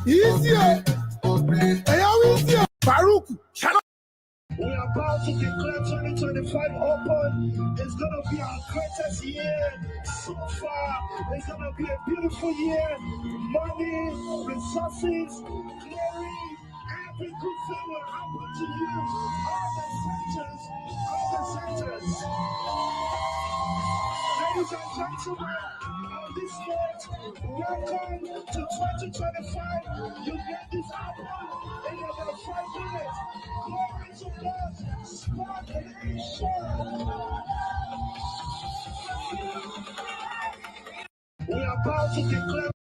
Easier. Easier. Farouk. We are about to declare 2025 open. It's going to be our greatest year so far. It's going to be a beautiful year. Money, resources, glory, every good thing will happen to you. All the centers. Ladies and gentlemen, on this note, welcome to 2025. You get this album in about 5 minutes. Glory to God, spun. We are about to declare.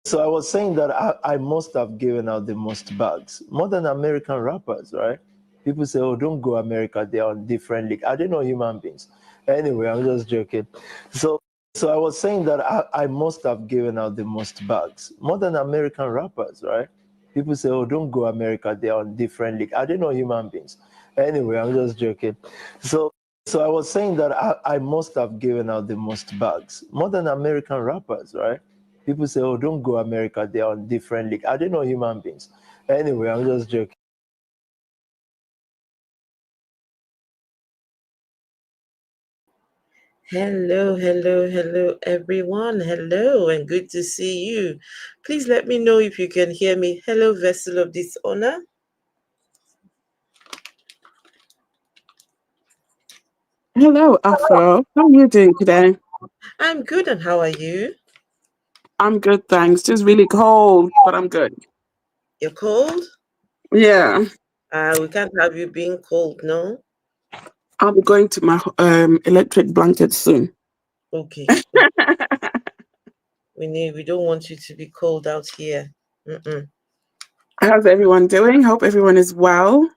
So I was saying that I must have given out the most bags, more than American rappers, right? People say, oh, don't go America, they're on different league. I don't know human beings. Anyway, I'm just joking. So I was saying that I must have given out the most bags, more than American rappers, right? People say, oh, don't go America, they're on different league. I don't know human beings. Anyway, I'm just joking. So I was saying that I must have given out the most bags, more than American rappers, right? People say, oh, don't go America, they're on different league. I don't know human beings. Anyway, I'm just joking. Hello, everyone. Hello, and good to see you. Please let me know if you can hear me. Hello, vessel of dishonor. Hello, Afro. How are you doing today? I'm good, and how are you? I'm good, thanks. Just really cold, but I'm good. You're cold? Yeah. We can't have you being cold, no? I'll be going to my electric blanket soon. Okay. We don't want you to be cold out here. How's everyone doing? Hope everyone is well.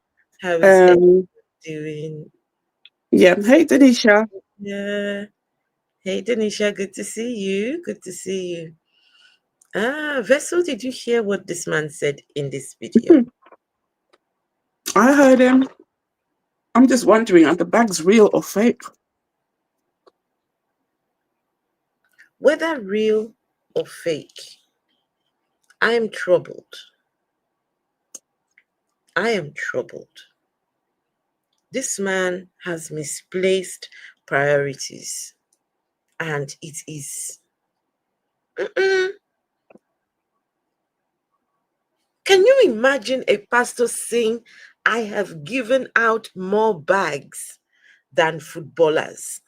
How is everyone doing? Yeah. Hey, Denisha. Yeah. Hey, Denisha. Good to see you. Good to see you. Vessel, did you hear what this man said in this video? I heard him. I'm just wondering, are the bags real or fake? Whether real or fake, I am troubled. I am troubled. This man has misplaced priorities, and it is. Can you imagine a pastor saying, I have given out more bags than footballers?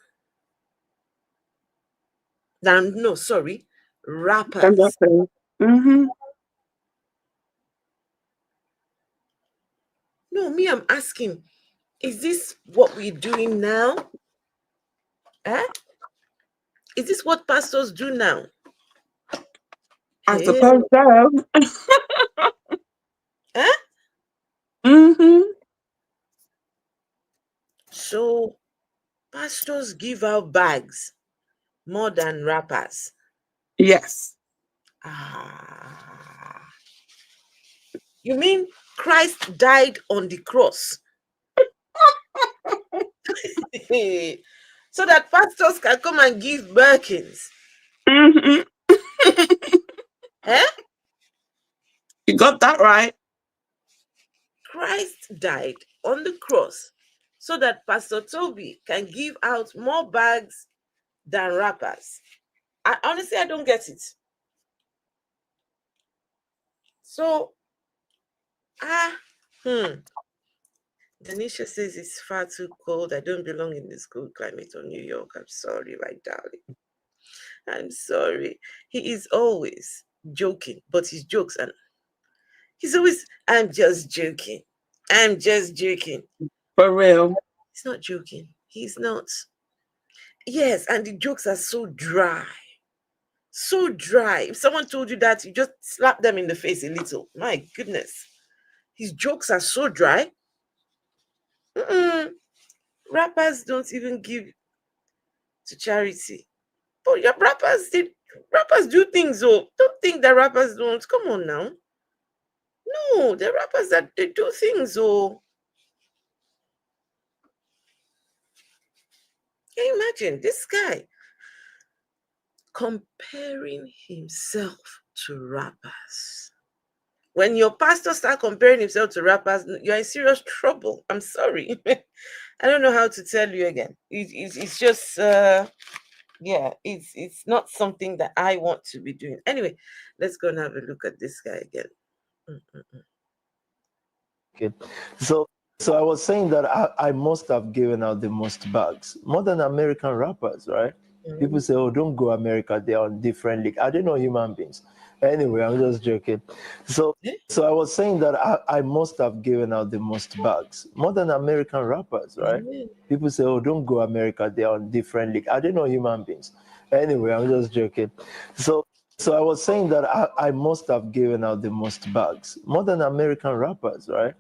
Rappers. No, me, I'm asking, is this what we're doing now? Is this what pastors do now? I suppose so. So pastors give out bags more than rappers. Yes. You mean Christ died on the cross so that pastors can come and give Birkins? You got that right. Christ died on the cross so that Pastor Tobi can give out more bags than rappers. Honestly, I don't get it. So, Denisha says it's far too cold. I don't belong in this cold climate of New York. I'm sorry, my darling. I'm sorry. He is always joking, but his jokes and he's always, I'm just joking. I'm just joking. For real. He's not joking. He's not. Yes, and the jokes are so dry. So dry. If someone told you that, you just slap them in the face a little. My goodness. His jokes are so dry. Rappers don't even give to charity. But your rappers do things, oh. Don't think that rappers don't. Come on now. No, the rappers that they do things, oh. Can you imagine this guy? comparing himself to rappers. When your pastor starts comparing himself to rappers, you're in serious trouble. I'm sorry. I don't know how to tell you again. It's just yeah, it's not something that I want to be doing. Anyway, let's go and have a look at this guy again. Okay. So I was saying that I must have given out the most bugs, more than American rappers, right? People say, oh, don't go America, they're on different league. I don't know human beings. Anyway, I'm just joking. So I was saying that I must have given out the most bugs, more than American rappers, right? People say, oh, don't go America, they're on different league. I don't know human beings. Anyway, I'm just joking. So I was saying that I must have given out the most bugs, more than American rappers, right?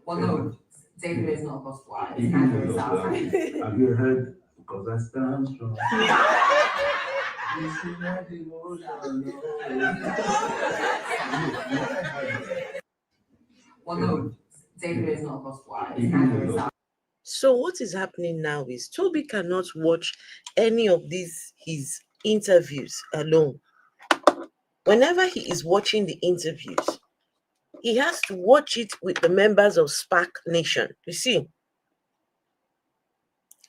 Well, no, David is not gospel artist. Have you heard? Because I stand strong. Well, no, David is not gospel artist. So what is happening now is Tobi cannot watch any of his interviews alone. Whenever he is watching the interviews, he has to watch it with the members of SPAC Nation. You see,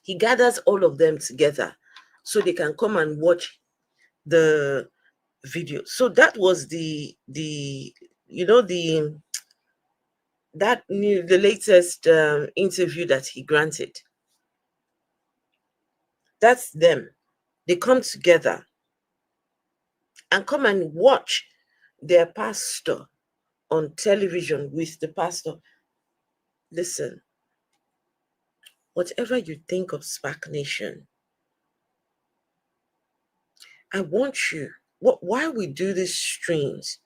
he gathers all of them together so they can come and watch the video. So that was the latest interview that he granted. That's them. They come together and come and watch their pastor on television with the pastor. Listen, whatever you think of SPAC Nation, I want you, why we do these streams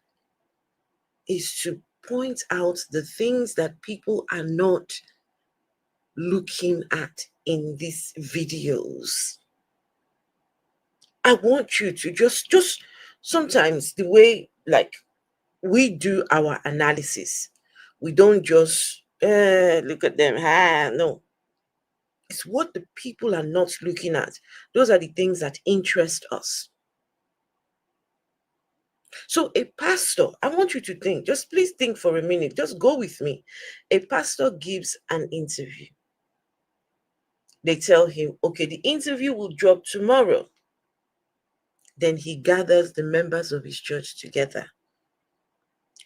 is to point out the things that people are not looking at in these videos. I want you to just sometimes the way like we do our analysis, we don't just look at them. No. It's what the people are not looking at. Those are the things that interest us. So a pastor, I want you to think, just please think for a minute, just go with me. A pastor gives an interview. They tell him, okay, the interview will drop tomorrow. Then he gathers the members of his church together.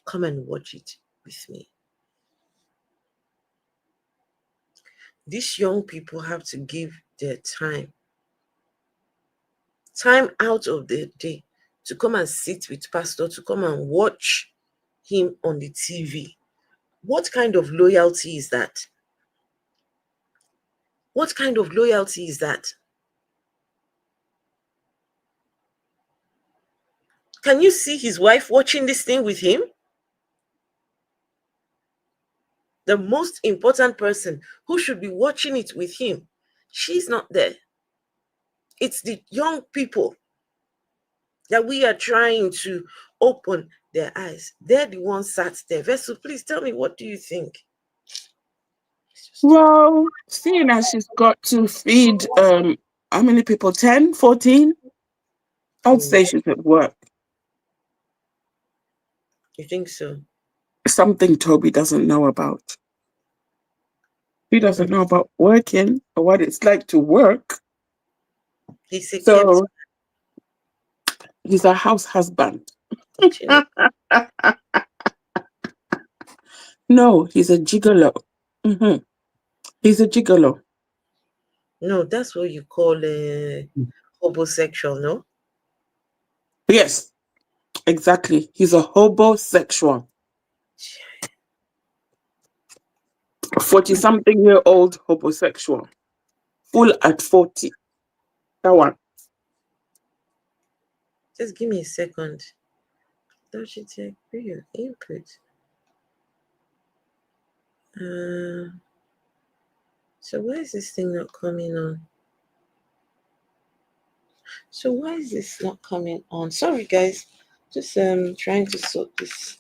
Come and watch it with me. These young people have to give their time out of their day to come and sit with pastor, to come and watch him on the TV. What kind of loyalty is that? What kind of loyalty is that? Can you see his wife watching this thing with him? The most important person who should be watching it with him, she's not there. It's the young people that we are trying to open their eyes. They're the ones sat there. Vessel, please tell me, what do you think? Well, seeing as she's got to feed how many people? 10, 14? I'd say she's at work. You think so? Something Tobi doesn't know about. He doesn't know about working or what it's like to work. He's a So he's a house husband. No, he's a gigolo. He's a gigolo. No, that's what you call a homosexual, no? Yes, exactly. He's a homosexual. 40-something-year-old homosexual. Full at 40. That one. Just give me a second. Don't you take your input? So why is this thing not coming on? So why is this not coming on? Sorry, guys. Just trying to sort this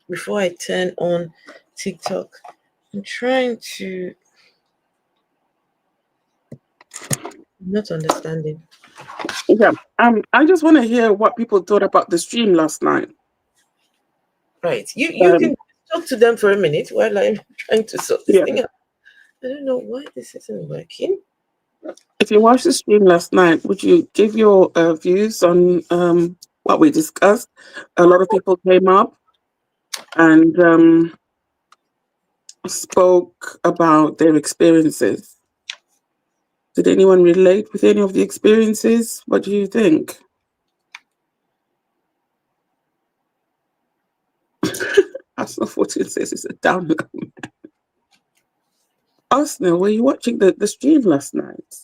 before I turn on TikTok. I'm trying to. not understanding. Yeah. I just want to hear what people thought about the stream last night. Right. You can talk to them for a minute while I'm trying to sort this thing out. I don't know why this isn't working. If you watched the stream last night, would you give your views on what we discussed? A lot of people came up and spoke about their experiences. Did anyone relate with any of the experiences? What do you think? Arsenal 14 says it's a download. Arsenal, were you watching the stream last night?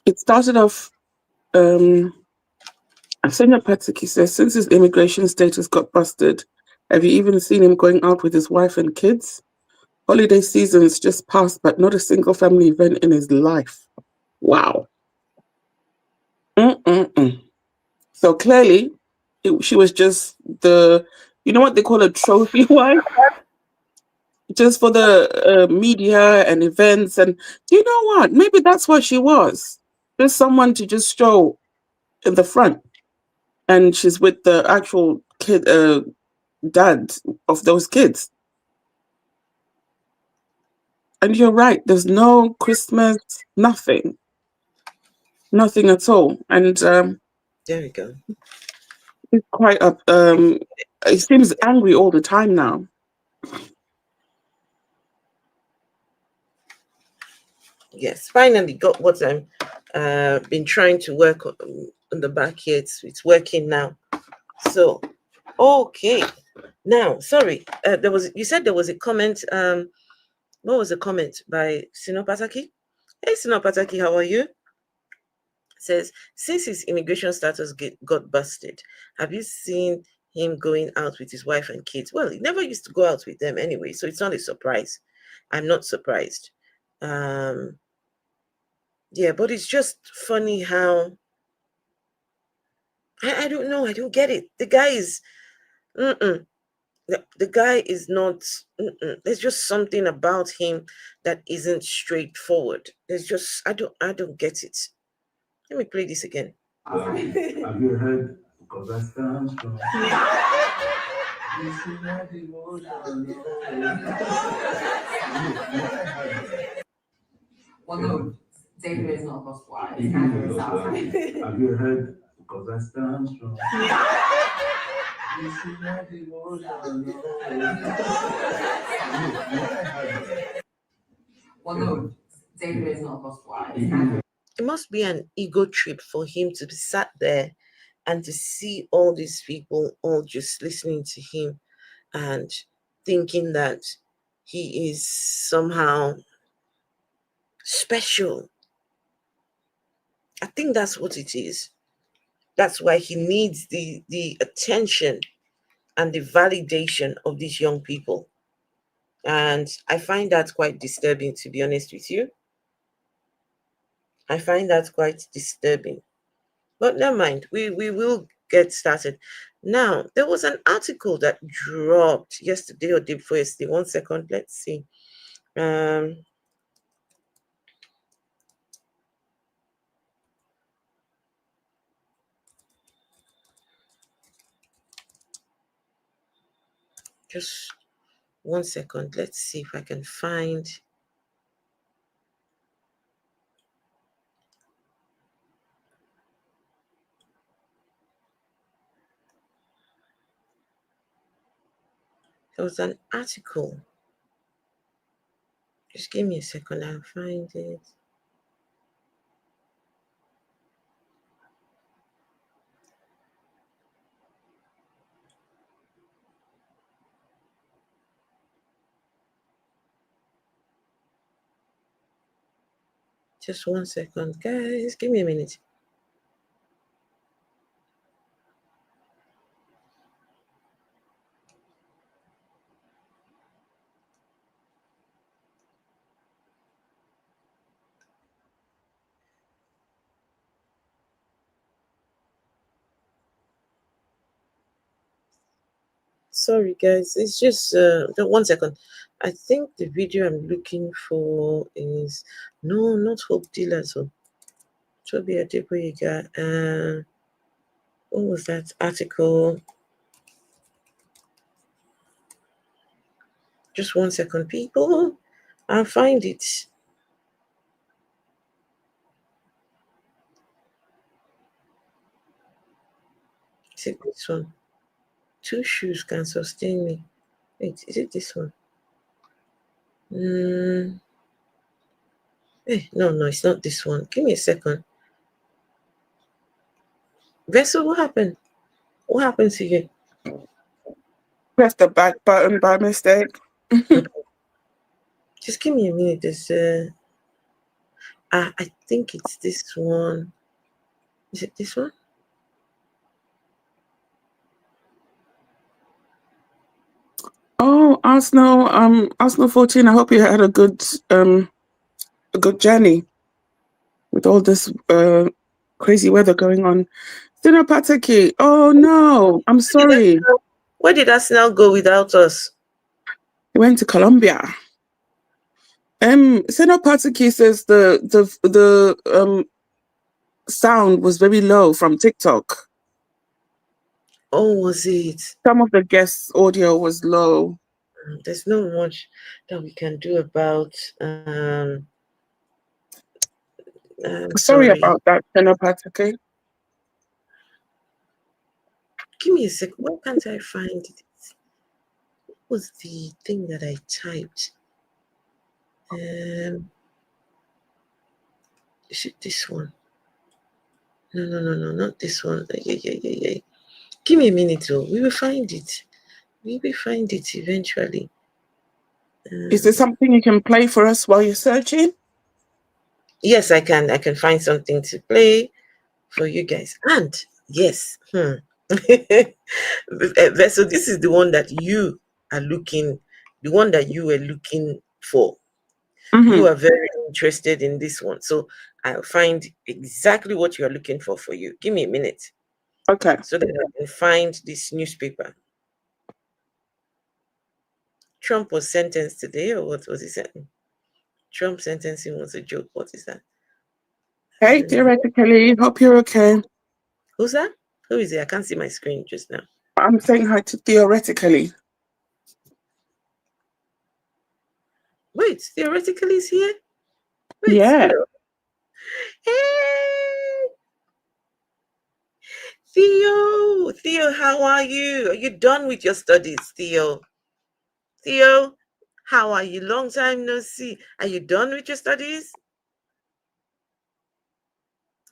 It started off, Senior Patsiki says, since his immigration status got busted, have you even seen him going out with his wife and kids? Holiday season's just passed, but not a single family event in his life. Wow. So clearly, she was just you know what they call a trophy wife? Just for the media and events. And you know what? Maybe that's what she was. Just someone to just show in the front. And she's with the actual kid, dad of those kids. And you're right, there's no Christmas, nothing at all. And there we go. He's quite up. He seems angry all the time now. Yes, finally got what I'm been trying to work on the back here. It's working now. So, okay. Now, sorry, you said there was a comment. What was the comment by Sinopataki? Hey, Sinopataki, how are you? Says, since his immigration status got busted, have you seen him going out with his wife and kids? Well, he never used to go out with them anyway, so it's not a surprise. I'm not surprised. Yeah, but it's just funny how I don't know. I don't get it. The guy is, the guy is not. There's just something about him that isn't straightforward. There's just I don't get it. Let me play this again. Have you heard? Because I stand strong. Well, no, David is not gospel. Have you heard? Because I stand strong. Well, no, David is not gospel. It must be an ego trip for him to be sat there and to see all these people all just listening to him and thinking that he is somehow special. I think that's what it is. That's why he needs the attention and the validation of these young people. And I find that quite disturbing, to be honest with you. I find that quite disturbing. But never mind, we will get started. Now, there was an article that dropped yesterday or day before yesterday. 1 second, let's see. Just 1 second. Let's see if I can find. There was an article. Just give me a second. I'll find it. Just 1 second, guys. Give me a minute. Sorry, guys. It's just 1 second. I think the video I'm looking for is no, not Hope Dealers. Tobi Adegboyega. What was that article? Just 1 second, people. I'll find it. Is it this one? 2 shoes can sustain me. Wait, is it this one? No, it's not this one. Give me a second. Vessel, what happened? What happened to you? Press the back button by mistake. Just give me a minute. There's I think it's this one. Is it this one? Oh, Arsenal 14. I hope you had a good journey with all this crazy weather going on. Dinner Pataki. Oh no, I'm sorry. Where did Arsenal go without us? He went to Colombia. Seno Pataki says the sound was very low from TikTok. Oh, was it? Some of the guests' audio was low. There's not much that we can do about. Sorry about that, Seno Pataki. Give me a second. Why can't I find it? What was the thing that I typed? Is it this one? No, not this one. Yeah. Give me a minute, though. We will find it. We will find it eventually. Is there something you can play for us while you're searching? Yes, I can. I can find something to play for you guys. And yes, so this is the one that you are looking, the one that you were looking for. Mm-hmm. You are very interested in this one, so I'll find exactly what you are looking for you. Give me a minute. Okay. So that I can find this newspaper. Trump was sentenced today, or what was he saying? Trump sentencing was a joke. What is that? Hey, theoretically, hope you're okay. Who's that? Who is it? I can't see my screen just now. I'm saying hi to theoretically. Wait, theoretically is here? Wait, yeah. Hey! Theo, how are you? Are you done with your studies, Theo? Theo, how are you? Long time no see. Are you done with your studies?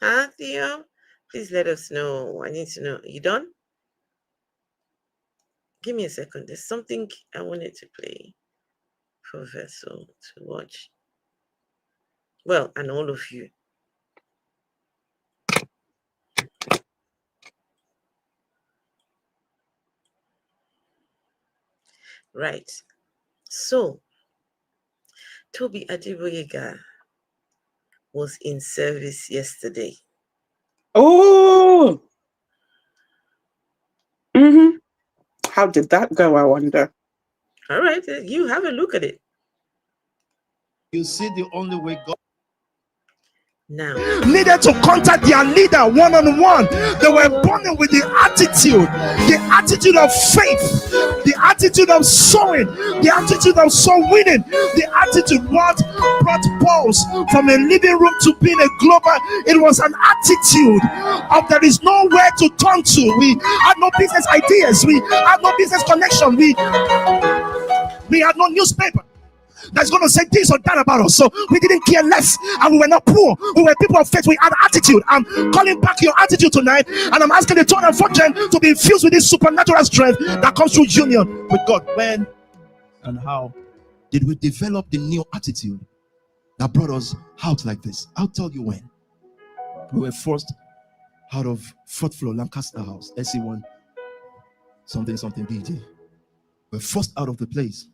Huh, Theo? Please let us know. I need to know. Are you done? Give me a second. There's something I wanted to play for Vessel to watch. Well, and all of you. Right. So, Tobi Adegboyega was in service yesterday. Oh! Mm-hmm. How did that go, I wonder? All right, you have a look at it. You see the only way God Now needed to contact their leader one-on-one. They were born with the attitude of faith, the attitude of sowing, the attitude of soul winning, the attitude what brought Paul from a living room to being a global. It was an attitude of there is nowhere to turn to. We had no business ideas, we had no business connection, we had no newspaper that's going to say this or that about us. So we didn't care less, and we were not poor. We were people of faith. We had attitude. I'm calling back your attitude tonight, and I'm asking the third and fourth gen to be infused with this supernatural strength that comes through union with God. When and how did we develop the new attitude that brought us out like this? I'll tell you when. We were forced out of 4th floor Lancaster House, SC1 something BG. We're forced out of the place.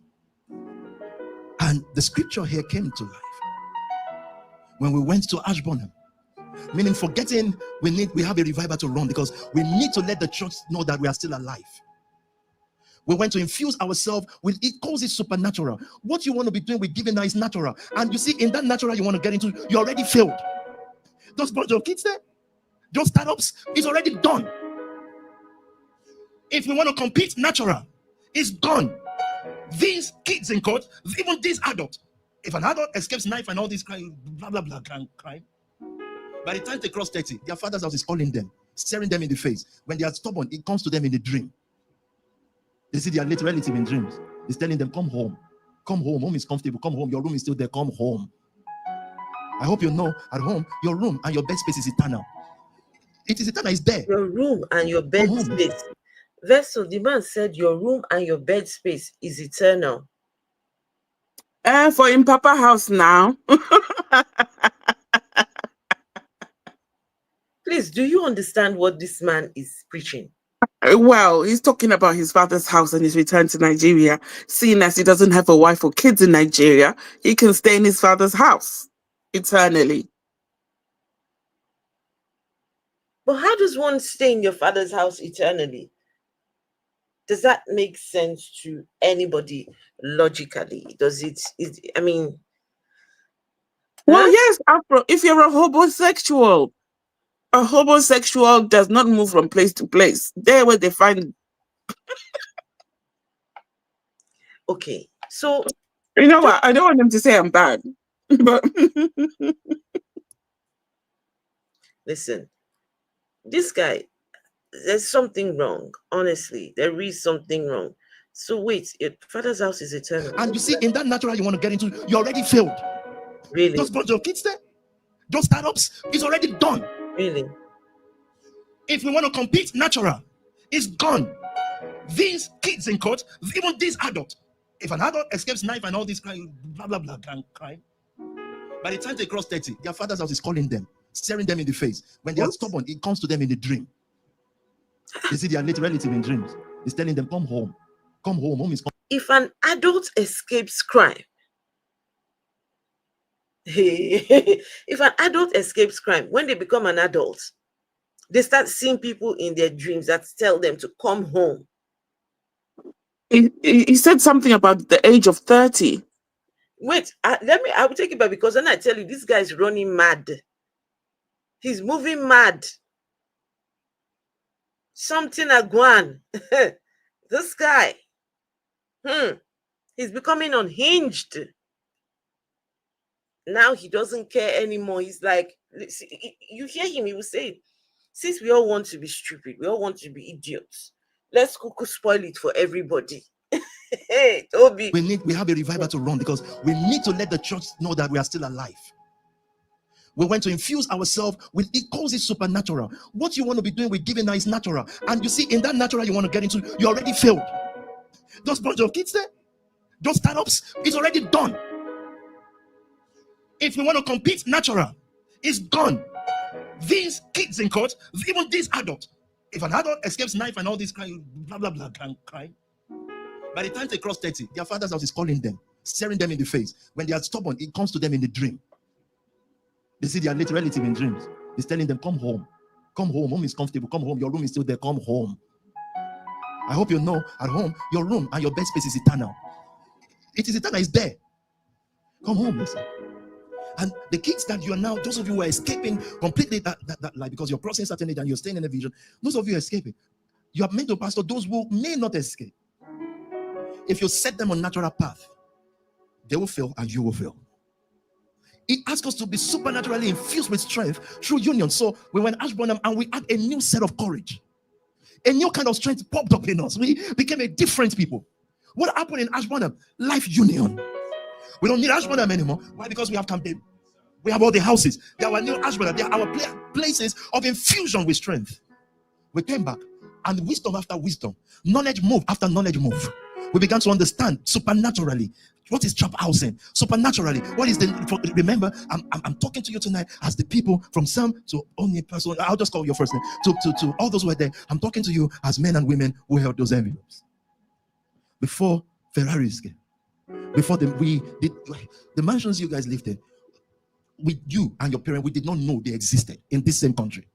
And the scripture here came to life when we went to Ashburnham, meaning forgetting we have a revival to run, because we need to let the church know that we are still alive. We went to infuse ourselves with it, calls it supernatural. What you want to be doing with giving now is natural. And you see, in that natural you want to get into, you already failed. Those bunch of kids there, those startups, it's already done. If we want to compete natural, it's gone. These kids in court, even these adults, if an adult escapes knife and all this crime, blah, blah, blah, crime, by the time they cross 30, their father's house is calling them, staring them in the face. When they are stubborn, it comes to them in a dream. They see their late relative in dreams. It's telling them, come home. Come home. Home is comfortable. Come home. Your room is still there. Come home. I hope you know at home, your room and your bed space is eternal. It is eternal. It's there. Your room and your bed space. Vessel, the man said your room and your bed space is eternal. For in Papa house now. Please, do you understand what this man is preaching? Well, he's talking about his father's house and his return to Nigeria. Seeing as he doesn't have a wife or kids in Nigeria, he can stay in his father's house eternally. But how does one stay in your father's house eternally? Does that make sense to anybody logically? Does it I mean... Well, yes, Afro, if you're a homosexual does not move from place to place. There where they find... Okay, so... You know what? I don't want them to say I'm bad. But listen, this guy, there's something wrong. Honestly, there is something wrong. So wait, your father's house is eternal. And you see, in that natural you want to get into, you already failed. Really? Those bunch of kids there, those startups, it's already done. Really? If we want to compete natural, it's gone. These kids in court, even these adults, if an adult escapes knife and all this crime, blah, blah, blah, crime, by the time they cross 30, their father's house is calling them, staring them in the face. When they are stubborn, it comes to them in a dream. They see their late relative in dreams. It's telling them, come home. Come home. Home is coming. If an adult escapes crime, if an adult escapes crime, when they become an adult, they start seeing people in their dreams that tell them to come home. he said something about the age of 30. Wait, I will take it back, because then I tell you, this guy is running mad. He's moving mad. Something agwan. This guy. He's becoming unhinged. Now he doesn't care anymore. He's like, you hear him, he will say, since we all want to be stupid, we all want to be idiots, let's spoil it for everybody. Hey, Tobi. We have a revival to run, because we need to let the church know that we are still alive. We went to infuse ourselves with, it calls it supernatural. What you want to be doing with giving now is natural. And you see, in that natural you want to get into, you already failed. Those bunch of kids there, those startups, it's already done. If we want to compete natural, it's gone. These kids in court, even these adults, if an adult escapes knife and all this crime, blah, blah, blah, crime, by the time they cross 30, their father's house is calling them, staring them in the face. When they are stubborn, it comes to them in the dream. They see their late relative in dreams. It's telling them, come home. Come home. Home is comfortable. Come home. Your room is still there. Come home. I hope you know at home, your room and your bed space is eternal. It is eternal. It's there. Come home, listen. And the kids that you are now, those of you who are escaping completely that life, because you're crossing certain age and you're staying in a vision, those of you are escaping. You have meant to pastor those who may not escape. If you set them on natural path, they will fail and you will fail. He asks us to be supernaturally infused with strength through union. So we went Ashburnham and we had a new set of courage. A new kind of strength popped up in us. We became a different people. What happened in Ashburnham? Life union. We don't need Ashburnham anymore. Why? Because we have campaign. We have all the houses. They are our new Ashburnham. They are our places of infusion with strength. We came back, and wisdom after wisdom, knowledge move after knowledge move. We began to understand supernaturally what is trap housing. Supernaturally, what is the? Remember, I'm talking to you tonight as the people from Sam to only person. I'll just call your first name to all those who are there. I'm talking to you as men and women who held those envelopes before Ferraris came. Before the mansions you guys lived in, with you and your parents, we did not know they existed in this same country.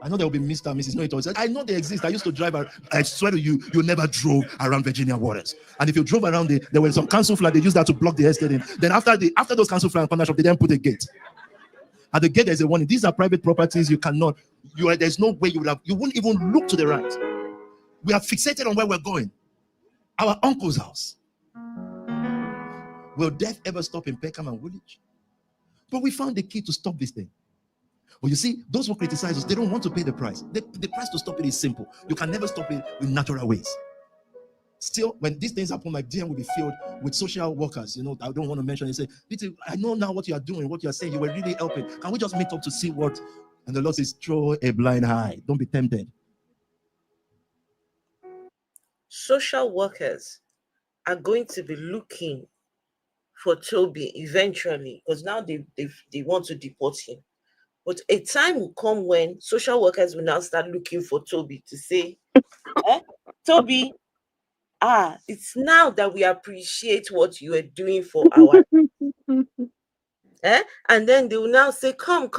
I know there will be Mr. and Mrs. No, it was. I know they exist. I used to drive. I swear to you, you never drove around Virginia waters. And if you drove around it, there were some council flag. They used that to block the estate in. Then after those council flag corner shop, they then put a gate. At the gate, there's a warning. These are private properties. You cannot. There's no way you wouldn't even look to the right. We are fixated on where we're going. Our uncle's house. Will death ever stop in Peckham and Woolwich? But we found the key to stop this thing. Well, you see, those who criticize us, they don't want to pay the price. The price to stop it is simple. You can never stop it with natural ways. Still, when these things happen, my DM will be filled with social workers. You know, I don't want to mention. They say, Peter, I know now what you are doing, what you are saying. You were really helping. Can we just meet up to see what? And the Lord says, throw a blind eye. Don't be tempted. Social workers are going to be looking for Tobi eventually, because now they want to deport him. But a time will come when social workers will now start looking for Tobi to say, Tobi, it's now that we appreciate what you are doing for our and then they will now say, come,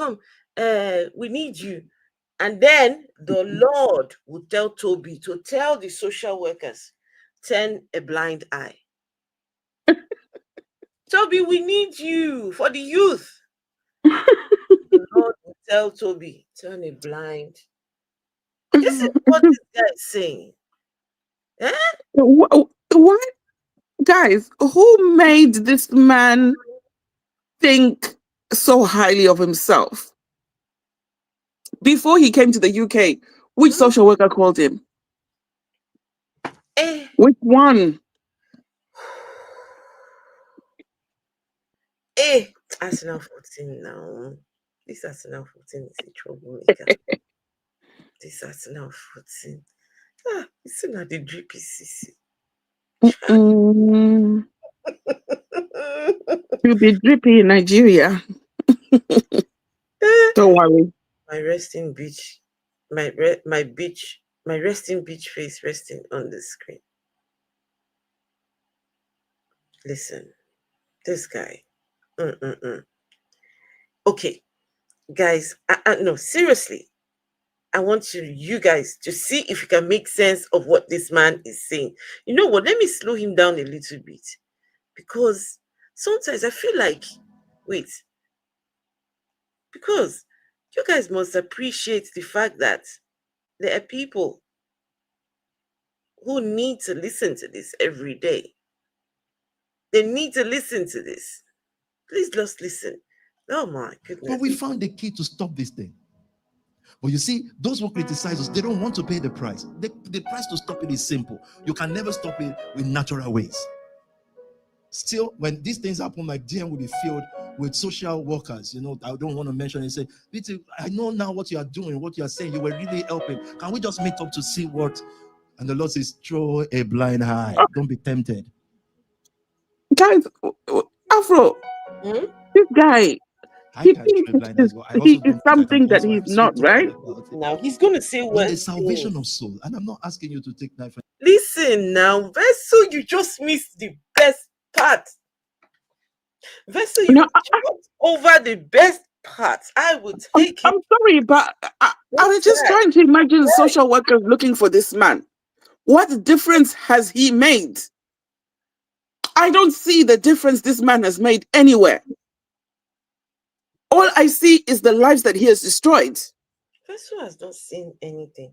we need you. And then the Lord will tell Tobi to tell the social workers, turn a blind eye. Tobi, we need you for the youth. The Lord will tell Tobi, turn a blind. This is what this guy is saying. What? Guys, who made this man think so highly of himself? Before he came to the UK, which social worker called him? Which one? Arsenal 14 now. This Arsenal 14 is a troublemaker. This Arsenal 14. It's not the drippy CC. You'll be drippy in Nigeria. Don't worry. My resting beach, my resting beach face resting on the screen. Listen, this guy. Okay, guys, no, seriously. I want you guys to see if you can make sense of what this man is saying. You know what? Let me slow him down a little bit. Because sometimes I feel like, because you guys must appreciate the fact that there are people who need to listen to this every day. They need to listen to this. Please just listen. Oh my goodness. But we found the key to stop this thing. But you see, those who criticize us, they don't want to pay the price. The price to stop it is simple. You can never stop it with natural ways. Still, when these things happen, my DM will be filled with social workers. You know, I don't want to mention and say, Peter, I know now what you are doing, what you are saying. You were really helping. Can we just meet up to see what? And the Lord says, throw a blind eye. Don't be tempted. Guys, Afro, this guy, he thinks he is something that he's not, right? Now he's going to say the salvation of soul. And I'm not asking you to take knife. Listen now, Vessel, you just missed the best part. Vessel, you jumped over the best part. I would take it. I'm sorry, but I was just trying to imagine social workers looking for this man. What difference has he made? I don't see the difference this man has made anywhere. All I see is the lives that he has destroyed. Vessel has not seen anything.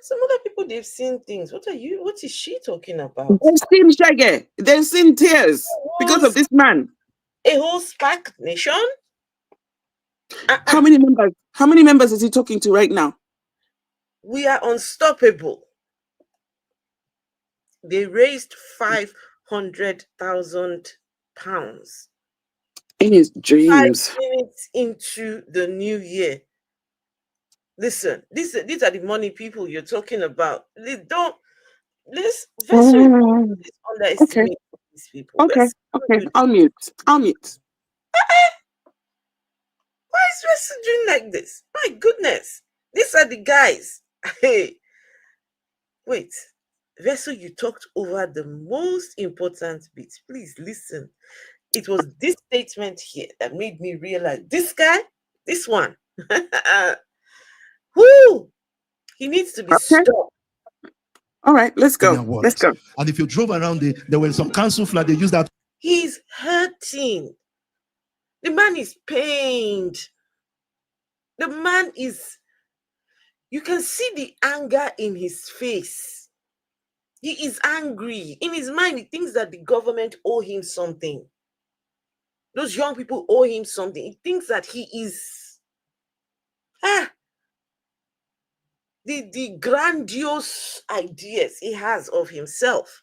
Some other people, they've seen things. What is she talking about? They've seen shaggy. They've seen tears because of this man. A whole SPAC nation? How many members? How many members is he talking to right now? We are unstoppable. They raised £500,000 in his dreams. 5 minutes into the new year. Listen, these are the money people you're talking about. Underestimate these people. Okay, I'll mute. Why is Vessel doing like this? My goodness. These are the guys. Hey. Wait. Vessel, you talked over the most important bit. Please listen. It was this statement here that made me realize this guy, this one. Whoo! He needs to be Okay. stopped. All right, let's go. Let's waters. go. And if you drove around, there were some council flag, they used that. He's hurting. The man is pained. The man is, you can see the anger in his face. He is angry. In his mind, he thinks that the government owe him something. Those young people owe him something. He thinks that he is the grandiose ideas he has of himself.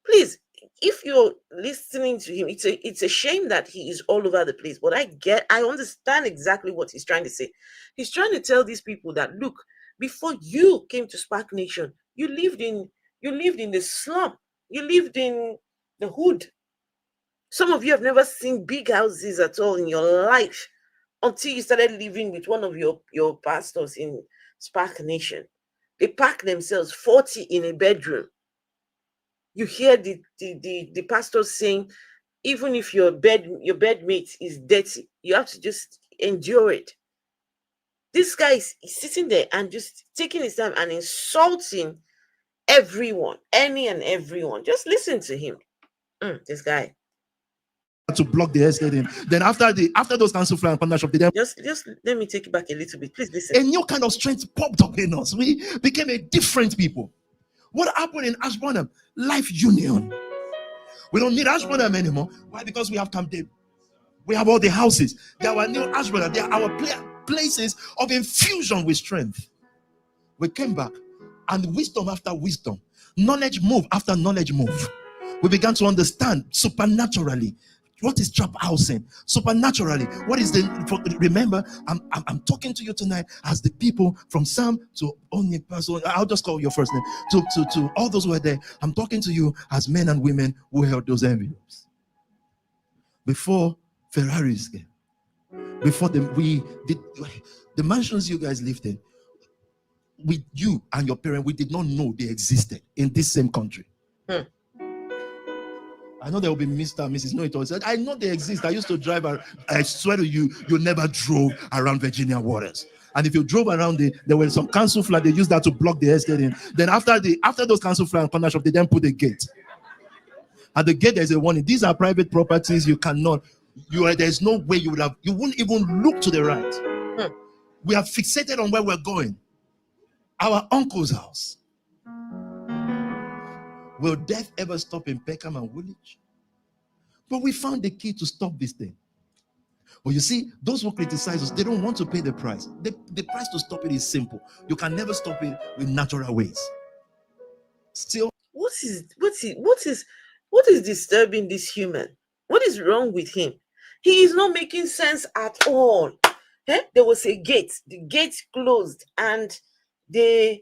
Please, if you're listening to him, it's a shame that he is all over the place. But I understand exactly what he's trying to say. He's trying to tell these people that, look, before you came to Spark Nation, you lived in the slum. You lived in the hood. Some of you have never seen big houses at all in your life until you started living with one of your pastors in Spark Nation. They pack themselves 40 in a bedroom. You hear the pastors saying, even if your bedmate is dirty, you have to just endure it. This guy is sitting there and just taking his time and insulting everyone, any and everyone. Just listen to him. This guy. To block the estate in. Then after those council flag and partnership, they then Just let me take it back a little bit. Please listen. a new kind of strength popped up in us. We became a different people. What happened in Ashburnham? Life union. We don't need Ashburnham anymore. Why? Because we have Camp David. We have all the houses. They are our new Ashburnham. They are our places of infusion with strength. We came back, and wisdom after wisdom, knowledge move after knowledge move. We began to understand supernaturally what is trap housing. Supernaturally, what is remember, I'm talking to you tonight as the people from Sam to only person. I'll just call your first name to all those who are there. I'm talking to you as men and women who held those envelopes before Ferraris came. Before we did the mansions you guys lived in. With you and your parents, we did not know they existed in this same country. I know there will be Mr. and Mrs. No, it all said, I know they exist. I used to drive. I swear to you, you never drove around Virginia waters. And if you drove around there were some council flag. They used that to block the estate in. Then after those council flag and partnership, they then put a gate. At the gate, there's a warning. These are private properties. You cannot. There's no way you wouldn't even look to the right. We are fixated on where we're going. Our uncle's house. Will death ever stop in Peckham and Woolwich? But we found the key to stop this thing. But you see, those who criticize us, they don't want to pay the price. The price to stop it is simple. You can never stop it with natural ways. Still, what is disturbing this human? What is wrong with him? He is not making sense at all. There was a gate. The gate closed, and the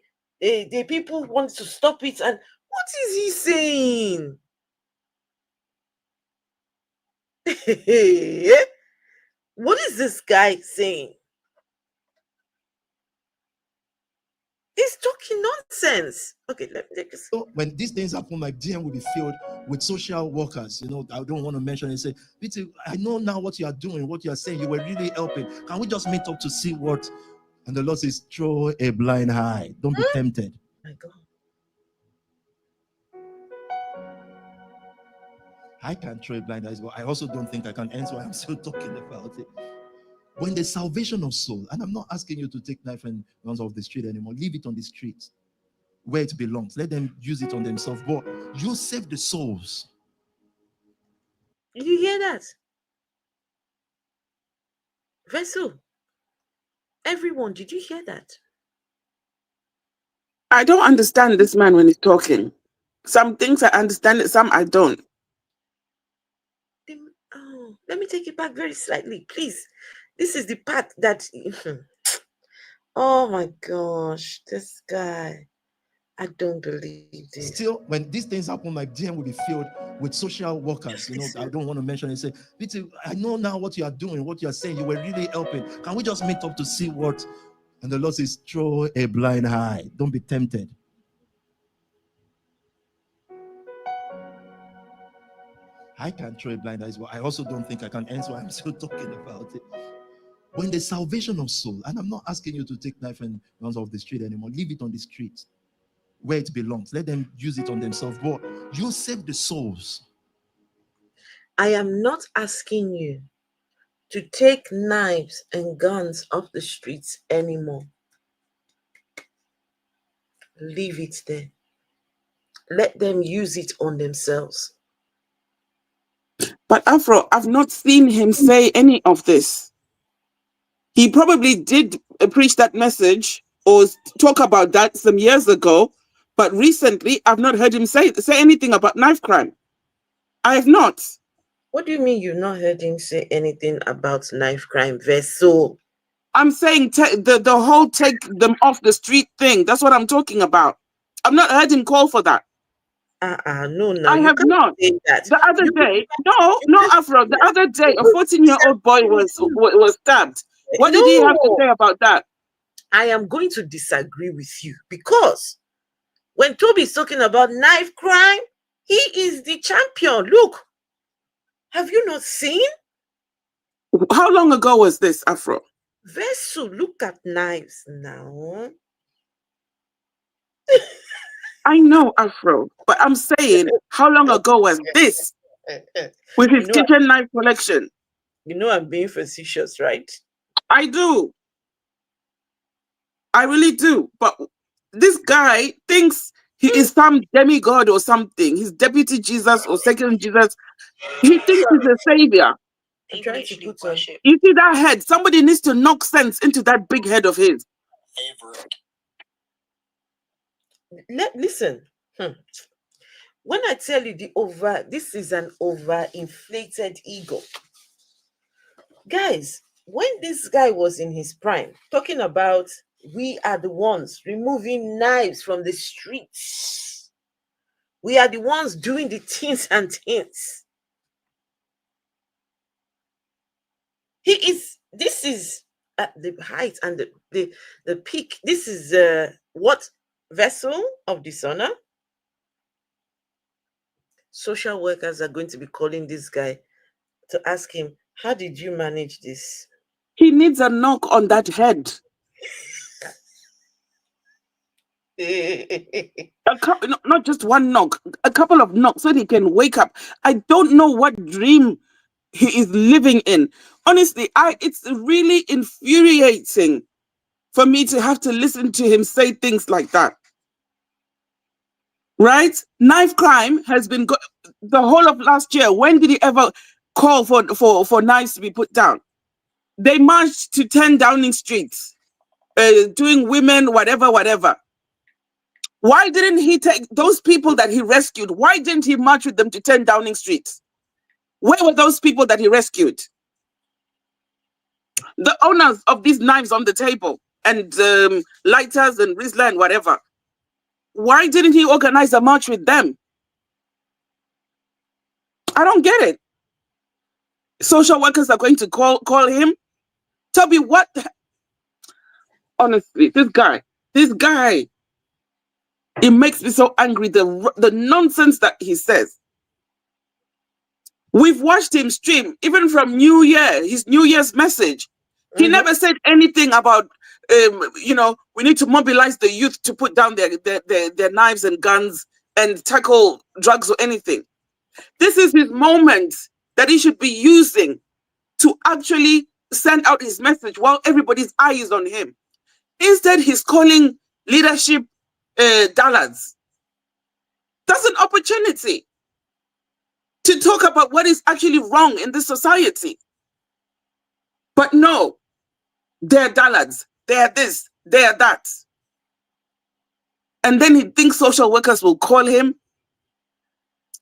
people want to stop it. And what is he saying? What is this guy saying? He's talking nonsense. Okay, let me take this. So when these things happen, my DM will be filled with social workers. I don't want to mention and say, Peter, I know now what you are doing, what you are saying. You were really helping. Can we just meet up to see what? And the Lord says, throw a blind eye. Don't be tempted. My God. I can't throw a blind eye, but I also don't think I can. Hence why I'm still talking about it. When the salvation of soul, and I'm not asking you to take knife and guns off the street anymore. Leave it on the street where it belongs. Let them use it on themselves. But you save the souls. Did you hear that? Vessel. Everyone, did you hear that? I don't understand this man when he's talking. Some things I understand it, some I don't. Let me take it back very slightly, please. This is the part that oh my gosh, this guy. I don't believe this. Still, when these things happen, my DM will be filled with social workers. I don't want to mention and say, Peter, I know now what you are doing, what you are saying. You were really helping. Can we just meet up to see what? And the Lord says, throw a blind eye. Don't be tempted. I can't throw a blind eye, but I also don't think I can. Hence why I'm still talking about it. When the salvation of soul, and I'm not asking you to take knife and guns off the street anymore, leave it on the street where it belongs. Let them use it on themselves. But you save the souls. I am not asking you to take knives and guns off the streets anymore. Leave it there. Let them use it on themselves. But Afro, I've not seen him say any of this. He probably did preach that message or talk about that some years ago, but recently I've not heard him say anything about knife crime. I have not. What do you mean you've not heard him say anything about knife crime, Vessel? I'm saying the whole take them off the street thing. That's what I'm talking about. I've not heard him call for that. No, I have not. say that. The other day, no, Afro. The other day, a 14-year-old boy was stabbed. What did he have to say about that? I am going to disagree with you, because when Tobi is talking about knife crime, he is the champion. Look, have you not seen? How long ago was this, Afro? Vessel, look at knives now. I know, Afro, but I'm saying, how long ago was this with his kitchen knife collection? You know I'm being facetious, right? I do. I really do. But this guy thinks he is some demigod or something. He's deputy Jesus or second Jesus. He thinks he's a savior. I'm trying to put on. You see that head? Somebody needs to knock sense into that big head of his. Listen. When I tell you this is an overinflated ego. Guys, when this guy was in his prime, talking about we are the ones removing knives from the streets, we are the ones doing the things and things. This is at the height and the peak. This is what vessel of dishonor. Social workers are going to be calling this guy to ask him, how did you manage this? He needs a knock on that head. Not just one knock, a couple of knocks so he can wake up. I don't know what dream he is living in. Honestly, it's really infuriating for me to have to listen to him say things like that. Right? Knife crime has been the whole of last year. When did he ever call for knives to be put down? They marched to 10 Downing Street, doing women, whatever. Why didn't he take those people that he rescued? Why didn't he march with them to 10 Downing Street? Where were those people that he rescued? The owners of these knives on the table and lighters and Rizla and whatever. Why didn't he organize a march with them? I don't get it. Social workers are going to call him. Tobi, what? Honestly, this guy, it makes me so angry, the nonsense that he says. We've watched him stream, even from New Year, his New Year's message. He never said anything about, we need to mobilize the youth to put down their knives and guns and tackle drugs or anything. This is his moment that he should be using to actually send out his message while everybody's eye is on him. Instead, he's calling leadership dollars. That's an opportunity to talk about what is actually wrong in this society. But no, they're dollars, they're this, they're that. And then he thinks social workers will call him.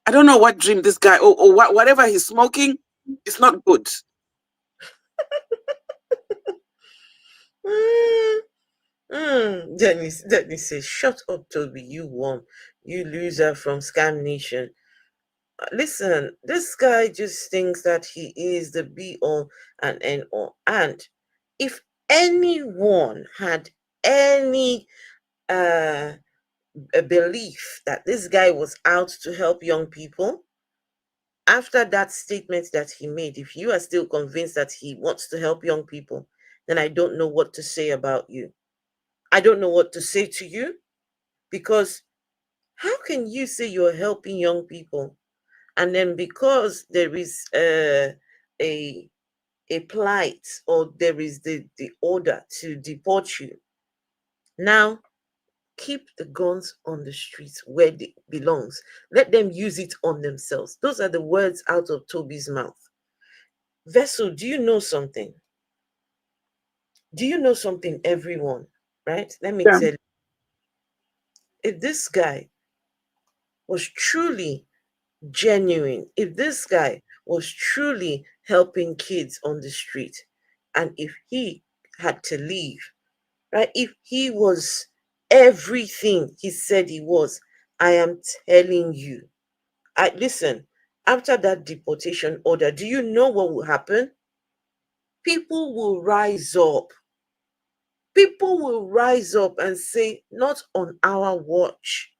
I don't know what dream this guy, or whatever he's smoking, it's not good. Dennis says, shut up, Tobi, you won. You loser from Scam Nation. Listen, this guy just thinks that he is the be-all and end-all. And if anyone had any a belief that this guy was out to help young people, after that statement that he made, if you are still convinced that he wants to help young people, then I don't know what to say about you. I don't know what to say to you, because how can you say you're helping young people, and then because there is a plight, or there is the order to deport you, now keep the guns on the streets where it belongs. Let them use it on themselves. Those are the words out of Tobi's mouth. Vessel, do you know something? Do you know something, everyone? Right? Let me Yeah. tell you. If this guy was truly genuine, if this guy was truly helping kids on the street, and if he had to leave, right, if he was everything he said he was, I am telling you, listen, after that deportation order, do you know what will happen? People will rise up. People will rise up and say, not on our watch.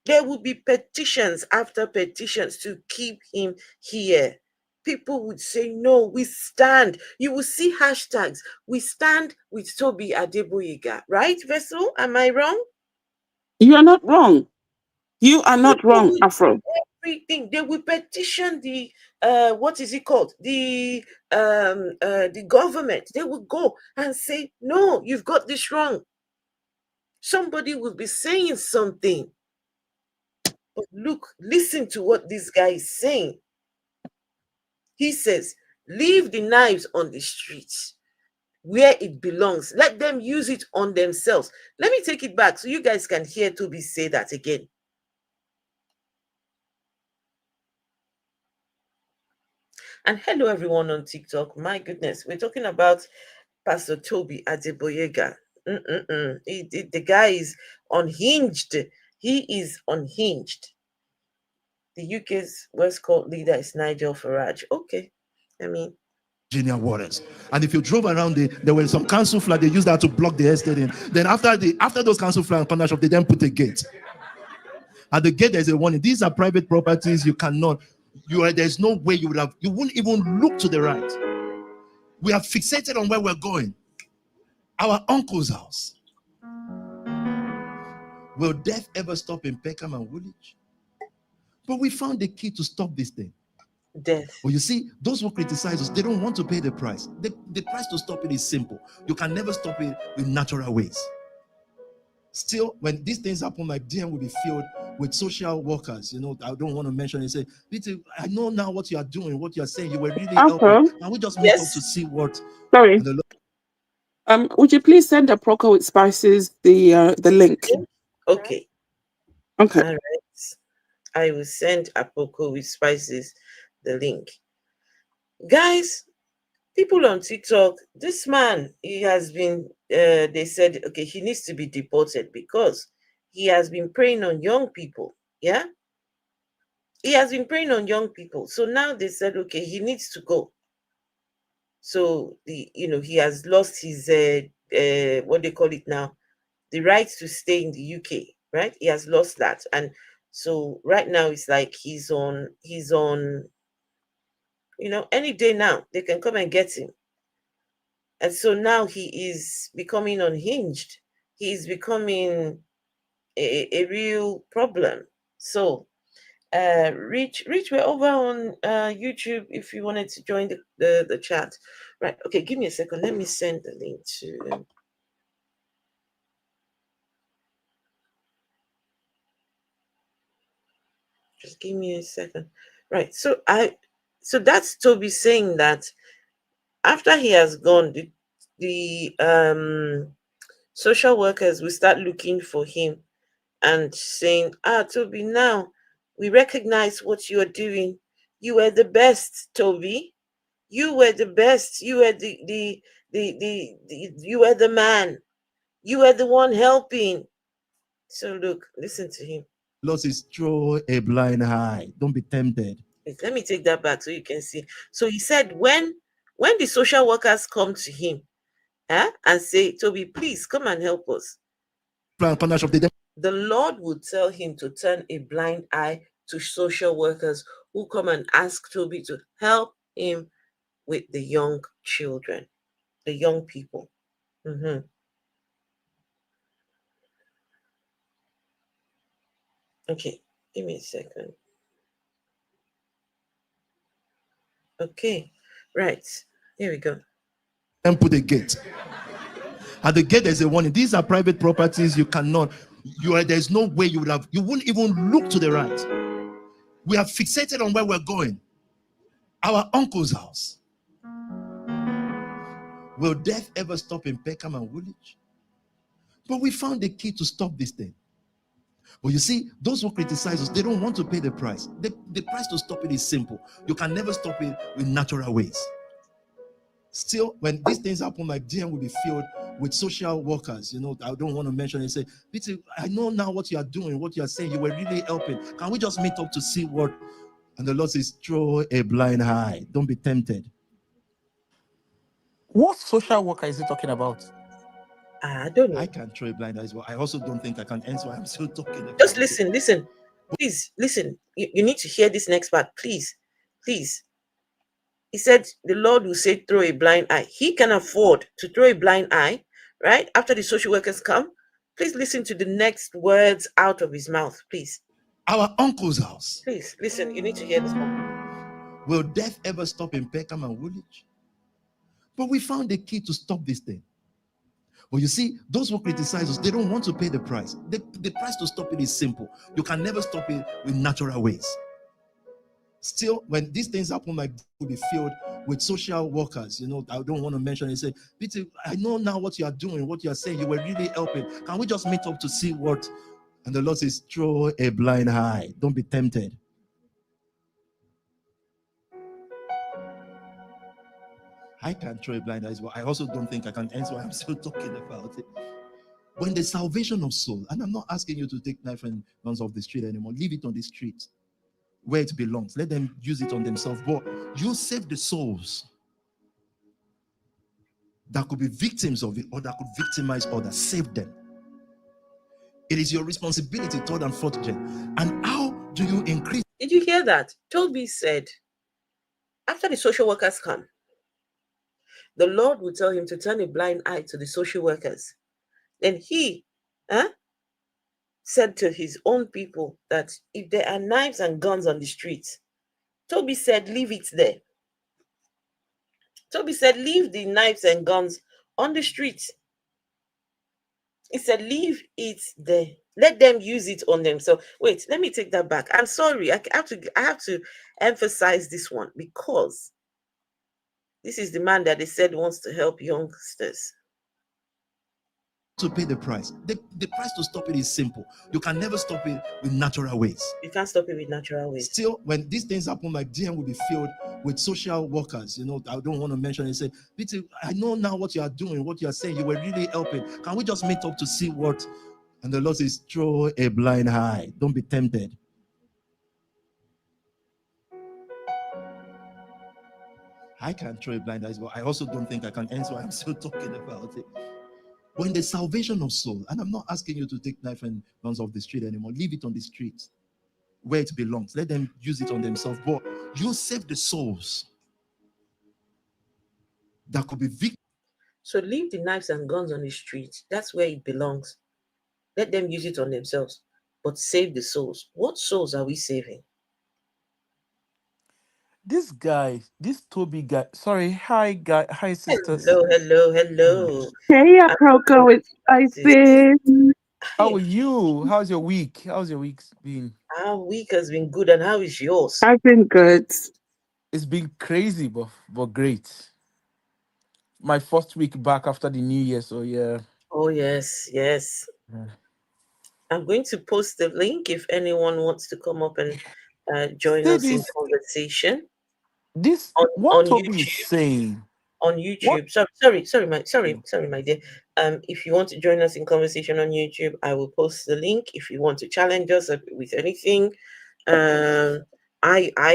There will be petitions after petitions to keep him here. People would say, no, we stand. You will see hashtags. We stand with Tobi Adegboyega. Right, Vessel? Am I wrong? You are not wrong. You are not People wrong, will Afro. do everything. They will petition the what is it called? The government. They will go and say, no, you've got this wrong. Somebody will be saying something. But look, listen to what this guy is saying. He says, leave the knives on the streets where it belongs. Let them use it on themselves. Let me take it back so you guys can hear Tobi say that again. And hello, everyone on TikTok. My goodness, we're talking about Pastor Tobi Adegboyega. The guy is unhinged. He is unhinged. The UK's West Coast leader is Nigel Farage. Okay, I mean, Virginia waters. And if you drove around there were some council flag, they used that to block the estate in. Then after those council flag corner shop, they then put a gate. At the gate, there's a warning. These are private properties. You cannot, there's no way you wouldn't even look to the right. We are fixated on where we're going. Our uncle's house. Will death ever stop in Peckham and Woolwich? But we found the key to stop this thing. Death. Well, you see, those who criticize us, they don't want to pay the price. The price to stop it is simple. You can never stop it with natural ways. Still, when these things happen, my DM will be filled with social workers. You know, I don't want to mention it. Say, Peter, I know now what you are doing, what you are saying. You were really helping. Can we just meet up to see what? Sorry. Would you please send Aproko with Spices the link? Okay. Okay. All right. I will send Aproko with Spices the link. Guys, people on TikTok, this man, he has been, they said, okay, he needs to be deported because he has been preying on young people. Yeah? He has been preying on young people. So now they said, okay, he needs to go. So he has lost his what they call it now, the right to stay in the UK, right? He has lost that. And so right now it's like he's on any day now they can come and get him. And so now he is becoming unhinged. He is becoming a real problem. So Rich, we're over on YouTube if you wanted to join the chat. Right, okay, give me a second. Let me send the link to just give me a second. Right, so that's Tobi saying that after he has gone, the social workers will start looking for him and saying, Tobi, now we recognize what you are doing. You were the best, Tobi. You were the best. You were you were the man. You were the one helping. So look, listen to him. Loss is throw a blind eye. Don't be tempted. Wait, let me take that back so you can see. So he said when the social workers come to him, and say, Tobi, please come and help us, the Lord would tell him to turn a blind eye to social workers who come and ask Tobi to help him with the young children. the young people. Mm-hmm. Okay, give me a second. Okay, right. Here we go. And put a gate. At the gate, there's a warning. These are private properties. You cannot. There's no way you wouldn't even look to the right. We are fixated on where we're going. Our uncle's house. Will death ever stop in Peckham and Woolwich? But we found the key to stop this thing. But you see, those who criticize us, they don't want to pay the price. The price to stop it is simple. You can never stop it with natural ways. Still, when these things happen, my DM will be filled with social workers. I don't want to mention it. Say, Peter, I know now what you are doing, what you are saying. You were really helping. Can we just meet up to see what? And the Lord says, throw a blind eye. Don't be tempted. What social worker is he talking about? I don't know. I can't throw a blind eye as well. I also don't think I can. Hence why I'm still talking about Just listen. Please, listen. You need to hear this next part. Please. He said, the Lord will say, throw a blind eye. He can afford to throw a blind eye, right? After the social workers come. Please listen to the next words out of his mouth, please. Our uncle's house. Please, listen. You need to hear this one. Will death ever stop in Peckham and Woolwich? But we found the key to stop this thing. But you see, those who criticize us, they don't want to pay the price. The price to stop it is simple. You can never stop it with natural ways. Still, when these things happen, my will be filled with social workers. I don't want to mention it. Say, Peter, I know now what you are doing, what you are saying. You were really helping. Can we just meet up to see what? And the Lord says, throw a blind eye. Don't be tempted. I can't throw a blind eye, but I also don't think I can. Hence why I'm still talking about it. When the salvation of soul, and I'm not asking you to take knife and guns off the street anymore. Leave it on the street where it belongs. Let them use it on themselves. But you save the souls that could be victims of it or that could victimize others. Save them. It is your responsibility, third and fourth gen. And how do you increase? Did you hear that? Tobi said, after the social workers come, the Lord will tell him to turn a blind eye to the social workers. Then he said to his own people that if there are knives and guns on the streets, Tobi said, leave it there. Tobi said, leave the knives and guns on the streets. He said, leave it there. Let them use it on them. So wait, let me take that back. I'm sorry. I have to emphasize this one because this is the man that they said wants to help youngsters. To pay the price. The price to stop it is simple. You can never stop it with natural ways. You can't stop it with natural ways. Still, when these things happen, my DM will be filled with social workers. I don't want to mention it. Say, Peter, I know now what you are doing, what you are saying. You were really helping. Can we just meet up to see what? And the Lord says, throw a blind eye. Don't be tempted. I can't throw a blind eye, but I also don't think I can. Hence why I'm still talking about it. When the salvation of soul, and I'm not asking you to take knife and guns off the street anymore. Leave it on the street where it belongs. Let them use it on themselves. But you save the souls that could be victims. So leave the knives and guns on the street. That's where it belongs. Let them use it on themselves. But save the souls. What souls are we saving? This guy, this Tobi guy. Sorry, hi sisters. Hello. Hey, Aproko, it's Isis. How are you? How's your week? How's your week been? Our week has been good, and how is yours? I've been good. It's been crazy, but great. My first week back after the New Year, so yeah. Oh yes. I'm going to post the link if anyone wants to come up and join us in conversation. This on Tobi YouTube. is saying. On YouTube. Sorry, my dear. If you want to join us in conversation on YouTube, I will post the link. If you want to challenge us with anything, I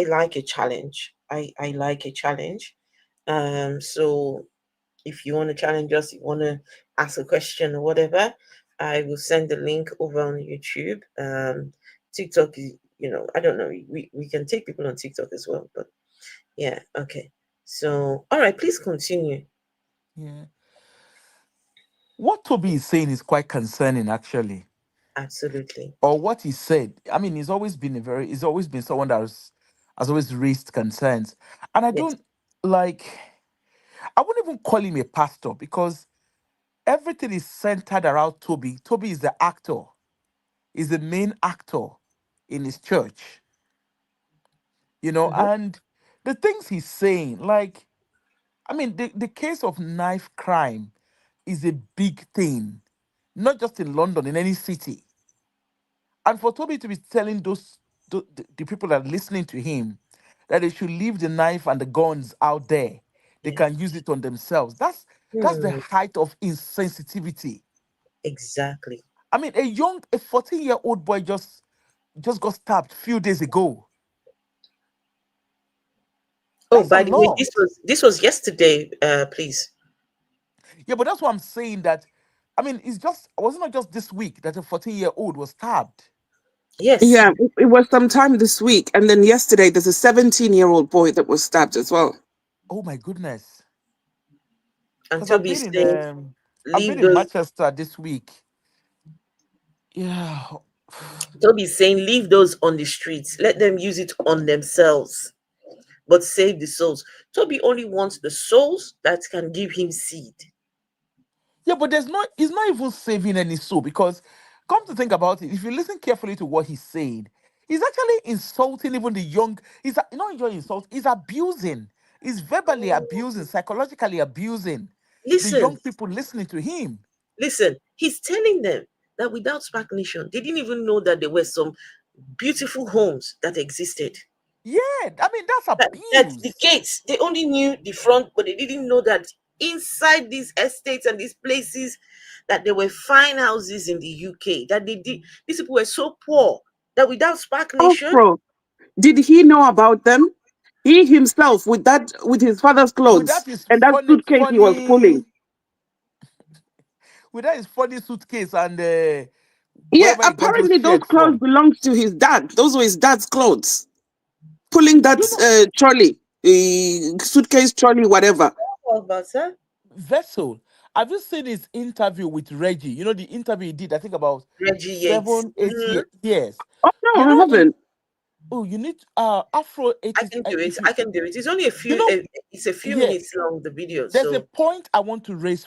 like a challenge. I like a challenge. So if you want to challenge us, you want to ask a question or whatever, I will send the link over on YouTube. TikTok, I don't know. We can take people on TikTok as well, but yeah, okay. So, all right, please continue. Yeah. What Toby is saying is quite concerning, actually. Absolutely. Or what he said. I mean, he's always been someone that has always raised concerns. And I Yes. don't like, I wouldn't even call him a pastor because everything is centered around Toby. Toby is the actor, is the main actor in his church, Mhm. and the things he's saying, like, I mean, the case of knife crime is a big thing, not just in London, in any city. And for Toby to be telling the people that are listening to him that they should leave the knife and the guns out there, they Yeah. can use it on themselves. That's the Hmm. height of insensitivity. Exactly. I mean, a 14-year-old boy just got stabbed a few days ago. Oh, That's a by the way, lot. this was yesterday, please. Yeah, but that's what I'm saying. That I mean, was it not just this week that a 14-year-old was stabbed? Yes. Yeah, it was sometime this week. And then yesterday, there's a 17-year-old boy that was stabbed as well. Oh my goodness! And Because I've Toby been is in saying, I've been leave in those. Manchester this week. Yeah. Toby is saying, leave those on the streets. Let them use it on themselves, but save the souls. Toby only wants the souls that can give him seed. Yeah, but he's not even saving any soul because come to think about it, if you listen carefully to what he's saying, he's actually insulting even the young, not just insult, he's abusing, he's verbally abusing, psychologically abusing the Listen, young people listening to him. listen. He's telling them that without Spark Nation, they didn't even know that there were some beautiful homes that existed. Yeah, I mean that's That the abuse. gates, they only knew the front, but they didn't know that inside these estates and these places, that there were fine houses in the UK. That they did. These people were so poor that without Spark Nation, Also, did he know about them? He himself, with his father's With clothes that is and that funny, suitcase he was pulling. with that is funny suitcase and Yeah, wherever he got those apparently those shirts clothes from. belonged to his dad. Those were his dad's clothes. Pulling that You know, trolley, suitcase trolley, whatever. how about that? Vessel. Have you seen his interview with Reggie? You know the interview he did, I think about Reggie Yates. 7, 8 years. Yes. Oh You no, I know he haven't. oh you need Afro I 80 can do it. if you I can do it. It's only a you few. know It's a few yeah, minutes long, the video. there's a So, point I want to raise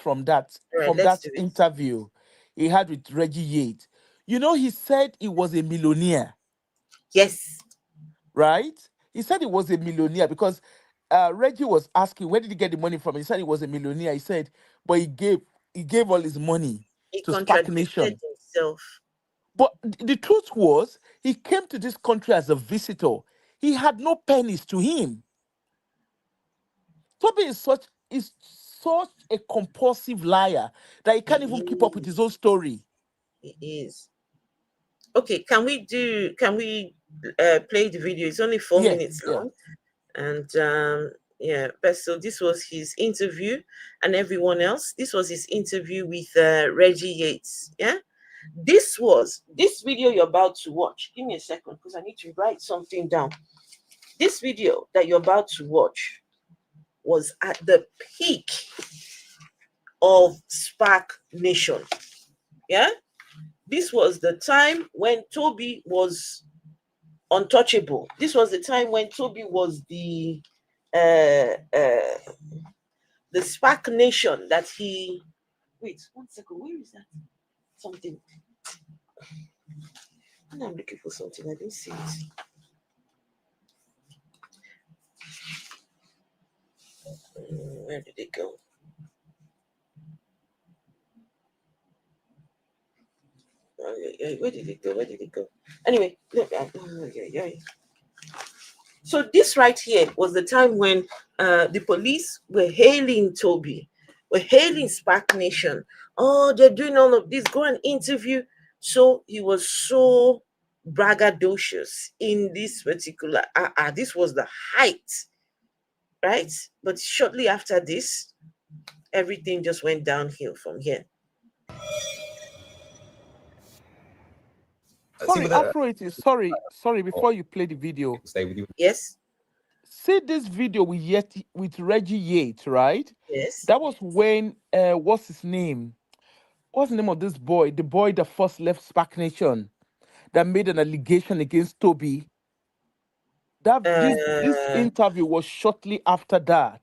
all right, from let's that do it. interview he had with Reggie Yates. You know, he said he was a millionaire, Yes, right? He said he was a millionaire because Reggie was asking where did he get the money from. He said he was a millionaire. He said, but he gave all his money he to Spark contradicted Nation. himself. But the truth was, he came to this country as a visitor. He had no pennies to him. Toby is such a compulsive liar that he can't even keep up with He his own story. is. He is. Okay, can we play the video? It's only four Yeah, minutes yeah. long. And yeah, but so this was his interview, and everyone else. This was his interview with Reggie Yates. Yeah, this video you're about to watch. Give me a second because I need to write something down. This video that you're about to watch was at the peak of Spark Nation. Yeah, this was the time when Toby was untouchable. This was the time when Toby was uh, uh, the Spark Nation that he. Wait, 1 second. Where is that? Something. And I'm looking for something. I didn't see it. Where did it go? Oh, yeah, yeah. Where did it go? Where did it go? Anyway, look. Yeah, yeah. So this right here was the time when the police were hailing Toby, were hailing Spark Nation. Oh, they're doing all of this. Go and interview. So he was so braggadocious in this particular. This was the height, right? But shortly after this, everything just went downhill from here. Sorry, Afro, it is sorry, before you play the video. Yes. see this video with Reggie Yates, right? Yes. That was when what's his name? What's the name of this boy? The boy that first left Spark Nation that made an allegation against Toby. That this Uh, interview was shortly after that.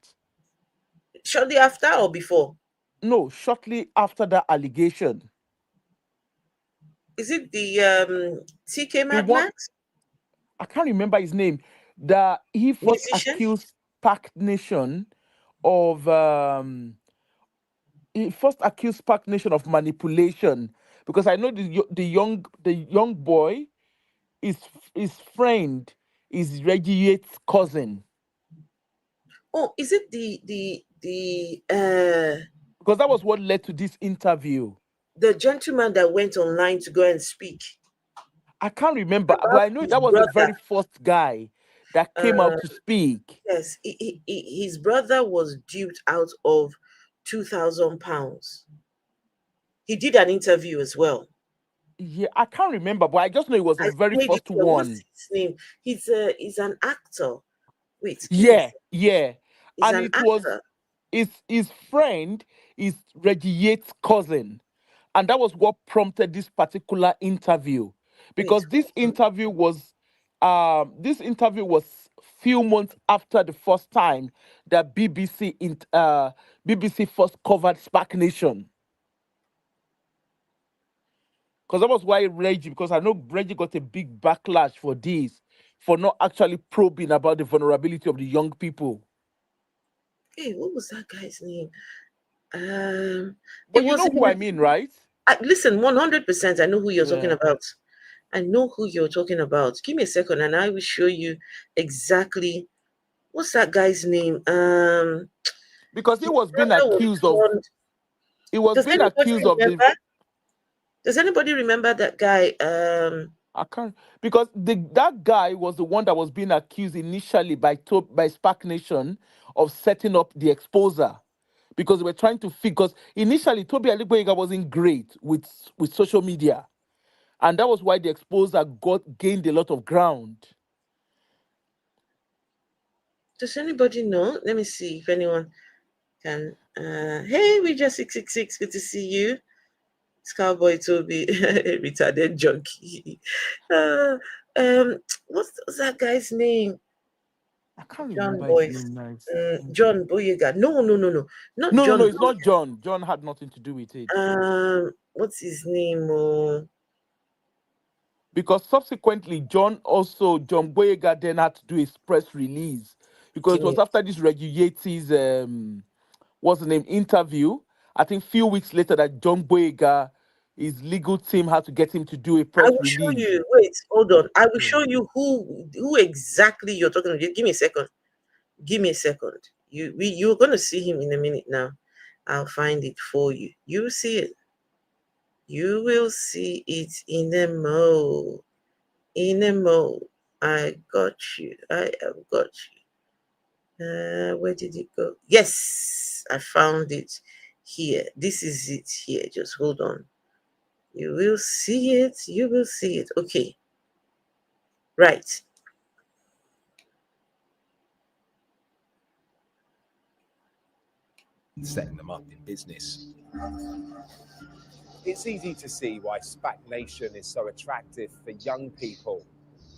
shortly after or before? No, shortly after that allegation. Is it the TK The Mad one Max I can't remember his name. That he first musician? accused Spark Nation of he first accused Spark Nation of manipulation, because I know the young boy, his friend is Reggie Yates' cousin, Oh, is it because that was what led to this interview. the gentleman that went online to go and speak I can't remember, but about I know his that was the brother? very first guy that came out to speak. Yes, his brother was duped out of £2,000. He did an interview as well. Yeah, I can't remember, but I just know it was the I very played it first here. What's one. his name? He's an actor. Wait, give me a Yeah, second. yeah. He's And an it was actor. his friend is Reggie Yates' cousin. And that was what prompted this particular interview. Wait, Because this interview was few months after the first time that BBC first covered Spark Nation. Because that was why Reggie, because I know Reggie got a big backlash for this, for not actually probing about the vulnerability of the young people. hey, what was that guy's name? It But you was know who I mean, right? listen, 100%. I know who you're talking Yeah. about. I know who you're talking about. Give me a second, and I will show you exactly what's that guy's name. Because he His was being brother was accused of called. Does anybody the remember? Does anybody remember that guy? I can't, because that guy was the one that was being accused initially by Spark Nation of setting up the exposer, because they were trying to figure. Because initially Tobi Adegboyega wasn't great with social media, and that was why the exposer gained a lot of ground. Does anybody know? Let me see if anyone can. Hey, we just 666. Good to see you. It's Cowboy Toby, retarded junkie. What's that guy's name? I can't John remember his Boyce. name now. John Boyega. No, not No, John it's not Boyega. John. John had nothing to do with it. What's his name? Oh, Because subsequently, John Boyega then had to do his press release, because give it was me. after this Reggie Yates' what's the name interview. I think few weeks later that John Boyega, his legal team had to get him to do a I press will show release. you. Wait, hold on. I will Yeah. show you who exactly you're talking about. Give me a second. Give me a second. You're gonna see him in a minute now. I'll find it for you. You see it. You will see it in a mo. In a mo. I got you. I have got you. Where did it go? Yes, I found it here. This is it here. Just hold on. You will see it. You will see it. Okay. Right. Setting them up in business. It's easy to see why SPAC Nation is so attractive for young people.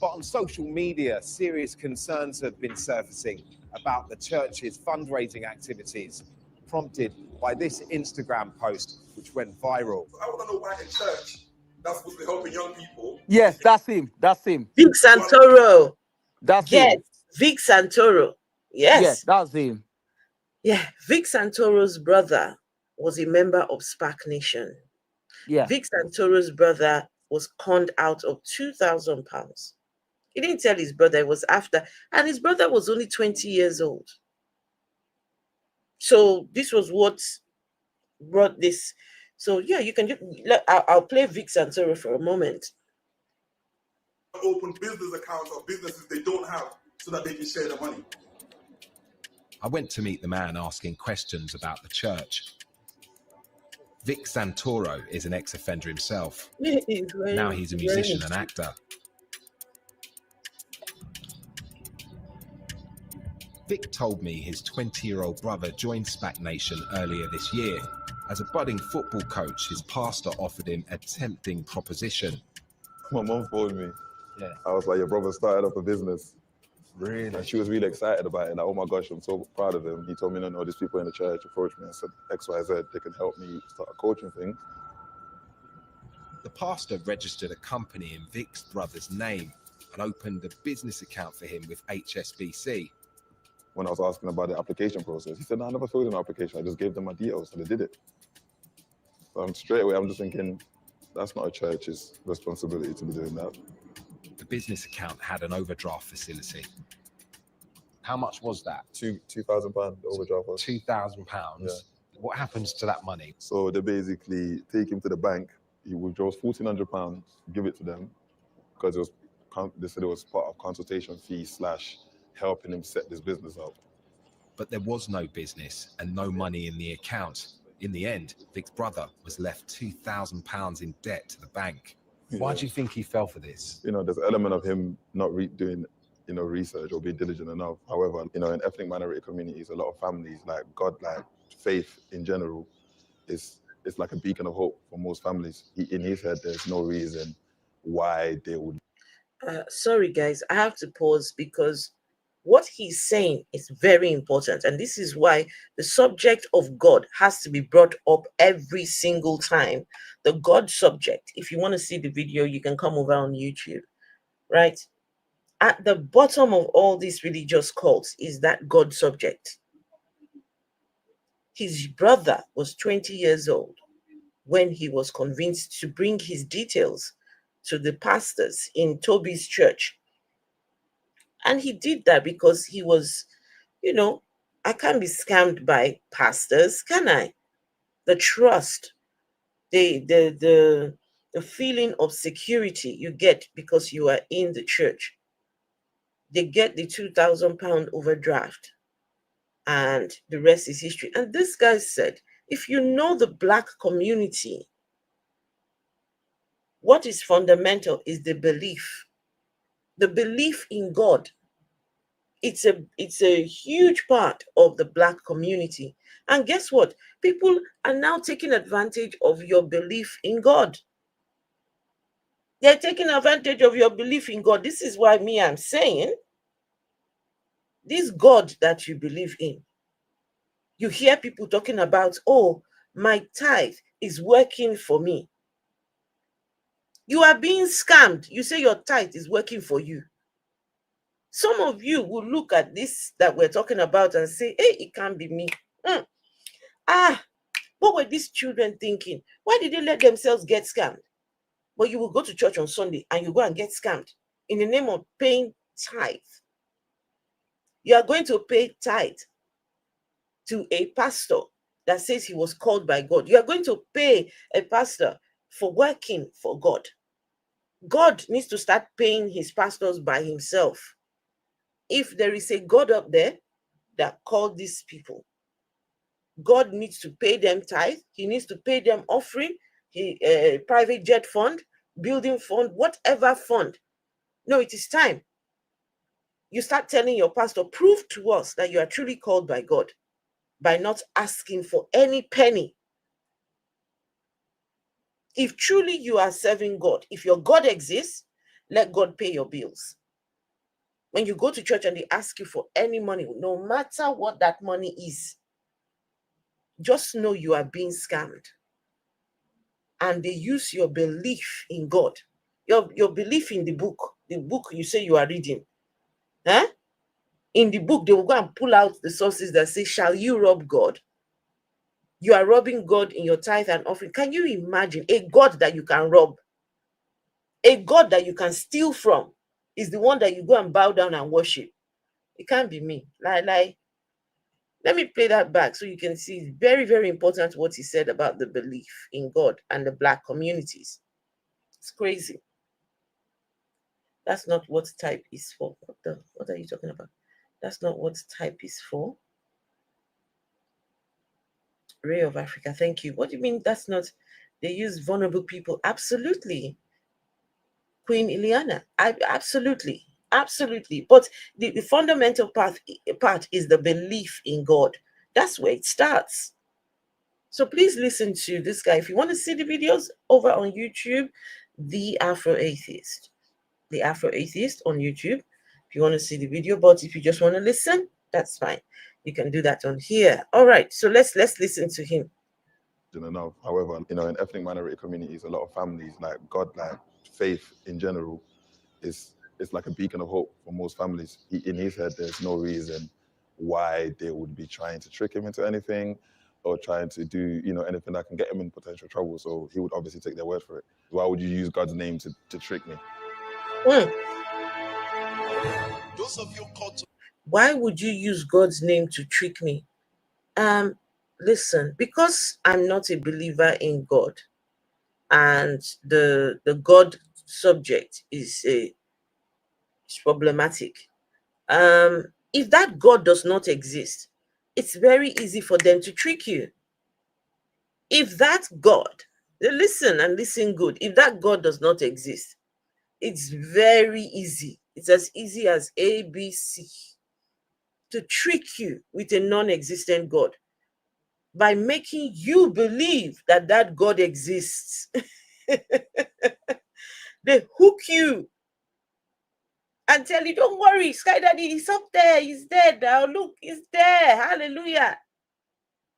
But on social media, serious concerns have been surfacing about the church's fundraising activities, prompted by this Instagram post, which went viral. I want to know why in church that's supposed to be helping young people. Yes, that's him. That's him. Vic Santoro. That's Yes, him. Vic Santoro. Yes, Yes. that's him. Yeah, Vic Santoro's brother was a member of SPAC Nation. Yeah. Vic Santoro's brother was conned out of £2,000. He didn't tell his brother, it was after, and his brother was only 20 years old. So this was what brought this. So yeah, you can just I'll play Vic Santoro for a moment. Open business accounts of businesses they don't have so that they can share the money. I went to meet the man asking questions about the church. Vic Santoro is an ex-offender himself. Now he's a musician and actor. Vic told me his 20-year-old brother joined SPAC Nation earlier this year. As a budding football coach, his pastor offered him a tempting proposition. My mom phoned me. Yeah. I was like, your brother started up a business. Really? And she was really excited about it. Like, oh my gosh, I'm so proud of him. He told me, no, these people in the church approached me and said X, Y, Z, they can help me start a coaching thing. The pastor registered a company in Vic's brother's name and opened a business account for him with HSBC. When I was asking about the application process, he said, no, I never filled in an application. I just gave them my details and they did it. So straight away, I'm just thinking, that's not a church's responsibility to be doing that. The business account had an overdraft facility. How much was that? £2,000 overdraft. £2,000. Yeah. What happens to that money? So they basically take him to the bank. He withdraws £1,400, give it to them, because they said it was part of consultation fee / helping him set this business up. But there was no business and no money in the account. In the end, Vic's brother was left £2,000 in debt to the bank. Yeah. Why do you think he fell for this? There's an element of him not doing, research or being diligent enough. However, in ethnic minority communities, a lot of families, God, faith in general, it's like a beacon of hope for most families. In his head, there's no reason why they would. Sorry, guys, I have to pause because what he's saying is very important. And this is why the subject of God has to be brought up every single time. The God subject. If you want to see the video, you can come over on YouTube, right? At the bottom of all these religious cults is that God subject. His brother was 20 years old when he was convinced to bring his details to the pastors in Tobi's church. And he did that because he was, I can't be scammed by pastors, can I? The trust, the feeling of security you get because you are in the church. They get the £2,000 overdraft and the rest is history. And this guy said, if you know the Black community, what is fundamental is the belief in God. It's a huge part of the Black community. And guess what? People are now taking advantage of your belief in God. They're taking advantage of your belief in God. This is why I'm saying, this God that you believe in, you hear people talking about, oh, my tithe is working for me. You are being scammed. You say your tithe is working for you. Some of you will look at this that we're talking about and say, hey, it can't be me. What were these children thinking? Why did they let themselves get scammed? But you will go to church on Sunday and you go and get scammed in the name of paying tithe. You are going to pay tithe to a pastor that says he was called by God. You are going to pay a pastor for working for God. God needs to start paying his pastors by himself. If there is a God up there that called these people, God needs to pay them tithe. He needs to pay them offering, private jet fund, building fund, whatever fund. No, it is time. You start telling your pastor, prove to us that you are truly called by God by not asking for any penny. If truly you are serving God, if your God exists, let God pay your bills. When you go to church and they ask you for any money, no matter what that money is, just know you are being scammed. And they use your belief in God, your belief in the book you say you are reading. In the book, they will go and pull out the sources that say, shall you rob God? You are robbing God in your tithe and offering. Can you imagine a God that you can rob? A God that you can steal from is the one that you go and bow down and worship. It can't be me. Lie. Let me play that back so you can see it's very, very important what he said about the belief in God and the Black communities. It's crazy. That's not what type is for. What are you talking about? That's not what type is for. Ray of Africa, thank you. What do you mean that's not? They use vulnerable people. Absolutely. Queen Ileana, absolutely. Absolutely. But the fundamental part is the belief in God. That's where it starts. So please listen to this guy. If you want to see the videos over on YouTube, The Afro Atheist. The Afro Atheist on YouTube. If you want to see the video, but if you just want to listen, that's fine. You can do that on here. All right. So let's listen to him. Enough. However, in ethnic minority communities, a lot of families, like God, like faith in general, is like a beacon of hope for most families. In his head, there's no reason why they would be trying to trick him into anything or trying to do, anything that can get him in potential trouble. So he would obviously take their word for it. Why would you use God's name to trick me? Those of you called to... Why would you use God's name to trick me? Listen, because I'm not a believer in God, and the God subject is problematic. If that God does not exist, it's very easy for them to trick you. If that God, listen and listen good, if that God does not exist, it's very easy. It's as easy as ABC to trick you with a non-existent God by making you believe that that God exists. They hook you and tell you, don't worry, Sky Daddy, he's up there, he's there now, look, he's there, hallelujah.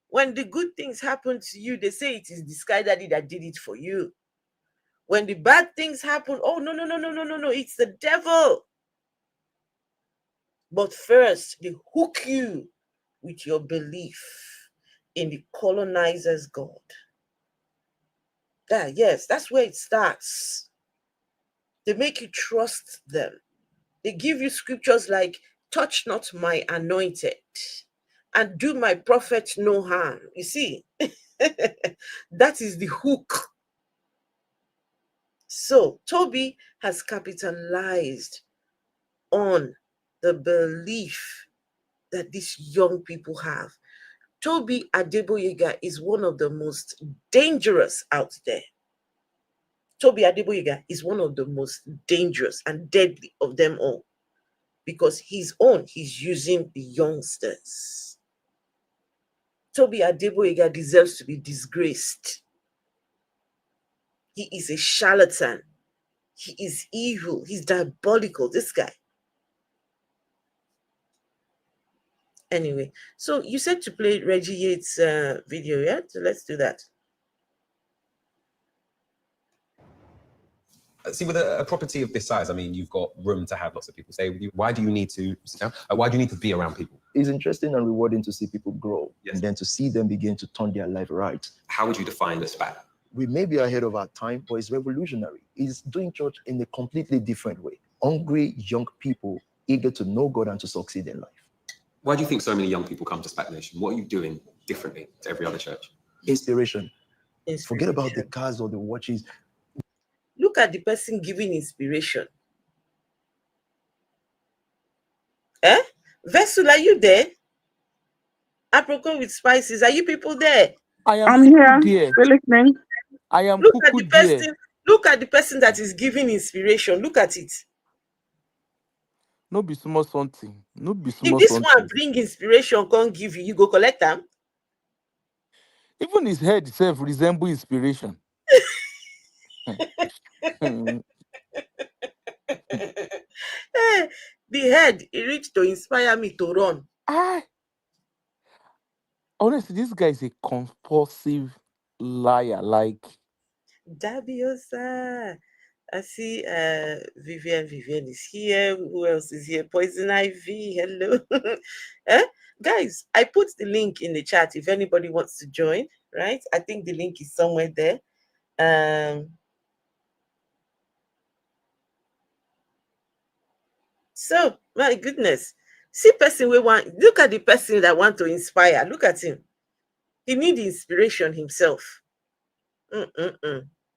When the good things happen to you, they say it is the Sky Daddy that did it for you. When the bad things happen, oh, no, it's the devil. But first, they hook you with your belief in the colonizer's God. Yes, that's where it starts. They make you trust them. They give you scriptures like, touch not my anointed and do my prophet no harm. You see, that is the hook. So Tobi has capitalized on the belief that these young people have. Tobi Adegboyega is one of the most dangerous out there. Tobi Adegboyega is one of the most dangerous and deadly of them all, because he's using the youngsters. Tobi Adegboyega deserves to be disgraced. He is a charlatan. He is evil. He's diabolical, this guy. Anyway, so you said to play Reggie Yates' video, yeah? So let's do that. See, with a property of this size, I mean, you've got room to have lots of people stay with you. Why do you need to sit down? Why do you need to be around people? It's interesting and rewarding to see people grow, and then to see them begin to turn their life right. How would you define the span? We may be ahead of our time, but it's revolutionary. It's doing church in a completely different way. Hungry young people eager to know God and to succeed in life. Why do you think so many young people come to Stagnation? What are you doing differently to every other church? Inspiration. Forget about the cars or the watches. Look at the person giving inspiration. Vessel, are you there? Apricot with spices, are you people there? I'm here. We're listening. I am look at the person. Look at the person that is giving inspiration. Look at it. No be small something. No be small if this something. one bring inspiration, can't give you, you go collect them. Even his head itself resemble inspiration. The head, it reached to inspire me to run. Honestly, this guy is a compulsive liar. Like, Dabiosa. I see Vivian is here. Who else is here? Poison Ivy, hello. Guys, I put the link in the chat if anybody wants to join, right? I think the link is somewhere there. So, my goodness. See person we want, look at the person that want to inspire. Look at him. He needs inspiration himself.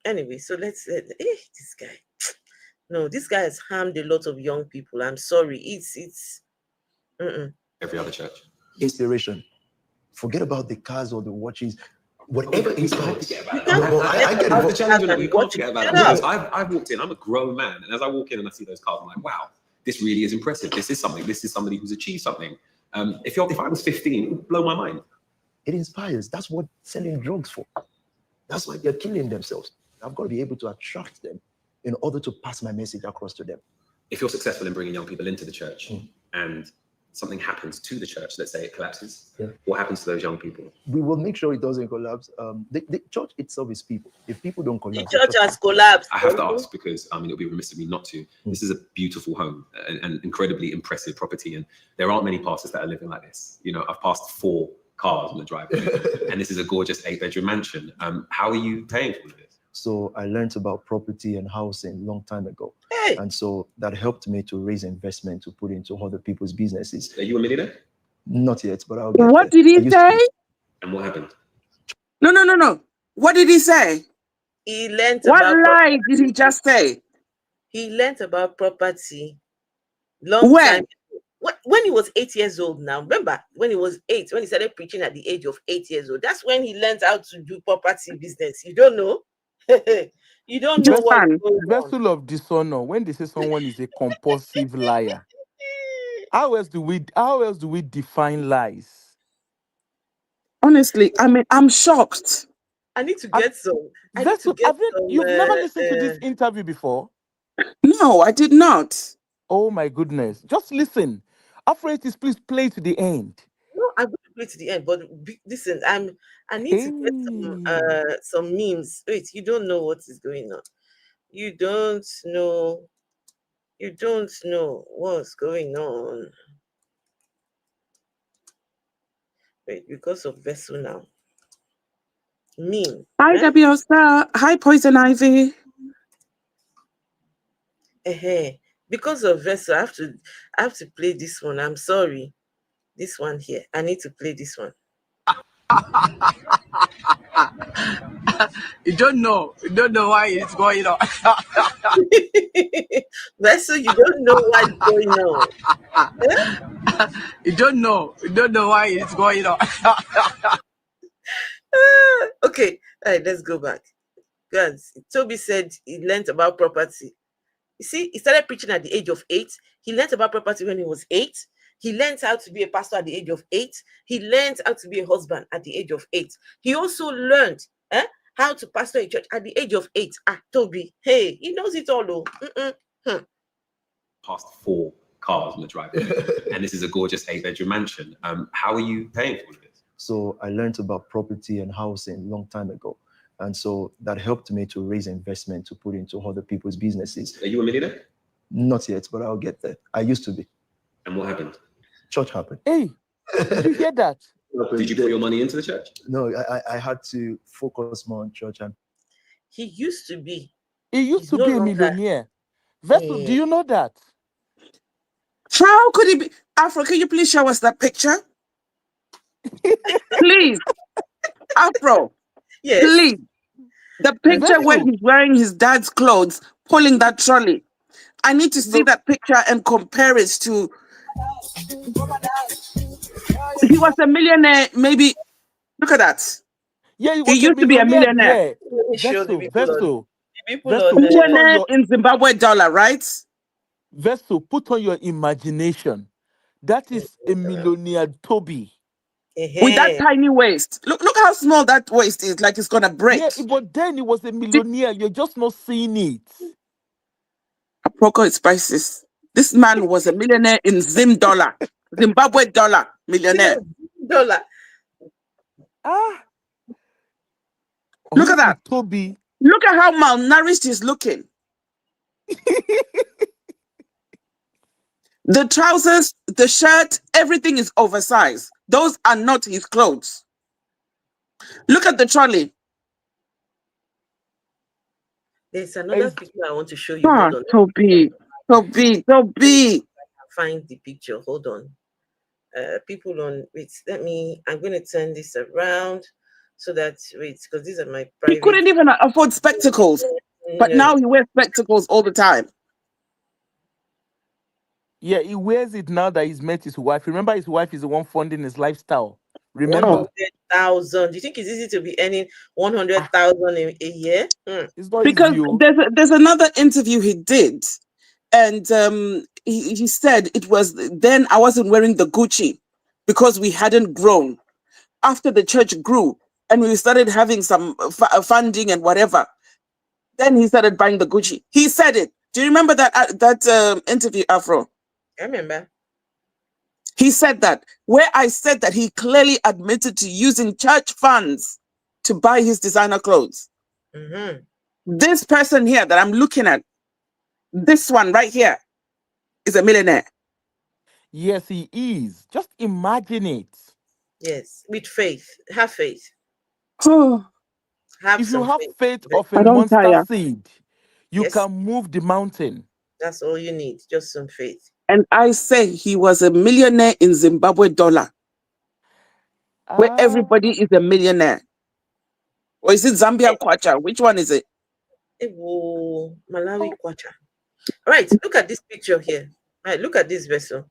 Anyway, so let's this guy. No, this guy has harmed a lot of young people. I'm sorry. It's every other church. Inspiration. Forget about the cars or the watches. Whatever inspires. I get the challenge on it. You can't forget about that. I've walked in, I'm a grown man, and as I walk in and I see those cars, I'm like, wow, this really is impressive. This is something. This is somebody who's achieved something. If I was 15, it would blow my mind. It inspires. That's what selling drugs for. That's why they're killing themselves. I've got to be able to attract them in order to pass my message across to them. If you're successful in bringing young people into the church and something happens to the church, let's say it collapses, what happens to those young people? We will make sure it doesn't collapse. The church itself is people. If people don't collapse, the church has collapsed. I have to ask because it would be remiss of me not to. This is a beautiful home, an incredibly impressive property, and there aren't many pastors that are living like this. You know, I've passed 4 cars on the driveway, and this is a gorgeous 8-bedroom mansion. How are you paying for this? So I learned about property and housing a long time ago. Hey. And so that helped me to raise investment to put into other people's businesses. Are you a millionaire? Not yet, but I'll get What there. did he say? And what happened? No. What did he say? He learned What about lie did he just say? He learned about property long When? time. When he was 8 years old now. Remember, when he was 8, when he started preaching at the age of 8 years old, that's when he learned how to do property business. You don't know? You don't know what's going on. Vessel of dishonor. When they say someone is a compulsive liar, how else do we define lies? Honestly, I mean, I'm shocked. I need to get some. Vessel, you've never listened to this interview before? No, I did not. Oh my goodness. Just listen. Afraid, please play to the end. No, I'm going to play to the end, but listen, I need to get some memes. Wait, you don't know what is going on. You don't know what's going on. Wait, because of Vessel now. Meme. Hi, WSR. Hi, Poison Ivy. Because of Vessel, I have to play this one. I'm sorry. This one here. I need to play this one. You don't know why it's going on. Vessel, you don't know what's going on. You don't know why it's going on. Okay, all right, let's go back. Guys, Tobi said he learned about property. You see, he started preaching at the age of 8. He learned about property when he was 8. He learned how to be a pastor at the age of 8. He learned how to be a husband at the age of 8. He also learned how to pastor a church at the age of 8. Tobi, hey, he knows it all though. Past 4 cars on the driveway, and this is a gorgeous 8-bedroom mansion. How are you paying for this? So I learned about property and housing a long time ago. And so that helped me to raise investment to put into other people's businesses. Are you a millionaire? Not yet, but I'll get there. I used to be. And what happened? Church happened. Hey, did you hear that? Did you put your money into the church? No, I had to focus more on church. And he used to be. He used to be a millionaire. Vessel, do you know that? How could he be? Afro, can you please show us that picture? Please. Afro. Yes. Please. The picture where he's wearing his dad's clothes, pulling that trolley. I need to see that picture and compare it to. He was a millionaire, maybe. Look at that. Yeah, he used to be a millionaire. Vessel. Millionaire in Zimbabwe dollar, right? Vessel, put on your imagination. That is a millionaire Tobi. With that tiny waist. Look how small that waist is, like it's gonna break. Yeah, but then he was a millionaire. You're just not seeing it. Aproko is spices. This man was a millionaire in Zimbabwe dollar millionaire. Dollar. Look at that. Tobi. Look at how malnourished he's looking. The trousers, the shirt, everything is oversized. Those are not his clothes. Look at the trolley. There's another picture I want to show you. Tobi. Find the picture. Hold on. People on, wait, I'm going to turn this around so that, because these are my private. He couldn't even afford spectacles, but now he wears spectacles all the time. Yeah, he wears it now that he's met his wife. Remember, his wife is the one funding his lifestyle. Remember? 100,000. Do you think it's easy to be earning 100,000 a year? It's not because easy. There's another interview he did, and he said it was then I wasn't wearing the Gucci because we hadn't grown. After the church grew and we started having some funding and whatever, then he started buying the Gucci. He said it. Do you remember that interview, Afro? I remember. He said that. Where I said that he clearly admitted to using church funds to buy his designer clothes. Mm-hmm. This person here that I'm looking at, this one right here, is a millionaire. Yes, he is. Just imagine it. Yes, with faith. Have faith. Oh, Have If you some have faith. faith But of a I don't monster tire. seed, you yes, can move the mountain. that's all you need. Just some faith. And I say he was a millionaire in Zimbabwe dollar, where Ah, everybody is a millionaire. Or is it Zambia kwacha? Which one is it? Ewo, Malawi kwacha. All right, look at this picture here. All right, look at this vessel.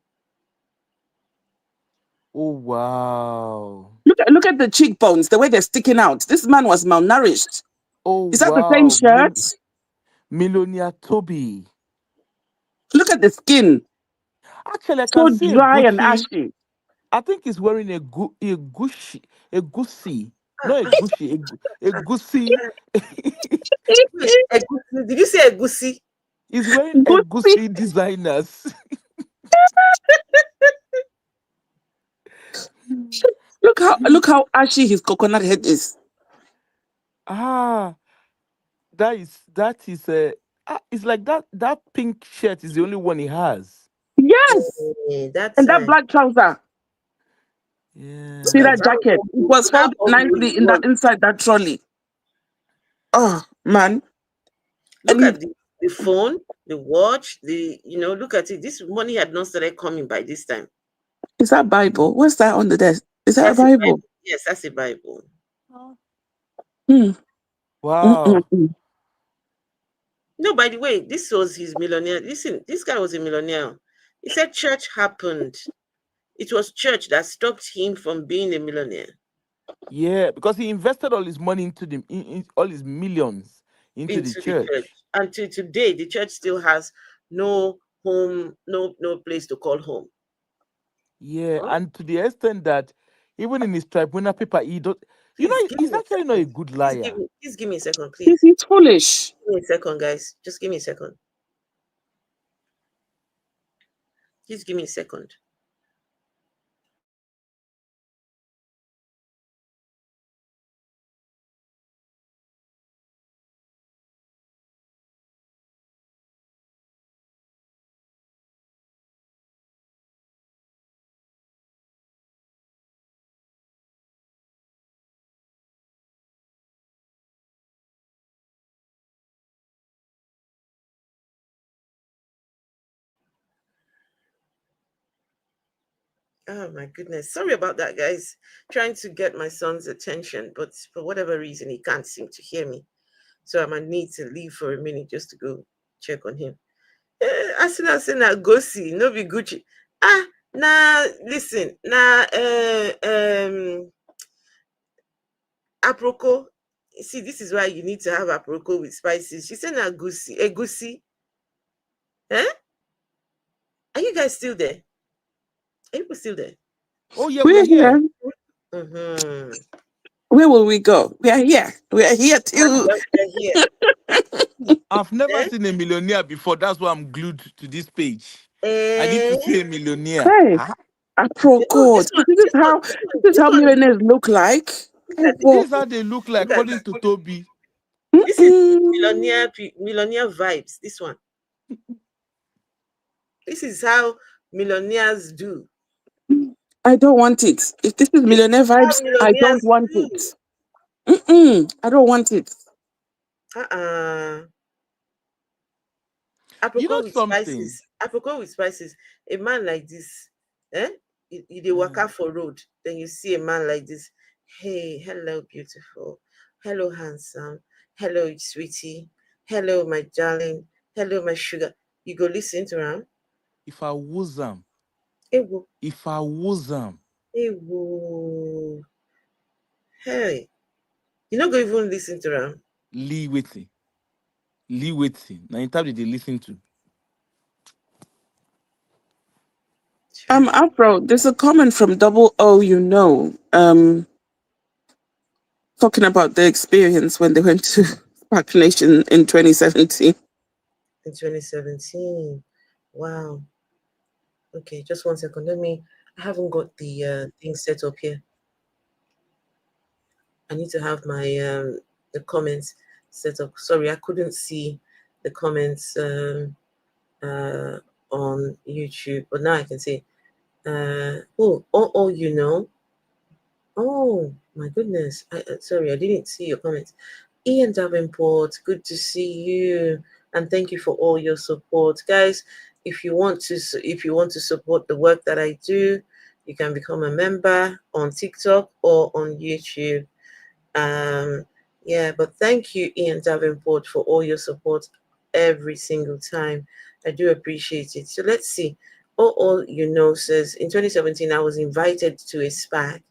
oh wow. Look at the cheekbones, the way they're sticking out. This man was malnourished. Oh Is that the same wow. shirt? Millionaire Toby. Look at the skin, Actually, I so can see a dry and Gucci. ashy. I think he's wearing a goosey, not a Gucci, a goosey. Wait, egusi. Did you say egusi? He's wearing a Good feet. goosey designers. Look how ashy his coconut head is. Ah, that is a. It's like that pink shirt is the only one he has. Yes, That and that time. black trouser. Yeah. See that jacket? It was Look how folded humble nicely he in that was. inside that trolley. Oh man. Look And at the phone, the watch, look at it. This money had not started coming by this time. is that Bible? What's that on the desk? Is that a That's a Bible? Bible. Yes, that's a Bible. Hmm. Wow. No, by the way, this was his millionaire. Listen, this guy was a millionaire. He said church happened. It was church that stopped him from being a millionaire. Yeah, because he invested all his money into all his millions into the Into the church. church. Until today, the church still has no home, no place to call home. Yeah, Huh? and to the extent that even in his tribunal paper, he don't. He's actually not a good liar. Please give me a second, please. He's foolish. Give me a second, guys. Just give me a second. Just give me a second. Oh my goodness. Sorry about that, guys. Trying to get my son's attention, but for whatever reason, he can't seem to hear me. So I might need to leave for a minute just to go check on him. As soon as I go see, no be Gucci. Listen, aproko. See, this is why you need to have aproko with spices. She said egusi. Eh? Are you guys still there? Are you still there? Oh yeah, We're we're here. Mm-hmm. Where will we go? We are here. We are here too. Here. I've never seen a millionaire before. That's why I'm glued to this page. I need to see a millionaire. Hey, Huh? aproko. This is how millionaires look like. This is how they look like, Look at according to Toby. This is millionaire vibes. This one. This is how millionaires do. I don't want it. If this is millionaire vibes, I don't want it. I don't want it. Apricot with something? spices. Apricot with spices. A man like this, you walk out for road, then you see a man like this. Hey, hello, beautiful. Hello, handsome. Hello, sweetie. Hello, my darling. Hello, my sugar. You go listen to him. If I was them. Ewo. If I was them. Ewo. Hey. You not go even listen to him. Lee waiting. Now in time they listen to. Afro, there's a comment from Double O, talking about the experience when they went to Predestination in 2017. In 2017. Wow. Okay, just 1 second. I haven't got the thing set up here. I need to have my the comments set up. Sorry, I couldn't see the comments on YouTube, but now I can see. Oh, oh my goodness. Sorry, I didn't see your comments. Ian Davenport, good to see you, and thank you for all your support, guys. If you want to support the work that I do, you can become a member on TikTok or on YouTube. Yeah, but thank you, Ian Davenport, for all your support every single time. I do appreciate it. So let's see. All says in 2017 I was invited to a SPAC.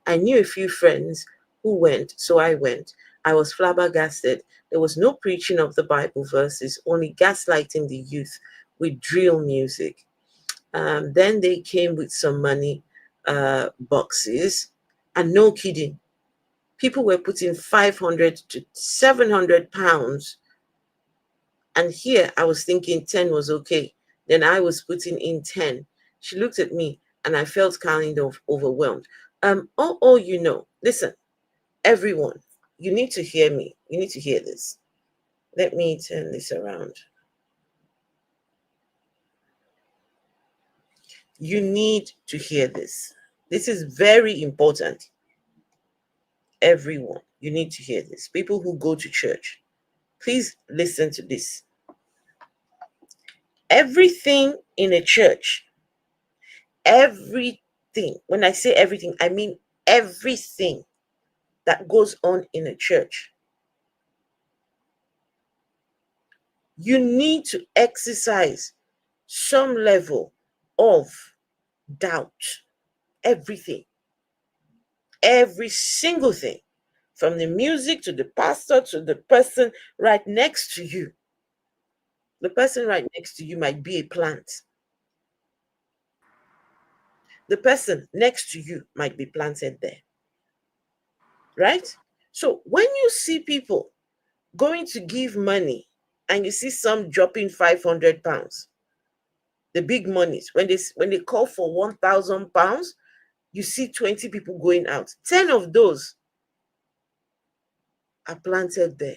I knew a few friends who went, so I went. I was flabbergasted. There was no preaching of the Bible verses, only gaslighting the youth with drill music. Then they came with some money boxes, and no kidding, people were putting 500 to 700 pounds. And here I was thinking 10 was okay. Then I was putting in 10. She looked at me and I felt kind of overwhelmed. Listen, everyone, you need to hear me. You need to hear this. Let me turn this around. You need to hear this. This is very important. Everyone, you need to hear this. People who go to church, please listen to this. Everything in a church, everything, when I say everything, I mean everything that goes on in a church, you need to exercise some level of doubt. Everything, every single thing, from the music to the pastor to the person right next to you. The person right next to you might be a plant. The person next to you might be planted there. Right? So when you see people going to give money and you see some dropping 500 pounds, the big monies, when they call for 1,000 pounds, you see 20 people going out. 10 of those are planted there.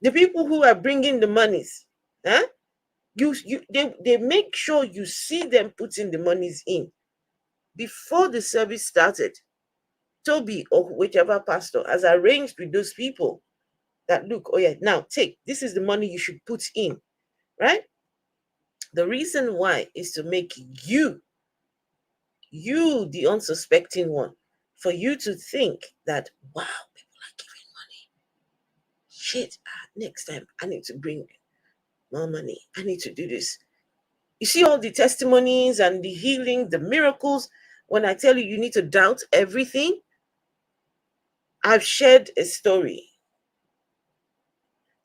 The people who are bringing the monies, they make sure you see them putting the monies in. Before the service started, Tobi or whichever pastor has arranged with those people that, look, oh yeah, now take, this is the money you should put in, right? The reason why is to make you, the unsuspecting one, for you to think that, wow, people are giving money. Shit, next time I need to bring more money. I need to do this. You see all the testimonies and the healing, the miracles. When I tell you, you need to doubt everything. I've shared a story.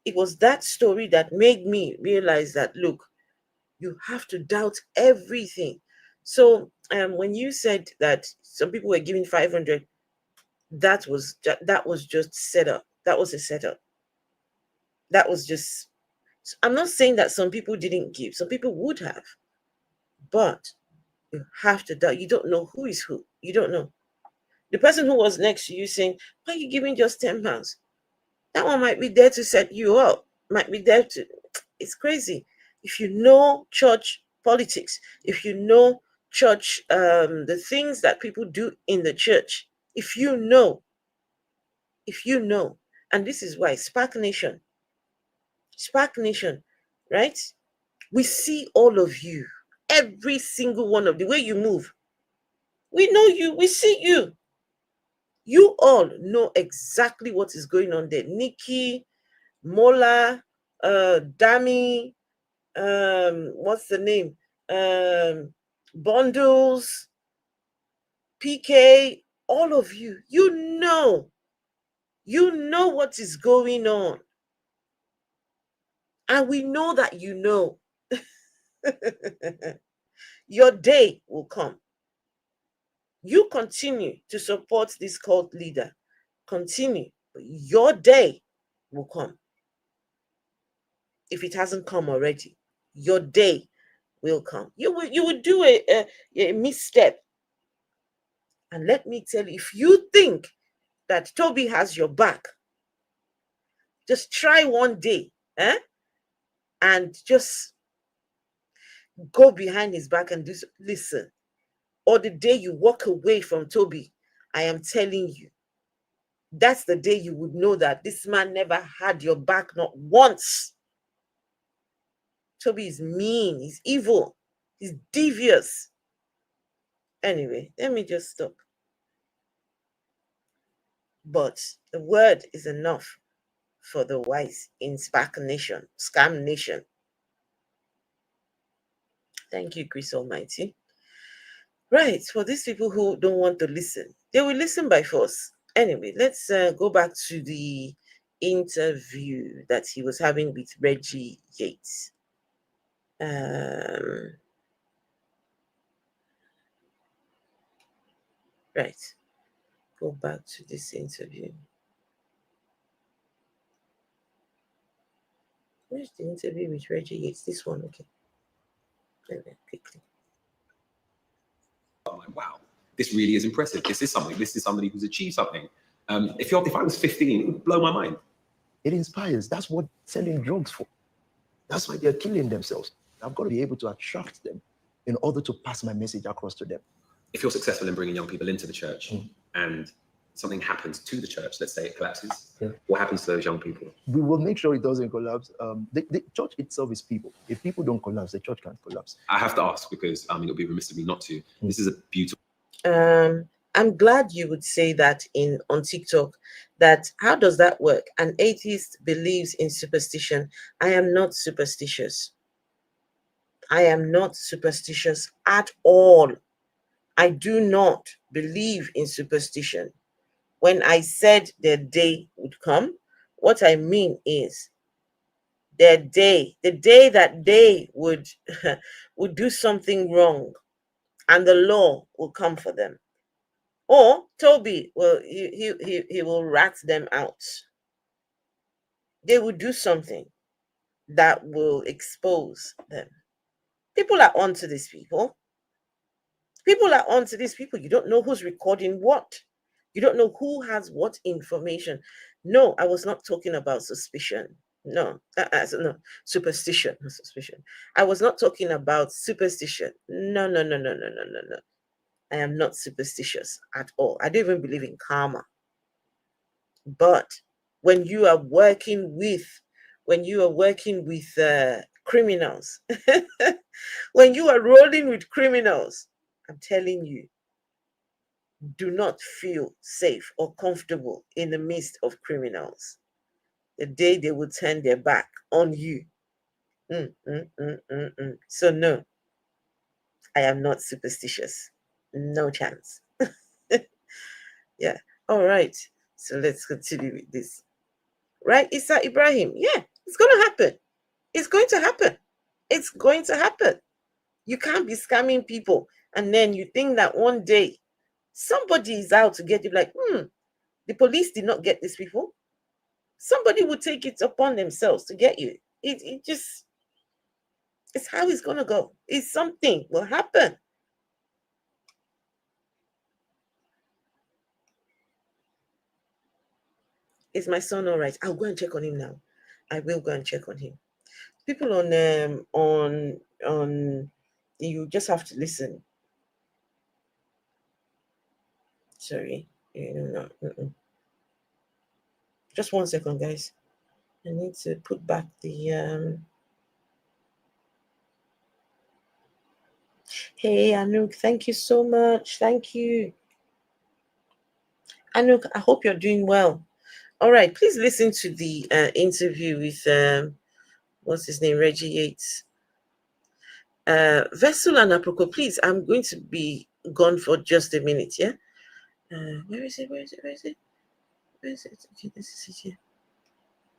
It was that story that made me realize that, look, you have to doubt everything. So when you said that some people were giving 500, that was just set up. That was a setup. That was just, I'm not saying that some people didn't give. Some people would have. But you have to doubt. You don't know who is who. You don't know. The person who was next to you saying, why are you giving just 10 pounds? That one might be there to set you up. Might be there to, it's crazy. If you know church politics, if you know church, the things that people do in the church, if you know, and this is why SPAC Nation, right? We see all of you, every single one of the way you move. We know you, we see you. You all know exactly what is going on there. Nikki, Mola, Dami, what's the name? Bundles, PK, all of you, you know what is going on. And we know that you know. Your day will come. You continue to support this cult leader. Continue. But your day will come. If it hasn't come already, your day will come. You will do a misstep. And let me tell you, if you think that Tobi has your back, just try one day, and just go behind his back and just listen. Or the day you walk away from Tobi, I am telling you, that's the day you would know that this man never had your back, not once. Tobi is mean, he's evil, he's devious. Anyway, let me just stop. But the word is enough for the wise in Scam Nation. Thank you, Chris Almighty. Right, for these people who don't want to listen, they will listen by force. Anyway, let's go back to the interview that he was having with Reggie Yates. Right, go back to this interview. Where's the interview with Reggie Yates? This one, okay. Quickly. I'm like, wow, this really is impressive. This is something. This is somebody who's achieved something. If I was 15, it would blow my mind. It inspires. That's what selling drugs for. That's why they're killing themselves. I've got to be able to attract them in order to pass my message across to them. If you're successful in bringing young people into the church and something happens to the church, let's say it collapses, what happens to those young people? We will make sure it doesn't collapse. The church itself is people. If people don't collapse, the church can't collapse. I have to ask because it would be remiss of me not to. This is a beautiful. I'm glad you would say that on TikTok, that how does that work? An atheist believes in superstition. I am not superstitious. I am not superstitious at all. I do not believe in superstition. When I said the day would come, what I mean is the day that they would do something wrong and the law will come for them. Or Tobi will he will rat them out. They will do something that will expose them. People are onto these people. People are onto these people. You don't know who's recording what. You don't know who has what information. No, I was not talking about suspicion. No, no, superstition, not suspicion. I was not talking about superstition. No. I am not superstitious at all. I don't even believe in karma. But when you are working with criminals, when you are rolling with criminals, I'm telling you, do not feel safe or comfortable in the midst of criminals. The day they will turn their back on you. So no, I am not superstitious. No chance. Yeah. All right. So let's continue with this. Right, Isa Ibrahim? Yeah, it's going to happen. It's going to happen. It's going to happen. You can't be scamming people and then you think that one day somebody is out to get you, like, the police did not get these people. Somebody will take it upon themselves to get you. It's how it's going to go. It's something will happen. Is my son all right? I'll go and check on him now. I will go and check on him. People on you just have to listen. Sorry. No. Just 1 second, guys. I need to put back the Hey Anouk, thank you so much. Thank you. Anouk, I hope you're doing well. All right, please listen to the interview with what's his name, Reggie Yates. Vessel and Aproko, please, I'm going to be gone for just a minute, yeah? Where is it? Okay, this is it here.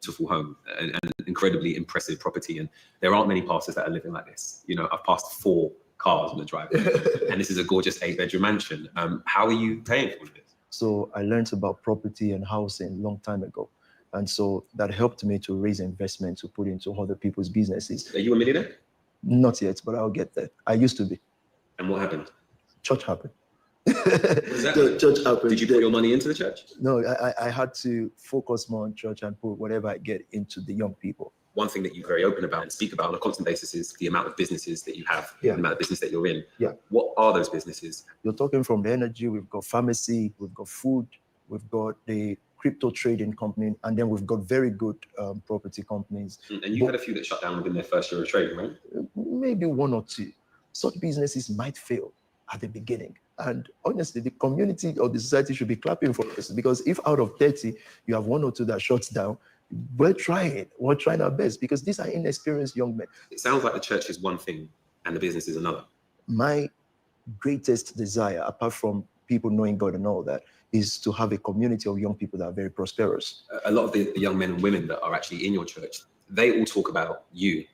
Beautiful home and incredibly impressive property, and there aren't many pastors that are living like this. I've passed 4 cars on the driveway, and this is a gorgeous 8-bedroom mansion. How are you paying for this? So I learned about property and housing a long time ago. And so that helped me to raise investment to put into other people's businesses. Are you a millionaire? Not yet, but I'll get there. I used to be. And what happened? Church happened. The church happened. Did you put your money into the church? No, I had to focus more on church and put whatever I get into the young people. One thing that you're very open about and speak about on a constant basis is the amount of businesses that you have, the amount of business that you're in. Yeah. What are those businesses? You're talking from the energy, we've got pharmacy, we've got food, we've got the crypto trading company, and then we've got very good property companies. And you had a few that shut down within their first year of trading, right? Maybe one or two. Such businesses might fail at the beginning. And honestly, the community or the society should be clapping for us, because if out of 30, you have one or two that shuts down, we're trying our best, because these are inexperienced young men. It sounds like the church is one thing and the business is another. My greatest desire, apart from people knowing God and all that, is to have a community of young people that are very prosperous. A lot of the young men and women that are actually in your church, they all talk about you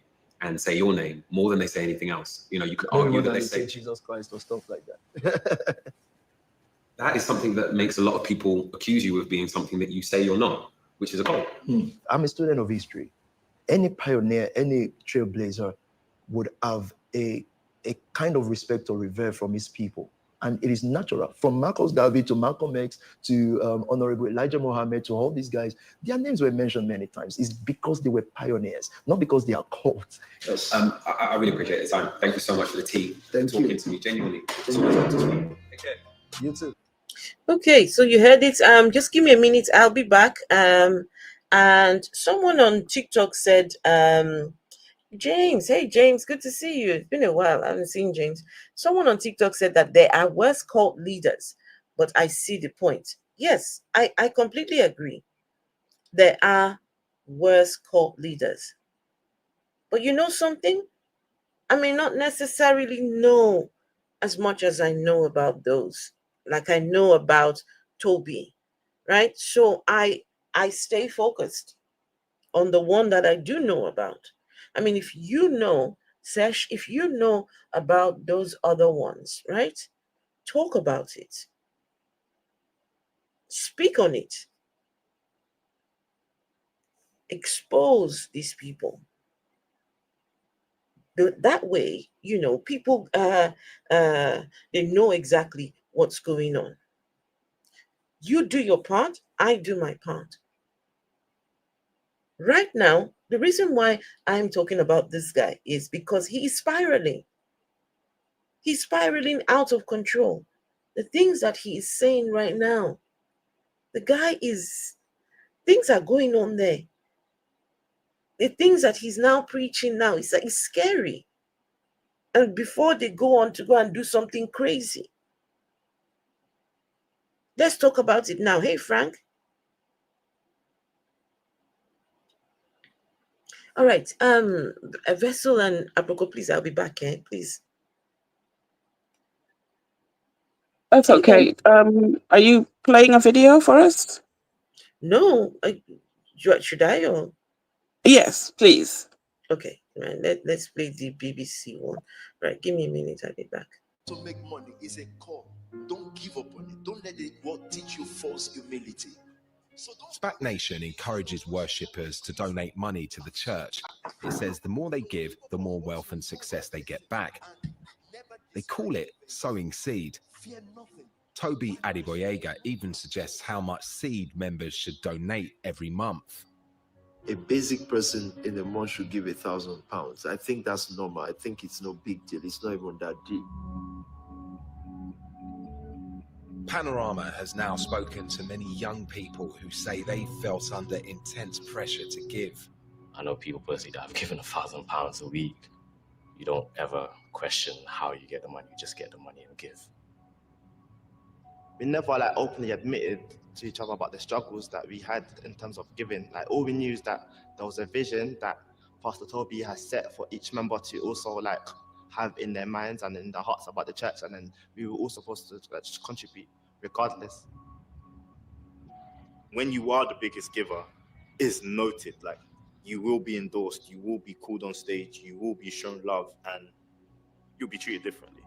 and say your name more than they say anything else. You know, you could argue that they say Jesus Christ or stuff like that. That is something that makes a lot of people accuse you of being something that you say you're not, which is a cult. I'm a student of history. Any pioneer, any trailblazer would have a kind of respect or revere from his people. And it is natural. From Marcus Garvey to Malcolm X to Honorable Elijah Muhammad to all these guys, their names were mentioned many times. It's because they were pioneers, not because they are cults. Yes. I really appreciate the time. Thank you so much for the tea. Thank talking you. to me, genuinely. It's always up to me. Take care. You too. Okay, so you heard it. Just give me a minute. I'll be back. And someone on TikTok said, James, hey James, good to see you. It's been a while. I haven't seen James. Someone on TikTok said that there are worse cult leaders, but I see the point. Yes, I completely agree. There are worse cult leaders. But you know something? I may not necessarily know as much as I know about those. Like I know about Tobi, right? So I stay focused on the one that I do know about. I mean, if you know, Sesh, if you know about those other ones, right? Talk about it. Speak on it. Expose these people. That way, you know, people, they know exactly what's going on. You do your part, I do my part. Right now, the reason why I'm talking about this guy is because he is spiraling. He's spiraling out of control. The things that he is saying right now, the guy is, things are going on there. The things that he's now preaching now, it's scary. And before they go on to go and do something crazy. Let's talk about it now. Hey, Frank. All right. A Vessel and Aproko, please, I'll be back, please. That's okay. Are you playing a video for us? No. Should I? Or? Yes, please. Okay. Right. Let's play the BBC one. Right. Give me a minute. I'll be back. To make money is a call. Don't give up on it. Don't let the world teach you false humility. SPAC Nation encourages worshippers to donate money to the church. It says the more they give, the more wealth and success they get back. They call it sowing seed. Tobi Adegboyega even suggests how much seed members should donate every month. A basic person in a month should give £1,000. I think that's normal. I think it's no big deal. It's not even that deep. Panorama has now spoken to many young people who say they felt under intense pressure to give. I know people personally that have given £1,000 a week. You don't ever question how you get the money, you just get the money and give. We never openly admitted to each other about the struggles that we had in terms of giving. All we knew is that there was a vision that Pastor Tobi has set for each member to also have in their minds and in their hearts about the church, and then we were all supposed to just contribute regardless. When you are the biggest giver, it's noted. You will be endorsed, you will be called on stage, you will be shown love, and you'll be treated differently.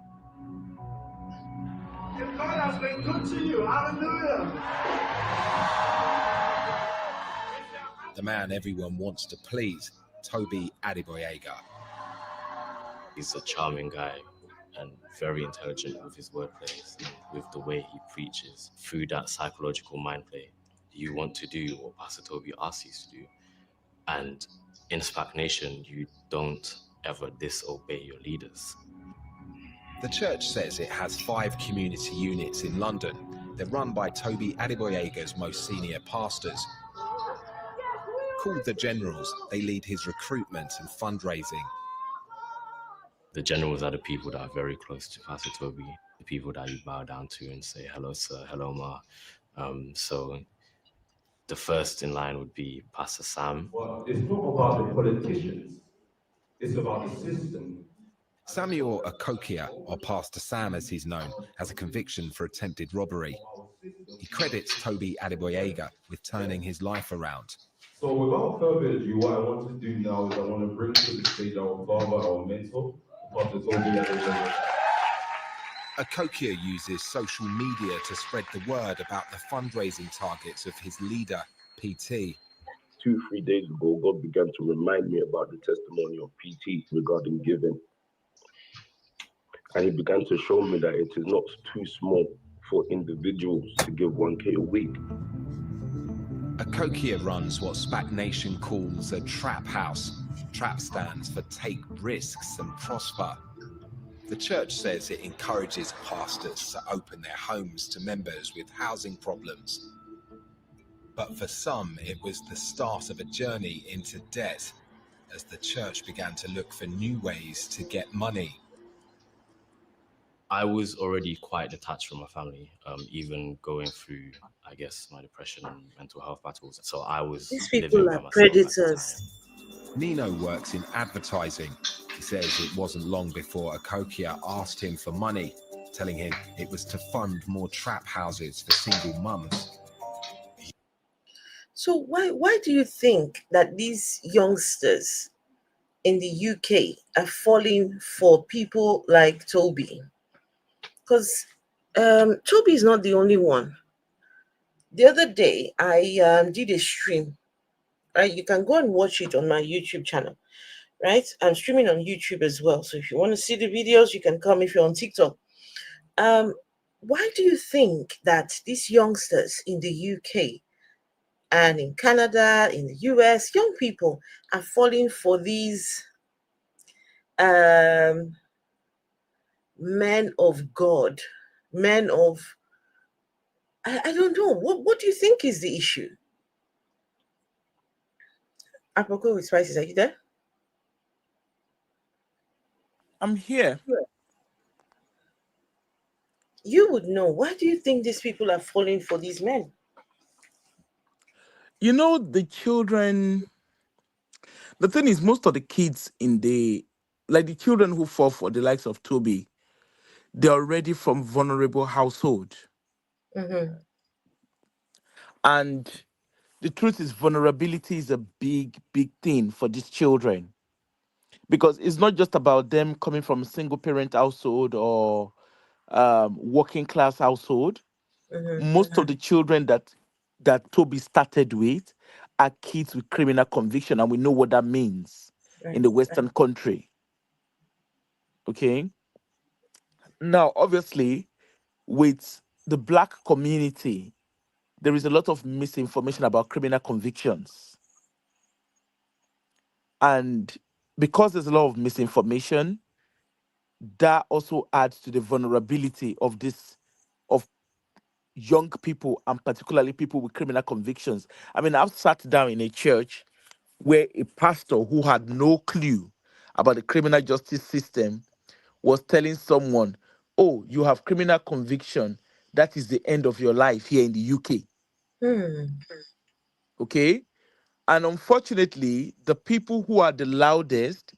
If God has been good to you, hallelujah. The man everyone wants to please, Tobi Adegboyega. He's a charming guy and very intelligent with his wordplays, with the way he preaches through that psychological mind play. You want to do what Pastor Tobi asks you to do. And in SPAC Nation, you don't ever disobey your leaders. The church says it has 5 community units in London. They're run by Tobi Adegboyega's most senior pastors. Called the Generals, they lead his recruitment and fundraising. The generals are the people that are very close to Pastor Tobi, the people that you bow down to and say, hello, sir, hello, ma. So the first in line would be Pastor Sam. Well, it's not about the politicians. It's about the system. Samuel Akokia, or Pastor Sam as he's known, has a conviction for attempted robbery. He credits Tobi Adegboyega with turning his life around. So without further ado, what I want to do now is I want to bring to the stage our father, our mentor, Pastor Tobi Adegboyega. Akokia uses social media to spread the word about the fundraising targets of his leader, PT. 2-3 days ago, God began to remind me about the testimony of PT regarding giving. And he began to show me that it is not too small for individuals to give 1K a week. Akokia runs what SPAC Nation calls a trap house. Trap stands for take risks and prosper. The church says it encourages pastors to open their homes to members with housing problems. But for some, it was the start of a journey into debt as the church began to look for new ways to get money. I was already quite detached from my family, even going through, I guess, my depression and mental health battles. So I was These living people by are myself predators. Nino works in advertising. He says it wasn't long before Akokia asked him for money, telling him it was to fund more trap houses for single mums. So why do you think that these youngsters in the UK are falling for people like Tobi? Because Tobi is not the only one. The other day, I did a stream, right? You can go and watch it on my YouTube channel, right? I'm streaming on YouTube as well. So if you want to see the videos, you can come if you're on TikTok. Why do you think that these youngsters in the UK and in Canada, in the US, young people are falling for these men of God, men of, I don't know. What do you think is the issue? Apropos with spices, are you there? I'm here. You would know. Why do you think these people are falling for these men? You know, the children, the thing is, most of the kids like the children who fall for the likes of Tobi, they're already from vulnerable household. Mm-hmm. And the truth is, vulnerability is a big, big thing for these children. Because it's not just about them coming from a single parent household or working class household. Mm-hmm. Most of the children that Tobi started with are kids with criminal conviction, and we know what that means in the Western country. Okay. Now, obviously, with the Black community, there is a lot of misinformation about criminal convictions. And because there's a lot of misinformation, that also adds to the vulnerability of young people, and particularly people with criminal convictions. I mean, I've sat down in a church where a pastor who had no clue about the criminal justice system was telling someone, oh, you have criminal conviction, that is the end of your life here in the UK. Okay? And unfortunately, the people who are the loudest,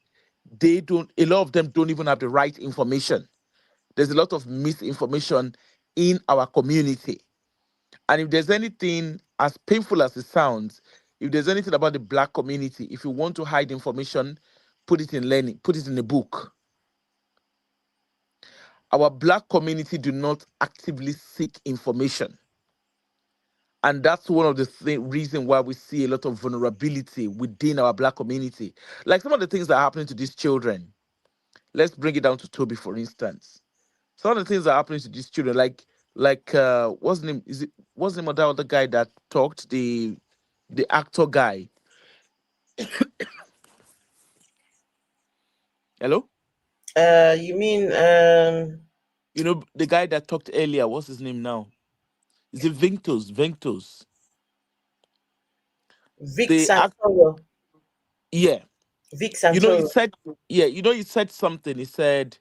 a lot of them don't even have the right information. There's a lot of misinformation in our community. And if there's anything, as painful as it sounds, if there's anything about the Black community, if you want to hide information, put it in learning, put it in a book. our black community do not actively seek information. And that's one of the reason why we see a lot of vulnerability within our black community. Like some of the things that are happening to these children. Let's bring it down to Toby, for instance. Some of the things that are happening to these children, what's the name? What's the name of that other guy that talked? The actor guy. Hello? You mean You know, the guy that talked earlier, what's his name now? Is it Ventus? Ventus. Vic The Santoro? Yeah. Vic You know, he Santoro. said, he said something. He said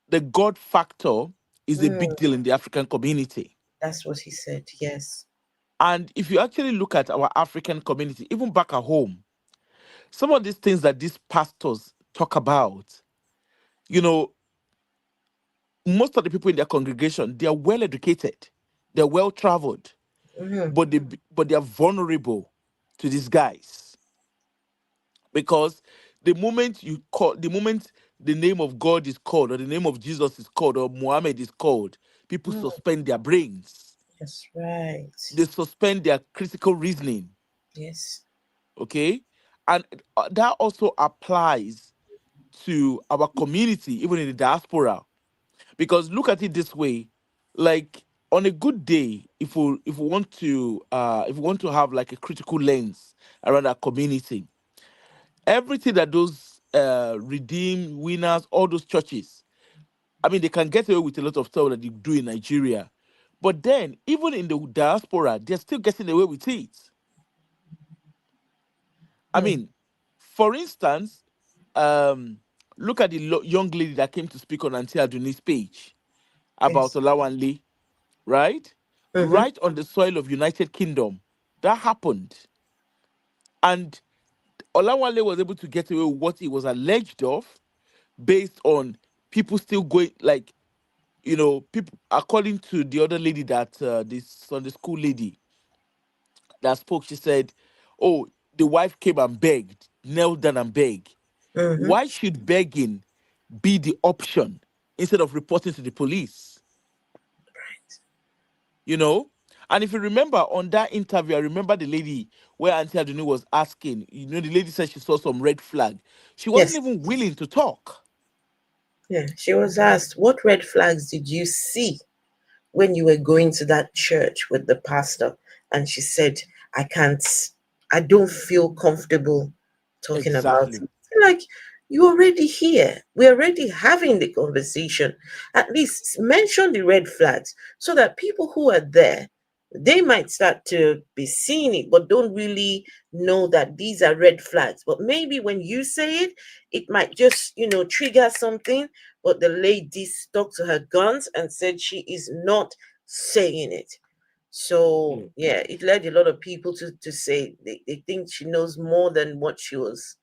the God factor is a big deal in the African community. That's what he said, yes. And if you actually look at our African community, even back at home, some of these things that these pastors talk about, you know, most of the people in their congregation, they are well educated, they're well traveled, but they are vulnerable to these guys. Because the moment the name of God is called, or the name of Jesus is called, or Muhammad is called, people suspend their brains. That's right. They suspend their critical reasoning. Yes. Okay? And that also applies to our community, even in the diaspora. Because look at it this way, like on a good day, if we want to have like a critical lens around our community, everything that those redeemed winners, all those churches, I mean, they can get away with a lot of stuff that they do in Nigeria. But then, even in the diaspora, they're still getting away with it. I mean, for instance, look at the young lady that came to speak on Auntie Aduni's page about Olawanle, right? Right on the soil of United Kingdom. That happened. And Olawanle was able to get away with what he was alleged of based on people still going, like, you know, people, according to the other lady that, this Sunday school lady that spoke, she said, oh, the wife came and begged, knelt down and begged. Why should begging be the option instead of reporting to the police? Right. You know? And if you remember on that interview, I remember the lady where Auntie Aduni was asking, you know, the lady said she saw some red flag. She wasn't even willing to talk. Yeah, she was asked, what red flags did you see when you were going to that church with the pastor? And she said, I don't feel comfortable talking about it. Like, you're already here. We're already having the conversation. At least mention the red flags so that people who are there, they might start to be seeing it, but don't really know that these are red flags. But maybe when you say it, it might just, trigger something. But the lady stuck to her guns and said she is not saying it. So, yeah, it led a lot of people to say they think she knows more than what she was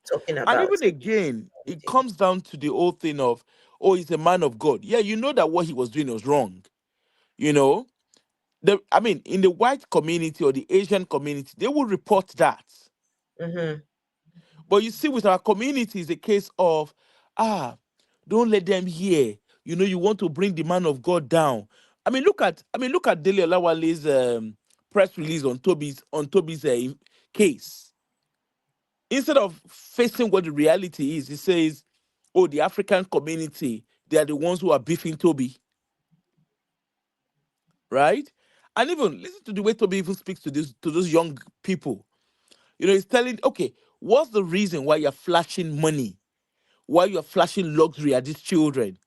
talking about. And even again, it comes down to the whole thing of, oh, he's a man of God. Yeah, you know that what he was doing was wrong. You know, in the white community or the Asian community, they will report that. But you see, with our community, it's a case of, don't let them hear. You know, you want to bring the man of God down. Look at Dele Olawale's press release on Tobi's case. Instead of facing what the reality is, he says, oh, the African community, they are the ones who are beefing Tobi. Right? And even listen to the way Tobi even speaks to those young people. You know, he's telling, okay, what's the reason why you're flashing money? Why you're flashing luxury at these children?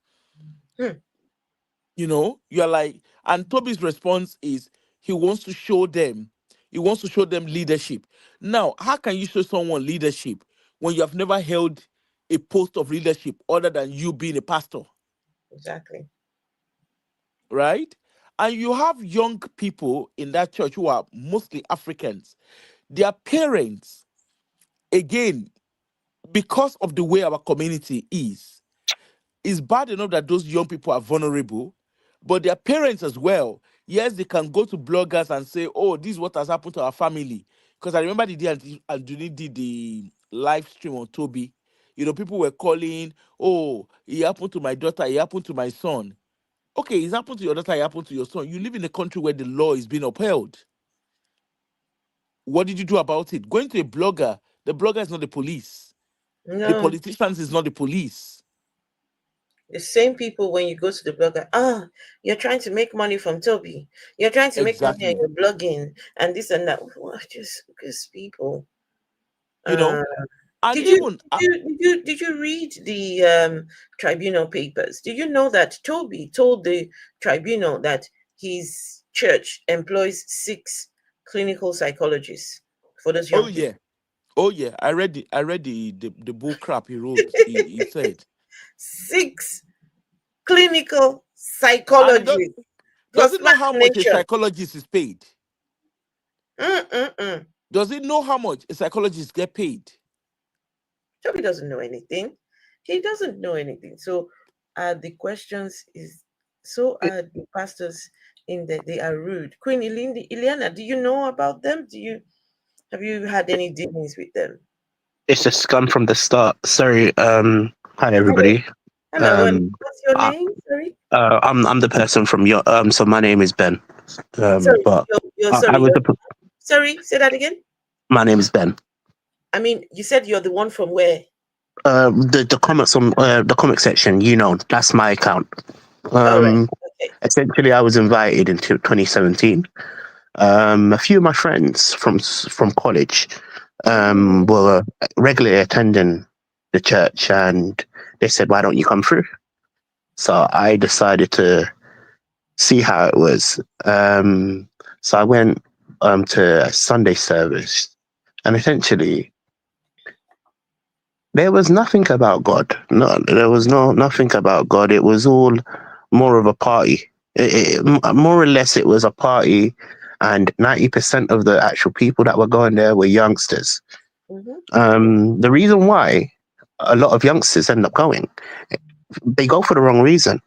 You know, you're like, and Tobi's response is he wants to show them leadership. Now, how can you show someone leadership when you have never held a post of leadership other than you being a pastor? Exactly. Right? And you have young people in that church who are mostly Africans. Their parents, again, because of the way our community is, it's bad enough that those young people are vulnerable, but their parents as well. Yes, they can go to bloggers and say, oh, this is what has happened to our family. Because I remember the day Anthony did the live stream on Tobi. people were calling, oh, it happened to my daughter, it happened to my son. Okay, it happened to your daughter, it happened to your son. You live in a country where the law is being upheld. What did you do about it? Going to a blogger, the blogger is not the police. The No, politicians is not the police. the same people when you go to the blogger, you're trying to make money from Toby. You're trying to make money and Exactly. you're blogging and this and that. Well, just because people. You know, and Did you even did you read the tribunal papers? Do you know that Toby told the tribunal that his church employs 6 clinical psychologists for those young people? oh yeah, I read the bull crap he wrote. He said, 6 clinical and psychologists does plus it know how much a vaccination. psychologist is paid? Does it know how much a psychologist get paid? Toby doesn't know anything. He doesn't know anything. So the questions is, so are the pastors in that they are rude. Queen Ileana, do you know about them? Have you had any dealings with them? It's a scum from the start. Sorry. Hi everybody. Hello, and what's your name? Sorry. I'm the person from your. So my name is Ben. Sorry, But you're I sorry. was Sorry, say that again. My name is Ben. I mean, you said you're the one from where? The comments on the comment section. That's my account. All right. Okay. Essentially, I was invited into 2017. A few of my friends from college were regularly attending the church, and they said, "Why don't you come through?" So I decided to see how it was. So I went to a Sunday service, and essentially there was nothing about God. No, there was nothing about God. It was all more of a party. More or less, it was a party, and 90% of the actual people that were going there were youngsters. The reason why a lot of youngsters end up going, they go for the wrong reason.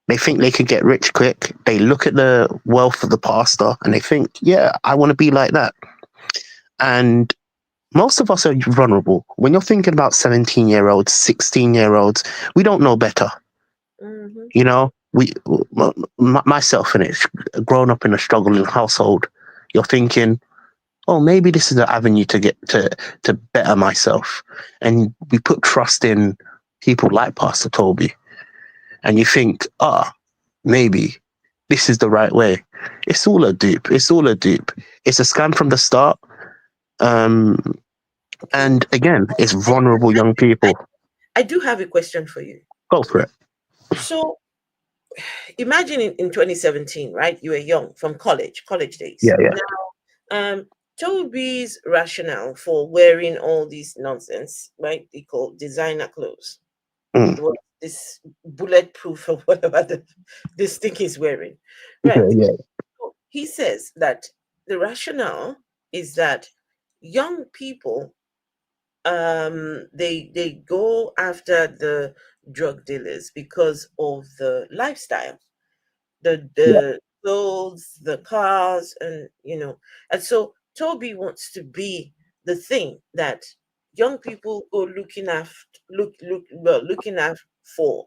They think they could get rich quick. They look at the wealth of the pastor and they think, yeah, I want to be like that. And most of us are vulnerable. When you're thinking about 17-year-olds, 16-year-olds, we don't know better. Myself in it, growing up in a struggling household, you're thinking, oh, maybe this is an avenue to get to better myself. And we put trust in people like Pastor Toby. And you think, maybe this is the right way. It's all a dupe. It's a scam from the start. And again, it's vulnerable young people. I do have a question for you. Go for it. So imagine in 2017, right? You were young from college days. Yeah. Now, Toby's rationale for wearing all these nonsense, right? They call designer clothes. This bulletproof or whatever this thing is wearing, right? Yeah. So he says that the rationale is that young people, they go after the drug dealers because of the lifestyle, the clothes, the cars, and and so Toby wants to be the thing that young people go looking after for,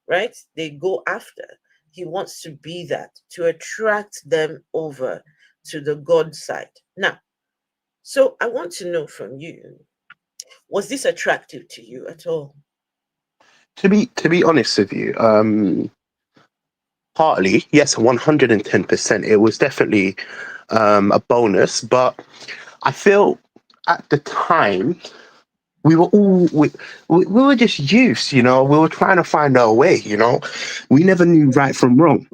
right? They go after. He wants to be that, to attract them over to the God side. Now, so I want to know from you, was this attractive to you at all? To be honest with you, partly, yes, 110%. It was definitely a bonus, but I feel at the time we were all we were just youths, we were trying to find our way, we never knew right from wrong.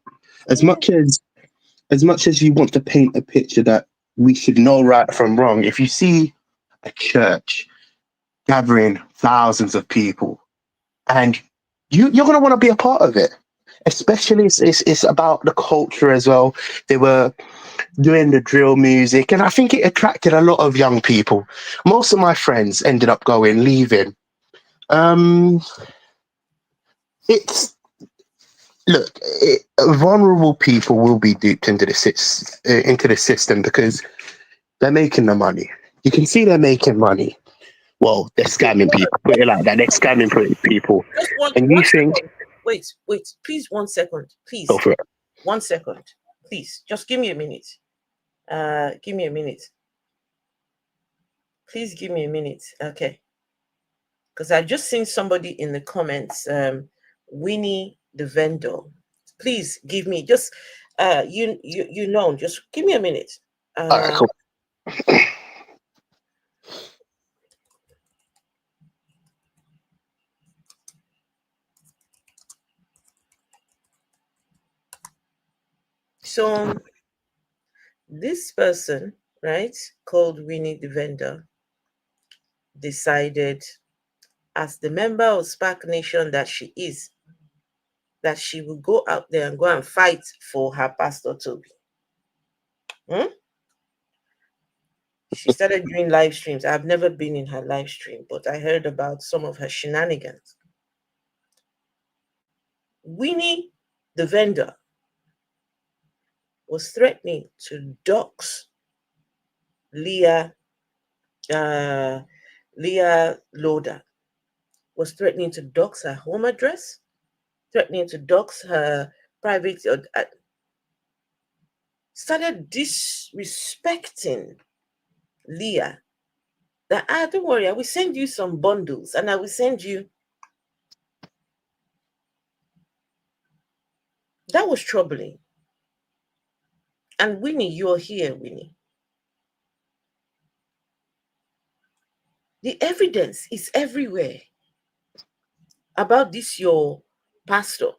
As much as you want to paint a picture that we should know right from wrong, if you see a church gathering thousands of people and you're going to want to be a part of it, especially it's about the culture as well. They were doing the drill music, and I think it attracted a lot of young people. Most of my friends ended up leaving. Vulnerable people will be duped into the system because they're making the money. You can see they're making money. Well, they're scamming people. Put it like that. They're scamming people. Just And one you think, second. Wait, please, 1 second. Please. go for it. 1 second. Please, just give me a minute. Give me a minute. Please give me a minute. Okay. Because I just seen somebody in the comments, Winnie the vendor. Please give me just you know, just give me a minute. All right, cool. So this person, right, called Winnie the vendor, decided, as the member of Spark Nation that she is, that she will go out there and go and fight for her pastor Tobi. She started doing live streams. I've never been in her live stream, but I heard about some of her shenanigans. Winnie the vendor was threatening to dox Leah Loader, was threatening to dox her home address, threatening to dox her private, started disrespecting Leah. That, don't worry, I will send you some bundles and I will send you. That was troubling. And Winnie, you're here, Winnie. The evidence is everywhere about this, your pastor.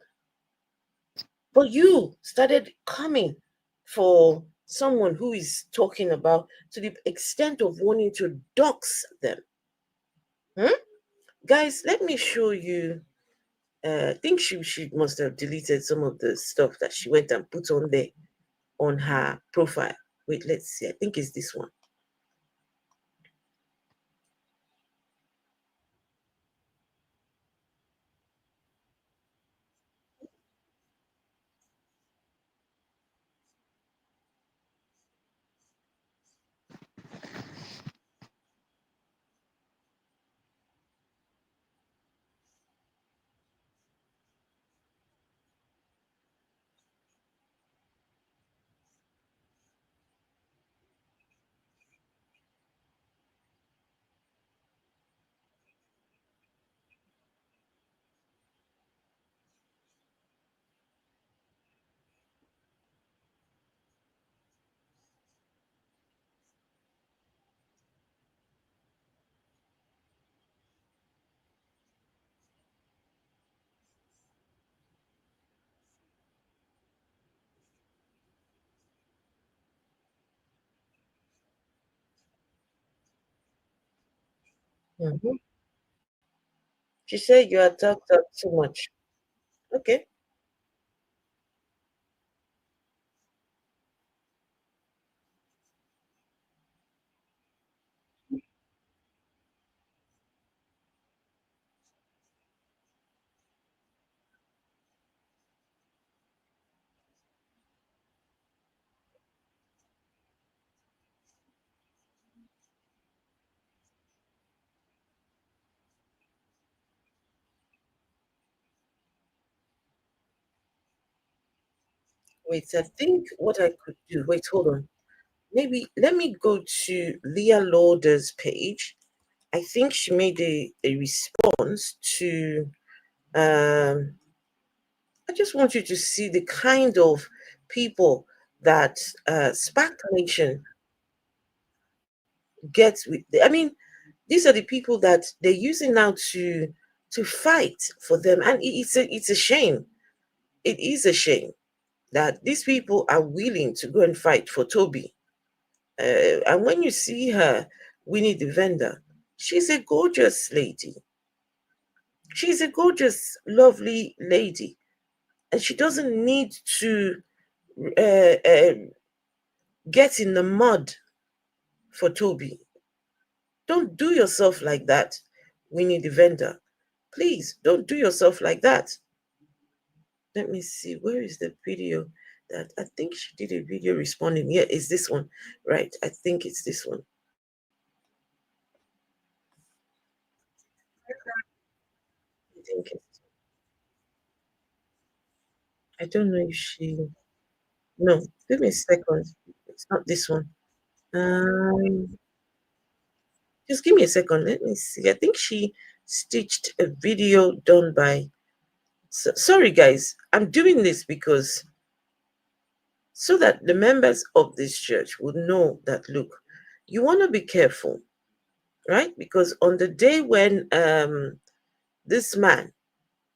But you started coming for someone who is talking about, to the extent of wanting to dox them. Guys, let me show you. I think she must have deleted some of the stuff that she went and put on there on her profile. Wait, let's see. I think it's this one. She said you are talked up too much. Okay. Wait, I think what I could do, wait, hold on. Maybe let me go to Leah Lauder's page. I think she made a response to, I just want you to see the kind of people that Spark Nation gets with. I mean, these are the people that they're using now to fight for them. And it's a shame. It is a shame that these people are willing to go and fight for Tobi. And when you see her, Winnie the vendor, she's a gorgeous lady. She's a gorgeous, lovely lady. And she doesn't need to get in the mud for Tobi. Don't do yourself like that, Winnie the vendor. Please, don't do yourself like that. Let me see, where is the video that I think she did a video responding? Yeah, it's this one, right? I think it's this one. think I don't know if she. No, give me a second. It's not this one. Just give me a second. Let me see. I think she stitched a video done by. Sorry, guys. I'm doing this because so that the members of this church would know that, look, you want to be careful, right? Because on the day when this man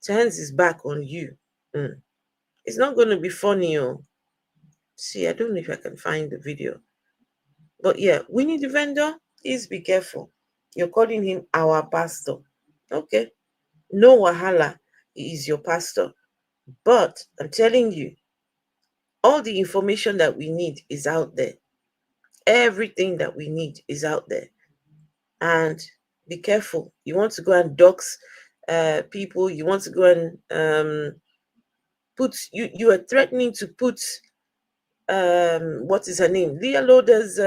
turns his back on you, it's not going to be funny. See, I don't know if I can find the video. But yeah, Winnie the vendor, please be careful. You're calling him our pastor. Okay. No wahala. He is your pastor. But I'm telling you, all the information that we need is out there. Everything that we need is out there. And be careful. You want to go and dox people. You want to go and you are threatening to put what is her name? Leah Loder's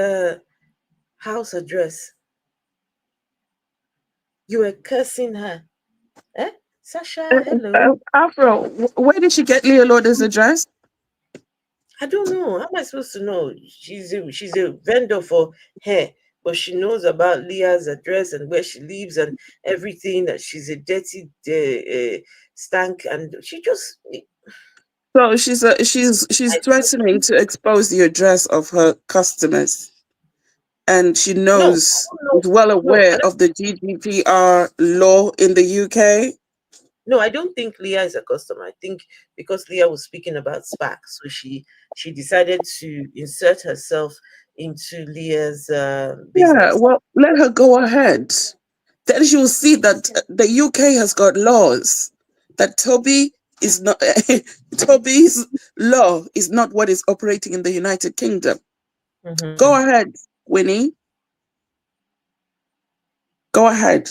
house address. You were cursing her. Sasha, hello. Afro, where did she get Leah Loder's address? I don't know. How am I supposed to know? She's a vendor for hair, but she knows about Leah's address and where she lives and everything. That she's a dirty stank, and she just. So she's threatening to expose the address of her customers, and she knows is well aware of the GDPR law in the UK. No, I don't think Leah is a customer. I think because Leah was speaking about SPAC, so she decided to insert herself into Leah's business. Yeah, well, let her go ahead. Then she will see that the UK has got laws that Tobi's law is not what is operating in the United Kingdom. Mm-hmm. Go ahead, Winnie. Go ahead.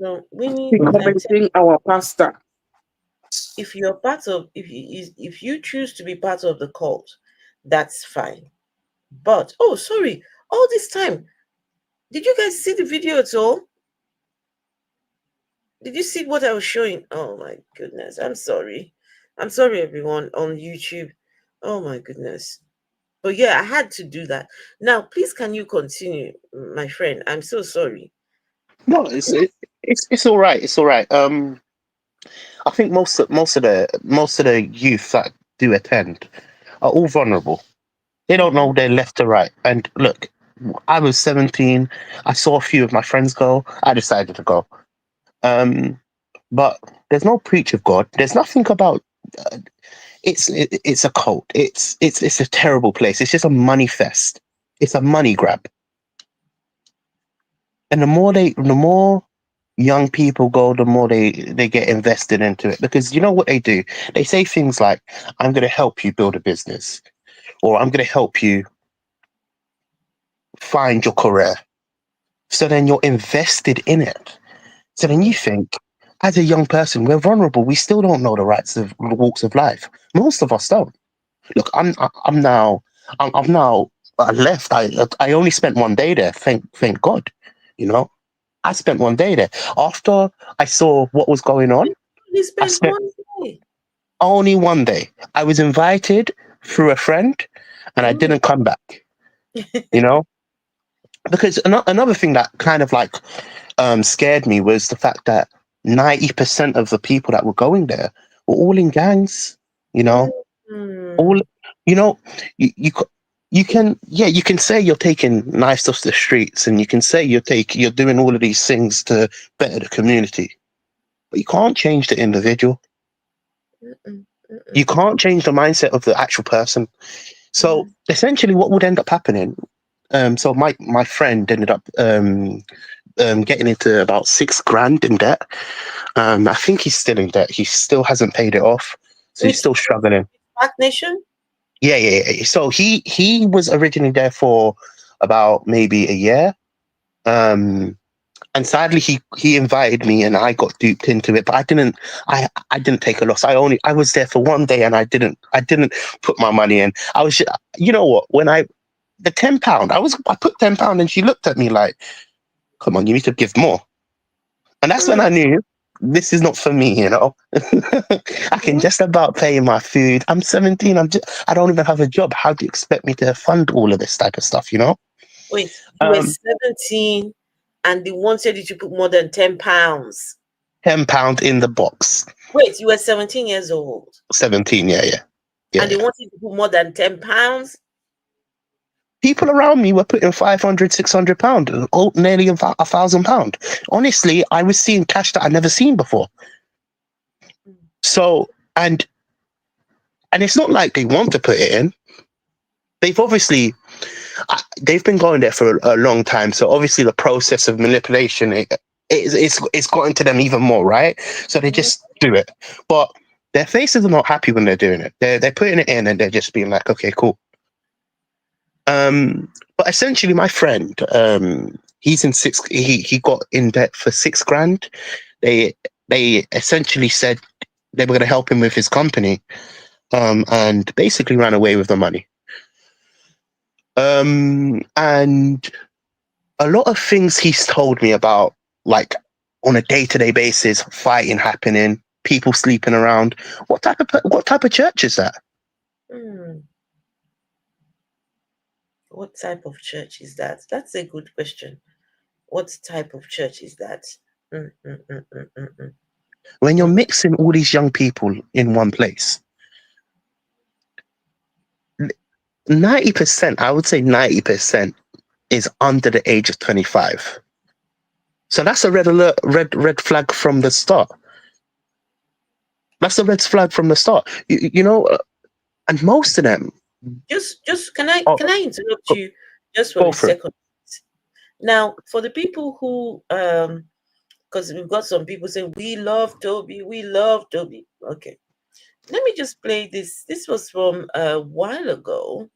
So Winnie, commenting our pastor. If you're part of, if you choose to be part of the cult, that's fine. But sorry, all this time, did you guys see the video at all? Did you see what I was showing? Oh my goodness, I'm sorry. I'm sorry, everyone on YouTube. Oh my goodness. But yeah, I had to do that. Now, please, can you continue, my friend? I'm so sorry. No, it's all right. It's all right. I think most of the youth that do attend are all vulnerable. They don't know their left to right. And look, I was 17. I saw a few of my friends go. I decided to go. But there's no preach of God. There's nothing about. It's a cult. It's a terrible place. It's just a money fest. It's a money grab. And the more young people go, the more they get invested into it. Because you know what they do? They say things like, "I'm going to help you build a business," or "I'm going to help you find your career." So then you're invested in it. So then you think, as a young person, we're vulnerable. We still don't know the rights of the walks of life. Most of us don't. Look, I've now left. I only spent one day there. Thank God. You know, I spent one day there. After I saw what was going on, You spent one day. Only one day. I was invited through a friend, and I didn't come back. You know, because another thing that kind of like scared me was the fact that 90% of the people that were going there were all in gangs. You know, all you know, you can say you're taking knives off the streets, and you can say you're doing all of these things to better the community, but you can't change the individual. You can't change the mindset of the actual person. So essentially, what would end up happening? So my friend ended up getting into about $6,000 in debt. I think he's still in debt. He still hasn't paid it off, so he's still struggling. Black Nation? Yeah. So he was originally there for about maybe a year. And sadly he invited me and I got duped into it, but I didn't take a loss. I was there for one day and I didn't put my money in. I was, you know what, when the £10, I put £10 and she looked at me like, come on, you need to give more. And that's when I knew this is not for me, you know. I can just about pay my food. I'm 17. I don't even have a job. How do you expect me to fund all of this type of stuff, you know? Wait, you were 17 and they wanted you to put more than £10. £10 in the box. Wait, you were 17 years old. 17, yeah. And they wanted you to put more than £10? People around me were putting £500, £600, nearly £1,000. Honestly, I was seeing cash that I'd never seen before. So, and it's not like they want to put it in. They've obviously, they've been going there for a long time. So obviously the process of manipulation, it's gotten to them even more, right? So they just do it. But their faces are not happy when they're doing it. They're putting it in and they're just being like, okay, cool. But essentially my friend, he's in he got in debt for £6,000. They essentially said they were going to help him with his company, and basically ran away with the money. And a lot of things he's told me about, like on a day-to-day basis, fighting happening, people sleeping around. What type of church is that? What type of church is that? That's a good question. What type of church is that? When you're mixing all these young people in one place, 90%, I would say 90% is under the age of 25. So that's a red flag from the start. That's a red flag from the start. You know, and most of them. Just can I interrupt you just for a second? Now, for the people who because we've got some people saying we love Tobi. Okay, let me just play this. This was from a while ago,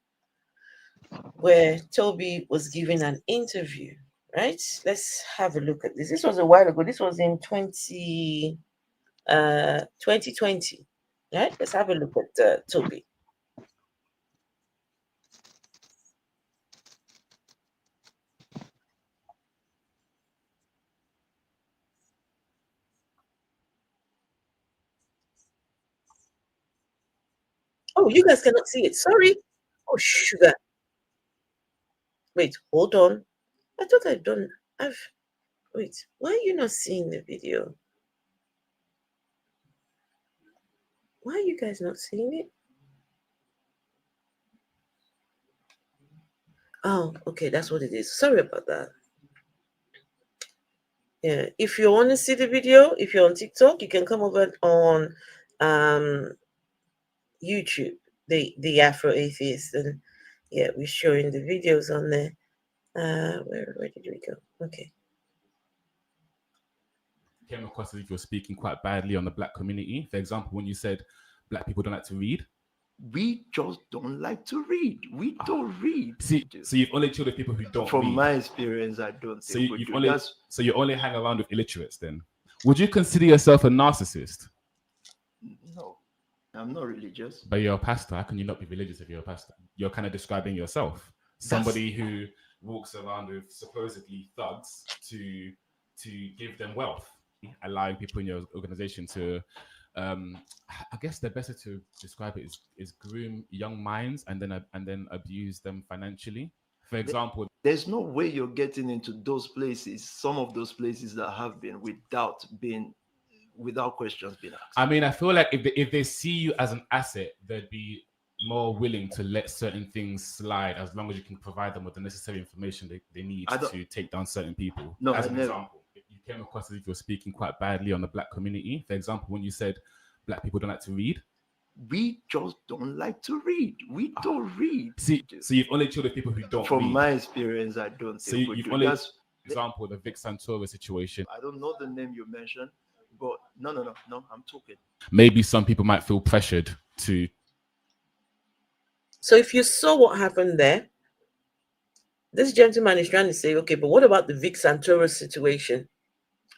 where Tobi was giving an interview. Right? Let's have a look at this. This was a while ago. This was in 2020. Right? Let's have a look at Tobi. Oh, you guys cannot see it. Sorry. Oh, sugar. Wait, hold on. I thought I'd done. Wait, why are you not seeing the video? Why are you guys not seeing it? Oh, okay, that's what it is. Sorry about that. Yeah, if you want to see the video, if you're on TikTok, you can come over on YouTube, the Afro Atheist, and yeah, we're showing the videos on there. Where did we go? Okay. Came across as if you're speaking quite badly on the black community. For example, when you said black people don't like to read. We just don't like to read. We don't read. See, so you've only chilled with people who don't read. From my experience, I don't think we do. So you only hang around with illiterates then? Would you consider yourself a narcissist? No, I'm not religious. But you're a pastor. How can you not be religious if you're a pastor? You're kind of describing yourself. Somebody who walks around with supposedly thugs to give them wealth, allowing people in your organization to I guess the better to describe it is groom young minds and then abuse them financially. For example, there's no way you're getting into those places, some of those places that have been without questions being asked. I mean, I feel like if they see you as an asset, they'd be more willing to let certain things slide as long as you can provide them with the necessary information they need to take down certain people. No, as an example, you came across as if you're speaking quite badly on the black community. For example, when you said black people don't like to read. We just don't like to read. We don't read. See, so you've only chilled with people who don't read. From my experience, I don't think we do. Only, for example, the Vic Santoro situation. I don't know the name you mentioned, but no, I'm talking. Maybe some people might feel pressured to. So if you saw what happened there, this gentleman is trying to say, okay, but what about the Vic Santoro situation?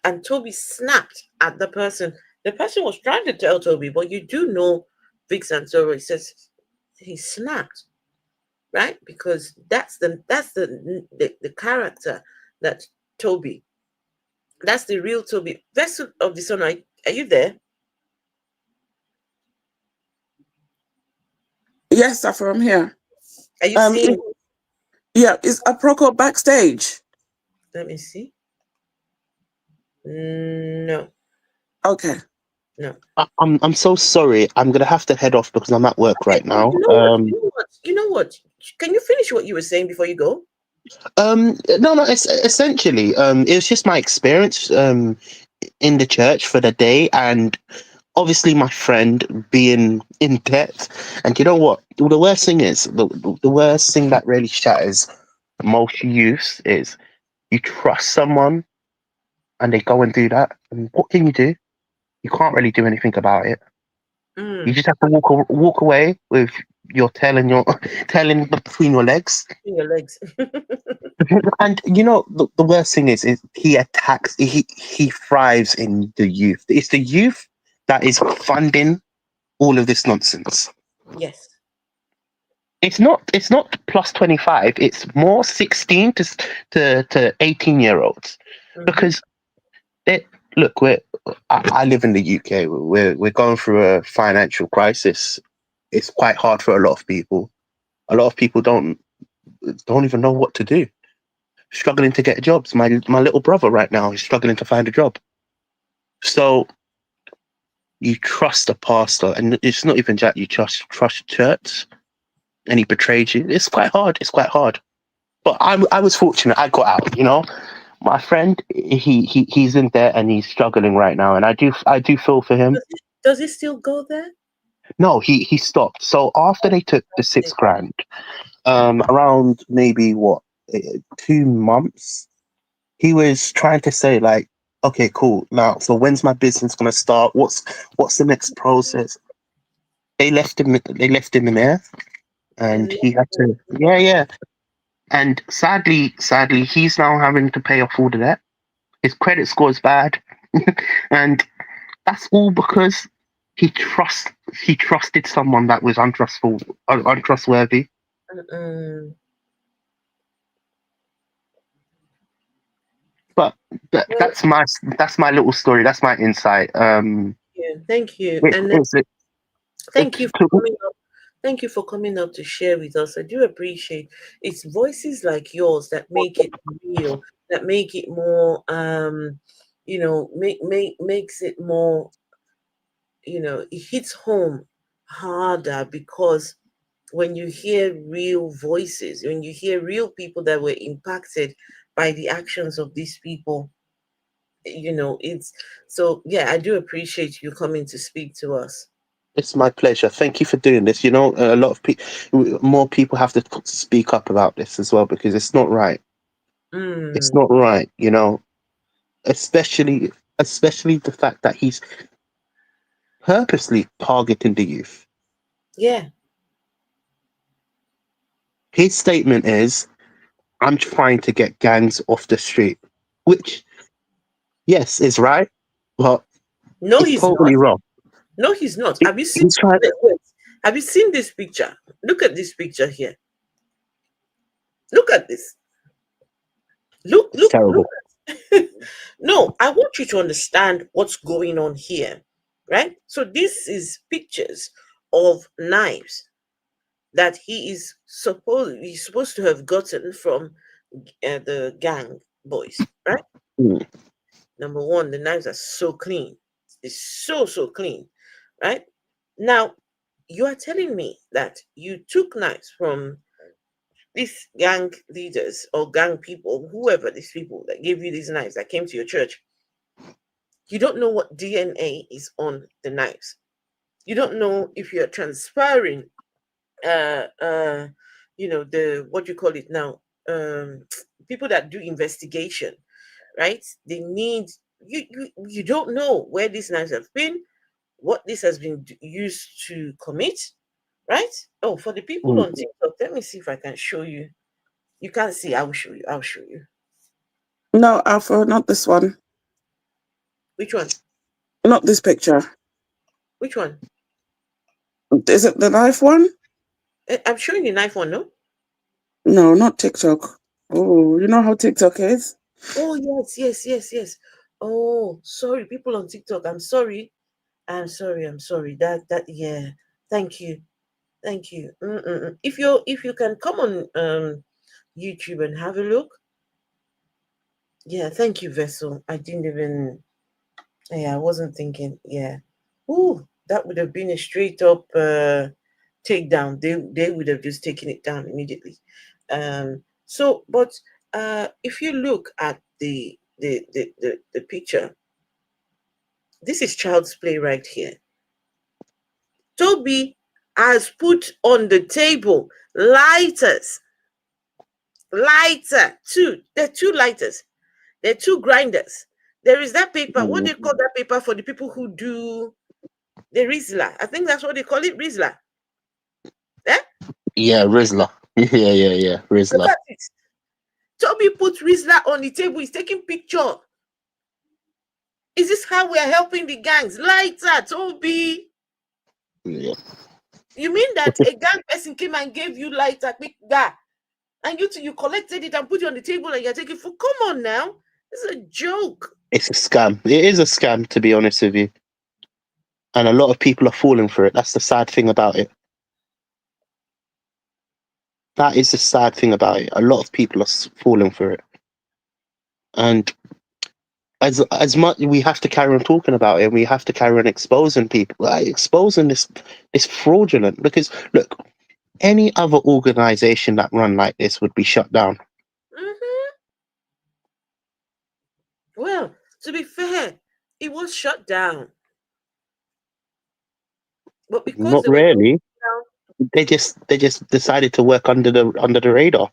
And Tobi snapped at the person. The person was trying to tell Tobi, but you do know Vic Santoro. He says he snapped, right? Because that's the character that Tobi That's the real Toby. Vessel of the Son, are you there? Yes, Safa, I'm here. Are you seeing? Yeah, is Aproko backstage? Let me see. No. Okay. No. I'm so sorry. I'm gonna have to head off because I'm at work right now. You know what? Can you finish what you were saying before you go? No. Essentially, it was just my experience in the church for the day, and obviously my friend being in debt. And you know what? The worst thing is the worst thing that really shatters most youth is you trust someone and they go and do that. And what can you do? You can't really do anything about it. You just have to walk away with your tail and your tail in between your legs. Your legs. And you know the worst thing is he attacks. He thrives in the youth. It's the youth that is funding all of this nonsense. Yes. It's not plus 25. It's more 16 to 18-year-olds because look, I live in the UK. We're going through a financial crisis. It's quite hard for a lot of people. A lot of people don't even know what to do. Struggling to get jobs. My little brother right now is struggling to find a job. So you trust a pastor, and it's not even that. You trust church, and he betrayed you. It's quite hard. But I was fortunate. I got out. You know, my friend, he's in there and he's struggling right now, and I do feel for him. Does he still go there? No, he stopped. So after they took the $6,000, around maybe 2 months, he was trying to say like, okay, cool. Now, so when's my business gonna start? What's the next process? They left him in there, and he had to. Yeah. And sadly, he's now having to pay off all the debt. His credit score is bad, and that's all because he trusted someone that was untrustworthy. But that's my little story. That's my insight. Yeah, thank you, thank you for coming up. Thank you for coming up to share with us. I do appreciate it's voices like yours that make it real, that make it more makes it more, it hits home harder because when you hear real voices, when you hear real people that were impacted by the actions of these people, it's so yeah, I do appreciate you coming to speak to us. It's my pleasure. Thank you for doing this. You know, a lot of more people have to speak up about this as well because it's not right. It's not right, you know, especially the fact that he's purposely targeting the youth. Yeah. His statement is, I'm trying to get gangs off the street, which, yes, is right, but no, it's he's totally not. wrong. No, he's not. Have you seen? Wait, have you seen this picture? Look at this picture here. Look at this. Look. Terrible. No, I want you to understand what's going on here, right? So this is pictures of knives that he's supposed to have gotten from the gang boys, right? Number one, the knives are so clean. It's so clean, right? Now, you are telling me that you took knives from these gang leaders or gang people, whoever these people that gave you these knives that came to your church. You don't know what DNA is on the knives. You don't know if you're transferring the what you call it now, people that do investigation, right? They need you don't know where these knives have been, what this has been used to commit, right? Oh, for the people on TikTok, let me see if I can show you. You can't see. I'll show you. No, Alpha, not this one. Which one? Not this picture. Which one? Is it the knife one? I'm showing you knife one, no? No, not TikTok. Oh, you know how TikTok is? Oh, yes. Oh, sorry, people on TikTok. I'm sorry. I'm sorry. Yeah. Thank you. If you can come on YouTube and have a look. Yeah, thank you, Vessel. I didn't even. Yeah, I wasn't thinking. Yeah. Ooh, that would have been a straight up takedown. They would have just taken it down immediately. But if you look at the picture, this is child's play right here. Tobi has put on the table lighters. There are two lighters. There are two grinders. There is that paper. What do you call that paper for the people who do the Rizla? I think that's what they call it, Rizla. Eh? Yeah, Rizla. Yeah, Look Rizla. at it. Tobi put Rizla on the table. He's taking picture. Is this how we are helping the gangs? Lighter, Tobi. Yeah. You mean that a gang person came and gave you lighter, big guy, and you collected it and put it on the table and you're taking food? Come on now. This is a joke. It's a scam. It is a scam, to be honest with you. And a lot of people are falling for it. That's the sad thing about it. That is the sad thing about it. A lot of people are falling for it. And as much we have to carry on talking about it, we have to carry on exposing people, like exposing this fraudulent. Because look, any other organization that run like this would be shut down. Well, to be fair, it was shut down. But because Not really. They just decided to work under the radar.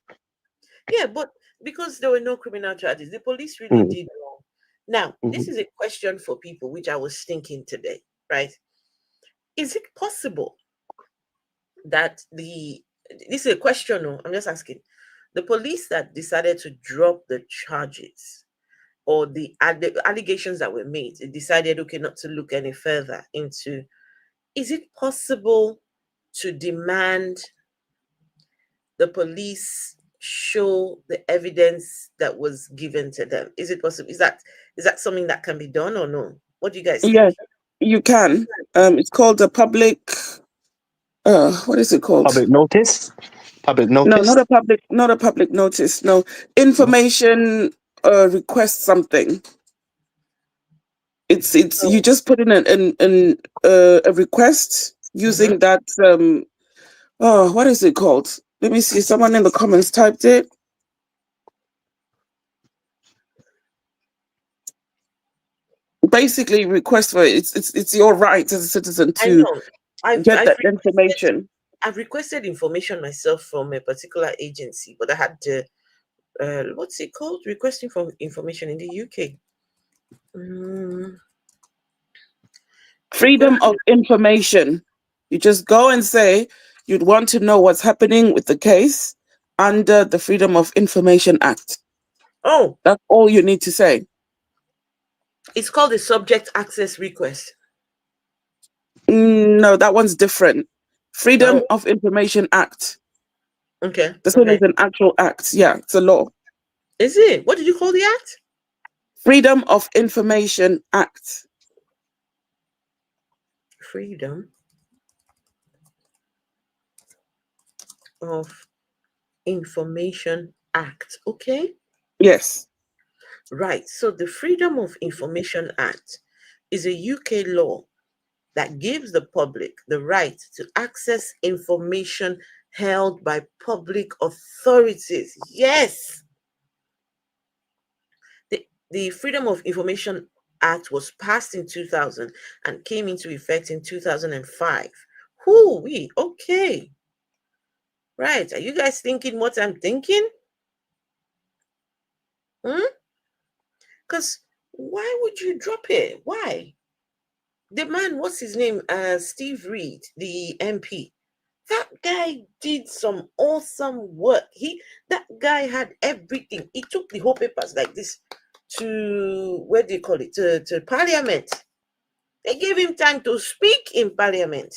Yeah, but because there were no criminal charges, the police really did wrong. Now, this is a question for people, which I was thinking today, right? Is it possible that this is a question, no, I'm just asking, the police that decided to drop the charges or the allegations that were made, they decided, okay, not to look any further into, is it possible to demand the police show the evidence that was given to them? Is it possible? Is that something that can be done or no? What do you guys think? Yes, you can. It's called a public. What is it called? Public notice. Public notice. No, not a public notice. No, information request something. It's you just put in a request using that what is it called? Let me see. Someone in the comments typed it. Basically, request for it. It's your right as a citizen to get that information. I've requested information myself from a particular agency, but I had to what's it called? Requesting for information in the UK. Freedom of information. You just go and say you'd want to know what's happening with the case under the Freedom of Information Act. Oh, that's all you need to say. It's called a subject access request. No, that one's different. Freedom of Information Act. Okay. This one is an actual act. Yeah, it's a law. Is it? What did you call the act? Freedom of Information Act. Freedom of Information Act. Okay. Yes. Right. So the Freedom of Information Act is a UK law that gives the public the right to access information held by public authorities. Yes. The Freedom of Information Act was passed in 2000 and came into effect in 2005. Okay. Right. Are you guys thinking what I'm thinking? Because why would you drop it? Why? The man, what's his name? Steve Reed, the MP. That guy did some awesome work. That guy had everything. He took the whole papers like this to, where do you call it? To Parliament. They gave him time to speak in Parliament.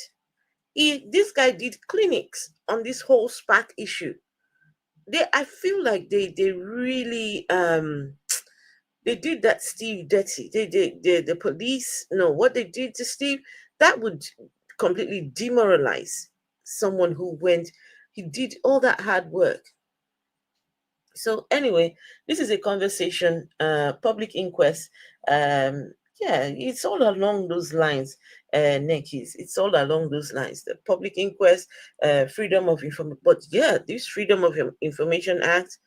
This guy did clinics on this whole SPAC issue. I feel like they really they did that Steve dirty. The police, no, what they did to Steve, that would completely demoralize someone who went, he did all that hard work. So anyway, this is a conversation, public inquest. Yeah, it's all along those lines, Nekis. It's all along those lines. The public inquest, freedom of information. But yeah, this Freedom of Information Act.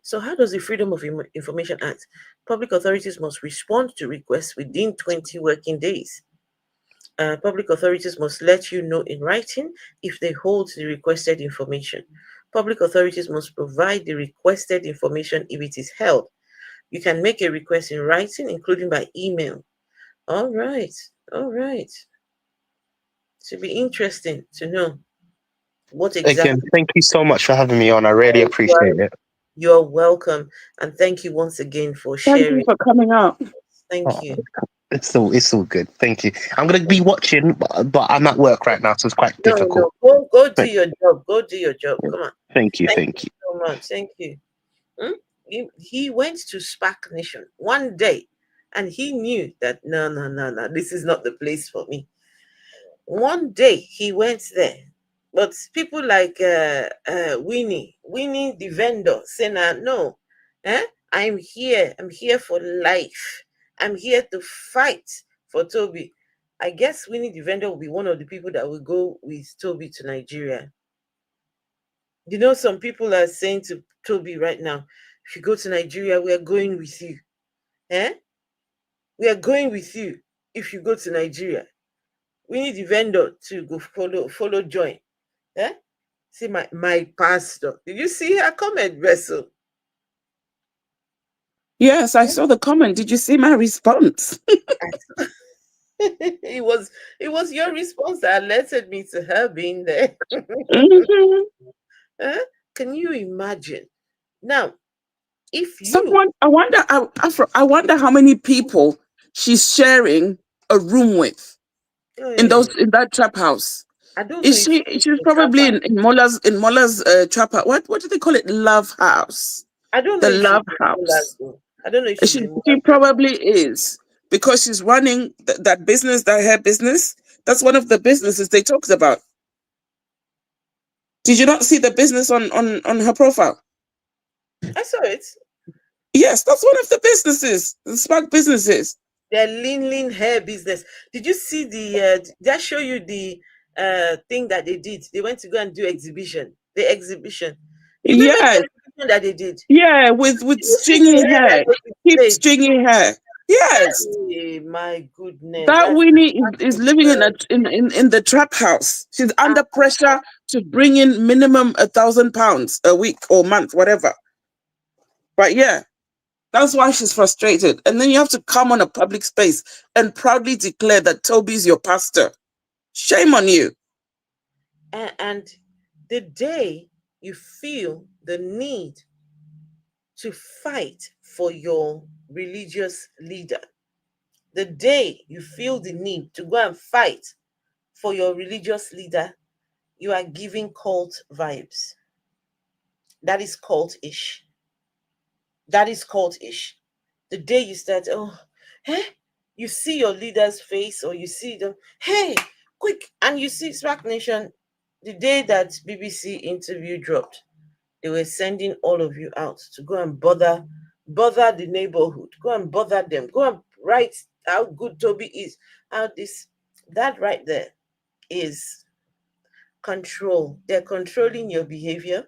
So how does the Freedom of Information Act? Public authorities must respond to requests within 20 working days. Public authorities must let you know in writing if they hold the requested information. Public authorities must provide the requested information if it is held. You can make a request in writing, including by email. All right. It should be interesting to know what exactly. Again, thank you so much for having me on. I really appreciate it. You're welcome. And thank you once again for Thank sharing. you for coming out. Thank you. It's all good. Thank you. I'm gonna be watching, but I'm at work right now, so it's quite difficult. No, go do your job. Go do your job. Come on. Thank you. Thank you so much. Thank you. He went to SPAC Nation one day, and he knew that no, this is not the place for me. One day he went there, but people like Winnie the vendor saying, no, I'm here for life. I'm here to fight for Tobi. I guess Winnie the vendor will be one of the people that will go with Tobi to Nigeria. You know, some people are saying to Tobi right now, if you go to Nigeria, we are going with you. We are going with you if you go to Nigeria. We need the vendor to go follow join. See my pastor. Did you see her comment, Vessel? Yes, I saw the comment. Did you see my response? It was your response that alerted me to her being there. Can you imagine? Now, if you I wonder how many people she's sharing a room with in that trap house. I don't Is know. She's probably in Mola's trap house. What do they call it? Love house. I don't know. The love house. I don't know if She probably is, because she's running that business, that hair business. That's one of the businesses they talked about. Did you not see the business on her profile? I saw it. Yes, that's one of the businesses, the SPAC businesses. Their lean hair business. Did you see did I show you the thing that they did? They went to go and do exhibition. The exhibition. You remember the exhibition that they did? Yeah, with stringy hair. Keep stringy hair. Yes. Hey, my goodness. That Winnie is living in the trap house. She's under pressure to bring in minimum £1,000 a week or month, whatever. But yeah, that's why she's frustrated. And then you have to come on a public space and proudly declare that Tobi's your pastor. Shame on you. And the day you feel the need to fight for your religious leader, the day you feel the need to go and fight for your religious leader, you are giving cult vibes. That is cult-ish. That is cult-ish. The day you start, you see your leader's face, or you see them, hey, quick, and you see SPAC Nation, the day that BBC interview dropped, they were sending all of you out to go and bother the neighborhood, go and bother them, go and write how good Tobi is, that right there is control. They're controlling your behavior.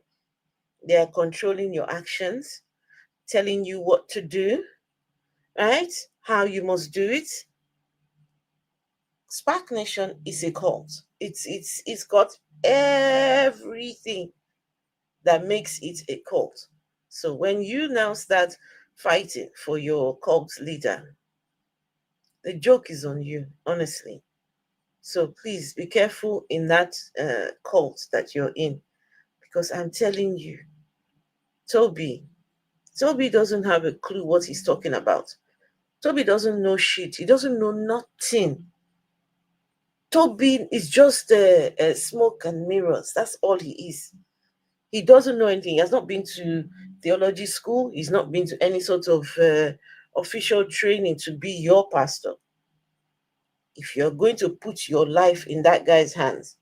They're controlling your actions, telling you what to do, right? How you must do it. SPAC Nation is a cult. It's got everything that makes it a cult. So when you now start fighting for your cult leader, the joke is on you, honestly. So please be careful in that cult that you're in, because I'm telling you, Tobi doesn't have a clue what he's talking about. Tobi doesn't know shit. He doesn't know nothing. Tobi is just smoke and mirrors. That's all he is. He doesn't know anything. He has not been to theology school. He's not been to any sort of official training to be your pastor, if you're going to put your life in that guy's hands,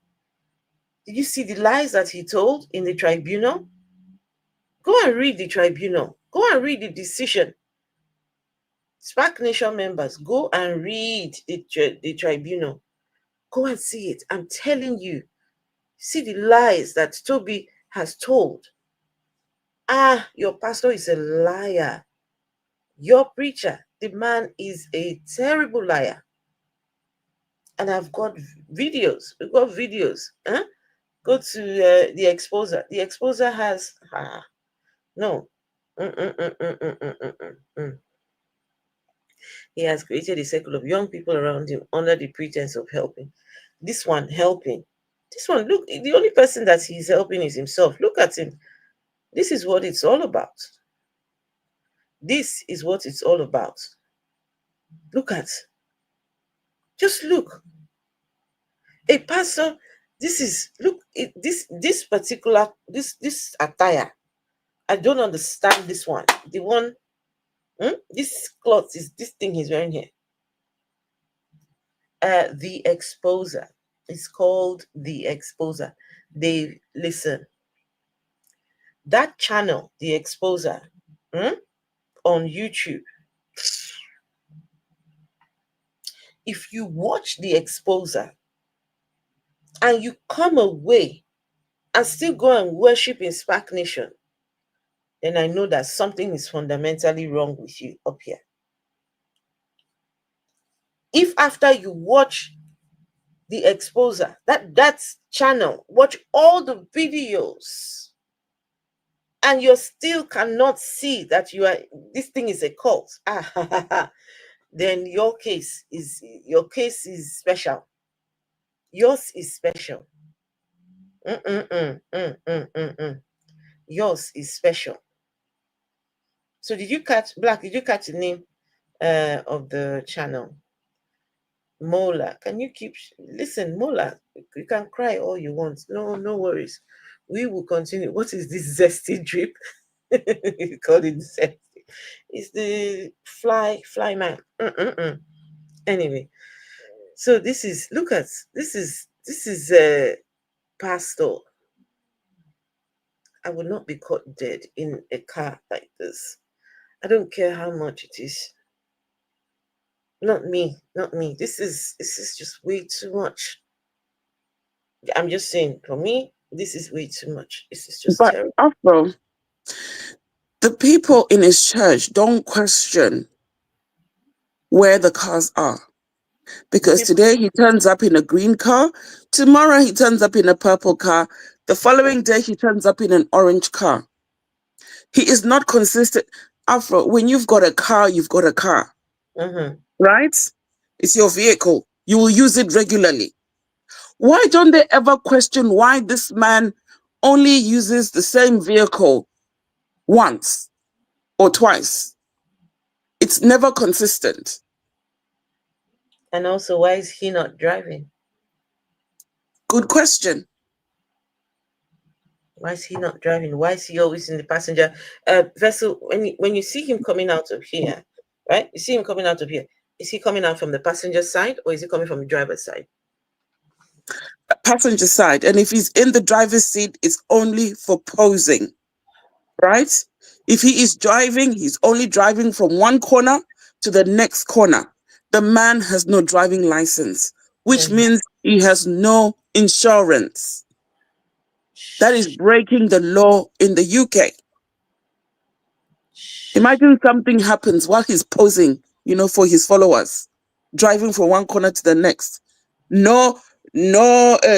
did you see the lies that he told in the tribunal? Go and read the tribunal. Go and read the decision. SPAC Nation members, go and read the tribunal. Go and see it. I'm telling you. See the lies that Tobi has told. Your pastor is a liar. Your preacher, the man is a terrible liar. And I've got videos. We've got videos. Go to the Exposer. The Exposer has no. He has created a circle of young people around him under the pretense of helping. This one helping. This one, look, the only person that he's helping is himself. Look at him. This is what it's all about. This is what it's all about. Look at. Just look. A pastor, this is, look, this particular, this attire. I don't understand this one. The one, this cloth is, this thing he's wearing here. The Exposer. It's called The Exposer. They listen. That channel, The Exposer, on YouTube. If you watch The Exposer and you come away and still go and worship in SPAC Nation, then I know that something is fundamentally wrong with you up here. If after you watch The Exposer, that channel, watch all the videos, and you still cannot see that this thing is a cult, then your case is special. Yours is special. Yours is special. So did you catch the name of the channel? Mola. Can you listen, Mola, you can cry all you want. No worries. We will continue. What is this zesty drip? You call it zesty. It's the fly man. Anyway, so this is a pastor. I will not be caught dead in a car like this. I don't care how much it is. Not me. This is just way too much. I'm just saying, for me, this is way too much. This is just terrible. Afro, the people in his church don't question where the cars are. Because today he turns up in a green car, tomorrow he turns up in a purple car, the following day he turns up in an orange car. He is not consistent. Afro, when you've got a car, you've got a car. Right? It's your vehicle. You will use it regularly. Why don't they ever question why this man only uses the same vehicle once or twice? It's never consistent. And also, why is he not driving? Good question. Why is he not driving? Why is he always in the passenger vessel? When you see him coming out of here, right? You see him coming out of here. Is he coming out from the passenger side or is he coming from the driver's side? Passenger side. And if he's in the driver's seat, it's only for posing, right? If he is driving, he's only driving from one corner to the next corner. The man has no driving license, which means he has no insurance. That is breaking the law in the UK. Imagine something happens while he's posing, for his followers, driving from one corner to the next. No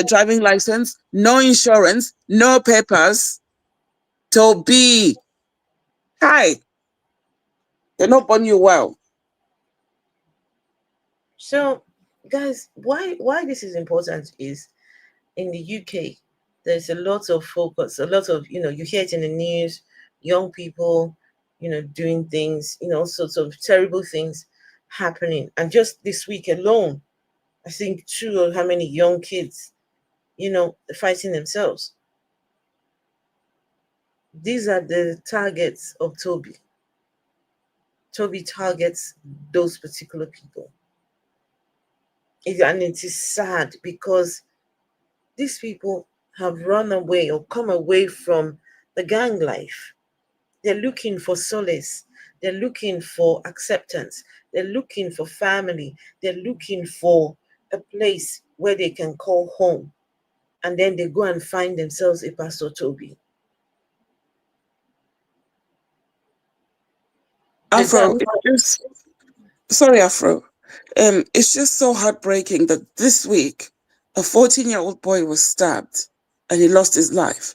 driving license, no insurance, no papers. Tobi, hi. They're not born you well. So, guys, why this is important is in the UK, there's a lot of focus, a lot of, you hear it in the news, young people, doing things, all sorts of terrible things happening. And just this week alone, I think 2 or how many young kids, fighting themselves. These are the targets of Tobi. Tobi targets those particular people. And it is sad because these people have run away or come away from the gang life. They're looking for solace. They're looking for acceptance. They're looking for family. They're looking for a place where they can call home. And then they go and find themselves a Pastor Tobi. Afro, sorry, Afro. It's just so heartbreaking that this week a 14-year-old boy was stabbed and he lost his life.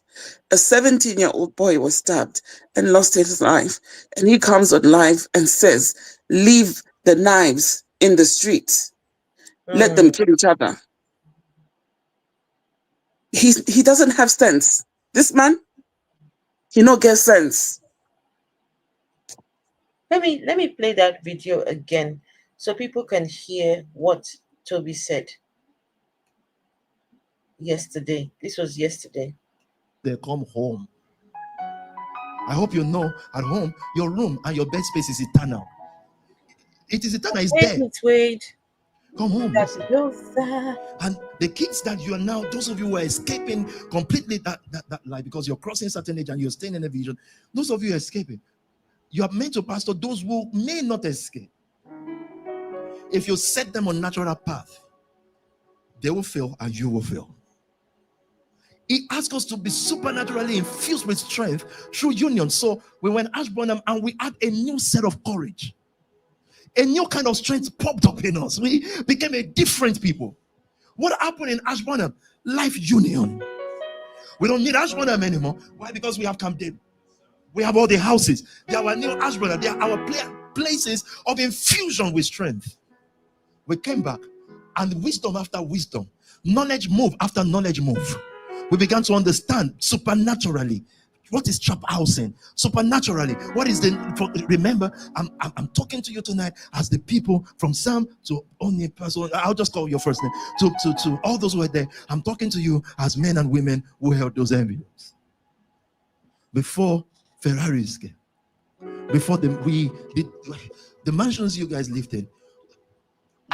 A 17-year-old boy was stabbed and lost his life. And he comes on live and says, leave the knives in the streets. Let them kill each other. He doesn't have sense. This man, he not get sense. Let me play that video again so people can hear what Tobi said yesterday. This was yesterday. They come home. I hope you know at home, your room and your bed space is eternal. It is eternal, it's there. Wait. Come home. And the kids that you are now, those of you who are escaping completely that life because you're crossing certain age and you're staying in a vision, those of you are escaping. You are meant to pastor those who may not escape. If you set them on natural path, they will fail and you will fail. He asks us to be supernaturally infused with strength through union. So we went Ashburnham and we had a new set of courage. A new kind of strength popped up in us. We became a different people. What happened in Ashburnham? Life union. We don't need Ashburnham anymore. Why? Because we have Camp David. We have all the houses. They are our new Ashburnham. They are our places of infusion with strength. We came back and wisdom after wisdom, knowledge move after knowledge move. We began to understand supernaturally what is trap housing. Supernaturally, what is the? Remember, I'm talking to you tonight as the people from Sam to only person. I'll just call your first name to all those who are there. I'm talking to you as men and women who held those envelopes before Ferraris came. Before the mansions you guys lived in,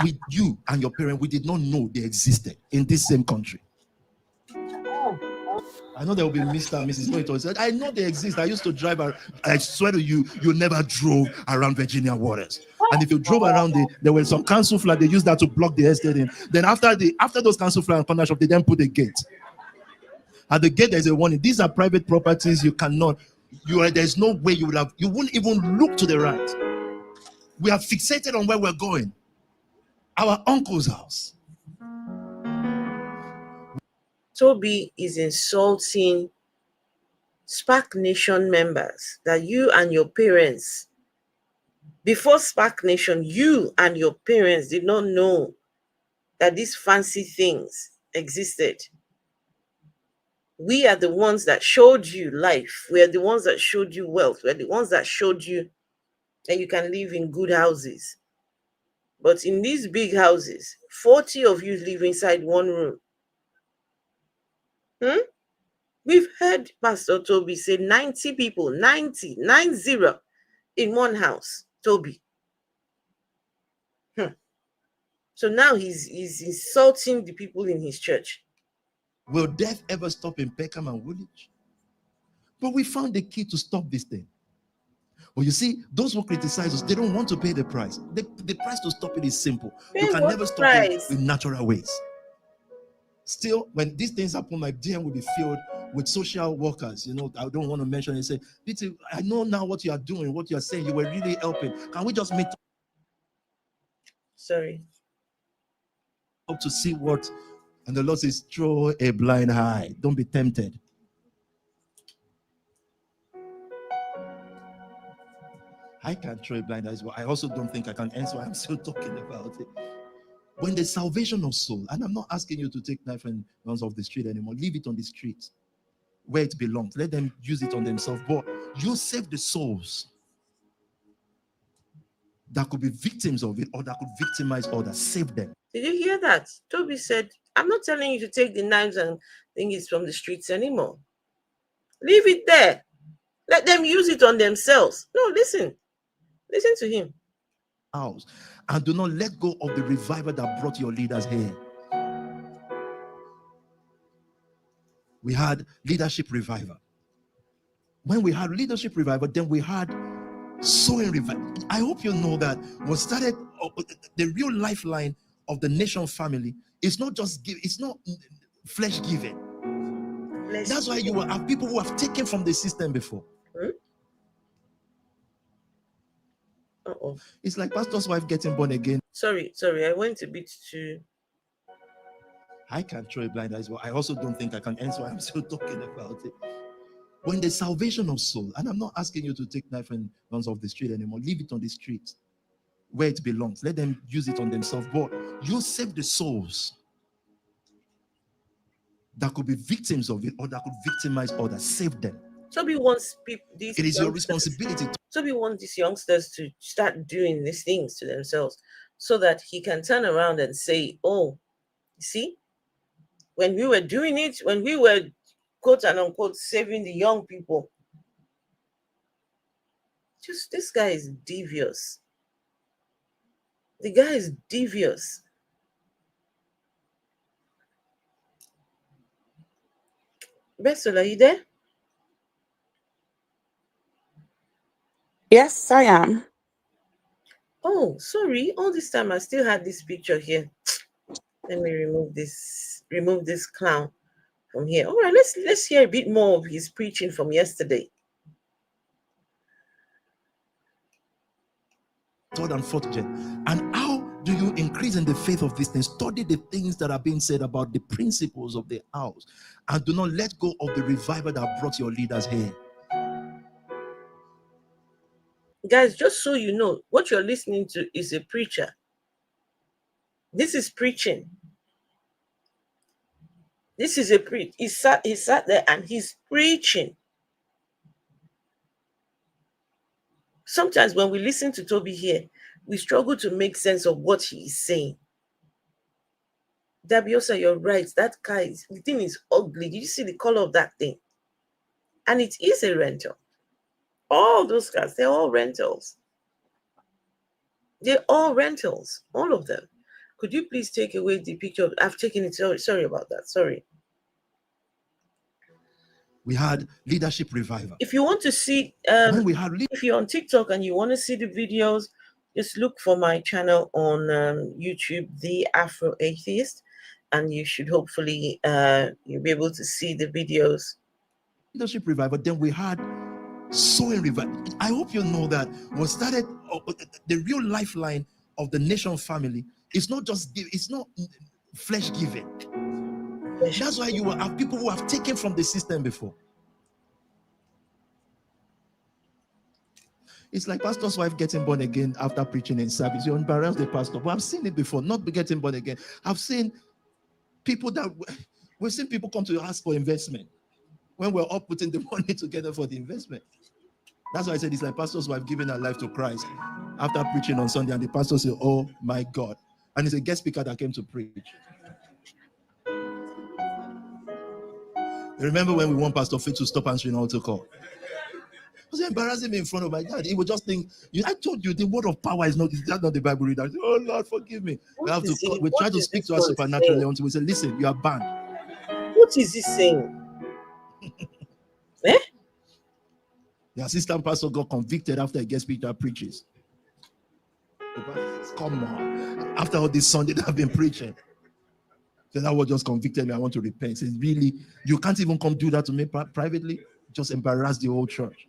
with you and your parents, we did not know they existed in this same country. I know there will be Mr. and Mrs. Noito said, I know they exist. I used to drive. I swear to you, you never drove around Virginia waters. And if you drove around there were some council flag. They used that to block the estate in. Then after those council flag and corner shop, they then put a gate. At the gate, there's a warning. These are private properties. You cannot. There's no way you wouldn't even look to the right. We are fixated on where we're going. Our uncle's house. Tobi is insulting SPAC Nation members that you and your parents, before SPAC Nation, you and your parents did not know that these fancy things existed. We are the ones that showed you life. We are the ones that showed you wealth. We are the ones that showed you that you can live in good houses. But in these big houses, 40 of you live inside one room. We've heard Pastor Tobi say 90 people, 90 in one house. Tobi. So now he's insulting the people in his church. Will death ever stop in Peckham and Woolwich? But we found the key to stop this thing. Well, you see, those who criticize us, they don't want to pay the price. The price to stop it is simple. You can never stop it in natural ways. Still, when these things happen, my DM will be filled with social workers. You know, I don't want to mention it. Say, Peter, I know now what you are doing, what you are saying. You were really helping. Can we just meet? Sorry. Hope to see what, and the Lord says, throw a blind eye. Don't be tempted. I can't throw a blind eye, but I also don't think I can answer. I'm still talking about it. When the salvation of soul, and I'm not asking you to take knife and guns off the street anymore, leave it on the street where it belongs. Let them use it on themselves. But you save the souls that could be victims of it or that could victimize others. Save them. Did you hear that? Tobi said, I'm not telling you to take the knives and things from the streets anymore. Leave it there. Let them use it on themselves. No, listen. Listen to him. House, and do not let go of the revival that brought your leaders here. We had leadership revival. When we had leadership revival, then we had sowing revival. I hope you know that what started the real lifeline of the nation family is not just give, it's not flesh giving. That's why you will have people who have taken from the system before. It's like pastor's wife getting born again. Sorry, I went a bit too. I can't throw a blind eye as well. I also don't think I can answer why I'm still talking about it. When the salvation of soul, and I'm not asking you to take knife and guns off the street anymore, leave it on the street where it belongs. Let them use it on themselves. But you save the souls that could be victims of it or that could victimize others. Save them. Tobi wants people. It is your responsibility. Tobi wants these youngsters to start doing these things to themselves so that he can turn around and say, oh, you see, when we were doing it, when we were quote and unquote saving the young people, just this guy is devious. The guy is devious. Bessel, are you there? Yes, I am. Oh, sorry. All this time I still had this picture here. Let me remove this clown from here. All right, let's hear a bit more of his preaching from yesterday. Third and fourth gen. And how do you increase in the faith of these things? Study the things that are being said about the principles of the house, and do not let go of the revival that brought your leaders here. Guys, just so you know, what you're listening to is a preacher. This is preaching. This is a preach. He sat there and he's preaching. Sometimes when we listen to Tobi here, we struggle to make sense of what he is saying. Dabiosa, you're right. That car the thing is ugly. Did you see the color of that thing? And it is a rental. All those cars, they're all rentals. They're all rentals, all of them. Could you please take away the picture? I've taken it. Sorry about that. Sorry. We had leadership revival. If you want to see, if you're on TikTok and you want to see the videos, just look for my channel on YouTube, The Afro Atheist, and you should hopefully you'll be able to see the videos. Leadership revival. Then we had sowing revival. I hope you know that what started the real lifeline of the nation family is not just give, it's not flesh giving. That's why you will have people who have taken from the system before. It's like pastor's wife getting born again after preaching in service. You embarrass the pastor. But I've seen it before, not getting born again. I've seen people we've seen people come to ask for investment when we're all putting the money together for the investment. That's why I said it's like pastor's wife giving her life to Christ after preaching on Sunday, and the pastor said, oh my God. And it's a guest speaker that came to preach. Remember when we want Pastor Faith to stop answering altar call? It was embarrassing me in front of my dad. He would just think, I told you the word of power is not the Bible reader. Oh Lord, forgive me. We try to speak to us supernaturally until we say, listen, you are banned. What is he saying? Eh? The assistant pastor got convicted after a guest speaker preaches. Come on. After all this Sunday that I've been preaching. So that what just convicted me. I want to repent. Says, really, you can't even come do that to me privately. Just embarrass the whole church.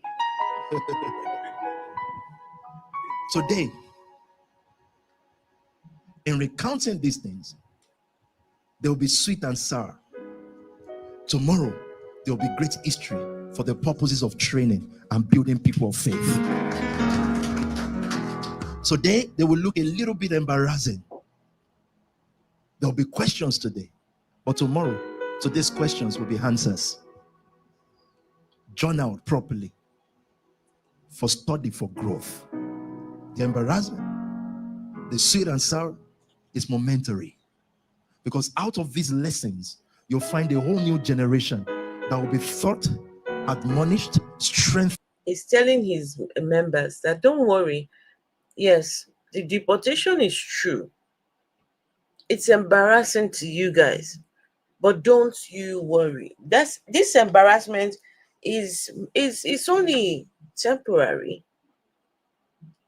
Today, in recounting these things, there will be sweet and sour. Tomorrow, there will be great history for the purposes of training and building people of faith. Today, they will look a little bit embarrassing. There will be questions today, but tomorrow, today's questions will be answers. Journal properly for study, for growth. The embarrassment, the sweet and sour is momentary, because out of these lessons, you'll find a whole new generation that will be taught, admonished, strengthened. He's telling his members that don't worry, Yes, the deportation is true. It's embarrassing to you guys, but don't you worry. This embarrassment is only temporary.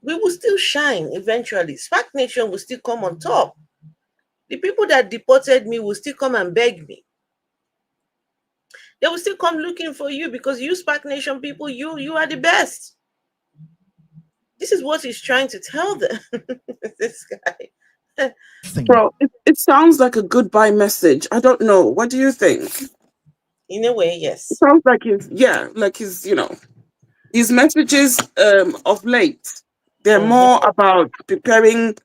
We will still shine eventually. SPAC Nation will still come on top. The people that deported me will still come and beg me. They will still come looking for you because you SPAC Nation people, you are the best. This is what he's trying to tell them. This guy. Bro, it sounds like a goodbye message. I don't know. What do you think? In a way, It yes. sounds like his messages of late, they're more about preparing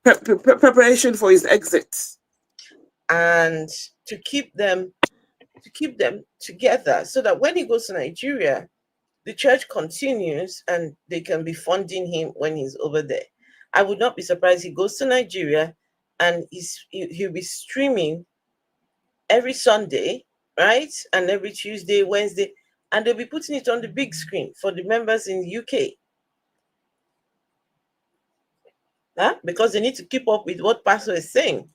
preparation for his exit. And to keep them together so that when he goes to Nigeria, the church continues and they can be funding him when he's over there. I would not be surprised he goes to Nigeria and he'll be streaming every Sunday, right? And every Tuesday, Wednesday, and they'll be putting it on the big screen for the members in the UK. Because they need to keep up with what Pastor is saying.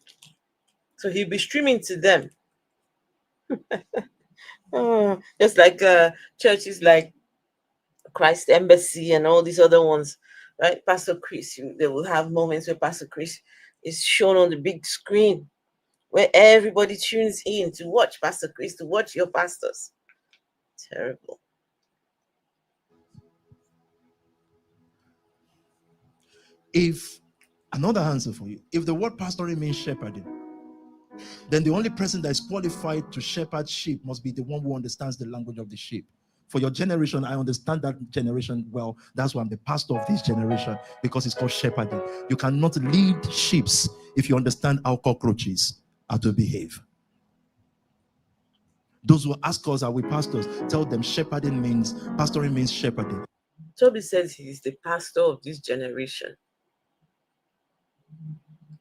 So he'll be streaming to them. Just like churches like Christ Embassy and all these other ones, right? Pastor Chris, they will have moments where Pastor Chris is shown on the big screen where everybody tunes in to watch Pastor Chris, to watch your pastors. Terrible. If another answer for you, if the word pastoring means shepherding, then the only person that is qualified to shepherd sheep must be the one who understands the language of the sheep. For your generation, I understand that generation well. That's why I'm the pastor of this generation, because it's called shepherding. You cannot lead sheep if you understand how cockroaches are to behave. Those who ask us, are we pastors? Tell them pastoring means shepherding. Tobi says he's the pastor of this generation.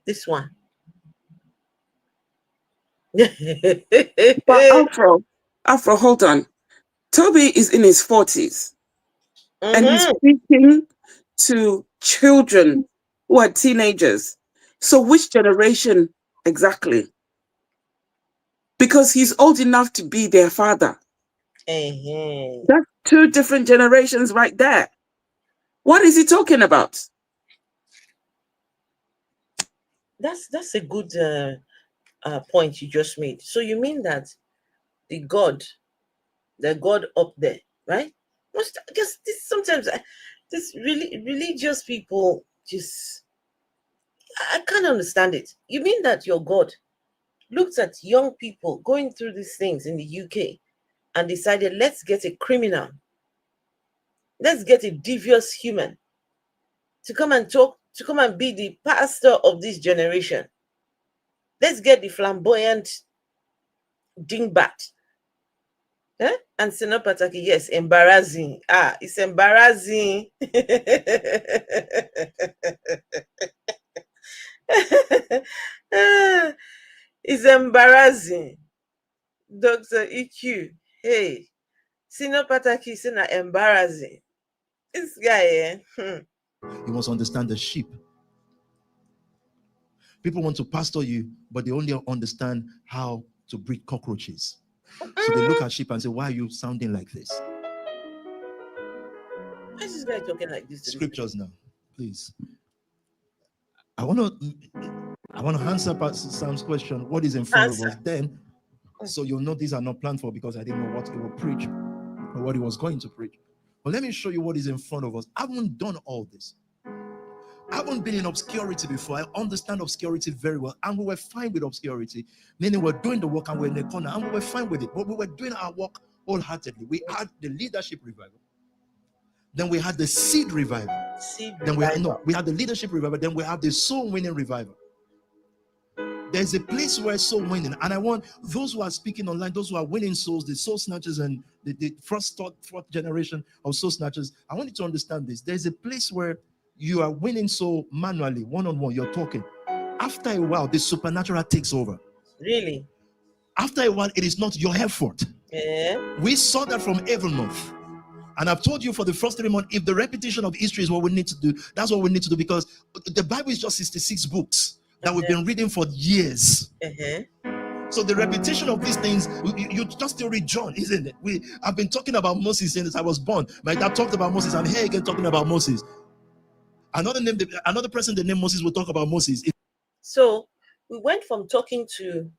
This one. But Afro, hold on. Tobi is in his 40s and he's speaking to children who are teenagers. So which generation exactly? Because he's old enough to be their father. That's two different generations right there. What is he talking about? That's a good point you just made. So you mean that the God up there, right? Because sometimes this really religious people I can't understand it. You mean that your God looked at young people going through these things in the UK and decided, let's get a criminal, let's get a devious human to come and be the pastor of this generation. Let's get the flamboyant dingbat. And Senopataki, yes, embarrassing. It's embarrassing. It's embarrassing. Dr. EQ, hey, Senopataki is embarrassing. This guy, You must understand the sheep. People want to pastor you, but they only understand how to breed cockroaches. So they look at sheep and say, why are you sounding like this? Why is this guy talking like this? Scriptures now, please. I want to answer Pastor Sam's question. What is in front of us then? So you'll know these are not planned for, because I didn't know what he would preach or what he was going to preach. But let me show you what is in front of us. I haven't done all this. I haven't been in obscurity before. I understand obscurity very well. And we were fine with obscurity. Meaning we're doing the work and we're in the corner and we were fine with it. But we were doing our work wholeheartedly. We had the leadership revival. Then we had the seed revival. We had the leadership revival. Then we have the soul winning revival. There's a place where soul winning, and I want those who are speaking online, those who are winning souls, the soul snatchers and the fourth generation of soul snatchers, I want you to understand this. There's a place where you are winning soul manually, one-on-one, you're talking. After a while, the supernatural takes over. Really? After a while, it is not your effort. Yeah. We saw that from Evernorth. And I've told you for the first 3 months, if the repetition of history is what we need to do, that's what we need to do, because the Bible is just 66 books that we've been reading for years. So the repetition of these things, you just still read John, isn't it? I've been talking about Moses since I was born. My dad talked about Moses. I'm here again talking about Moses. Another person the name Moses will talk about Moses. So we went from talking to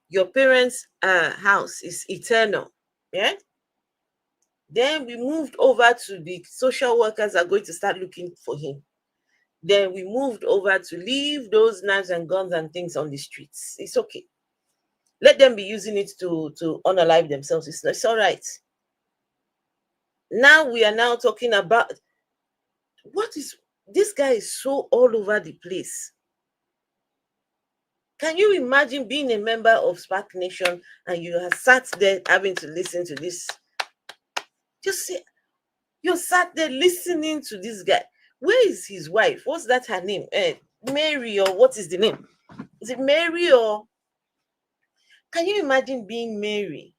your parents' house is eternal, yeah? Then we moved over to the social workers are going to start looking for him. Then we moved over to leave those knives and guns and things on the streets. It's okay. Let them be using it to unalive themselves. It's all right. Now we are now talking about this guy is so all over the place. Can you imagine being a member of Spark Nation and you have sat there having to listen to this? Just say, you sat there listening to this guy. Where is his wife? What's that her name? Mary, or what is the name? Is it Mary or? Can you imagine being Mary?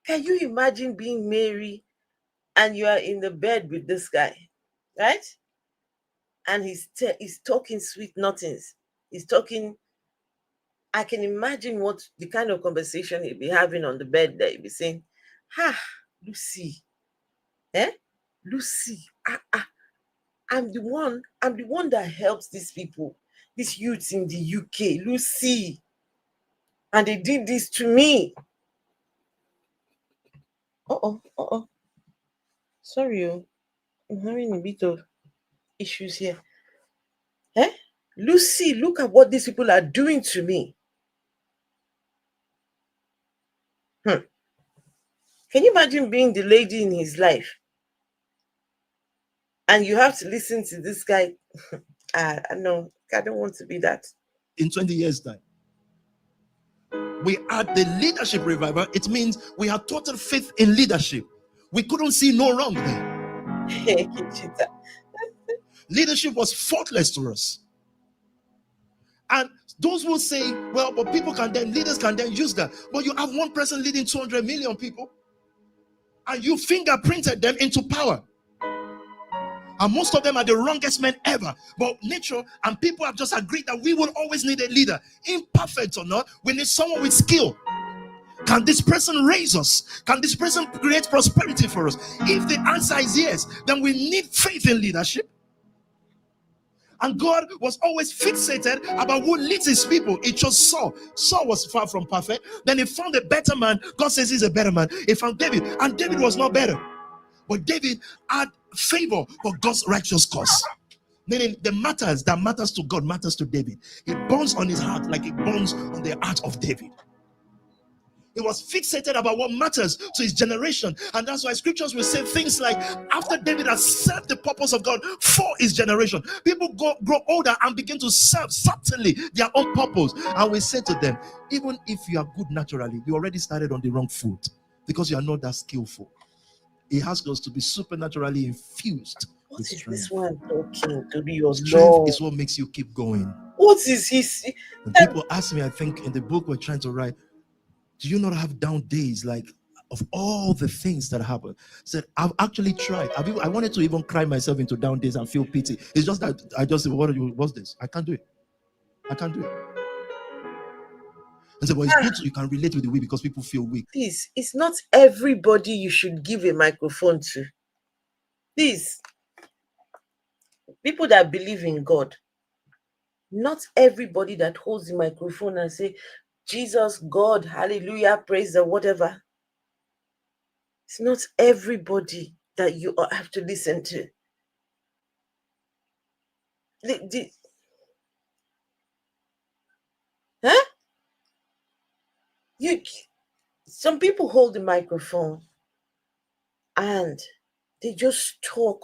Can you imagine being Mary and you are in the bed with this guy, right? And he's talking sweet nothings. He's talking. I can imagine what the kind of conversation he'd be having on the bed there. He'd be saying, Lucy, Lucy, I'm the one that helps these people, these youths in the UK, Lucy. And they did this to me. Sorry, I'm having a bit of issues here. Lucy, look at what these people are doing to me. Can you imagine being the lady in his life? And you have to listen to this guy. I know, I don't want to be that. In 20 years' time, we had the leadership revival. It means we had total faith in leadership. We couldn't see no wrong there. Leadership was faultless to us. And those will say, well, but leaders can then use that. But you have one person leading 200 million people, and you fingerprinted them into power. And most of them are the wrongest men ever. But nature and people have just agreed that we will always need a leader. Imperfect or not, we need someone with skill. Can this person raise us? Can this person create prosperity for us? If the answer is yes, then we need faith in leadership. And God was always fixated about who leads his people. It chose Saul. Saul was far from perfect. Then he found a better man. God says he's a better man. He found David, and David was not better. But David had favor for God's righteous cause. Meaning the matters that matters to God matters to David. It burns on his heart like it burns on the heart of David. He was fixated about what matters to his generation. And that's why scriptures will say things like, after David has served the purpose of God for his generation, people grow older and begin to serve certainly their own purpose. And we say to them, even if you are good naturally, you already started on the wrong foot because you are not that skillful. He asks us to be supernaturally infused. What is this one talking to be your strength Lord? Is what makes you keep going. What is his? And people ask me, I think in the book we're trying to write, do you not have down days like of all the things that happen? I said, I've actually tried. I wanted to even cry myself into down days and feel pity. It's just that I just said, what's this? I can't do it. I can't do it. I said, well, it's good so you can relate with the weak because people feel weak. Please, it's not everybody you should give a microphone to. Please, people that believe in God, not everybody that holds the microphone and say, Jesus, God, hallelujah, praise the whatever. It's not everybody that you have to listen to. Some people hold the microphone and they just talk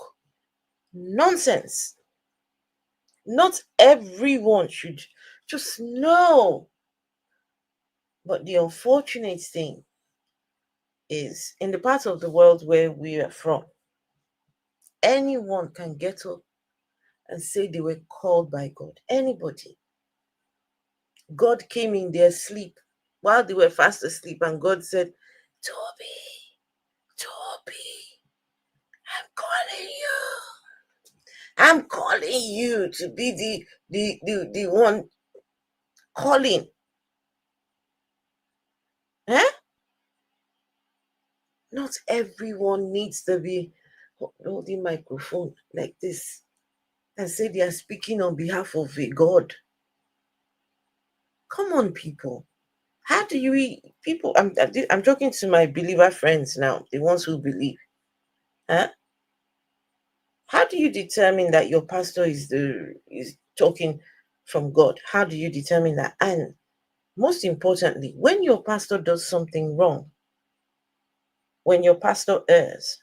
nonsense. Not everyone should just know. But the unfortunate thing is, in the part of the world where we are from, anyone can get up and say they were called by God. Anybody. God came in their sleep while they were fast asleep, and God said, Tobi, I'm calling you to be the one calling. Huh? Not everyone needs to be holding microphone like this and say they are speaking on behalf of a God. Come on, people. How do you people? I'm talking to my believer friends now, the ones who believe. Huh? How do you determine that your pastor is talking from God? How do you determine that? And most importantly, when your pastor does something wrong, when your pastor errs,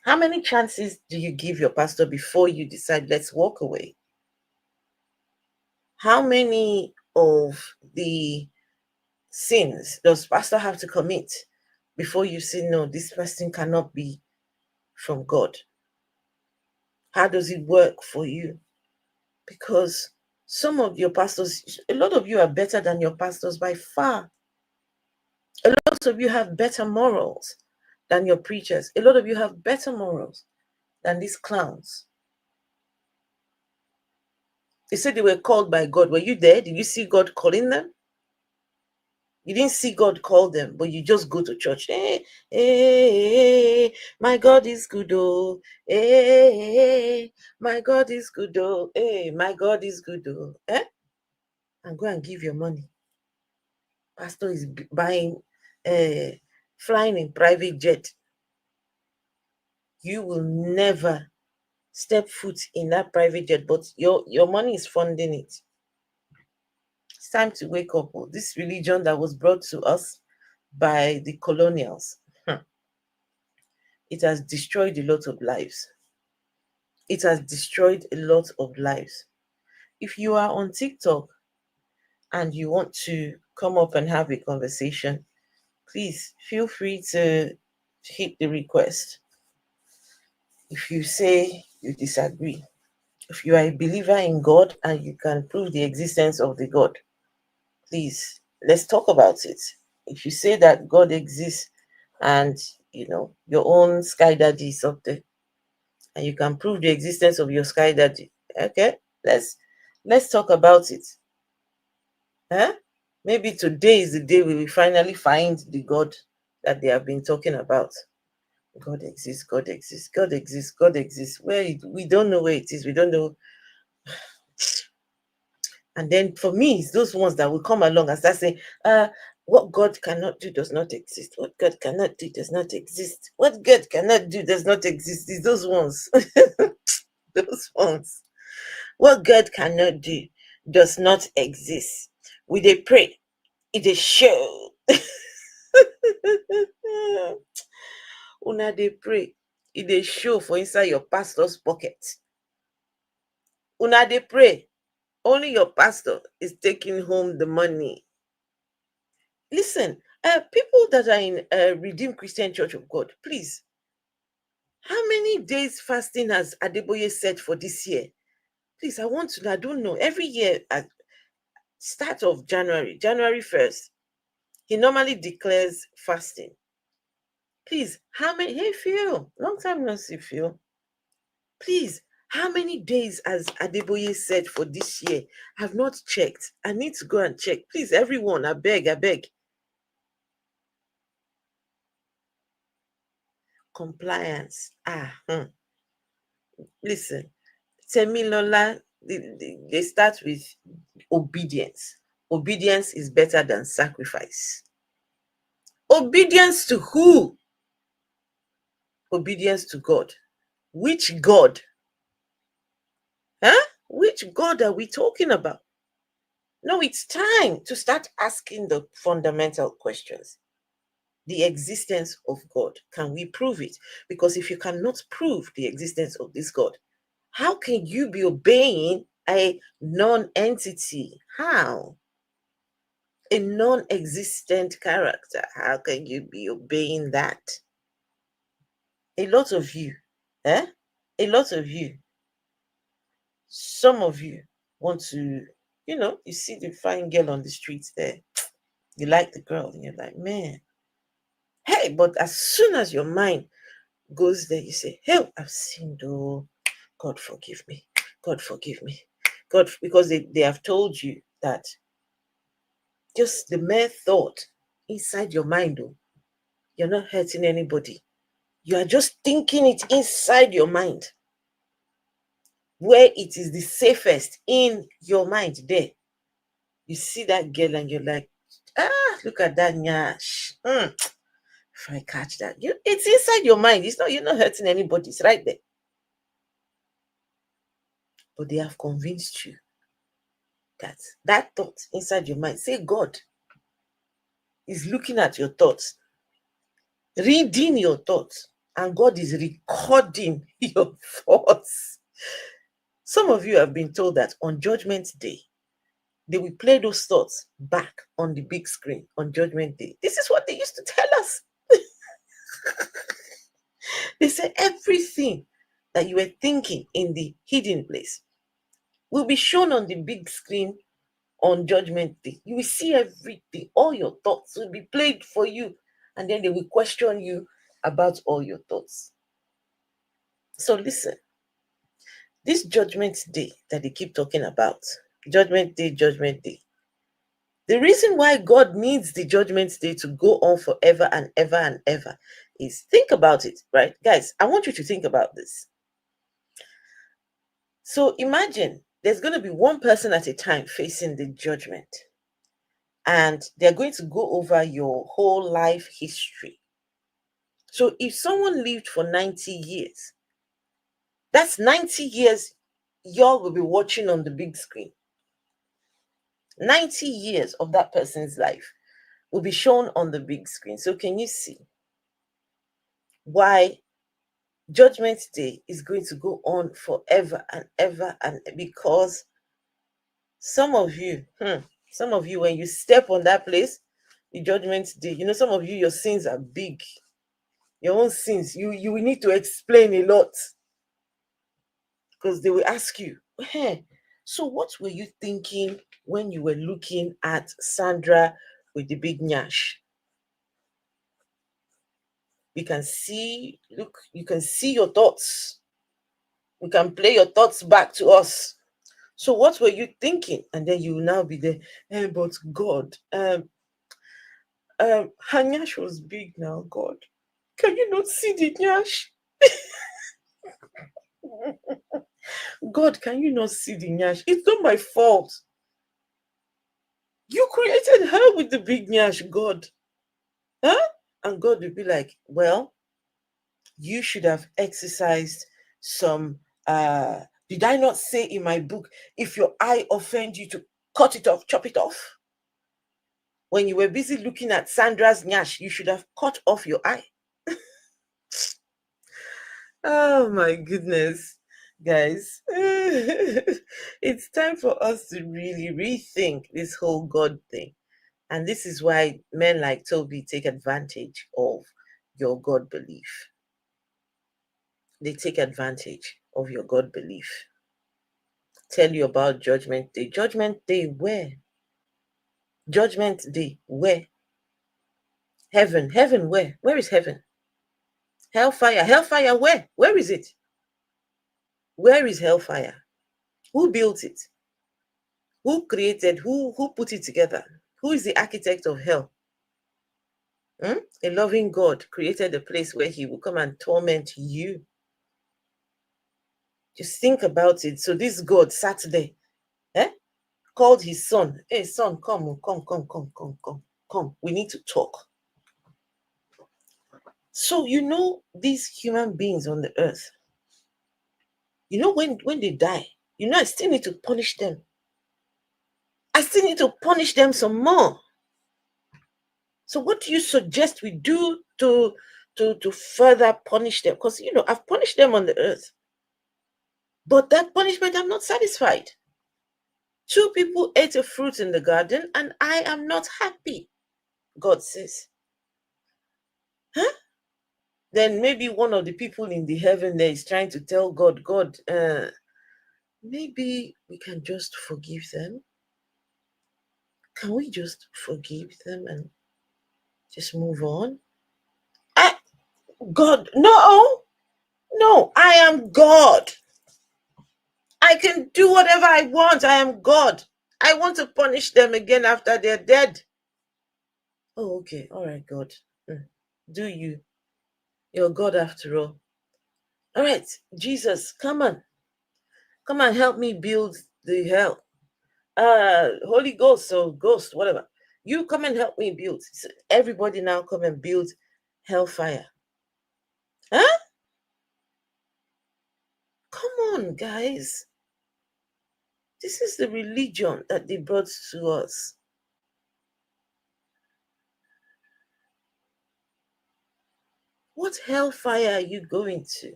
how many chances do you give your pastor before you decide, let's walk away? How many of the sins does pastor have to commit before you say, no, this person cannot be from God? How does it work for you? Because some of your pastors, a lot of you are better than your pastors by far. A lot of you have better morals than your preachers. A lot of you have better morals than these clowns. They said they were called by God. Were you there? Did you see God calling them? You didn't see God call them, but you just go to church. Hey, hey, my God is good, oh. Hey, my God is good, oh. Hey, my God is good, oh. Eh? And go and give your money. Pastor is buying, flying in private jet. You will never step foot in that private jet, but your money is funding it. It's time to wake up. This religion that was brought to us by the colonials, it has destroyed a lot of lives. It has destroyed a lot of lives. If you are on TikTok and you want to come up and have a conversation, please feel free to hit the request. If you say you disagree, if you are a believer in God and you can prove the existence of the God, please, let's talk about it. If you say that God exists and, your own sky daddy is up there and you can prove the existence of your sky daddy, okay, let's talk about it. Huh? Maybe today is the day we will finally find the God that they have been talking about. God exists, God exists, God exists, God exists. We don't know where it is. We don't know. And then for me, it's those ones that will come along and start saying, what God cannot do does not exist. What God cannot do does not exist. What God cannot do does not exist. It's those ones. Those ones. What God cannot do does not exist. We they pray. It is show. Una they pray. It is show for inside your pastor's pocket. Una they pray. Only your pastor is taking home the money. Listen, people that are in Redeemed Christian Church of God, please, how many days fasting has Adegboye said for this year? Please, I want to know. I don't know. Every year at start of January 1st, he normally declares fasting. Please, how many? Hey, Phil, long time no see, Phil. Please, how many days has Adegboye said for this year? I've not checked. I need to go and check. Please, everyone, I beg. Compliance. Listen, Temilola, they start with obedience. Obedience is better than sacrifice. Obedience to who? Obedience to God. Which God? Huh? Which God are we talking about? No, it's time to start asking the fundamental questions. The existence of God. Can we prove it? Because if you cannot prove the existence of this God, how can you be obeying a non-entity? How? A non-existent character. How can you be obeying that? A lot of you, a lot of you, some of you want to, you see the fine girl on the streets there. You like the girl and you're like, man. Hey, but as soon as your mind goes there, you say, hey, I've sinned, oh, God forgive me, God forgive me, God, because they have told you that just the mere thought inside your mind, oh, you're not hurting anybody. You are just thinking it inside your mind, where it is the safest in your mind. There, you see that girl and you're like, look at that nyash. If I catch that, it's inside your mind. It's not, you're not hurting anybody. It's right there. But they have convinced you that thought inside your mind, say God is looking at your thoughts, reading your thoughts, and God is recording your thoughts. Some of you have been told that on Judgment Day, they will play those thoughts back on the big screen on Judgment Day. This is what they used to tell us. They said everything that you were thinking in the hidden place will be shown on the big screen on Judgment Day. You will see everything. All your thoughts will be played for you, and then they will question you about all your thoughts. So listen, this Judgment Day that they keep talking about, Judgment Day, Judgment Day. The reason why God needs the Judgment Day to go on forever and ever and ever is, think about it, right? Guys, I want you to think about this. So imagine there's going to be one person at a time facing the judgment, and they're going to go over your whole life history. So if someone lived for 90 years, that's 90 years y'all will be watching on the big screen. 90 years of that person's life will be shown on the big screen. So can you see why Judgment Day is going to go on forever and ever? And because some of you, when you step on that place, the Judgment Day, some of you, your sins are big. Your own sins, you will need to explain a lot, because they will ask you, hey, so what were you thinking when you were looking at Sandra with the big nyash? You can see your thoughts. We can play your thoughts back to us. So what were you thinking? And then you will now be there, but God, her nyash was big now, God. Can you not see the nyash? God, can you not see the nyash? It's not my fault. You created her with the big nyash, God. Huh? And God will be like, well, you should have exercised some, did I not say in my book, if your eye offend you, to cut it off, chop it off? When you were busy looking at Sandra's nyash, you should have cut off your eye. Oh my goodness, guys. It's time for us to really rethink this whole God thing. And this is why men like Tobi take advantage of your God belief. They take advantage of your God belief. Tell you about Judgment Day. Judgment Day where? Judgment Day where? Heaven. Heaven where? Where is heaven? Hellfire. Hellfire where? Where is it? Where is hellfire? Who built it? Who created? Who put it together? Who is the architect of hell? A loving God created a place where he will come and torment you. Just think about it. So this God sat there, called his son. Hey, son, come. We need to talk. So these human beings on the earth, when they die, I still need to punish them. I still need to punish them some more. So what do you suggest we do to further punish them? Because I've punished them on the earth, but that punishment, I'm not satisfied. 2 people ate a fruit in the garden and I am not happy, God says. Then maybe one of the people in the heaven there is trying to tell God, maybe we can just forgive them. Can we just forgive them and just move on? God, no, I am God. I can do whatever I want. I am God. I want to punish them again after they're dead. Oh, okay. All right, God. Do you? You're God after all. All right, Jesus, come on. Come and help me build the hell. Holy Ghost or Ghost, whatever. You come and help me build. So everybody now come and build hellfire. Huh? Come on, guys. This is the religion that they brought to us. What hellfire are you going to?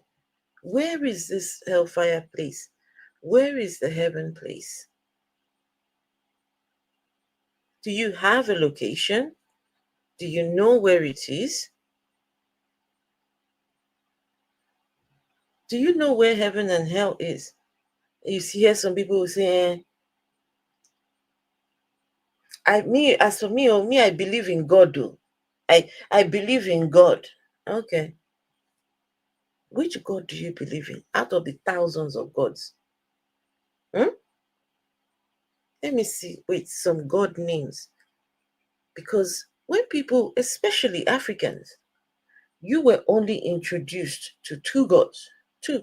Where is this hellfire place? Where is the heaven place? Do you have a location? Do you know where it is? Do you know where heaven and hell is? You hear some people saying, I believe in God, though. I believe in God. Okay. Which God do you believe in out of the thousands of gods? Let me see. Wait, some God names. Because when people, especially Africans, you were only introduced to two gods. Two.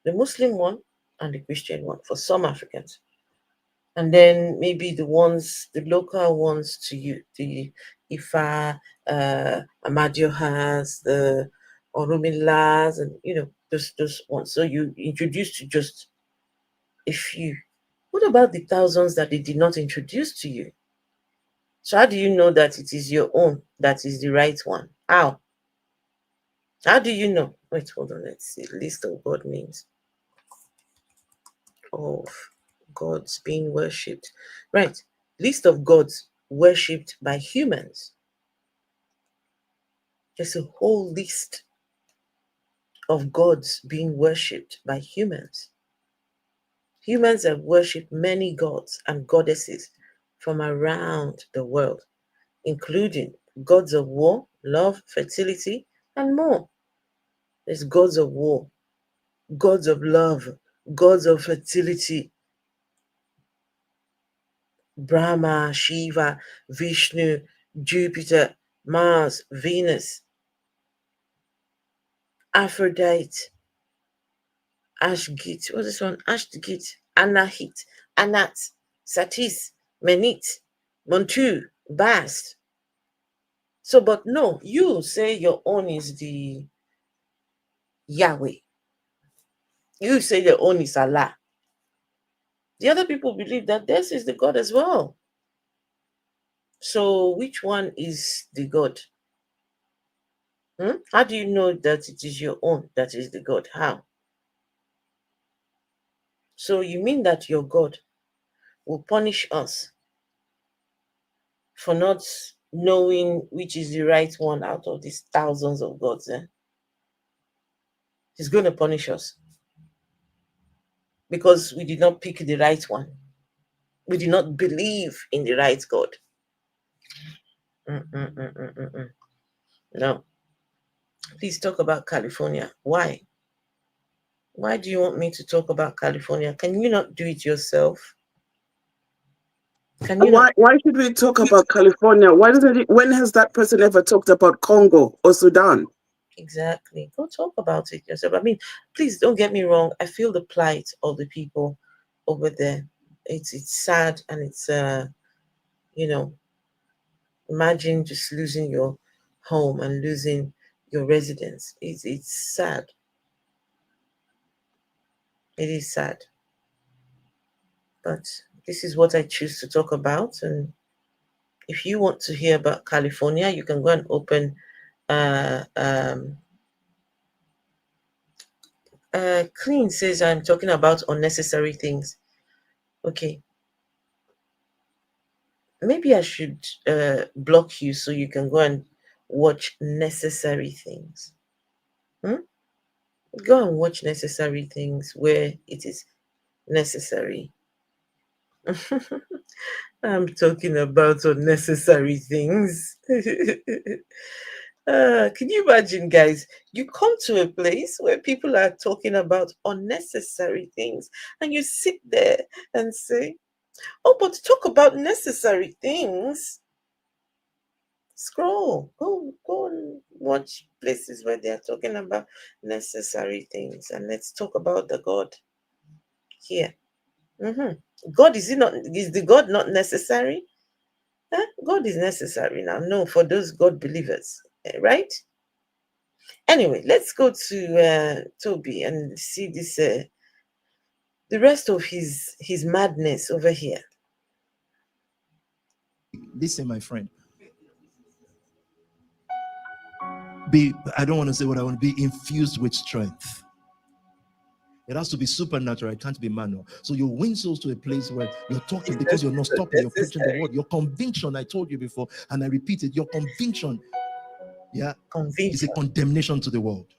The Muslim one and the Christian one for some Africans. And then maybe the local ones to you, the Ifa, Amadiohas, the Oromilas, and those ones. So you introduced to just a few. What about the thousands that they did not introduce to you? So how do you know that it is your own that is the right one? How? How do you know? Wait, hold on. Let's see. List of God names. Of gods being worshipped. Right. List of gods worshipped by humans. There's a whole list of gods being worshipped by humans. Humans have worshipped many gods and goddesses from around the world, including gods of war, love, fertility, and more. There's gods of war, gods of love, gods of fertility. Brahma, Shiva, Vishnu, Jupiter, Mars, Venus, Aphrodite, Ashgit, what's this one? Ashgit, Anahit, Anat, Satis, Menit, Montu, Bast. So, but no, you say your own is the Yahweh. You say your own is Allah. The other people believe that this is the God as well. So, which one is the God? How do you know that it is your own that is the God? How? So you mean that your God will punish us for not knowing which is the right one out of these thousands of gods? He's going to punish us because we did not pick the right one. We did not believe in the right God. No. Please talk about California. Why? Why do you want me to talk about California? Can you not do it yourself? Can you Why should we talk about California? When has that person ever talked about Congo or Sudan? Exactly. Go talk about it yourself. I mean, please don't get me wrong. I feel the plight of the people over there. It's sad, and it's imagine just losing your home and losing your residence. It's sad. It is sad. But this is what I choose to talk about. And if you want to hear about California, you can go and open Clean says I'm talking about unnecessary things. Okay. Maybe I should block you so you can go and watch necessary things. Go and watch necessary things where it is necessary. I'm talking about unnecessary things. Can you imagine, guys? You come to a place where people are talking about unnecessary things, and you sit there and say, "Oh, but talk about necessary things." Scroll, go and watch places where they are talking about necessary things, and let's talk about the God here. God, is the God not necessary? God is necessary now. No, for those God believers, right? Anyway, let's go to Toby and see this the rest of his madness over here. Listen, my friend. I don't want to say what I want to be infused with strength. It has to be supernatural. It can't be manual. So you win souls to a place where you're talking because you're not stopping. You're preaching the word. Your conviction, I told you before, and I repeat it, your conviction, is a condemnation to the world.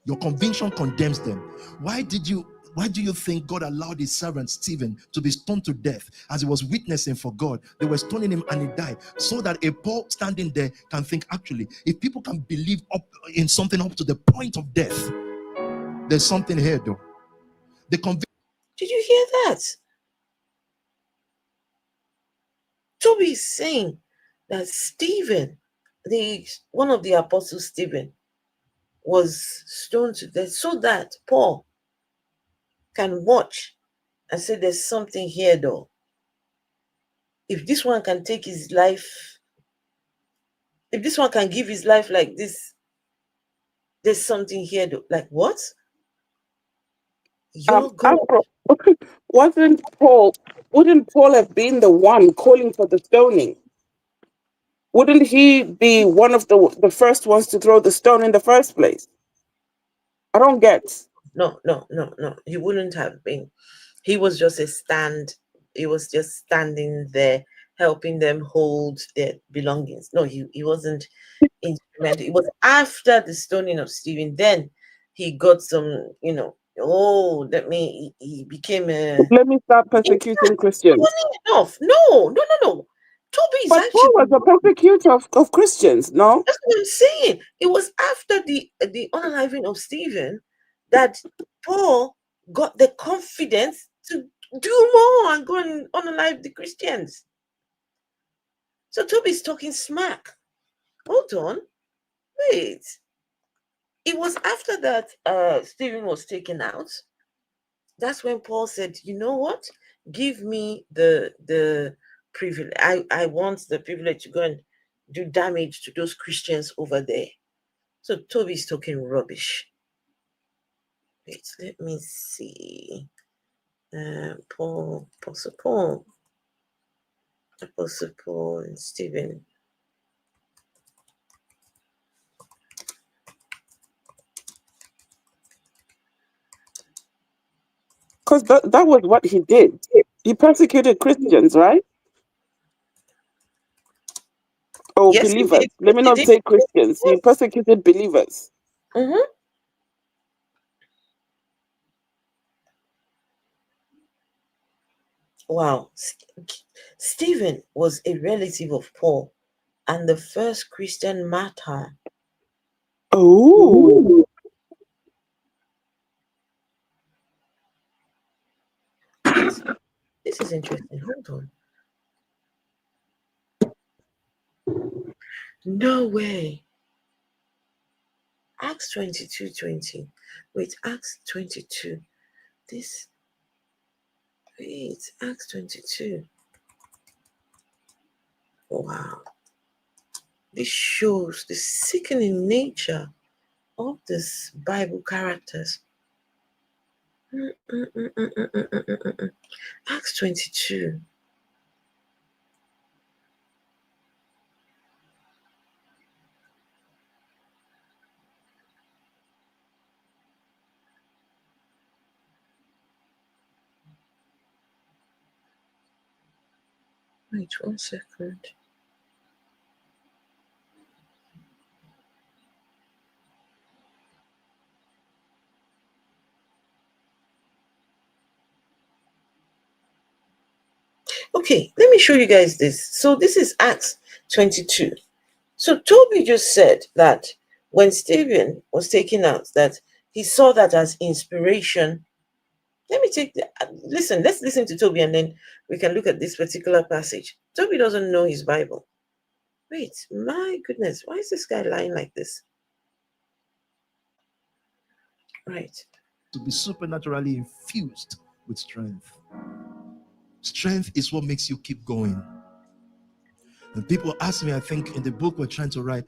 Your conviction condemns them. Why do you think God allowed his servant Stephen to be stoned to death as he was witnessing for God? They were stoning him and he died, so that a Paul standing there can think, actually, if people can believe in something up to the point of death, there's something here though. Did you hear that? Toby is saying that Stephen, one of the apostles, Stephen, was stoned to death so that Paul can watch and say, there's something here though. If this one can take his life, if this one can give his life like this, there's something here though. Like what? Your God. Wouldn't Paul have been the one calling for the stoning? Wouldn't he be one of the first ones to throw the stone in the first place? I don't get. No. He wouldn't have been. He was just he was just standing there helping them hold their belongings. No, he wasn't instrumental. It was after the stoning of Stephen. Then he got some, he became a... Let me start persecuting Christians. Enough. No. Toby is but actually... Paul was a persecutor of Christians, no? That's what I'm saying. It was after the unaliving of Stephen that Paul got the confidence to do more and go and unalive the Christians. So Toby's talking smack. Hold on. Wait. It was after that Stephen was taken out. That's when Paul said, you know what? Give me the privilege. I want the privilege to go and do damage to those Christians over there. So Toby's talking rubbish. Wait, let me see. Apostle Paul and Stephen. Because that was what he did. He persecuted Christians, right? Oh, yes, believers. Let me not say Christians. He persecuted believers. Wow. Stephen was a relative of Paul and the first Christian martyr. Oh. This is interesting. Hold on. No way. Acts 22:20. Wait, Acts 22. Acts 22. Wow. This shows the sickening nature of these Bible characters. Acts 22. Wait 1 second. Okay, let me show you guys this. So this is Acts 22. So Toby just said that when Stephen was taken out, that he saw that as inspiration. Let me take the, listen, let's listen to Toby and then we can look at this particular passage. Toby doesn't know his Bible. Wait, my goodness, why is this guy lying like this? Right. To be supernaturally infused with strength. Strength is what makes you keep going. And people ask me, I think in the book we're trying to write,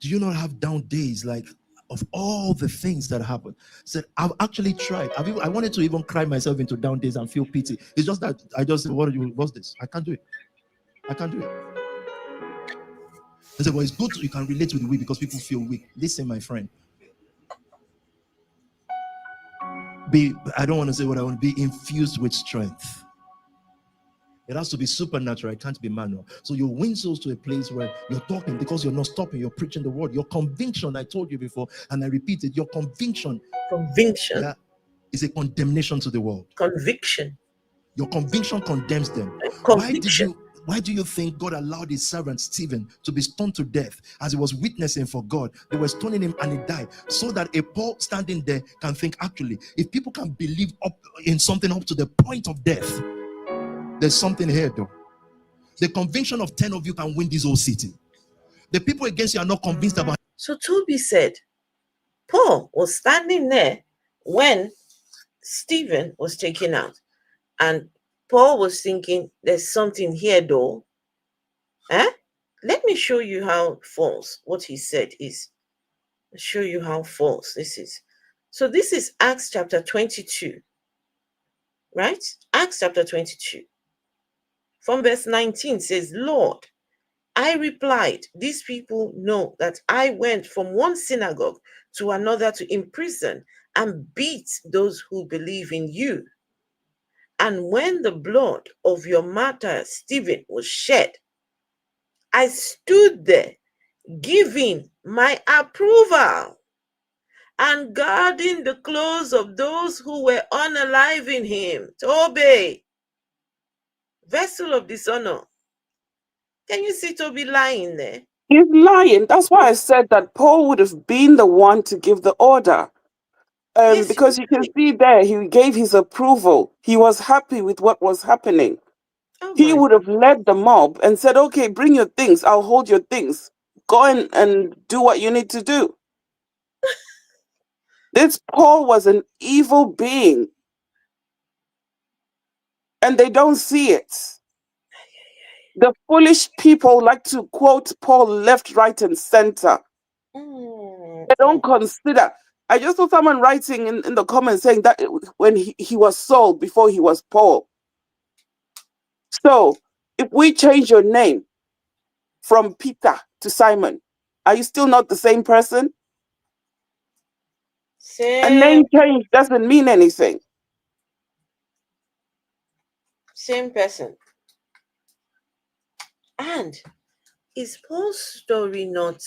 do you not have down days like of all the things that happen? Said, I've actually tried. I wanted to even cry myself into down days and feel pity. It's just that I just said, what's this? I can't do it. I can't do it. I said, well, it's good you can relate with the weak because people feel weak. Listen, my friend. I don't want to say what I want to be infused with strength. It has to be supernatural. It can't be manual. So you win souls to a place where you're talking because you're not stopping. You're preaching the word. Your conviction, I told you before, and I repeat it, your conviction is a condemnation to the world. Conviction. Your conviction condemns them. Why do you think God allowed his servant Stephen to be stoned to death as he was witnessing for God? They were stoning him and he died, so that a Paul standing there can think, actually, if people can believe up in something up to the point of death, there's something here though. The conviction of 10 of you can win this whole city. The people against you are not convinced about. So Toby said, Paul was standing there when Stephen was taken out. And Paul was thinking, there's something here though. Let me show you how false what he said is. I'll show you how false this is. So this is Acts chapter 22. Right? Acts chapter 22. From verse 19 says, Lord, I replied, these people know that I went from one synagogue to another to imprison and beat those who believe in you. And when the blood of your martyr Stephen was shed, I stood there giving my approval and guarding the clothes of those who were unalive in him. Toby, vessel of dishonor. Can you see Toby lying there? He's lying. That's why I said that Paul would have been the one to give the order. Yes, because you can see there, he gave his approval. He was happy with what was happening. He would have led the mob and said, okay, bring your things. I'll hold your things. Go and do what you need to do. This Paul was an evil being. And they don't see it. The foolish people like to quote Paul left, right, and center. They don't consider. I just saw someone writing in the comments saying that when he was Saul before he was Paul. So, if we change your name from Peter to Simon, are you still not the same person? A name change doesn't mean anything. Same person. And is Paul's story not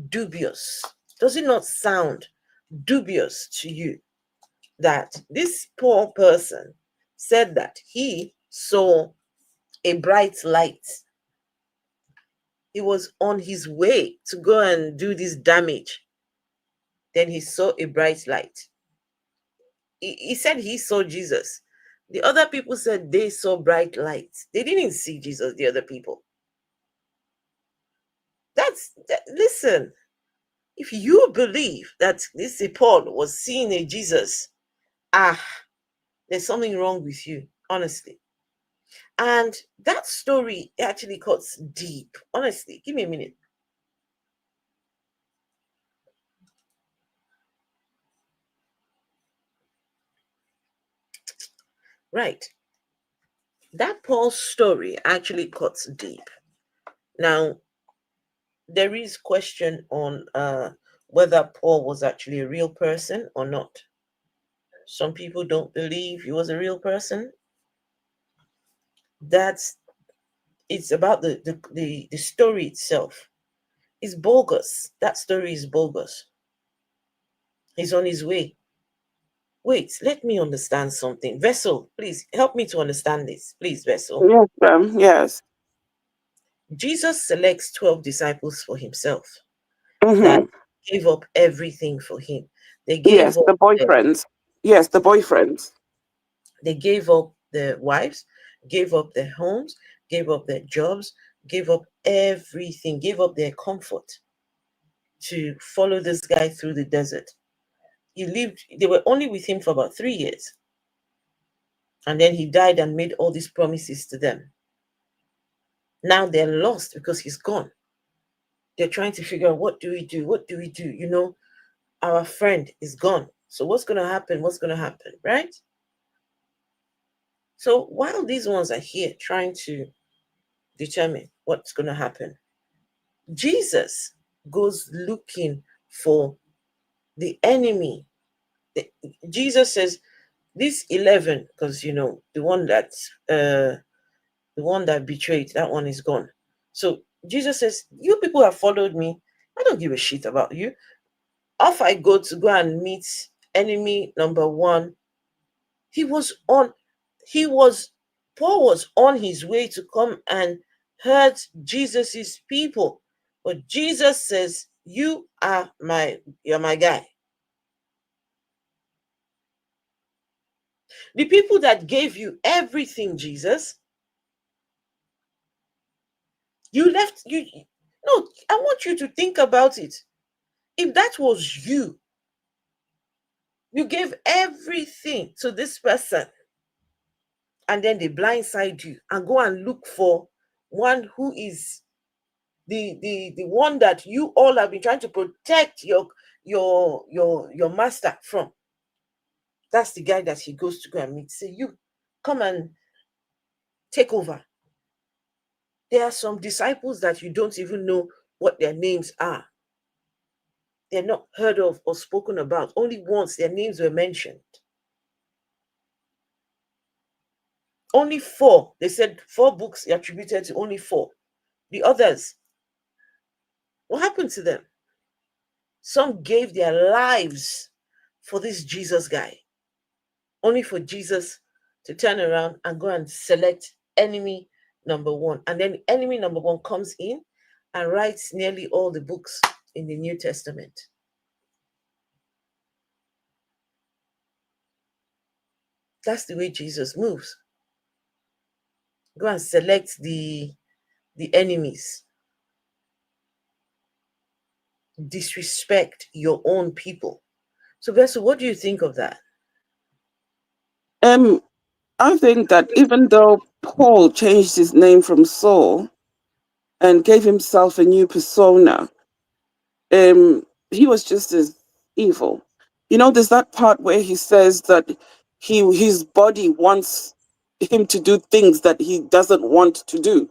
dubious? Does it not sound dubious to you that this poor person said that he saw a bright light? He was on his way to go and do this damage. Then he saw a bright light. He said he saw Jesus. The other people said they saw bright lights. They didn't see Jesus, the other people. Listen, if you believe that this Paul was seeing a Jesus, there's something wrong with you, honestly. And that story actually cuts deep. Honestly, give me a minute. Right. That Paul's story actually cuts deep. Now, there is question on whether Paul was actually a real person or not. Some people don't believe he was a real person. It's about the story itself. It's bogus. That story is bogus. He's on his way. Wait, let me understand something. Vessel, please help me to understand this. Please, Vessel. Yes, yes. Jesus selects 12 disciples for himself Mm-hmm. that gave up everything for him. They gave Yes, up the boyfriends. Yes, the boyfriends. They gave up their wives, gave up their homes, gave up their jobs, gave up everything, gave up their comfort to follow this guy through the desert. They were only with him for about 3 years. And then he died and made all these promises to them. Now they're lost because he's gone. They're trying to figure out, what do we do? What do we do? You know, our friend is gone. So what's going to happen? What's going to happen, right? So while these ones are here trying to determine what's going to happen, Jesus goes looking for the enemy. Jesus says, "This 11, because you know the one that betrayed, that one is gone." So Jesus says, "You people have followed me. I don't give a shit about you. Off I go to go and meet enemy number one." Paul was on his way to come and hurt Jesus's people. But Jesus says, you're my guy. The people that gave you everything, Jesus, no, I want you to think about it. If that was you gave everything to this person, and then they blindside you and go and look for one who is the one that you all have been trying to protect your master from. That's the guy that he goes to go and meet. Say, you come and take over. There are some disciples that you don't even know what their names are. They're not heard of or spoken about. Only once their names were mentioned. Only 4. They said 4 books attributed to only 4. The others, what happened to them? Some gave their lives for this Jesus guy, only for Jesus to turn around and go and select enemy number 1. And then enemy number 1 comes in and writes nearly all the books in the New Testament. That's the way Jesus moves. Go and select the enemies. Disrespect your own people. So, Besu, what do you think of that? I think that even though Paul changed his name from Saul and gave himself a new persona, he was just as evil. You know, there's that part where he says that his body wants him to do things that he doesn't want to do.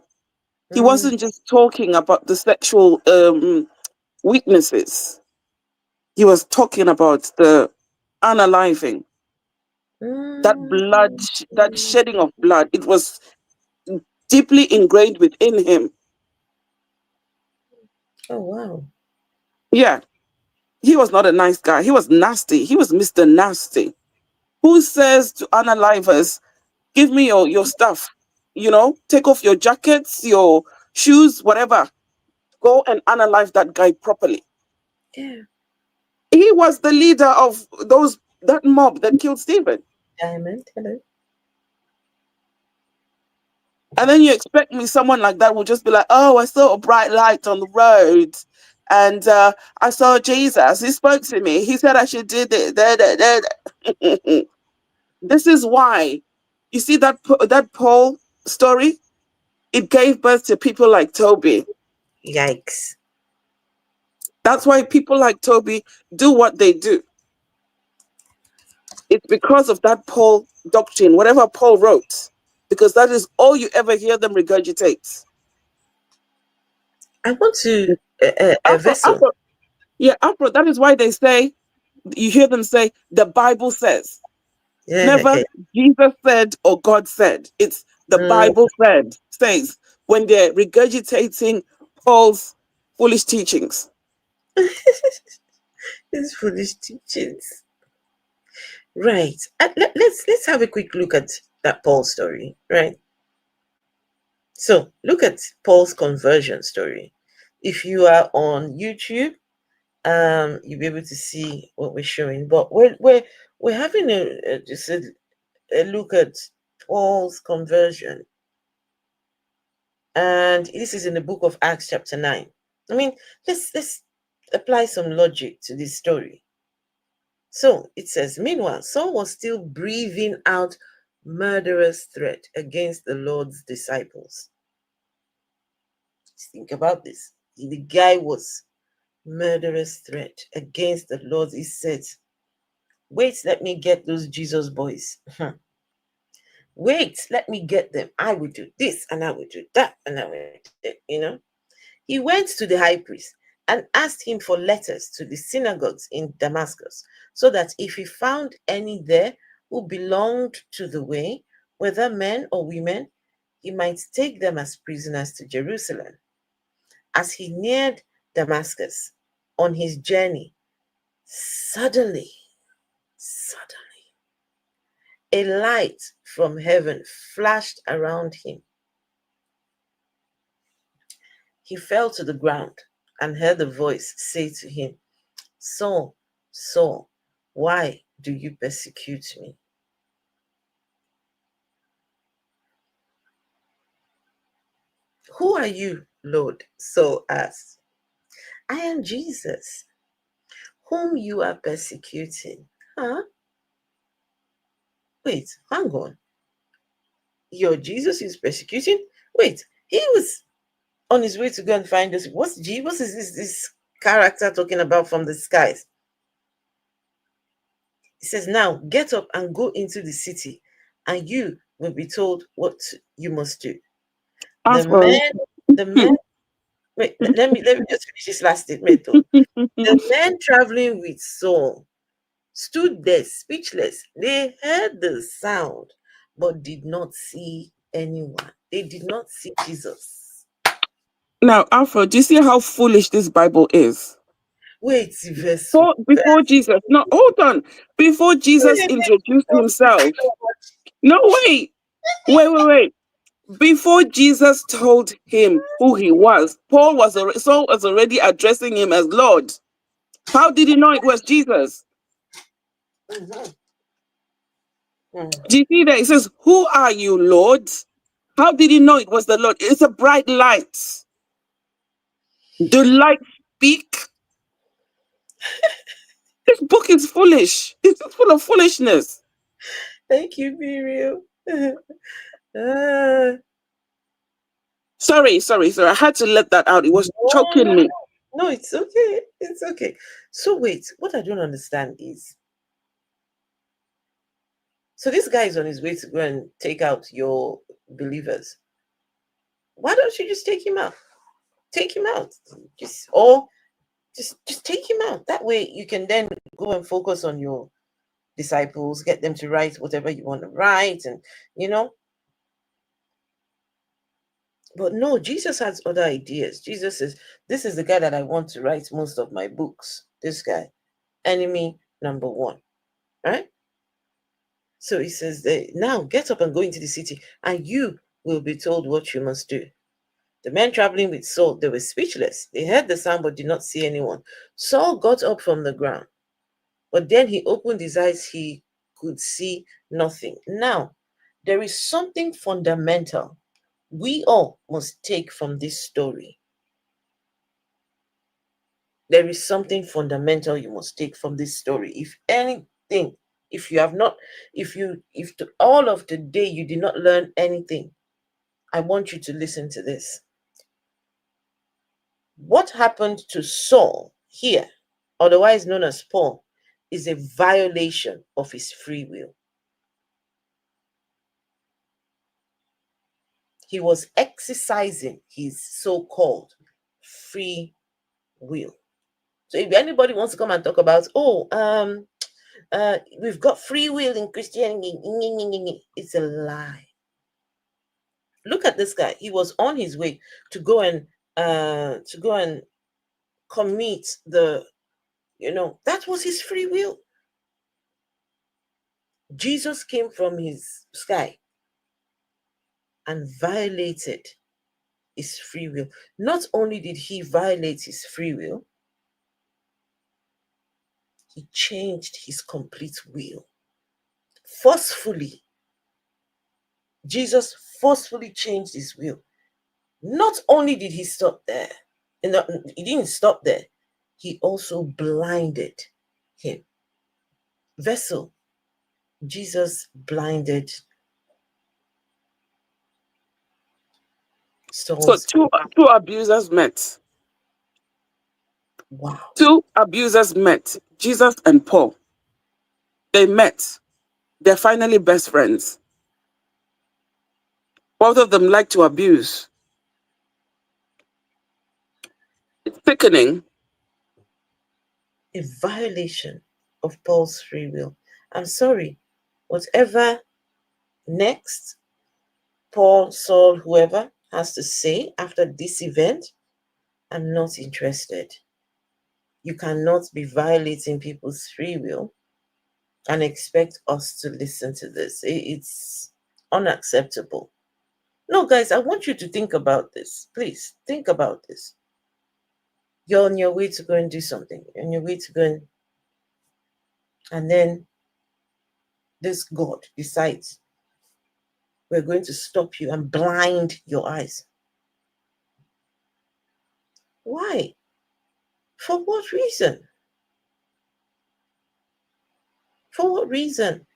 He wasn't just talking about the sexual weaknesses. He was talking about the unaliving, that blood, that shedding of blood. It was deeply ingrained within him. Oh, wow. Yeah. He was not a nice guy. He was nasty. He was Mr. Nasty. Who says to unalivers, give me your stuff, you know, take off your jackets, your shoes, whatever. Go and unalive that guy properly. Yeah. He was the leader of that mob that killed Stephen. Diamond, hello. And then you expect me, someone like that will just be like, oh, I saw a bright light on the road. And I saw Jesus. He spoke to me. He said I should do this. This is why. You see that Paul story? It gave birth to people like Tobi. Yikes. That's why people like Tobi do what they do. It's because of that Paul doctrine, whatever Paul wrote, because that is all you ever hear them regurgitate. I want to vessel. Afro, that is why they say, you hear them say, the Bible says. Yeah, Never okay. Jesus said or God said. It's the Bible says when they're regurgitating Paul's foolish teachings. These foolish teachings. Right. Let's have a quick look at that Paul story, right? So look at Paul's conversion story. If you are on YouTube, you'll be able to see what we're showing. But we're having just a look at Paul's conversion, and this is in the book of Acts, chapter 9. I mean, let's apply some logic to this story. So it says, meanwhile, Saul was still breathing out murderous threat against the Lord's disciples. Just think about this. The guy was murderous threat against the Lord. He said, wait, let me get those Jesus boys. Wait, let me get them. I will do this and I will do that and I will do it, He went to the high priest and asked him for letters to the synagogues in Damascus, so that if he found any there who belonged to the way, whether men or women, he might take them as prisoners to Jerusalem. As he neared Damascus on his journey, suddenly, a light from heaven flashed around him. He fell to the ground and heard a voice say to him, Saul, Saul, why do you persecute me? Who are you, Lord? Saul asked. I am Jesus, whom you are persecuting. Huh? Wait, hang on. Your Jesus is persecuting? Wait, he was on his way to go and find us. What's Jesus? Is this character talking about from the skies? He says, now get up and go into the city, and you will be told what you must do. The men, wait, let me just finish this last statement though. The men traveling with Saul stood there speechless. They heard the sound, but did not see anyone. They did not see Jesus. Now, Alfred, do you see how foolish this Bible is? Wait, before Jesus, no, hold on. Before Jesus introduced himself. No, wait. Before Jesus told him who he was, Saul was already addressing him as Lord. How did he know it was Jesus? Do you see that? It says, who are you, Lord? How did he know it was the Lord? It's a bright light. The light speak. This book is foolish. It's full of foolishness. Thank you, be real. Sorry. I had to let that out. It was choking me. No, it's okay. It's okay. So wait, what I don't understand is, so this guy is on his way to go and take out your believers. Why don't you just take him out? Take him out. Just take him out. That way you can then go and focus on your disciples, get them to write whatever you want to write, and But no, Jesus has other ideas. Jesus says, this is the guy that I want to write most of my books. This guy, enemy number one, right? So he says, now get up and go into the city, and you will be told what you must do. The men traveling with Saul, they were speechless. They heard the sound but did not see anyone. Saul got up from the ground, but then he opened his eyes. He could see nothing. Now, there is something fundamental we all must take from this story. There is something fundamental you must take from this story. If anything, if all of the day you did not learn anything, I want you to listen to this. What happened to Saul here, otherwise known as Paul, is a violation of his free will. He was exercising his so-called free will. So if anybody wants to come and talk about, we've got free will in Christianity, it's a lie. Look at this guy. He was on his way to go and commit that was his free will. Jesus came from his sky and violated his free will. Not only did he violate his free will, he changed his complete will. Forcefully. Jesus forcefully changed his will. Not only did he stop there, he didn't stop there, he also blinded him. Vessel, Jesus blinded So Saul's. two abusers met. Wow. Two abusers met. Jesus and Paul. They met. They're finally best friends. Both of them like to abuse. It's sickening. A violation of Paul's free will. I'm sorry. Whatever next Paul, Saul, whoever has to say after this event, I'm not interested. You cannot be violating people's free will and expect us to listen to this. It's unacceptable. No, guys, I want you to think about this. Please, think about this. You're on your way to go and do something. You're on your way to go and then this God decides we're going to stop you and blind your eyes. Why? For what reason? For what reason?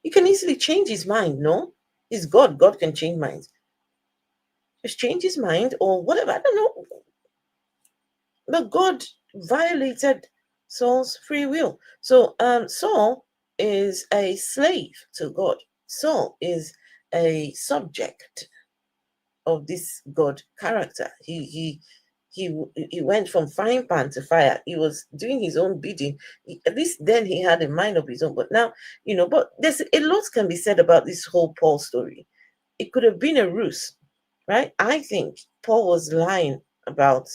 You can easily change his mind, no? He's God. God can change minds. Just change his mind or whatever. I don't know. But God violated Saul's free will. So Saul is a slave to God. Saul is a subject of this God character. He went from frying pan to fire. He was doing his own bidding. At least then he had a mind of his own. But now, but there's a lot can be said about this whole Paul story. It could have been a ruse, right? I think Paul was lying about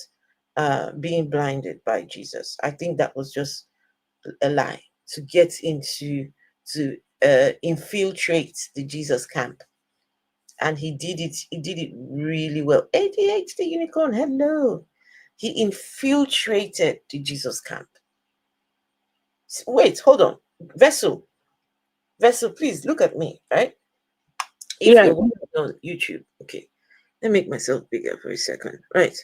being blinded by Jesus. I think that was just a lie to get to infiltrate the Jesus camp. And he did it really well. ADHD unicorn, hello. He infiltrated the Jesus camp. Wait, hold on. Vessel, please look at me, right? If you're watching on YouTube, okay. Let me make myself bigger for a second. Right.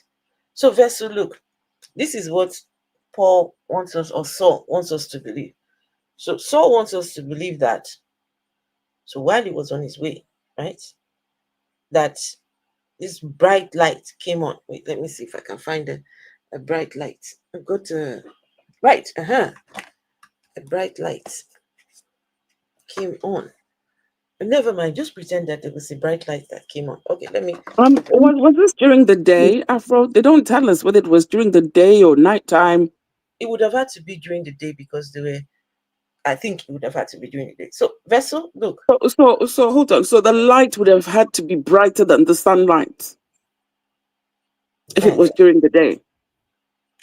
So Vessel, look, this is what Paul wants us, or Saul wants us to believe. So Saul wants us to believe that. So while he was on his way, right, that this bright light came on. Wait, let me see if I can find a bright light. I've got a bright light came on. Never mind, just pretend that there was a bright light that came on. Okay, let me. Was this during the day, Afro? They don't tell us whether it was during the day or nighttime. It would have had to be during the day because I think it would have had to be during the day. So, Vessel, look. So hold on. So the light would have had to be brighter than the sunlight if it was during the day.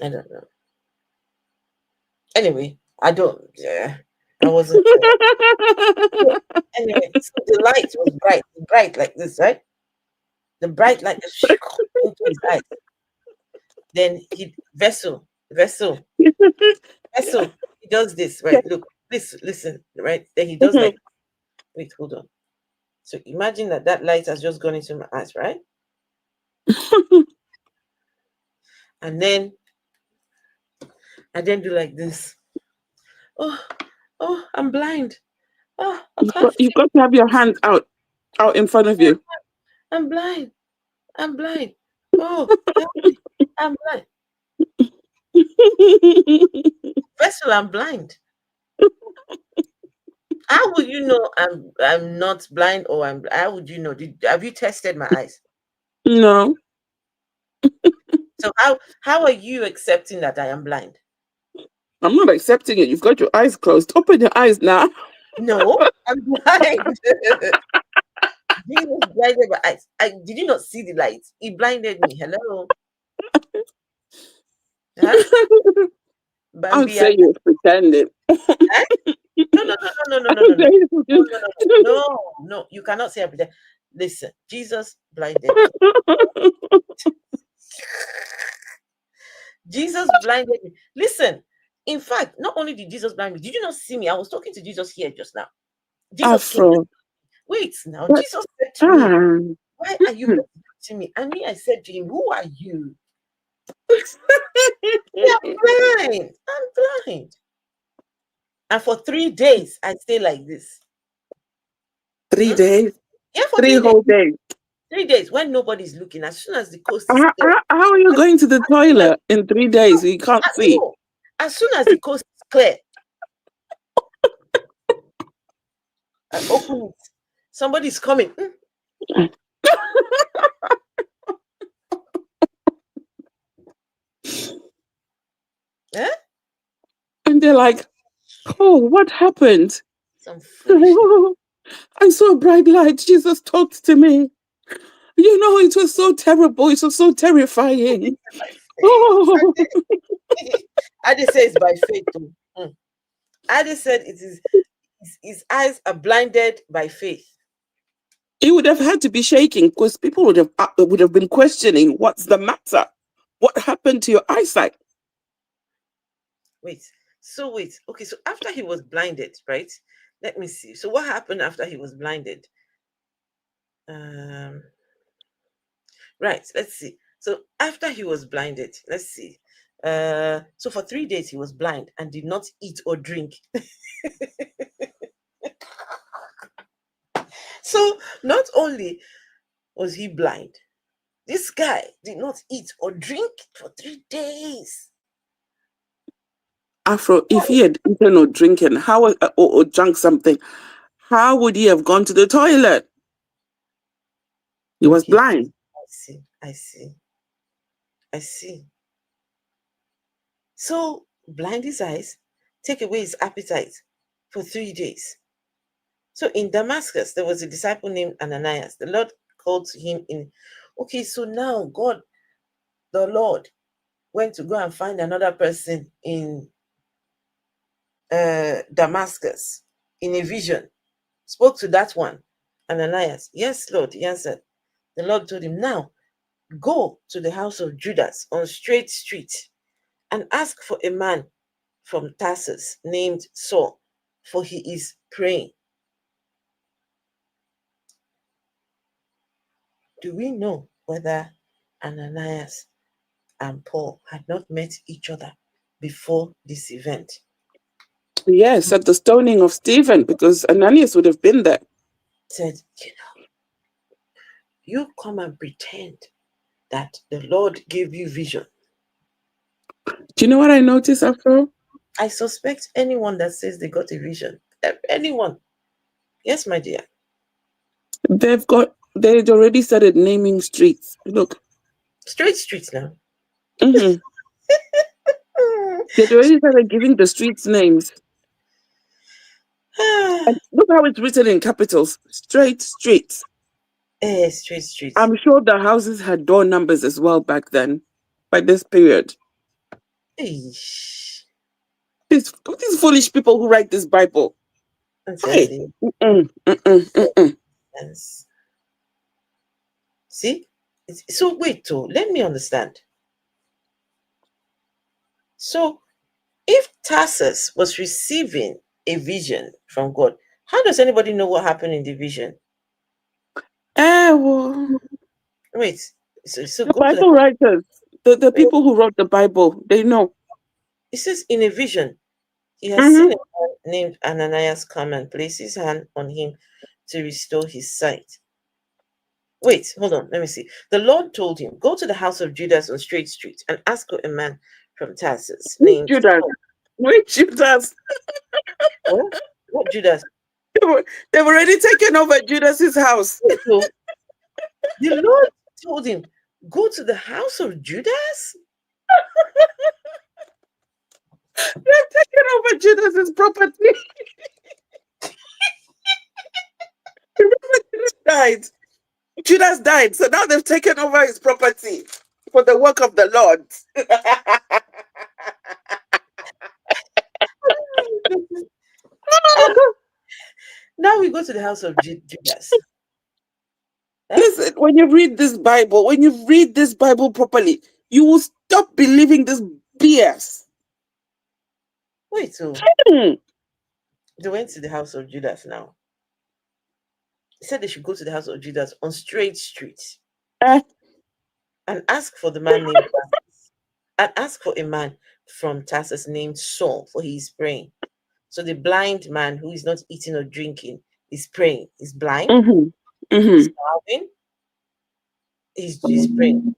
I don't know. Anyway, I wasn't. Anyway, so the light was bright like this, right? The bright light just into his eyes. Then Vessel, he does this, right? Look, listen, right? Then he does like, wait, hold on. So imagine that light has just gone into my eyes, right? and then do like this. Oh, I'm blind. Oh, You've got to have your hands out in front of you. I'm blind. Oh, I'm blind. Vessel, I'm blind. How would you know I'm not blind, or how would you know? Have you tested my eyes? No. So how are you accepting that I am blind? I'm not accepting it. You've got your eyes closed. Open your eyes now. No, I'm blind. Jesus blinded my eyes. Did you not see the light? He blinded me. Hello. Huh? I'll say you're pretending. No. You cannot say I pretend. Listen, Jesus blinded. Jesus blinded me. Listen, in fact, not only did Jesus blind me, did you not see me? I was talking to Jesus here just now. Jesus came. Afro. Wait now. What? Jesus said to me, why are you to me? And me, I said to him, who are you? I'm blind. I'm blind. And for 3 days, I stay like this. 3 days? Yeah, for 3 3 whole days. 3 days when nobody's looking. As soon as the coast is How, clear. how are you going to the toilet in 3 days? You can't see. No. As soon as the coast is clear, I open it. Somebody's coming. Eh? And they're like, oh, what happened? Some foolishness. I saw a bright light. Jesus talked to me. You know, it was so terrible. It was so terrifying. Oh. Adi says by faith too. Adi said it is his eyes are blinded by faith. He would have had to be shaking because people would have been questioning, what's the matter? What happened to your eyesight? Wait. Okay, so after he was blinded, right? Let me see. So what happened after he was blinded? Right, let's see. So after he was blinded, let's see. So for 3 days he was blind and did not eat or drink. So not only was he blind, this guy did not eat or drink for 3 days. Afro, if he had eaten or drinking, or drunk something, how would he have gone to the toilet? He was blind. I see. So blind his eyes, take away his appetite for 3 days. So in Damascus, there was a disciple named Ananias. The Lord called to him in. Okay, so now God, the Lord, went to go and find another person in Damascus in a vision. Spoke to that one, Ananias. Yes, Lord, he answered. The Lord told him, now go to the house of Judas on Straight Street and ask for a man from Tarsus named Saul, for he is praying. Do we know whether Ananias and Paul had not met each other before this event? Yes, at the stoning of Stephen, because Ananias would have been there. Said, you come and pretend that the Lord gave you vision. Do you know what I noticed, Afro? I suspect anyone that says they got a vision, anyone. Yes, my dear. They'd already started naming streets. Look. Straight streets now. Mm-hmm. They'd already started giving the streets names. And look how it's written in capitals. Straight streets. Straight streets. I'm sure the houses had door numbers as well back then, by this period. Eesh. These foolish people who write this Bible. Hey. Yes. See? So wait, let me understand. So if Tarsus was receiving a vision from God, how does anybody know what happened in the vision? Well, wait. So the go Bible to the writers, the people who wrote the Bible, they know. It says in a vision, he has seen a man named Ananias come and place his hand on him to restore his sight. Wait, hold on. Let me see. The Lord told him, go to the house of Judas on Straight Street and ask for a man from Tarsus named Judas. Which Judas? What Judas? They've already taken over Judas's house. The Lord told him, go to the house of Judas? They've taken over Judas's property. Judas died. Judas died, so now they've taken over his property for the work of the Lord. Now we go to the house of Judas. when you read this Bible properly, you will stop believing this BS. Wait, so they went to the house of Judas now. He said they should go to the house of Judas on Straight Street and ask for the man named Tarsus, and ask for a man from Tarsus named Saul, for he is praying. So the blind man who is not eating or drinking is praying. He's blind, starving. He's praying.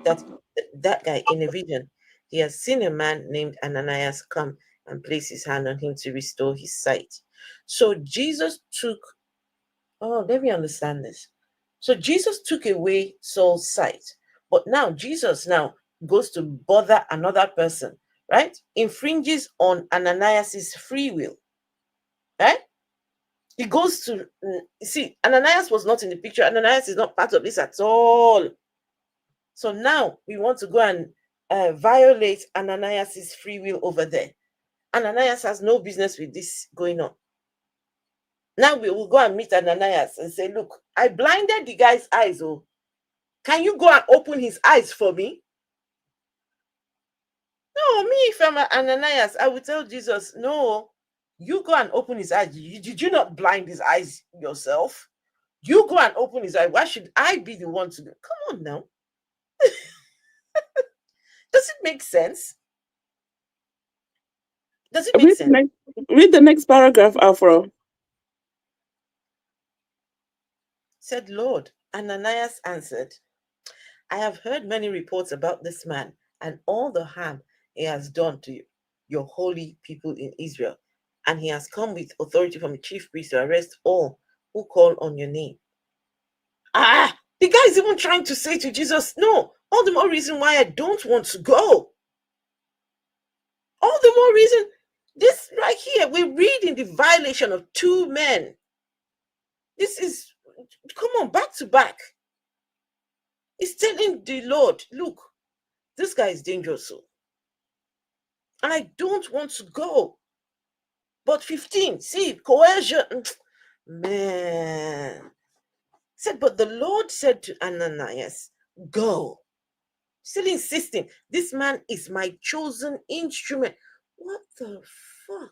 That guy in a vision, he has seen a man named Ananias come and place his hand on him to restore his sight. So Jesus took. Oh, let me understand this. So Jesus took away Saul's sight, but now Jesus now goes to bother another person, right? Infringes on Ananias's free will, right? He goes to see Ananias was not in the picture. Ananias is not part of this at all. So now we want to go and violate Ananias's free will over there. Ananias has no business with this going on. Now we will go and meet Ananias and say, look, I blinded the guy's eyes. Oh, can you go and open his eyes for me? No, me, if I'm Ananias, I would tell Jesus, no, you go and open his eyes. Did you not blind his eyes yourself? You go and open his eyes. Why should I be the one to do? Come on now. Does it make sense? Does it make sense? Read the next paragraph, Afro. Said, Lord, Ananias answered, I have heard many reports about this man and all the harm he has done to your holy people in Israel. And he has come with authority from the chief priest to arrest all who call on your name. The guy is even trying to say to Jesus, no, all the more reason why I don't want to go. All the more reason. This right here, we're reading the violation of two men. This is, come on, back to back. He's telling the Lord, look, this guy is dangerous. And I don't want to go. But 15, see, coercion. Man. Said, but the Lord said to Ananias, go. Still insisting, this man is my chosen instrument. What the fuck?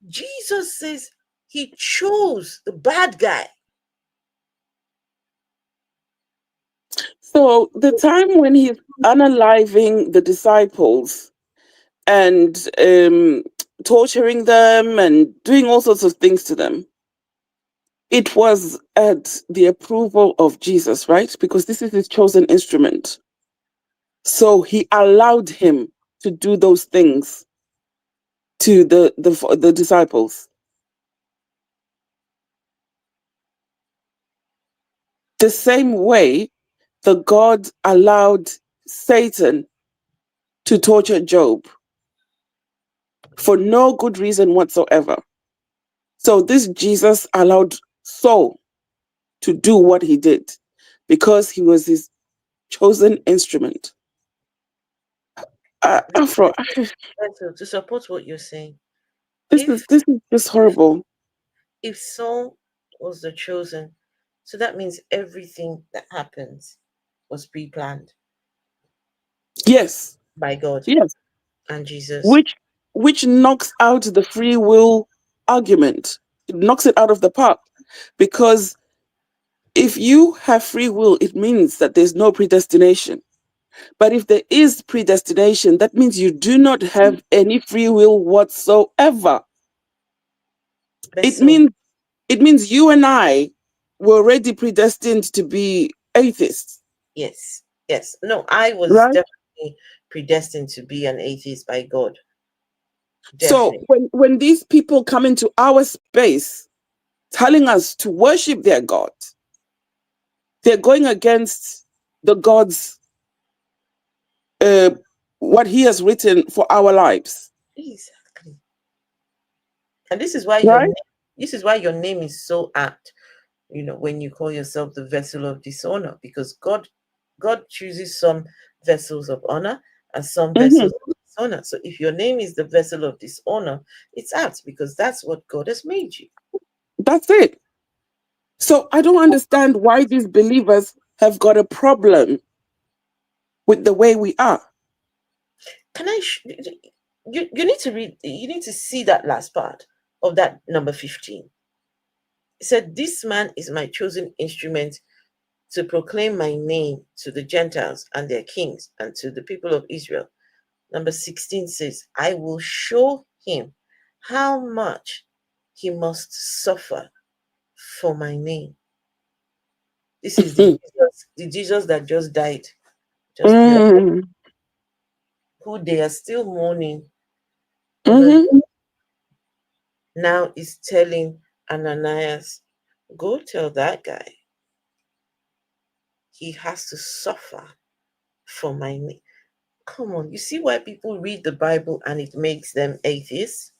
Jesus says he chose the bad guy. So the time when he's unaliving the disciples and torturing them and doing all sorts of things to them, it was at the approval of Jesus, right? Because this is his chosen instrument. So he allowed him to do those things to the disciples. The same way the God allowed Satan to torture Job for no good reason whatsoever. So this Jesus allowed Saul to do what he did because he was his chosen instrument. Afro, to support what you're saying, this is just horrible. If Saul was the chosen, so that means everything that happens was pre-planned. Yes. By God. Yes. And Jesus. Which knocks out the free will argument. It knocks it out of the park. Because if you have free will, it means that there's no predestination. But if there is predestination, that means you do not have any free will whatsoever. It means you and I were already predestined to be atheists. Yes. No, I was definitely predestined to be an atheist by God. Definitely. So when these people come into our space telling us to worship their God, they're going against the God's what he has written for our lives. Exactly. And this is why your name is so apt, when you call yourself the vessel of dishonor, because God chooses some vessels of honor and some vessels of dishonor. So if your name is the vessel of dishonor, it's apt because that's what God has made you. That's it. So I don't understand why these believers have got a problem with the way we are. Can I? You need to read. You need to see that last part of that number 15. It said, "This man is my chosen instrument to proclaim my name to the Gentiles and their kings and to the people of Israel." Number 16 says, "I will show him how much he must suffer for my name." This is the Jesus that just died, who they are still mourning over. Now is telling Ananias, go tell that guy he has to suffer for my name. Come on, you see why people read the Bible and it makes them atheists?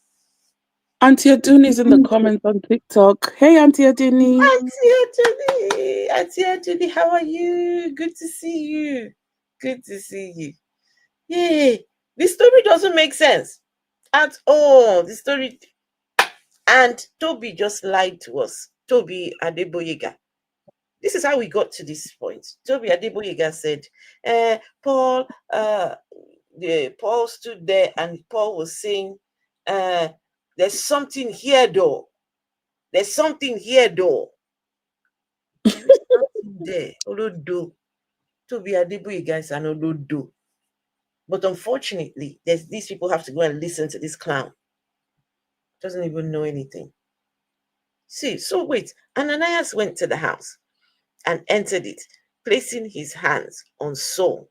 Auntie Aduni is in the comments on TikTok. Hey, Auntie Aduni. Auntie Aduni, how are you? Good to see you. Good to see you. Yay. This story doesn't make sense at all. The story. And Toby just lied to us. Tobi Adegboyega. This is how we got to this point. Tobi Adegboyega said, Paul stood there and Paul was saying, there's something here though. There's something here though. There is something there. Olodo. Tobi Adegboyega is an Olodo. But unfortunately, these people have to go and listen to this clown. Doesn't even know anything. See, so wait, Ananias went to the house and entered it, placing his hands on Saul.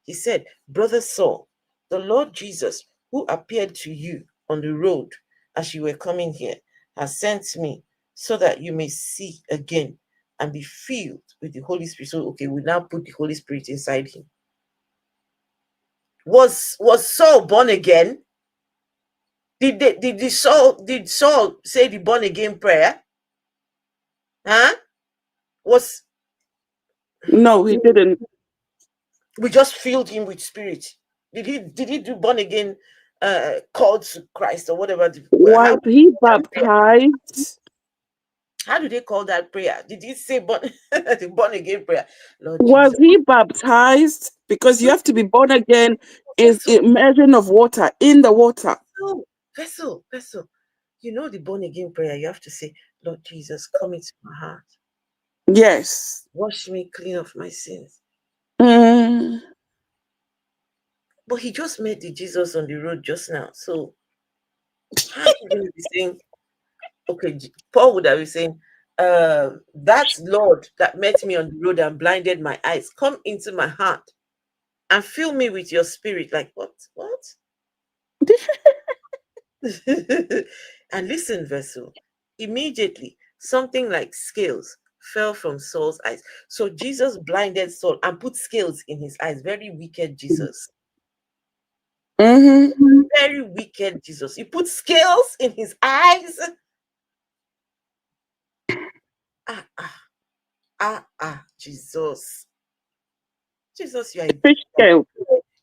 He said, Brother Saul, the Lord Jesus, who appeared to you on the road as you were coming here, has sent me so that you may see again and be filled with the Holy Spirit. So, okay, we now put the Holy Spirit inside him. Was Saul born again? Did Saul say the born again prayer? Huh? No, he didn't. We just filled him with spirit. Did he do born again called to Christ or whatever? Was he baptized? How do they call that prayer? Did he say the born again prayer? Lord Was Jesus. he baptized? Because you have to be born again is immersion of water in the water. Vessel. You know the born again prayer, you have to say, Lord Jesus, come into my heart. Yes. Wash me clean of my sins. Mm. But he just met the Jesus on the road just now. So how are you going to be saying, okay, Paul would have been saying, that Lord that met me on the road and blinded my eyes, come into my heart and fill me with your spirit. Like, what? And listen, Vessel, immediately something like scales fell from Saul's eyes. So Jesus blinded Saul and put scales in his eyes. Very wicked Jesus. Very wicked Jesus. He put scales in his eyes. Jesus. Jesus, you are fish scale.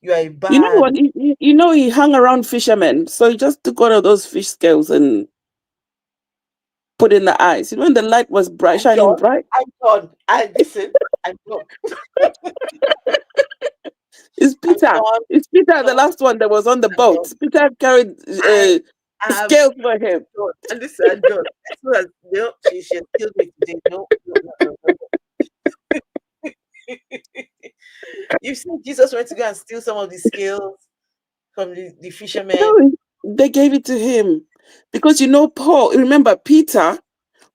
You are a bad. You know what? He hung around fishermen, so he just took one of those fish scales and put in the eyes. You know, when the light was bright, shining bright. I'm done. I'm done. It's Peter. It's Peter, the last one that was on the boat. Peter carried scales for him. And this is done. She killed me today. No. You see, Jesus went to go and steal some of the scales from the fishermen. No, they gave it to him. Because Paul, remember, Peter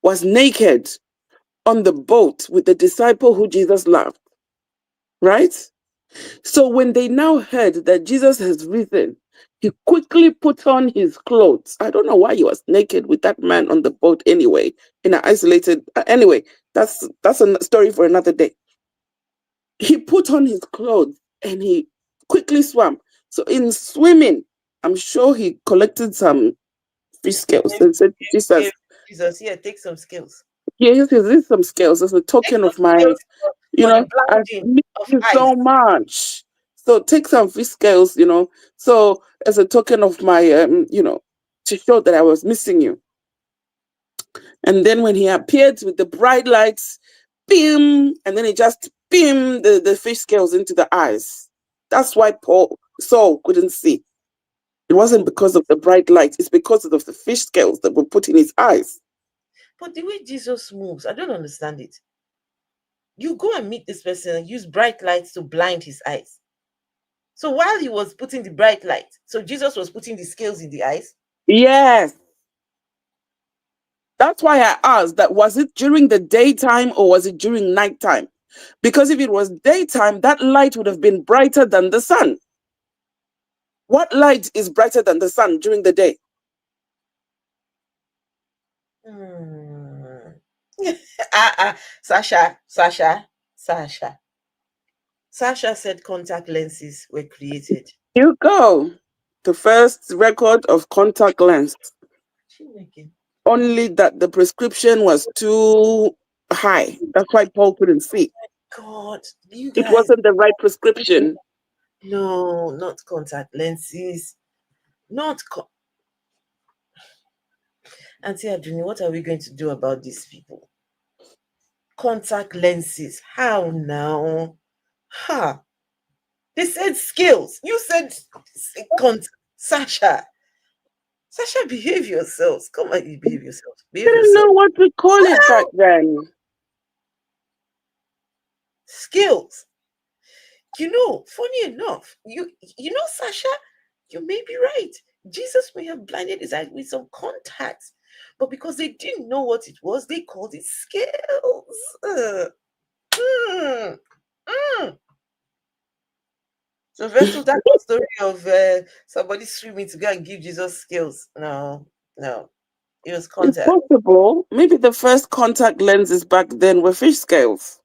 was naked on the boat with the disciple who Jesus loved. Right? So when they now heard that Jesus has risen, he quickly put on his clothes. I don't know why he was naked with that man on the boat anyway, in an isolated. Anyway, that's a story for another day. He put on his clothes and he quickly swam. So in swimming, I'm sure he collected some fish scales and said, Jesus, yeah, take some scales. Yeah, here's some scales as a token of my, I miss you so much. So take some fish scales, so as a token of my, to show that I was missing you. And then when he appeared with the bright lights, beam, and then he just beamed the fish scales into the eyes. That's why Saul couldn't see. It wasn't because of the bright light, it's because of the fish scales that were put in his eyes. But the way Jesus moves, I don't understand it. You go and meet this person and use bright lights to blind his eyes. So while he was putting the bright light, so Jesus was putting the scales in the eyes? Yes. That's why I asked that, was it during the daytime or was it during nighttime? Because if it was daytime, that light would have been brighter than the sun. What light is brighter than the sun during the day? Sasha said contact lenses were created. You go. The first record of contact lens. Only that the prescription was too high. That's why Paul couldn't see. God, you guys. It wasn't the right prescription. No, not contact lenses. Auntie Aduni, what are we going to do about these people? Contact lenses. How now? They said skills. You said Sasha, behave yourselves. Come on, behave yourselves. I didn't know what to call it back then. Skills. You know, funny enough, you know, Sasha, you may be right. Jesus may have blinded his eyes with some contacts, but because they didn't know what it was, they called it skills. So Vessel, that story of somebody swimming to go and give Jesus skills. No. It was contact. It's possible. Maybe the first contact lenses back then were fish scales.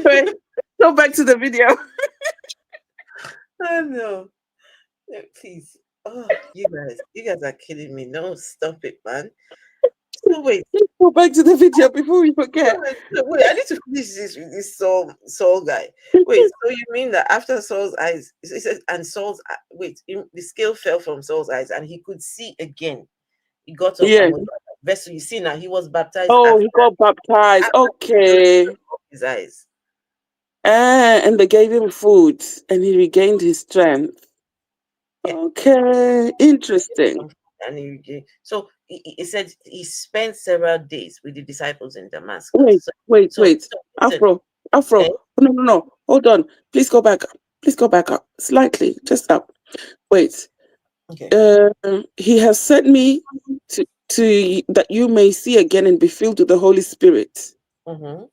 Right. Go back to the video. Oh no, please. Oh, you guys are kidding me. No, stop it, man. So wait. Let's go back to the video before we forget. Wait, I need to finish this with this Saul guy. Wait, so you mean that after Saul's eyes, it says, and Saul's the scale fell from Saul's eyes, and he could see again. He got up and was vessel. You see now, he was baptized. Oh, he got baptized. Okay. His eyes. And they gave him food, and he regained his strength. Yeah. Okay, interesting. And so he said he spent several days with the disciples in Damascus. Wait. Afro. Okay. No. Hold on. Please go back up. Slightly, just up. Wait. Okay. He has sent me to that you may see again and be filled with the Holy Spirit. Mm-hmm.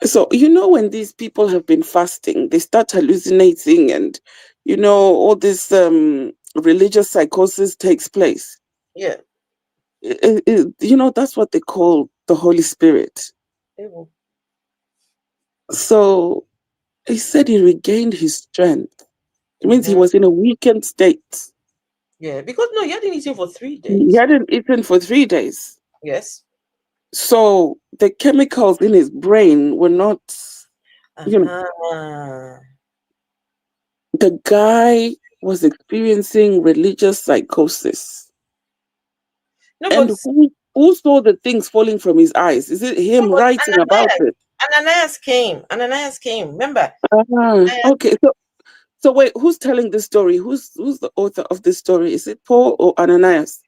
So, when these people have been fasting, they start hallucinating and, all this religious psychosis takes place. Yeah. That's what they call the Holy Spirit. Mm-hmm. So he said he regained his strength. It means he was in a weakened state. Yeah, because he hadn't eaten for 3 days. He hadn't eaten for 3 days. Yes. So the chemicals in his brain were not, Uh-huh. The guy was experiencing religious psychosis. No, and who saw the things falling from his eyes? Is it him writing about it? Ananias came. Remember? Okay. So wait, who's telling this story? Who's the author of this story? Is it Paul or Ananias?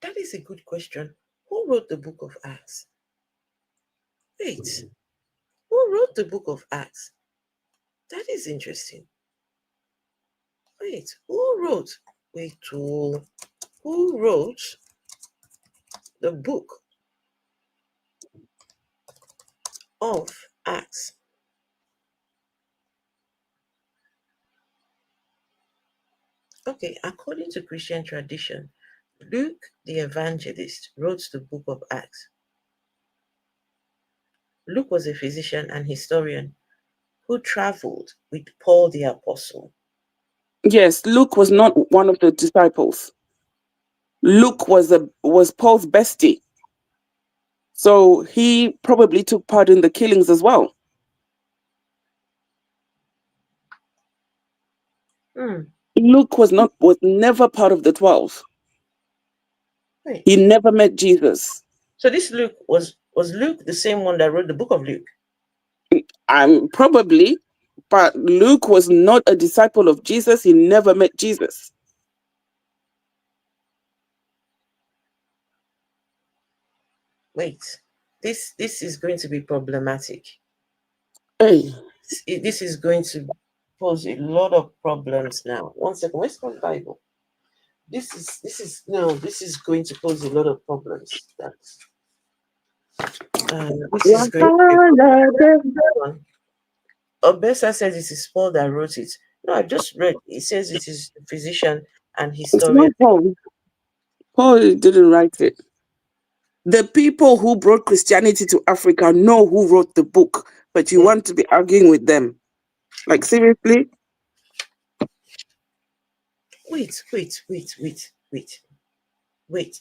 That is a good question. Who wrote the book of Acts? Wait. Who wrote the book of Acts? That is interesting. Wait, who wrote the book of Acts? Okay, according to Christian tradition, Luke the evangelist wrote the book of Acts. Luke was a physician and historian who traveled with Paul the apostle Yes, Luke was not one of the disciples. Luke was Paul's bestie. So he probably took part in the killings as well. Luke was never part of the 12. Wait. He never met Jesus. So this Luke was Luke the same one that wrote the book of Luke? Probably, but Luke was not a disciple of Jesus. He never met Jesus. Wait, this is going to be problematic. Hey. This is going to pose a lot of problems now. 1 second, where's my Bible? This is going to pose a lot of problems. This is going to be Obesa says it is Paul that wrote it. No, I just read. It says it is a physician and historian. It's not Paul. Paul didn't write it. The people who brought Christianity to Africa know who wrote the book, but you want to be arguing with them. Like, seriously? Wait.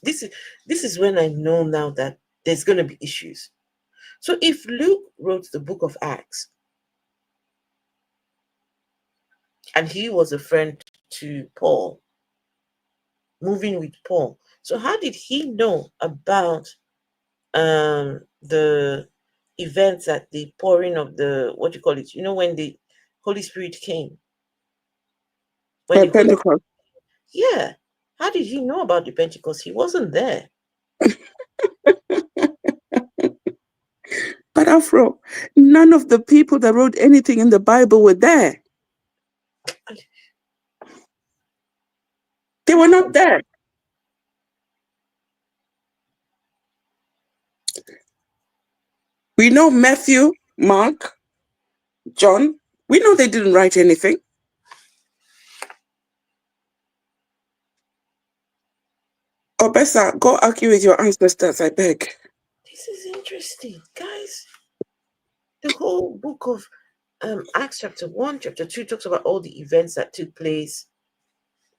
This is when I know now that there's going to be issues. So if Luke wrote the book of Acts, and he was a friend to Paul, moving with Paul, so how did he know about the events at the pouring of the, what you call it, when the Holy Spirit came? When Pentecost. Yeah. How did he know about the Pentecost? He wasn't there. But Afro, none of the people that wrote anything in the Bible were there. They were not there. We know Matthew, Mark, John. We know they didn't write anything. Obesa, go argue with your ancestors, I beg. This is interesting, guys. The whole book of Acts chapter 1, chapter 2 talks about all the events that took place.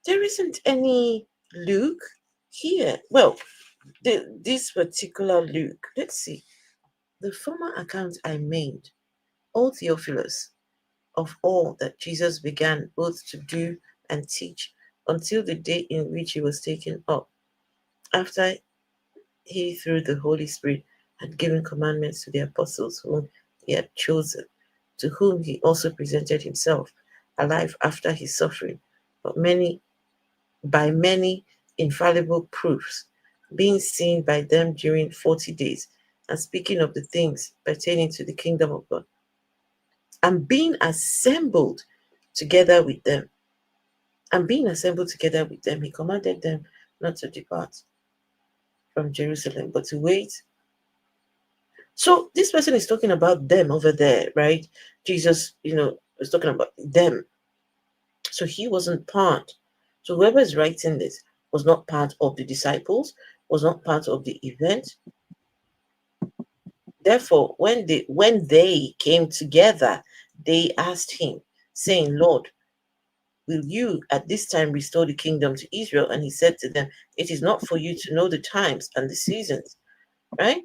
There isn't any Luke here. Well, this particular Luke, let's see. The former account I made, O Theophilus, of all that Jesus began both to do and teach until the day in which he was taken up, after he, through the Holy Spirit, had given commandments to the apostles whom he had chosen, to whom he also presented himself alive after his suffering, but by many infallible proofs, being seen by them during 40 days, and speaking of the things pertaining to the kingdom of God, and being assembled together with them. He commanded them not to depart from Jerusalem, but to wait. So this person is talking about them over there, right? Jesus, is talking about them. So he wasn't part. So whoever is writing this was not part of the disciples, was not part of the event. Therefore, when they came together, they asked him, saying, Lord, will you at this time restore the kingdom to Israel? And he said to them, it is not for you to know the times and the seasons, right?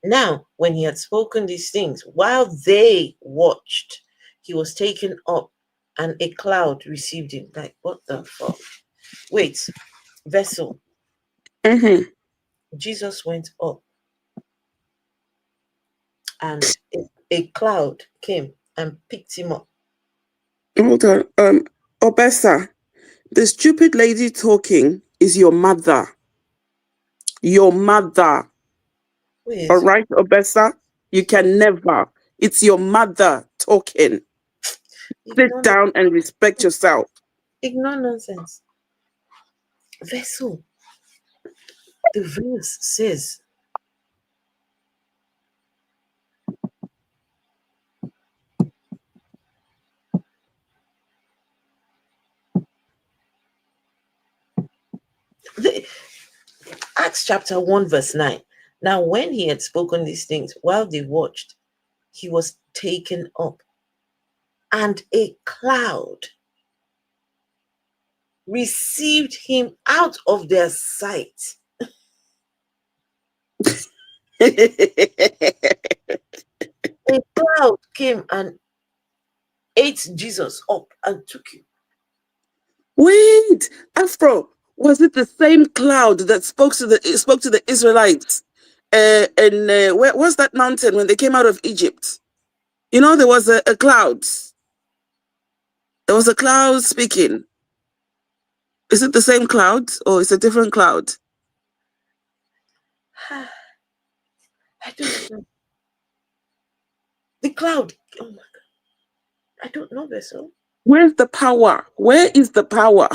Now, when he had spoken these things, while they watched, he was taken up, and a cloud received him. Like, what the fuck? Wait, vessel. Jesus went up, and a cloud came and picked him up. Hold on. Obesa, the stupid lady talking is your mother. Your mother. Wait. All right, Obesa? You can never. It's your mother talking. Sit down and respect yourself. Ignore nonsense. Vessel. The verse says, Acts chapter 1 verse 9. Now when he had spoken these things, while they watched, he was taken up, and a cloud received him out of their sight. A cloud came and ate Jesus up and took him. Wait, Afro, was it the same cloud that spoke to the Israelites? Where was that mountain when they came out of Egypt? You know, there was a cloud. There was a cloud speaking. Is it the same cloud or is it a different cloud? I don't know. The cloud. Oh my God. I don't know, Vessel. Where's the power? Where is the power?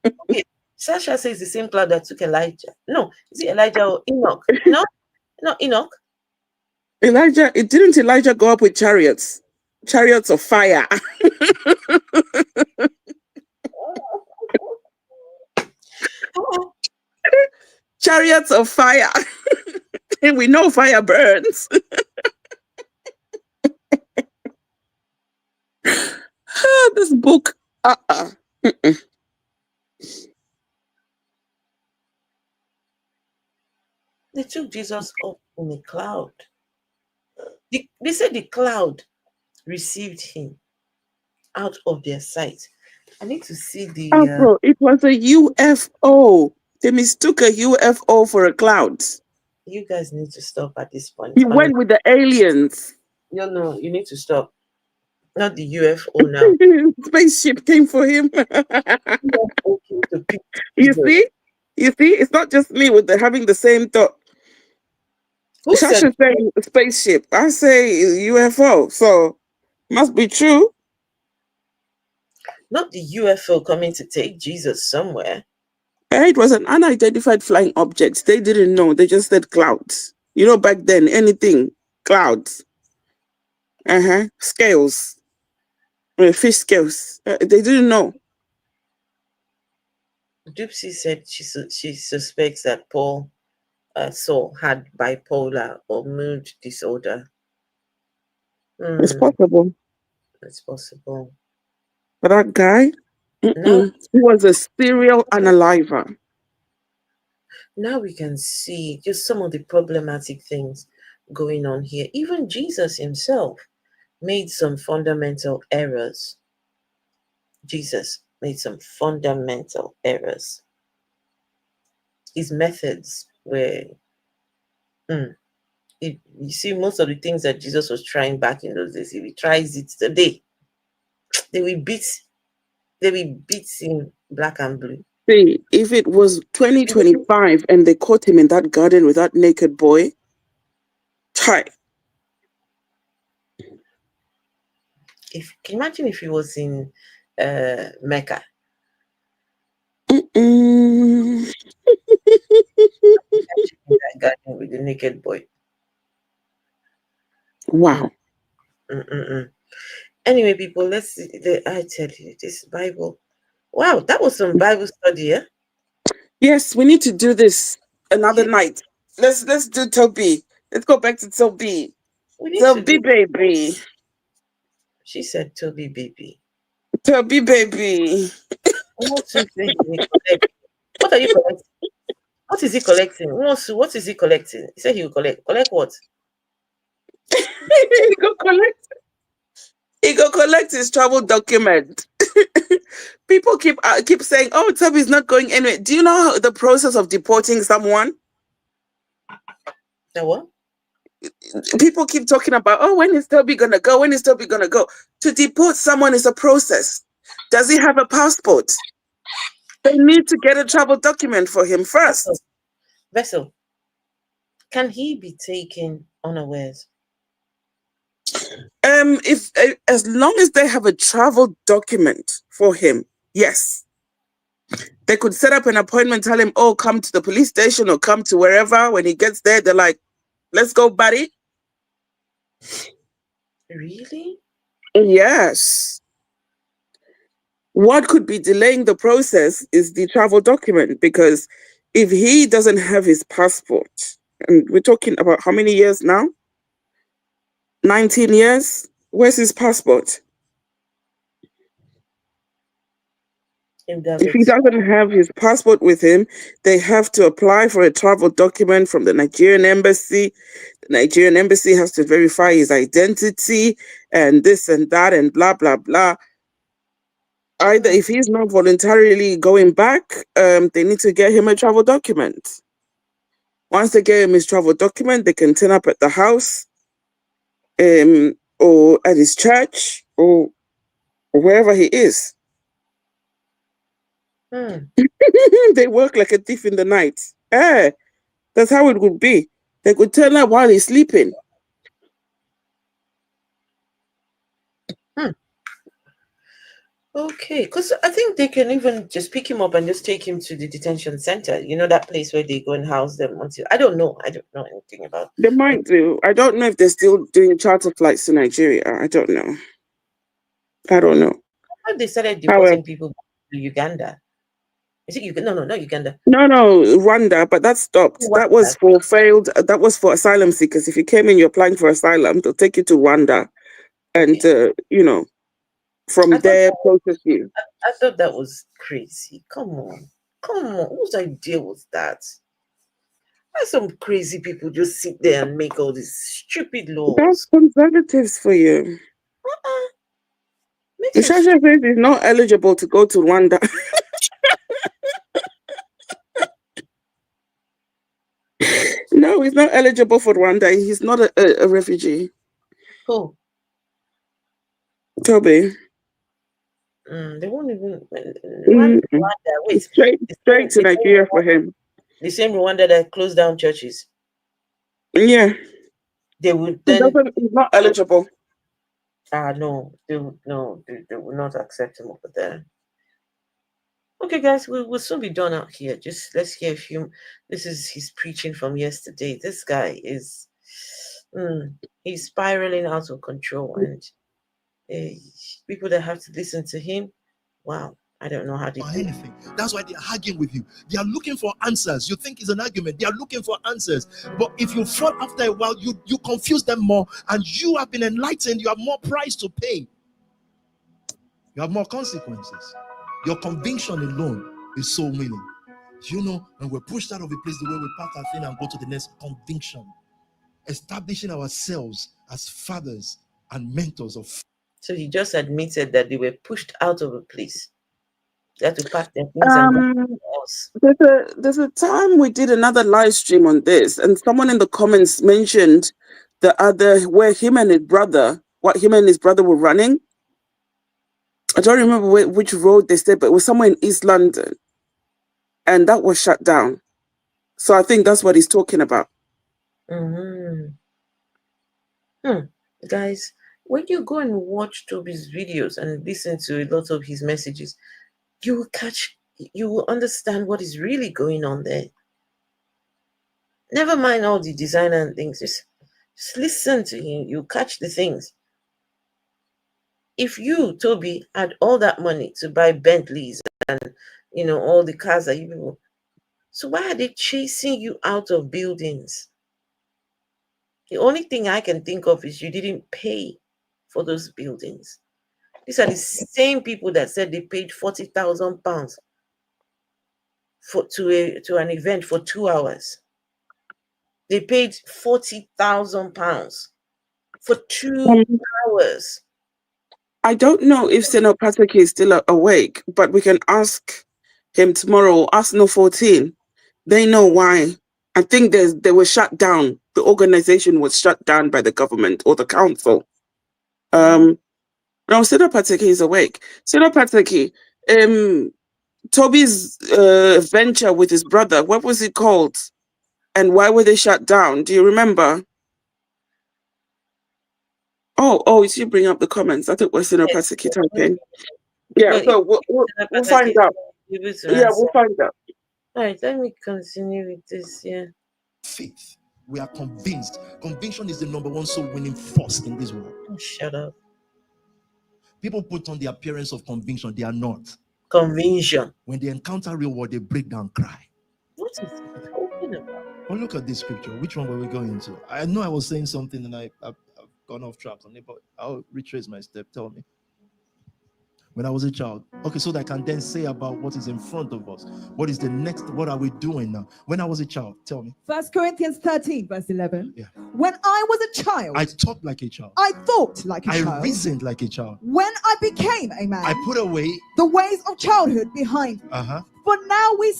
Okay, Sasha says the same cloud that took Elijah. No, is it Elijah or Enoch? No, Enoch. Didn't Elijah go up with chariots? Chariots of fire. Chariots of fire. And we know fire burns. This book. They took Jesus up in a cloud. They said the cloud received him out of their sight. I need to see the. Bro, it was a UFO. They mistook a UFO for a cloud. You guys need to stop at this point. He went with the aliens. No, you need to stop. Not the UFO now. Spaceship came for him. You see, it's not just me with having the same thought. Who Shasha saying spaceship. I say UFO, so must be true. Not the UFO coming to take Jesus somewhere. It was an unidentified flying object. They didn't know. They just said clouds. You know, back then, anything, clouds. Scales. Fish scales. They didn't know. Dupsy said she suspects that Saul had bipolar or mood disorder. It's possible. It's possible. But that guy, he was a serial unaliver. Now we can see just some of the problematic things going on here. Even Jesus himself made some fundamental errors. Jesus made some fundamental errors. His methods were, you see, most of the things that Jesus was trying back in those days, if he tries it today, they will beat him black and blue. See, if it was 2025 and they caught him in that garden with that naked boy, try. Can you imagine if he was in Mecca? That garden with the naked boy. Wow. Anyway, people, let's see. I tell you, this Bible. Wow, that was some Bible study, yeah? Yes, we need to do this another night. Let's do Tobi. Let's go back to Tobi. Tobi baby. She said Tobi baby. Tobi baby. What are you collecting? What is he collecting? What is he collecting? He said he will collect. Collect what? He go collect his travel document. People keep saying, "Oh, Tobi's not going anywhere." Do you know the process of deporting someone? The what? People keep talking about, "Oh, when is Tobi gonna go? When is Tobi gonna go?" To deport someone is a process. Does he have a passport? They need to get a travel document for him first. Vessel, can he be taken unawares? As long as they have a travel document for him, yes. They could set up an appointment, tell him, "Oh, come to the police station or come to wherever." When he gets there, they're like, "Let's go, buddy." Really? Yes. What could be delaying the process is the travel document, because if he doesn't have his passport, and we're talking about how many years now? 19 years? Where's his passport? If he doesn't have his passport with him, they have to apply for a travel document from the Nigerian embassy. The Nigerian embassy has to verify his identity and this and that and blah, blah, blah. Either if he's not voluntarily going back, they need to get him a travel document. Once they get him his travel document, they can turn up at the house or at his church or wherever he is. They work like a thief in the night. That's how it would be. They could turn up while he's sleeping. Okay, because I think they can even just pick him up and just take him to the detention center. You know, that place where they go and house them until I don't know anything about. They might do. I don't know if they're still doing charter flights to Nigeria. I don't know. I thought they started deporting people to Uganda. Is it Uganda? No, not Uganda. No, Rwanda, but that stopped. That was for failed. That was for asylum seekers. If you came in, you're applying for asylum, they'll take you to Rwanda, and from there process you. I thought that was crazy. Come on, whose idea was that? Why some crazy people just sit there and make all these stupid laws? That's conservatives for you. The church says he's not eligible to go to Rwanda. No, he's not eligible for Rwanda. He's not a refugee. Who? Toby. They won't even Rwanda. Wait, straight to Nigeria for him. The same Rwanda that closed down churches. Yeah. They would then. He's not eligible. No, they will not accept him over there. Okay, guys, we'll soon be done out here. Just let's hear a few. This is his preaching from yesterday. This guy is, he's spiraling out of control, and people that have to listen to him, wow, I don't know how they do anything. That's why they're arguing with you. They are looking for answers. You think it's an argument. They are looking for answers. But if you fall after a while, you confuse them more, and you have been enlightened. You have more price to pay. You have more consequences. Your conviction alone is so winning. You know, when we're pushed out of a place, the way we pack our thing and go to the next, conviction. Establishing ourselves as fathers and mentors of. So he just admitted that they were pushed out of a place. They had to pack their things and go else. There's a time we did another live stream on this, and someone in the comments mentioned what him and his brother were running. I don't remember which road they said, but it was somewhere in East London, and that was shut down. So I think that's what he's talking about. Guys, when you go and watch Tobi's videos and listen to a lot of his messages, you will understand what is really going on there. Never mind all the designer and things. Just listen to him. You catch the things. If you, Tobi, had all that money to buy Bentleys and all the cars that you people, so why are they chasing you out of buildings? The only thing I can think of is you didn't pay for those buildings. These are the same people that said they paid £40,000 to an event for 2 hours. They paid £40,000 for 2 hours. I don't know if Senator Patrick is still awake, but we can ask him tomorrow. Ask No 14. They know why. I think they were shut down. The organization was shut down by the government or the council. No, Senator Patrick is awake. Senator Patrick, Tobi's venture with his brother, what was it called? And why were they shut down? Do you remember? Oh, you bring up the comments. I think we're Senator Patrick typing. Yeah, so we'll find out. Yeah, we'll find out. All right, let me continue with this. Yeah. Faith. We are convinced. Conviction is the #1 soul winning force in this world. Oh, shut up. People put on the appearance of conviction. They are not. Conviction. When they encounter real world, they break down, cry. What is he talking about? Well, look at this scripture. Which one were we going to? I know I was saying something and I've gone off track on it, but I'll retrace my step. Tell me. when I was a child. Okay, so that I can then say about what is in front of us. What is the next? What are we doing now? When I was a child, tell me. 1 Corinthians 13, verse 11. Yeah. When I was a child, I talked like a child. I thought like a I child. reasoned like a child. When I became a man, I put away the ways of childhood behind me. For now we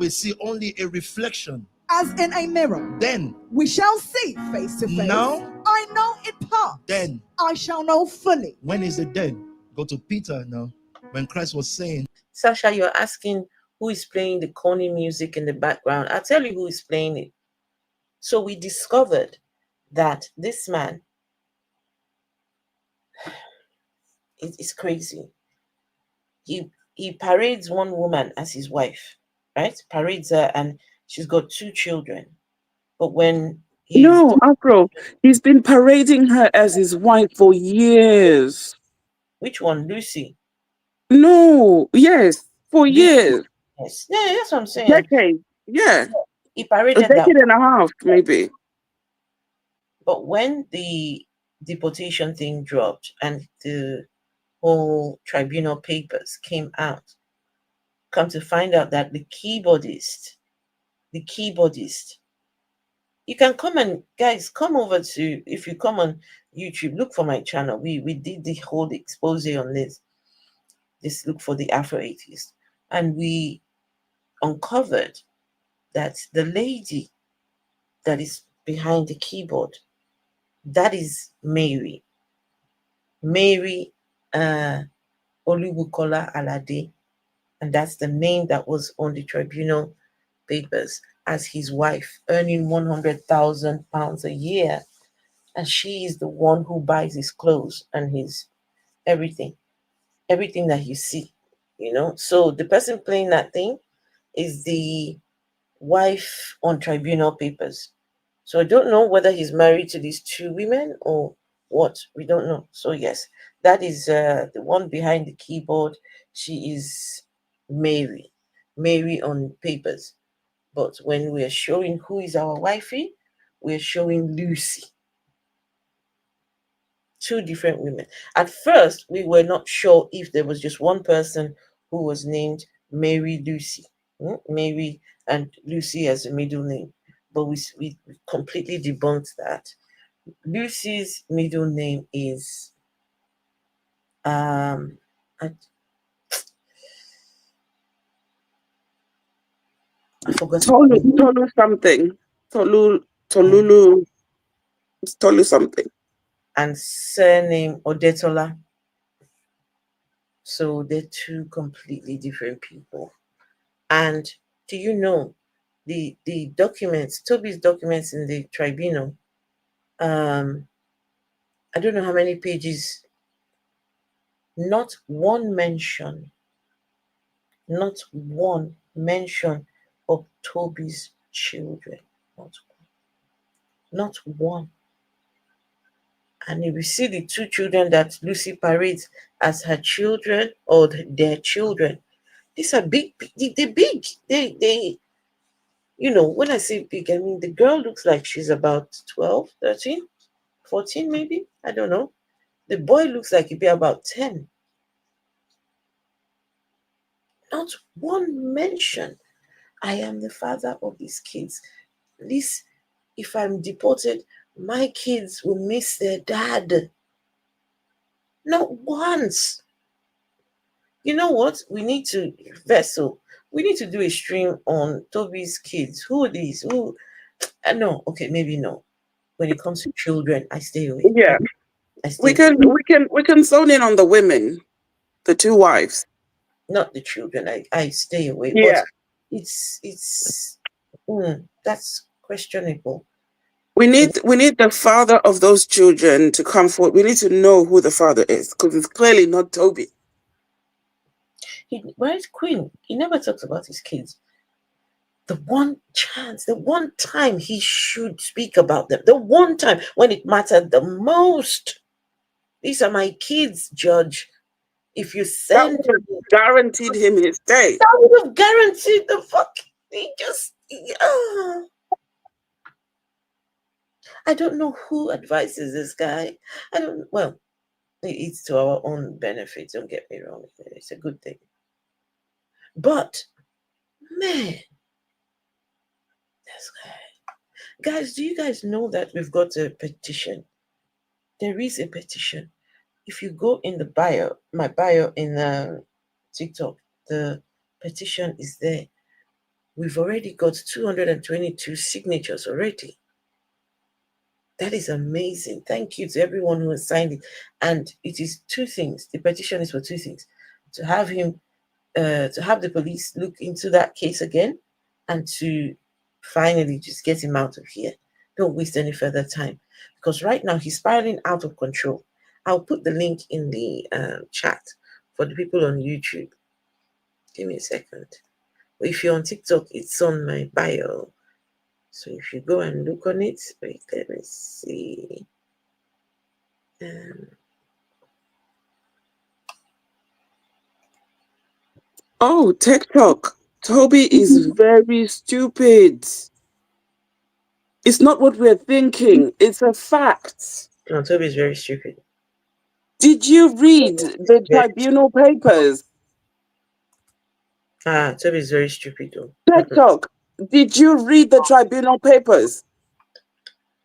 see only a reflection, as in a mirror. Then We shall see face to face. Now I know in part. Then I shall know fully. When is the then? Go to Peter now. When Christ was saying, Sasha, you're asking who is playing the corny music in the background. I'll tell you who is playing it. So we discovered that this man is crazy. He parades one woman as his wife, right? Parades her, and she's got 2 children. But when No, Afro, he's been parading her as his wife for years. Which one, Lucy? No, yes, for years. Yes, yeah, that's what I'm saying. Decades, yeah. He paraded a decade that. and a half, maybe. But when the deportation thing dropped and the whole tribunal papers came out, come to find out that the keyboardist, you can come and, guys, come over to, if you come on YouTube, look for my channel. We did the whole expose on this. Just look for the Afro-Atheist. And we uncovered that the lady that is behind the keyboard, that is Mary. Mary Olubukola Alade. And that's the name that was on the tribunal papers as his wife, earning £100,000 a year. And she is the one who buys his clothes and his everything that you see, you know. So the person playing that thing is the wife on tribunal papers. So I don't know whether he's married to these 2 women or what. We don't know. So yes, that is the one behind the keyboard. She is Mary on papers. But when we're showing who is our wifey, we're showing Lucy. 2 different women. At first, we were not sure if there was just one person who was named Mary Lucy. Mary and Lucy as a middle name. But we completely debunked that. Lucy's middle name is I forgot. Tolu something. Tolulu something. And surname Odetola. So they're 2 completely different people. And do you know the documents, Tobi's documents in the tribunal, I don't know how many pages, not one mention of Tobi's children. Not one. And if you see the 2 children that Lucy parades as her children or their children, these are big. They're big. They you know, when I say big, I mean the girl looks like she's about 12, 13, 14 maybe. I don't know. The boy looks like he'd be about 10. Not one mention. I am the father of these kids. At least if I'm deported, my kids will miss their dad. Not once. You know what? We need to do a stream on Tobi's kids. Who are these? Who? No. Okay, maybe no. When it comes to children, I stay away. Yeah, we can zone in on the women, the 2 wives. Not the children. I stay away. Yeah, but it's that's questionable. we need the father of those children to come forward. We need to know who the father is, because it's clearly not Tobi. Where's Queen? He never talks about his kids. The one time he should speak about them, the one time when it mattered the most. These are my kids, Judge. If you send, that would have guaranteed him his day. That would have guaranteed the fuck. I don't know who advises this guy. It's to our own benefit, don't get me wrong. It's a good thing. But, man, that's good. Guys, do you guys know that we've got a petition? There is a petition. If you go in the bio, my bio in TikTok, the petition is there. We've already got 222 signatures already. That is amazing. Thank you to everyone who has signed it. And it is two things. The petition is for two things: to have him, to have the police look into that case again, and to finally just get him out of here. Don't waste any further time, because right now he's spiraling out of control. I'll put the link in the chat for the people on YouTube. Give me a second. If you're on TikTok, it's on my bio. So if you go and look on it, wait, let me see. Oh, TikTok. Tobi is very stupid. It's not what we're thinking. It's a fact. No, Tobi is very stupid. Did you read the tribunal papers? Tobi is very stupid though. TikTok. Did you read the tribunal papers?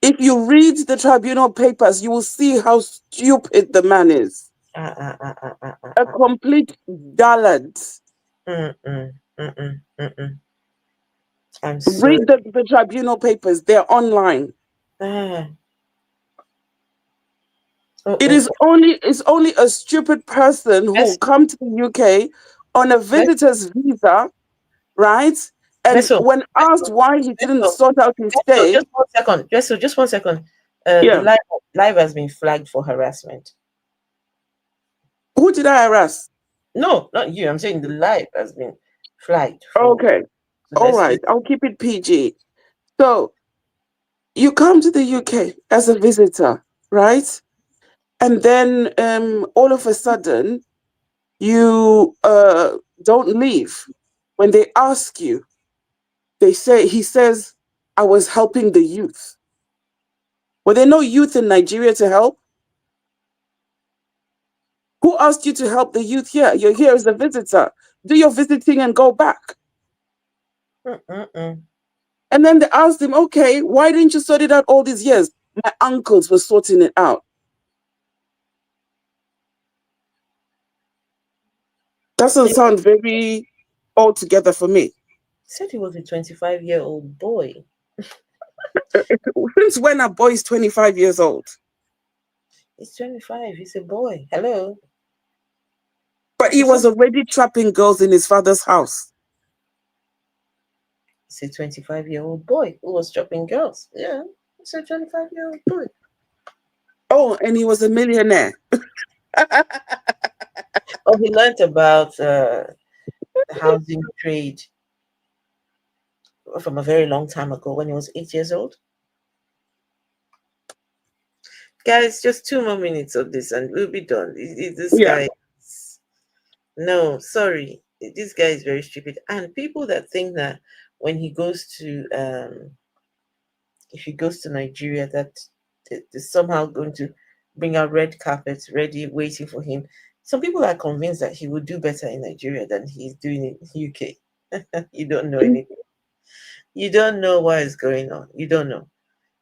If you read the tribunal papers, you will see how stupid the man is. A complete dullard. I'm sorry. Read the tribunal papers. They're online. It's only a stupid person who will come to the UK on a visitor's visa, right? And when asked why he didn't sort out his stay. Just 1 second. Just 1 second. The live has been flagged for harassment. Who did I harass? No, not you. I'm saying the live has been flagged. Okay. All right. I'll keep it PG. So you come to the UK as a visitor, right? And then all of a sudden you don't leave. When they ask you, he says, I was helping the youth. Were there no youth in Nigeria to help? Who asked you to help the youth here? You're here as a visitor. Do your visiting and go back. And then they asked him, okay, why didn't you sort it out all these years? My uncles were sorting it out. Doesn't sound very altogether for me. He said he was a 25-year-old boy. Since when are boys 25 years old? He's 25. He's a boy. Hello. But he was already trapping girls in his father's house. He's a 25-year-old boy who was trapping girls. Yeah, he's a 25-year-old boy. Oh, and he was a millionaire. Oh, he learned about the housing trade from a very long time ago when he was 8 years old. Guys, just 2 more minutes of this and we'll be done. This guy, no, sorry. This guy is very stupid. And people that think that when he goes to, if he goes to Nigeria, that they're somehow going to bring out red carpets ready, waiting for him. Some people are convinced that he will do better in Nigeria than he's doing in the UK. You don't know anything. You don't know what is going on. You don't know.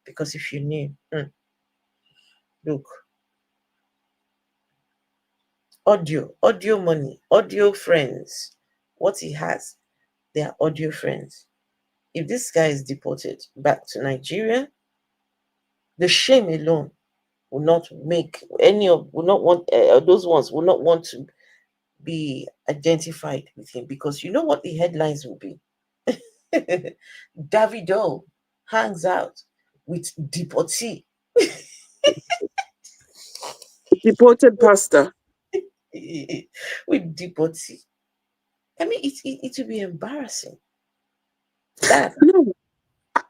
Because if you knew, look, audio money, audio friends, what he has, they are audio friends. If this guy is deported back to Nigeria, the shame alone will not make those ones will not want to be identified with him, because you know what the headlines will be. Davido hangs out with deportee. Deported pastor. With deportee. I mean, it will be embarrassing. That no,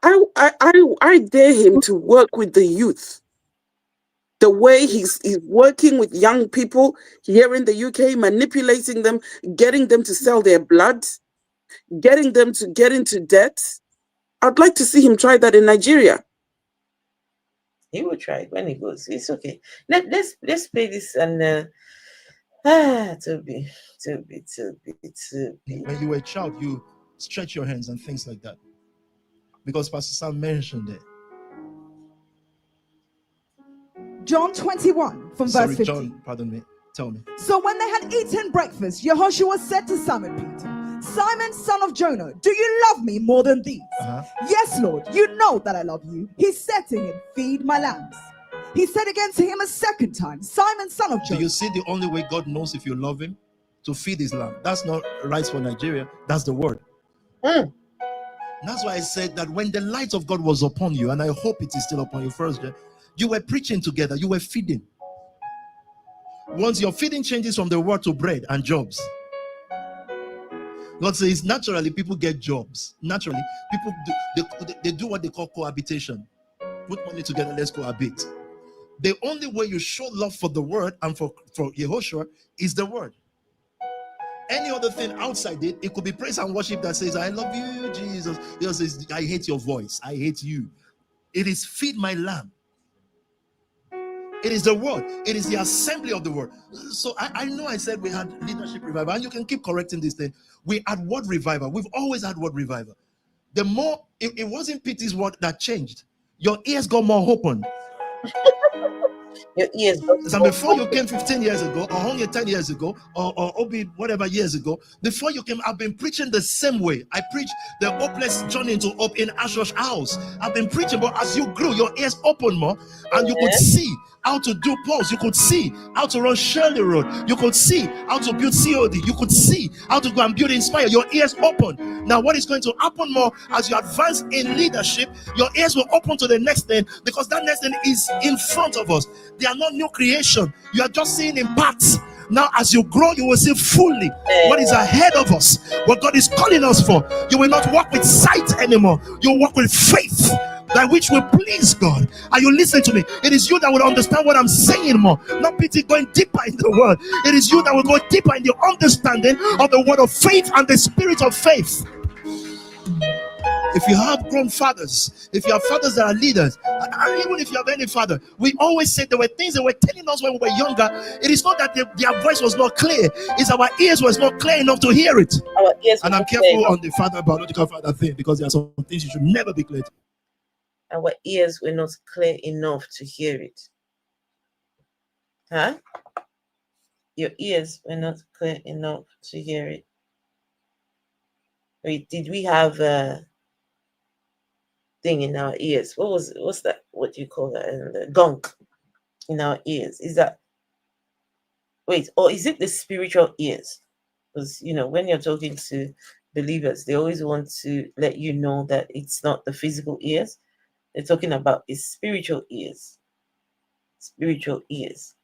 I dare him to work with the youth. The way he's working with young people here in the UK, manipulating them, getting them to sell their blood, getting them to get into debt. I'd like to see him try that in Nigeria. He will try when he goes. It's okay. Let's play this and Tobi. When you were a child, you stretch your hands and things like that. Because Pastor Sam mentioned it. John 21 from verse 15. John, pardon me. Tell me. So when they had eaten breakfast, Yehoshua said to Simon Peter, Simon, son of Jonah, do you love me more than these? Yes, Lord, you know that I love you. He said to him, feed my lambs. He said again to him a second time, Simon, son of Jonah. Do you see the only way God knows if you love him? To feed his lamb. That's not rights for Nigeria. That's the word. That's why I said that when the light of God was upon you, and I hope it is still upon you first, you were preaching together. You were feeding. Once your feeding changes from the word to bread and jobs, God says naturally people get jobs. Naturally, people they do what they call cohabitation. Put money together, let's cohabit. The only way you show love for the word and for Yehoshua is the word. Any other thing outside it, it could be praise and worship that says, I love you, Jesus. He says, I hate your voice. I hate you. It is feed my lamb. It is the word. It is the assembly of the word. So I know I said we had leadership revival, and you can keep correcting this thing. We had word revival. We've always had word revival. The more, it wasn't Peter's word that changed. Your ears got more open. Your ears. And before you came 15 years ago, or only 10 years ago, or Obi whatever years ago, before you came, I've been preaching the same way. I preached the hopeless journey into hope in Asho's house. I've been preaching, but as you grew, your ears opened more, and you could see how to do polls. You could see how to run Shirley Road. You could see how to build COD. You could see how to go and build Inspire. Your ears open. Now, what is going to happen more as you advance in leadership? Your ears will open to the next thing, because that next thing is in front of us. They are not new creation. You are just seeing in parts. Now, as you grow, you will see fully what is ahead of us, what God is calling us for. You will not walk with sight anymore. You will walk with faith, that which will please God. Are you listening to me? It is you that will understand what I'm saying more. Not Peter going deeper in the word. It is you that will go deeper in the understanding of the word of faith and the spirit of faith. If you have grown fathers, if you have fathers that are leaders, and even if you have any father, we always said there were things they were telling us when we were younger. It is not that their voice was not clear, it's our ears was not clear enough to hear it. Our ears. And I'm careful on the biological father thing, because there are some things you should never be clear to. Our ears were not clear enough to hear it. Huh? Your ears were not clear enough to hear it. Wait, did we have a thing in our ears? What's that? What do you call that? The gunk in our ears. Is that, wait, or is it the spiritual ears? Because when you're talking to believers, they always want to let you know that it's not the physical ears. They're talking about is spiritual ears. Spiritual ears.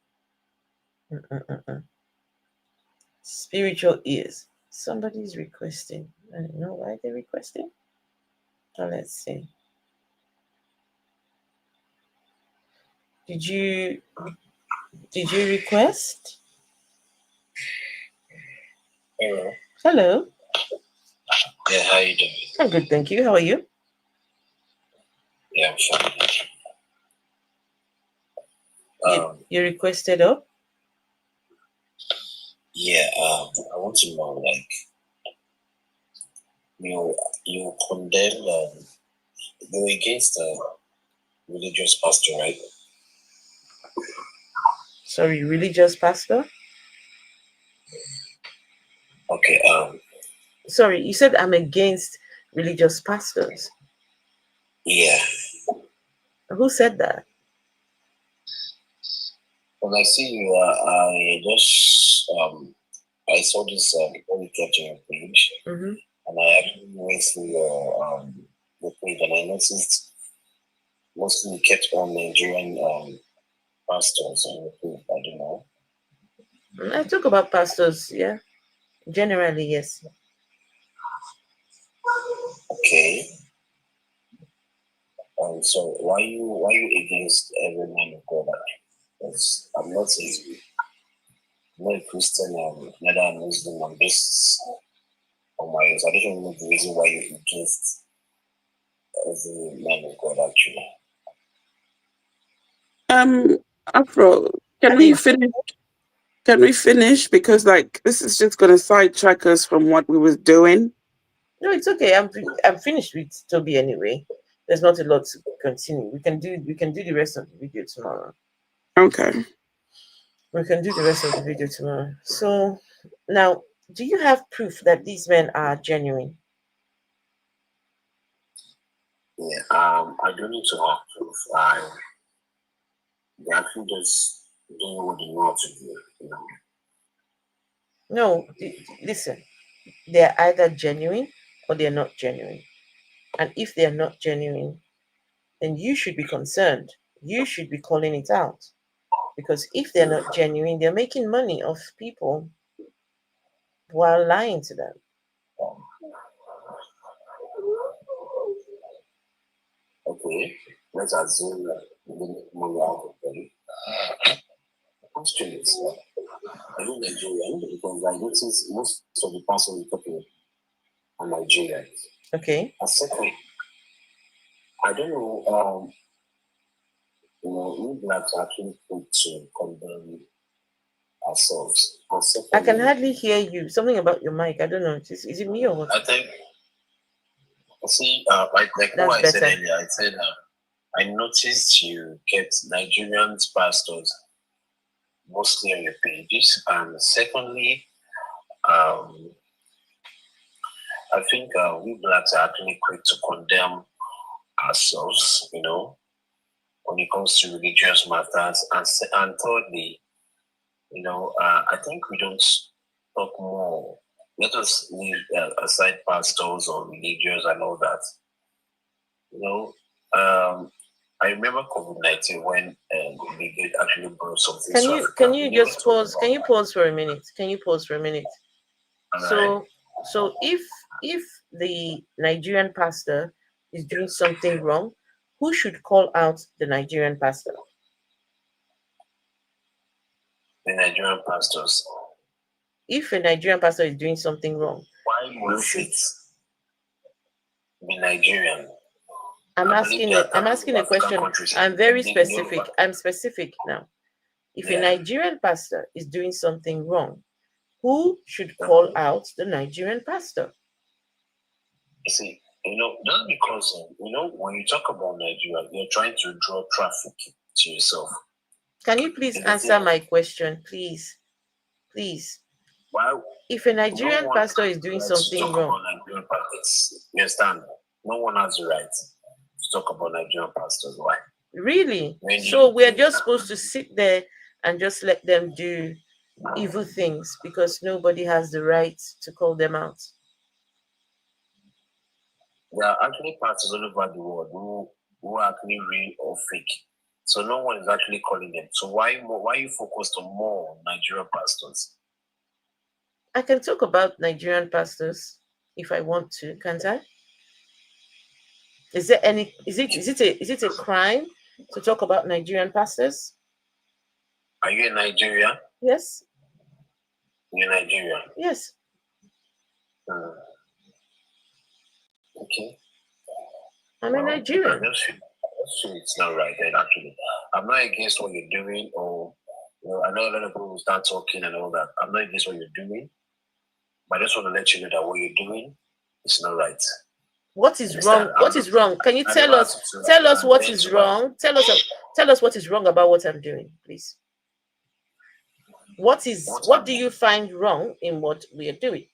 Spiritual ears. Somebody's requesting. I don't know why they're requesting. So let's see. Did you request? Hello. Hello. Yeah, how you doing? I'm good, thank you. How are you? Yeah, I'm fine. You requested up? Yeah, I want to know, like, you condemn, you're against the religious pastor, right? Sorry, religious pastor? Okay, Sorry, you said I'm against religious pastors. Yeah. Who said that? Well, I see you, I saw this Holy Catching page, and I actually went through your page, and I noticed mostly you kept on Nigerian pastors on your page. I don't know. I talk about pastors, yeah. Generally, yes. Okay. So why you against every man of God? Because I'm not a Christian, neither a Muslim. I'm just on my own. So I don't know the reason why you're against every man of God, actually. Afro, can we finish? Can we finish? Because like this is just gonna sidetrack us from what we was doing. No, it's okay. I'm finished with Toby anyway. There's not a lot to continue. We can do the rest of the video tomorrow. Okay. We can do the rest of the video tomorrow. So now, do you have proof that these men are genuine? Yeah, I don't need to have proof. They actually just doing what they know to do, you know. No, listen. They're either genuine or they're not genuine. And if they're not genuine, then you should be concerned. You should be calling it out. Because if they're not genuine, they're making money off people while lying to them. Okay, let's assume that we make money out of them. Question is, are you Nigerian? Because I notice most of the persons we're talking are Nigerians. Okay. And second, I don't know, we blacks are actually quick to condemn ourselves. And secondly, I can hardly hear you. Something about your mic. I don't know. Is it me or what? I think, see, like what I said earlier, I said, I noticed you kept Nigerian pastors mostly on your pages. And secondly, I think we blacks are actually quick to condemn ourselves, you know, when it comes to religious matters. And thirdly, you know, I think we don't talk more. Let us leave aside pastors or religious and all that. You know, I remember COVID-19 when we did actually brought something. Can you just pause? Can you pause for a minute? Can you pause for a minute? Right. So if the Nigerian pastor is doing something wrong, who should call out the Nigerian pastor? The Nigerian pastors. If a Nigerian pastor is doing something wrong, why must it be Nigerian? I'm asking a question. I'm very specific. I'm specific now. If a Nigerian pastor is doing something wrong, who should call out the Nigerian pastor? You see, you know, just because, you know, when you talk about Nigeria, you're trying to draw traffic to yourself. Can you please answer my question, please? Please. Why? If a Nigerian pastor is doing something wrong, you understand? No one has the right to talk about Nigerian pastors. Why? Really? So we're just supposed to sit there and just let them do evil things because nobody has the right to call them out? There are actually pastors all over the world who are actually real or fake. So no one is actually calling them. So why are you focused on more Nigerian pastors? I can talk about Nigerian pastors if I want to, can't I? Is it a crime to talk about Nigerian pastors? Are you in Nigeria? Yes. You're in Nigeria? Yes. Okay. I'm a Nigerian. I just feel it's not right then, actually. I'm not against what you're doing, or you know, I know a lot of people will start talking and all that. I'm not against what you're doing, but I just want to let you know that what you're doing is not right. What is wrong? What is wrong? Can you tell us what is wrong? Tell us what is wrong about what I'm doing, please. What do you find wrong in what we are doing?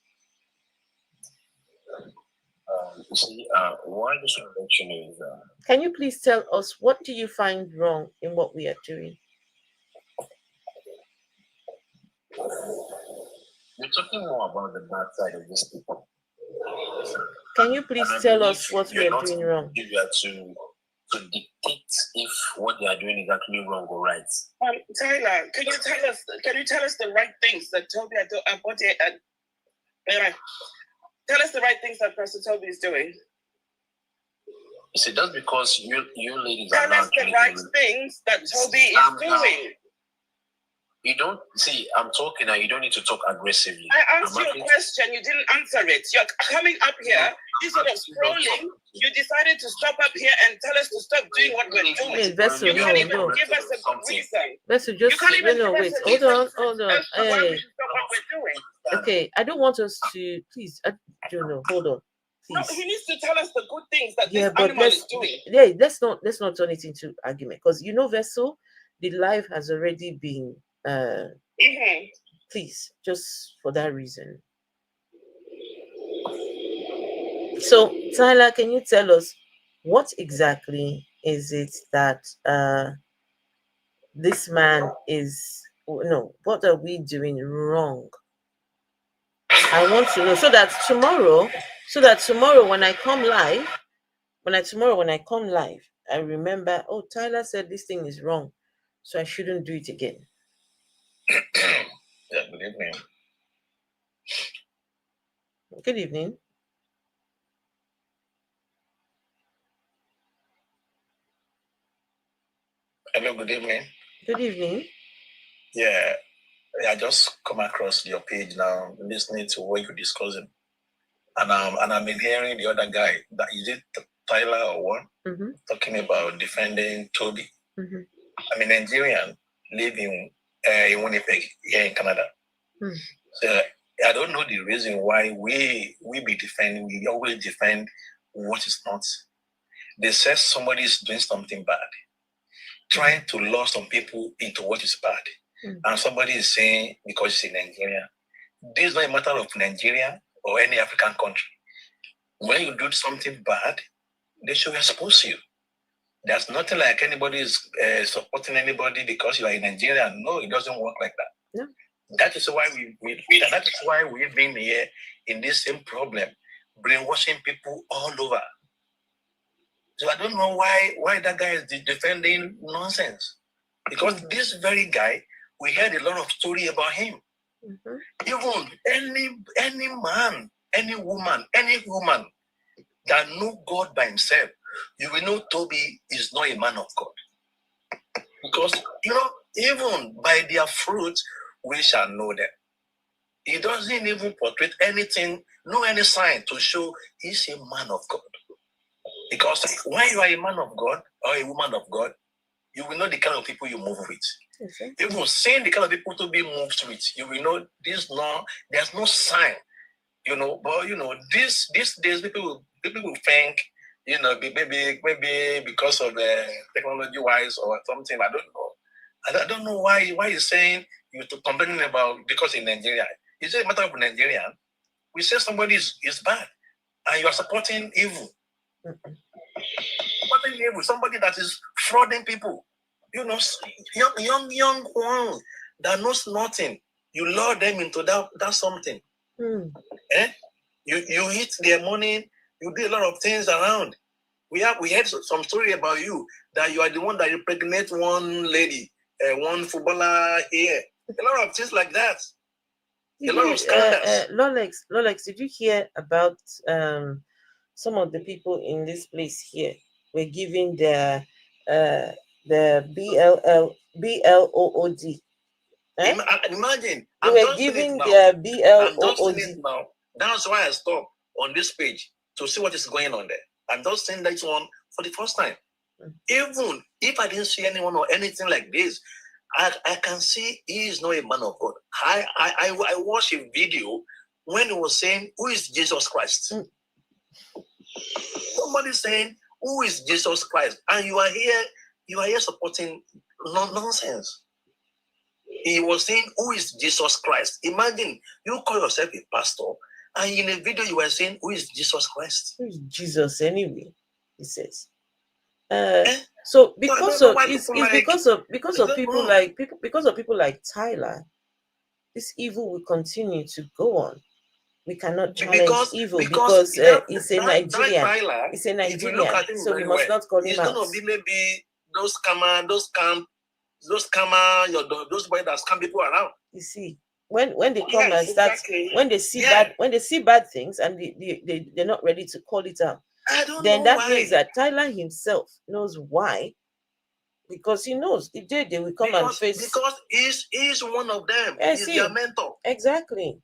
You see, what I just want to let you know is can you please tell us what do you find wrong in what we are doing? You're talking more about the bad side of these people. Can you please tell us what we are doing wrong? You are to dictate if what they are doing is actually wrong or right. Tyler, can you tell us the right things that Tobi Adegboyega tell us the right things that Pastor Tobi is doing? You see, that's because you ladies tell us the right things that Tobi is doing. You don't see. I'm talking, and you don't need to talk aggressively. I asked you a question, you didn't answer it. You're coming up here, instead of scrolling, you decided to stop up here and tell us to stop doing what we're doing. Wait, Vessel, You can't even no. give us a good reason. Vessel, just, You can't even no, give wait, us a hold reason on. as to why we should stop what we're doing. Okay, I don't want us to, please, Juno, hold on. No, Please. he needs to tell us the good things that Yeah, this but animal is doing. let's not turn it into argument, because you know, Vessel, the live has already been please, just for that reason. So Tyler, can you tell us what exactly is it that this man is, no, what are we doing wrong? I want to know, so that tomorrow when I come live, when I come live, I remember, oh, Tyler said this thing is wrong, so I shouldn't do it again. Yeah, good evening. Good evening. Hello, good evening. Good evening. Yeah, I just come across your page now, listening to what you're discussing, and I've been hearing the other guy, that is it Tyler or what, talking about defending Tobi. I'm a Nigerian living in Winnipeg here in Canada. So I don't know the reason why we always defend what is not. They say somebody is doing something bad, trying to lure some people into what is bad. And somebody is saying, because it's in Nigeria, this is not a matter of Nigeria or any African country. When you do something bad, they should expose you. There's nothing like anybody is supporting anybody because you are in Nigeria. No, it doesn't work like that. No. That is why we've been here in this same problem, brainwashing people all over. So I don't know why that guy is defending nonsense. Because this very guy, we heard a lot of story about him. Even any man, any woman that know God by himself, you will know Tobi is not a man of God. Because, even by their fruits, we shall know them. He doesn't even portray anything, any sign to show he's a man of God. Because when you are a man of God or a woman of God, you will know the kind of people you move with. Even seeing the kind of people to be moved with, you will know there's no sign, But these days people will think, maybe because of the technology wise or something. I don't know. I don't know why you're saying you're complaining about because in Nigeria. It's a matter of Nigerian. We say somebody is bad, and you are supporting evil. Supporting evil, somebody that is frauding people. Young one that knows nothing. You lure them into that something. You eat their money. You do a lot of things around. We heard some story about you that you are the one that impregnate one lady, one footballer here. A lot of things like that. A lot of scandals. Lolex, did you hear about some of the people in this place here were giving the BLOOD? Imagine. They were giving their BLOOD. Now. That's why I stopped on this page to see what is going on there. I'm just saying that one for the first time. Even if I didn't see anyone or anything like this, I can see he is not a man of God. I watched a video when he was saying, who is Jesus Christ? Somebody saying, who is Jesus Christ? And you are here supporting nonsense. He was saying, who is Jesus Christ? Imagine you call yourself a pastor, and in a video you were saying, who is Jesus Christ? Who is Jesus anyway? He says. So because of people like Tyler, this evil will continue to go on. We cannot challenge evil because it's a Nigerian. It's a Nigerian, so we must not call him out. It's going to be maybe those boys that scam people around. You see, when they come and start, when they see bad things and they're not ready to call it out, then that means that Tyler himself knows why Because he knows the day they will come and face. Because he's one of them. He's their mentor. Exactly.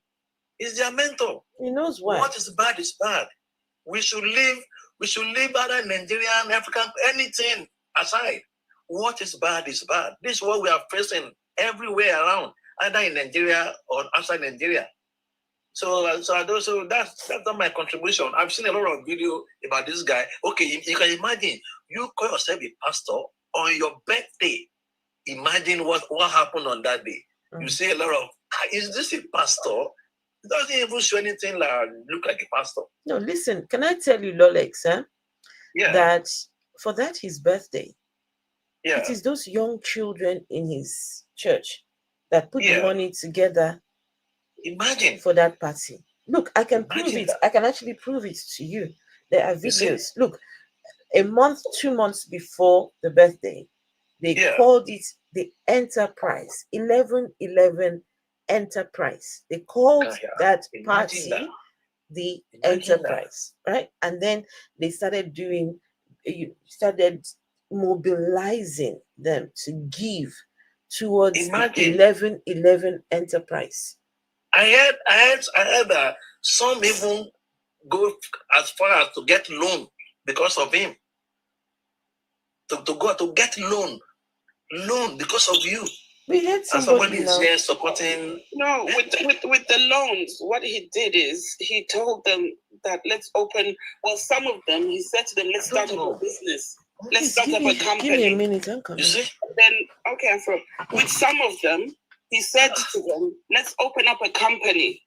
He's their mentor. He knows why. What is bad is bad. We should leave other Nigerian, African, anything aside. What is bad is bad. This is what we are facing everywhere around, either in Nigeria or outside Nigeria. So that's not my contribution. I've seen a lot of video about this guy. Okay, you can imagine you call yourself a pastor on your birthday. Imagine what happened on that day. You see a lot of, is this a pastor? It doesn't even show anything look like a pastor. No, listen, can I tell you, Lolex, that for that his birthday, it is those young children in his church that put the money together. Imagine for that party. Look, I can prove it. I can actually prove it to you. There are videos. Look, a month, 2 months before the birthday, they called it the Enterprise, 11/11 Enterprise. They called that party the Enterprise, right? And then they started mobilizing them to give towards the 11/11 Enterprise. I heard that some even go as far as to get loan because of him. To get loan because of you. We had somebody is here supporting. No, with the loans, what he did is he told them that let's open. Well, some of them he said to them, let's start up a business. Let's start up a company. Give me a minute, I'm coming. You see? Then with some of them. He said to them, let's open up a company.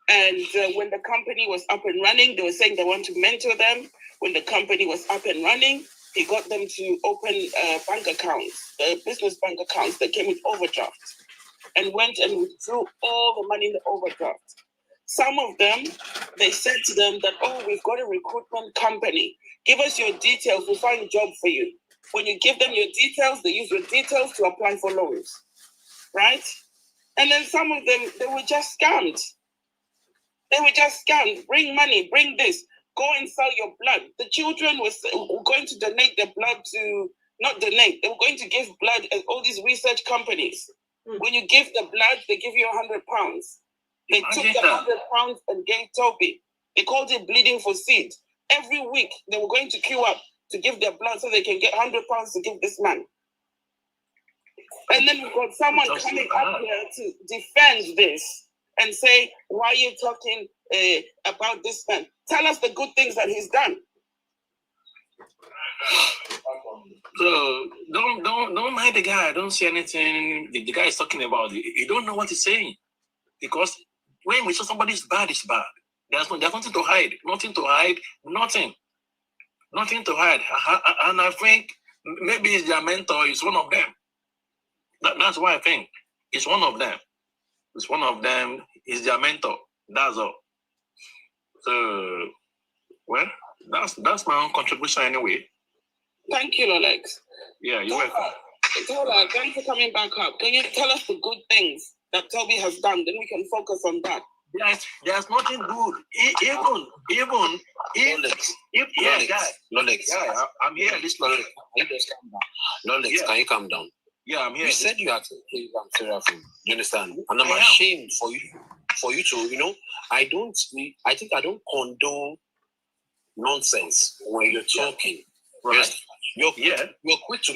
And when the company was up and running, they were saying they want to mentor them. When the company was up and running, he got them to open bank accounts, business bank accounts that came with overdraft, and went and withdrew all the money in the overdraft. Some of them, they said to them that, oh, we've got a recruitment company. Give us your details, we'll find a job for you. When you give them your details, they use your details to apply for loans. Right? And then some of them, they were just scammed. Bring money, bring this. Go and sell your blood. The children were going to donate their blood not donate. They were going to give blood at all these research companies. When you give the blood, they give you £100. They took the £100 and gave Tobi. They called it bleeding for seed. Every week, they were going to queue up to give their blood so they can get £100 to give this man. And then we've got someone coming up here to defend this and say, why are you talking about this man? Tell us the good things that he's done. So don't mind the guy. Don't say anything the guy is talking about. You don't know what he's saying. Because when we say somebody is bad, it's bad. There's nothing to hide. Nothing to hide. Nothing to hide. And I think maybe it's their mentor is one of them. That's why I think it's one of them. It's one of them. Is their mentor. That's all. So, well, that's my own contribution anyway. Thank you, Alex. Yeah, you're welcome. Tola, thanks for coming back up. Can you tell us the good things that Tobi has done? Then we can focus on that. There's nothing good. Even Lolex. Yeah, I'm here. Listen, Lolex, can you calm down? Yeah, I'm here. You said you had to play Seraphim. You understand? And I'm ashamed for you to, I think I don't condone nonsense when you're talking. Right. You're quick to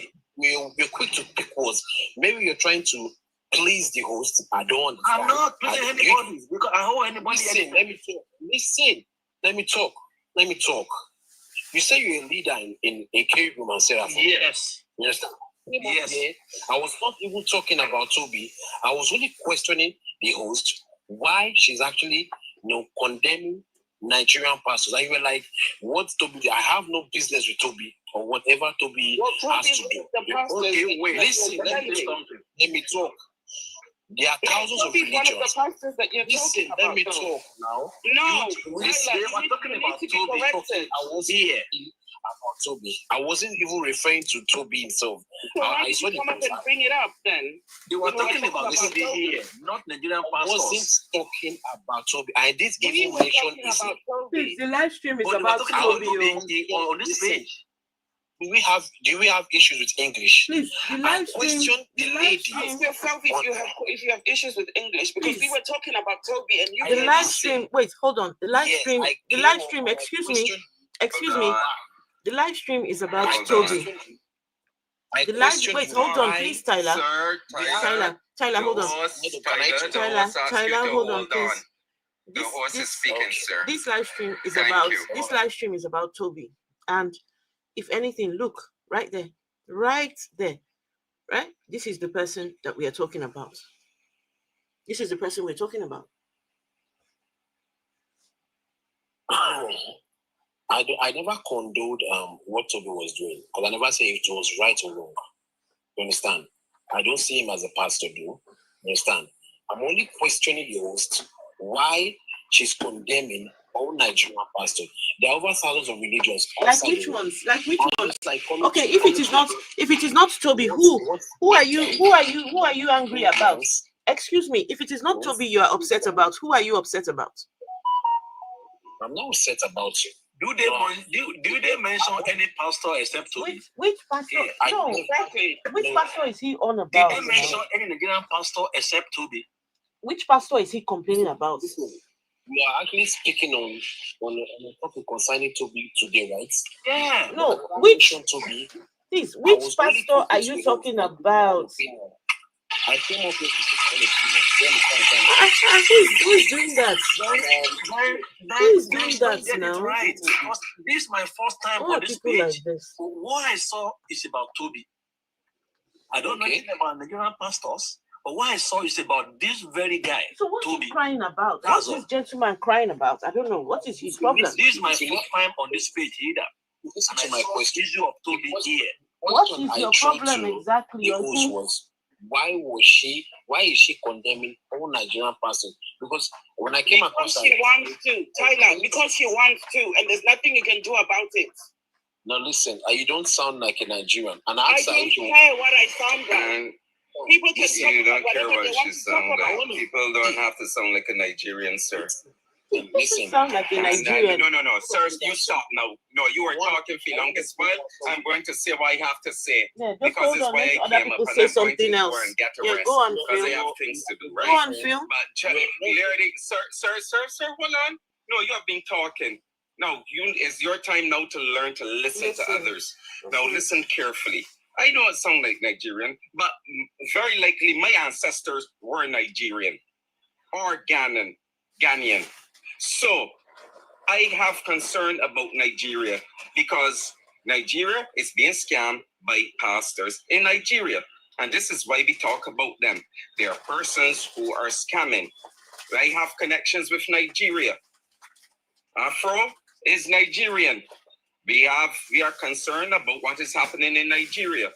pick words. Maybe you're trying to please the host. I don't understand. I'm not pleasing anybody because I owe anybody. Listen, let me talk. You say you're a leader in Cherubim and Seraphim. Yes. You understand? Yes. I was not even talking about Tobi. I was only questioning the host why she's actually condemning Nigerian pastors. And you were like, what Tobi did? I have no business with Tobi or whatever Tobi has to do. Okay, wait. Listen, let me talk. There are thousands of religions. Listen, let me talk now. No, we're talking about Tobi. I was here about Tobi. I wasn't even referring to Tobi himself. I saw the come up and bring it up then. You were talking about this here, not Nigerian pastors. I wasn't talking about Tobi. I did give you mention about Tobi. The live stream is about Tobi on this page. do we have issues with English? Please, the live stream. Ask yourself if you have issues with English, because we were talking about Toby and you. The live stream. Wait, hold on. The live stream. The live stream. Excuse me. The live stream is about Toby. The live. Wait, hold on, please, Tyler. Tyler, hold on. Tyler, hold on, please. The horse is speaking, sir. This live stream is about Toby, and if anything, look right there, right? This is the person that we are talking about. This is the person we're talking about. I never condoned what Toby was doing, because I never say if it was right or wrong. You understand? I don't see him as a pastor, do you understand? I'm only questioning the host why she's condemning all Nigerian pastors. There are over thousands of religions. Like which ones? Okay, if it is not Toby, who are you angry about? Excuse me, if it is not Toby you are upset about, who are you upset about? I'm not upset about you. Do they mention any pastor except Toby? Which pastor? No, exactly. Which pastor is he on about? Did they mention any Nigerian pastor except Toby? Which pastor is he complaining about? We are actually speaking on a topic concerning Toby today, right? Yeah. No, which pastor are you talking about? I came up with who is doing that? Who is doing that now? Right. This is my first time on this page. Like this? What I saw is about Toby. I don't know anything about Nigerian pastors, but what I saw is about this very guy. So what's Toby. He crying about? What's this gentleman crying about? I don't know. What is his problem? This is my first time on this page either. Listen to my question. Issue of Toby here. What is your problem exactly? Why is she condemning all Nigerian pastors? Because when I came across she wants to, Tyler, because she wants to, and there's nothing you can do about it. Now listen, you don't sound like a Nigerian. And I don't care what I sound like. People can you don't care what you sound like. People don't have to sound like a Nigerian, sir. Listen, sound like a Nigerian. No, sir, you stop now. No, you are talking for longest, but I'm going to say what I have to say. Because it's why I came up and I'm going to go and get a rest. Go on, because I have things to do, right? Go on, Phil. But clearly, sir, hold on. No, you have been talking. No, it's your time now to learn to listen to others. Now listen carefully. I know it sounds like Nigerian, but very likely my ancestors were Nigerian or Ghanaian. So I have concern about Nigeria because Nigeria is being scammed by pastors in Nigeria. And this is why we talk about them. There are persons who are scamming. I have connections with Nigeria. Afro is Nigerian. We are concerned about what is happening in Nigeria.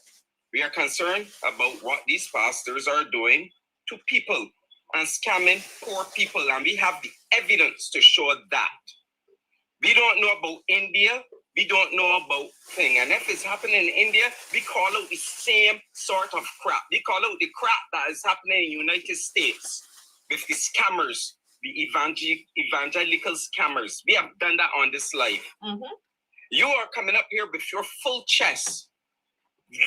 We are concerned about what these pastors are doing to people and scamming poor people, and we have the evidence to show that. We don't know about India. We don't know about thing. And if it's happening in India, we call out the same sort of crap. We call out the crap that is happening in the United States with the scammers, the evangelical scammers. We have done that on this live. Mm-hmm. You are coming up here with your full chest,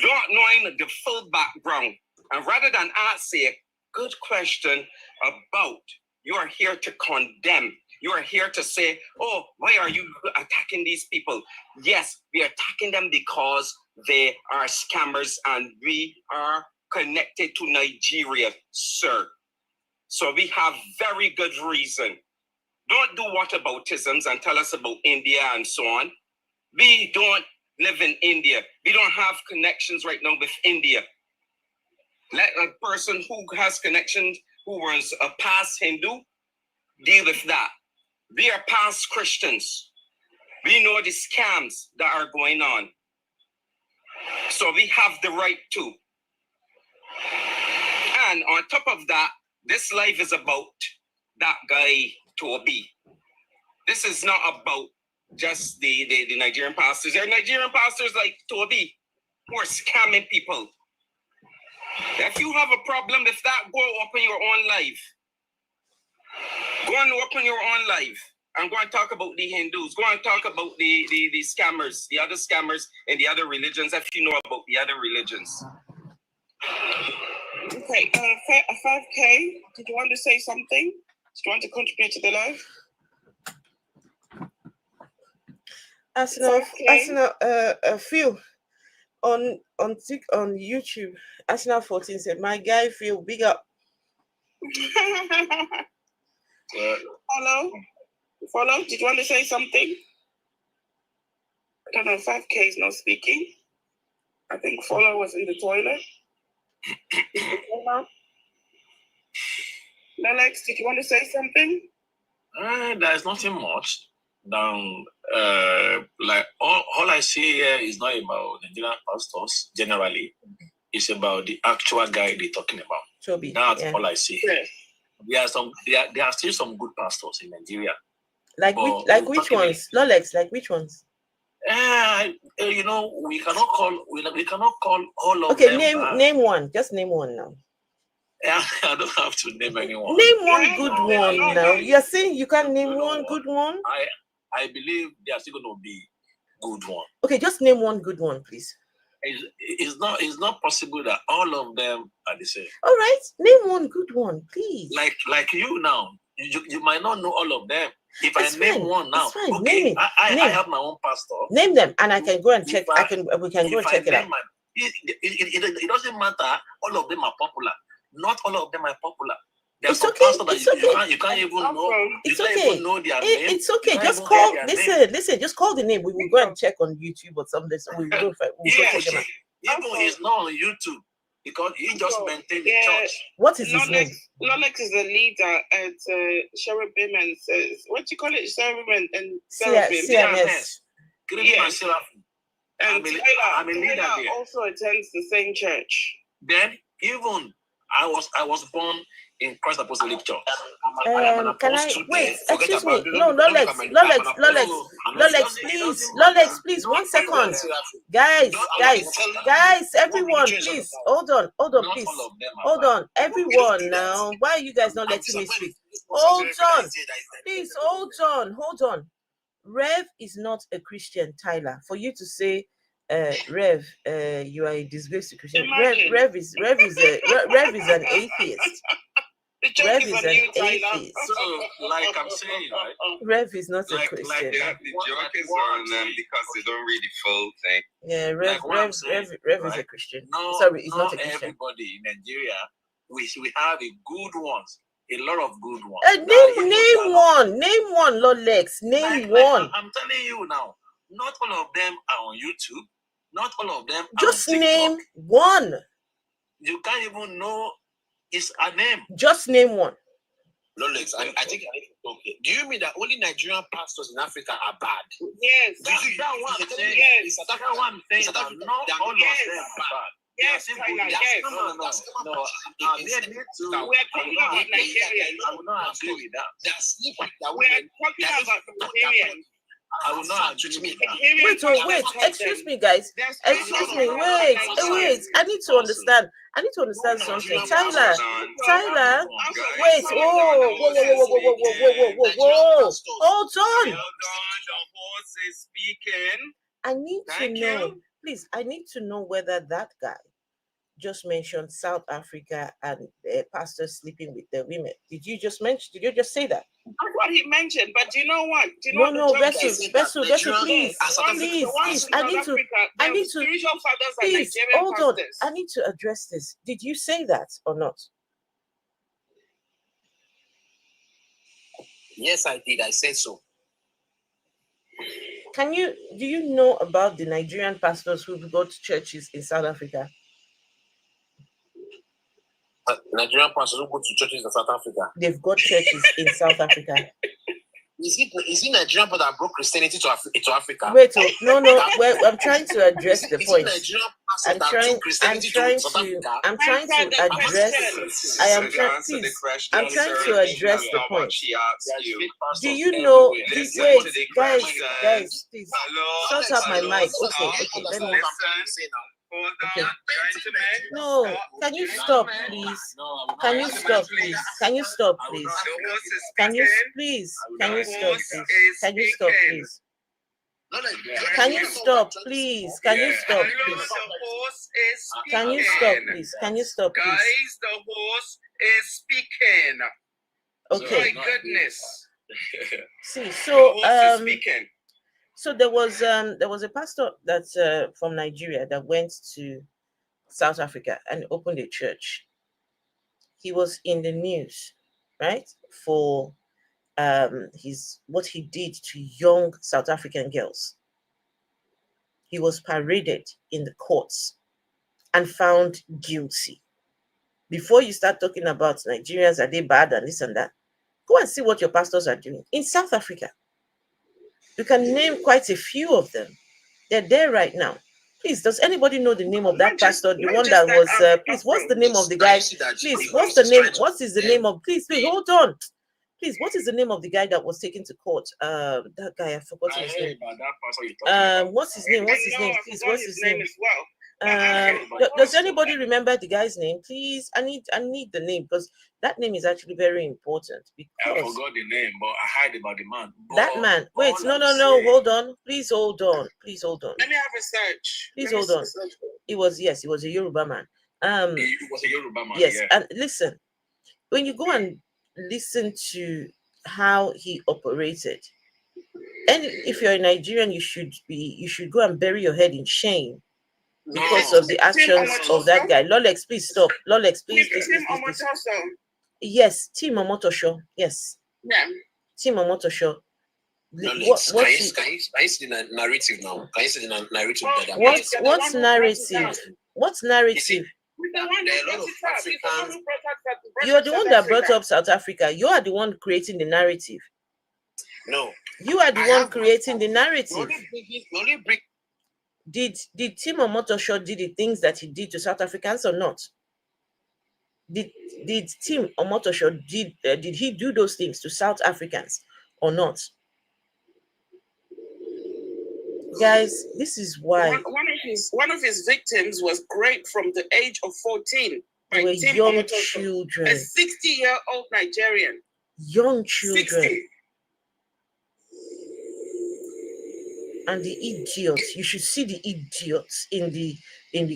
not knowing the full background. And rather than ask a good question about, you are here to condemn. You are here to say, oh, why are you attacking these people? Yes, we are attacking them because they are scammers and we are connected to Nigeria, sir. So we have very good reason. Don't do whataboutisms and tell us about India and so on. We don't live in India. We don't have connections right now with India. Let a person who has connections, who was a past Hindu, deal with that. We are past Christians. We know the scams that are going on. So we have the right to. And on top of that, this life is about that guy, Toby. This is not about just the Nigerian pastors. There are Nigerian pastors like Toby who are scamming people. If you have a problem with that, go open your own life. Go and open your own life. And go and talk about the Hindus. Go and talk about the scammers, the other scammers in the other religions, if you know about the other religions. Okay, 5K, did you want to say something? Do you want to contribute to the live? Arsenal, a few on YouTube. Arsenal 14 said, "My guy, Phil, big up." Follow. Did you want to say something? I don't know. 5K is not speaking. I think Follow was in the toilet. Alex, did you want to say something? There's nothing much. Like all I see here is not about Nigerian pastors generally. It's about the actual guy they're talking about. Tobi, That's all I see. Yeah. There are still some good pastors in Nigeria. Like which ones? Lolex, like which ones? You know, we cannot call all of them. Okay, name one. Just name one now. I don't have to name anyone. Name one good one now. You're saying you can't name one good one? I believe there are still going to be good one. Okay, just name one good one, please. It's not possible that all of them are the same. All right, name one good one, please. Like you now, you might not know all of them. If It's I name fine. one now, It's fine. okay, Name it. I have my own pastor. Name them, and I can go and check. We can go and check it out. It doesn't matter. All of them are popular. Not all of them are popular. There's It's some okay. pastors that It's okay. you can't even know. It's You can't okay. even know their name. It's okay. You can't Just even call. get their name. Listen. Just call the name. We will go and check on YouTube or something. So we will go check them out. Even he's not on YouTube because he just maintained the church. What is his name? Lolex is the leader at Cherubim and what do you call it? Cherubim and CMS. Yes. And I'm a leader Tyler there. also attends the same church. Then even I was born in Christ Apostolic Church. Can I wait? Excuse me. No, Lolex, please. 1 second, guys, everyone, please. Hold on, please. Hold on, everyone. Now, why are you guys not letting me speak? Hold on, please. Hold on. Rev is not a Christian, Tyler. For you to say, Rev, you are a disgrace to Christian. Rev is an atheist. Rev is an atheist. So, like I'm saying, right? Rev is not a Christian. Like the joke is on them because they don't read the full thing. Yeah, Rev is a Christian. No, Sorry, he's not a Christian. Everybody in Nigeria, we have a good ones, a lot of good ones. Name one, Lolex. Name one. I'm telling you now, not all of them are on YouTube. Not all of them. Just name one. You can't even know it's a name. Just name one. Lolex, I think okay. Do you mean that only Nigerian pastors in Africa are bad? Yes. That's what I'm saying. Yes. Not all of them are bad. Yes, Tyler, yes. No. They need to. We're talking about Nigeria. I will not agree with that. We're talking about Nigerians. I will not agree with Wait, that. excuse me, guys. Excuse me, wait. I need to understand. Something. Tyler. Wait. Whoa. Hold on. The horse is speaking. I need to know. Please, I need to know whether that guy just mentioned South Africa and pastors sleeping with the women. Did you just say that? That's what he mentioned, but do you know what? Vessel, please. I need to. Spiritual fathers and Please, Nigerian hold on. pastors. I need to address this. Did you say that or not? Yes, I did. I said so. Do you know about the Nigerian pastors who go to churches in South Africa? Nigerian pastors who go to churches in South Africa. They've got churches in South Africa. Is it Nigerian people that brought Christianity to Africa? Wait, no. Well, I'm trying to address the point. I'm trying to address the point. Do you know? Wait, guys, please. Shut up my mic. Okay. Let me. Okay. No, can you stop, please? Can you stop, please? Can you stop, please? Can you please? Can you stop, please? Can you stop, please? Can you stop, please? Can you stop, please? Can you stop, please? Can you stop, please? Guys, the host is speaking. Okay. My goodness. See, The so host is speaking. so there was a pastor that's from Nigeria that went to South Africa and opened a church. He was in the news, right, for what he did to young South African girls. He was paraded in the courts and found guilty. Before you start talking about Nigerians, are they bad and this and that, go and see what your pastors are doing in South Africa. You can name quite a few of them. They're there right now. Please, does anybody know the name of that pastor? The one that was, please, what's the name of the guy? Please, what's the name? What is the name of, please, hold on. Please, what is the name of the guy that was taken to court? That guy, I forgot his name. What's his name? What's his name? Please, what's his name? Does anybody remember the guy's name? Please, I need the name, because that name is actually very important. Because I forgot the name, but I heard about the man. That man. Wait, no, hold on. Please hold on. Please hold on. Let me have a search. Please hold on. He was a Yoruba man. He was a Yoruba man. Yes, yeah. and listen, when you go and listen to how he operated, and if you're a Nigerian, you should go and bury your head in shame because of the actions of that guy. Lolex, please stop. Lolex, please. Yes, Tim Omotosho. Yes. Yeah. Tim Omotosho. Can you see the narrative now? Can you see the narrative? What's narrative? What's narrative? There are a lot of Africans. You're the one that brought up South Africa. You are the one creating the narrative. No. You are the one creating the narrative. Did Tim Omotosho did the things that he did to South Africans or not? Did Tim Omotosho did he do those things to South Africans or not? Guys, this is why one of his victims was raped from the age of 14 by Tim young Omotosho, children, a 60-year-old Nigerian. Young children. 60. And the idiots, you should see the idiots in the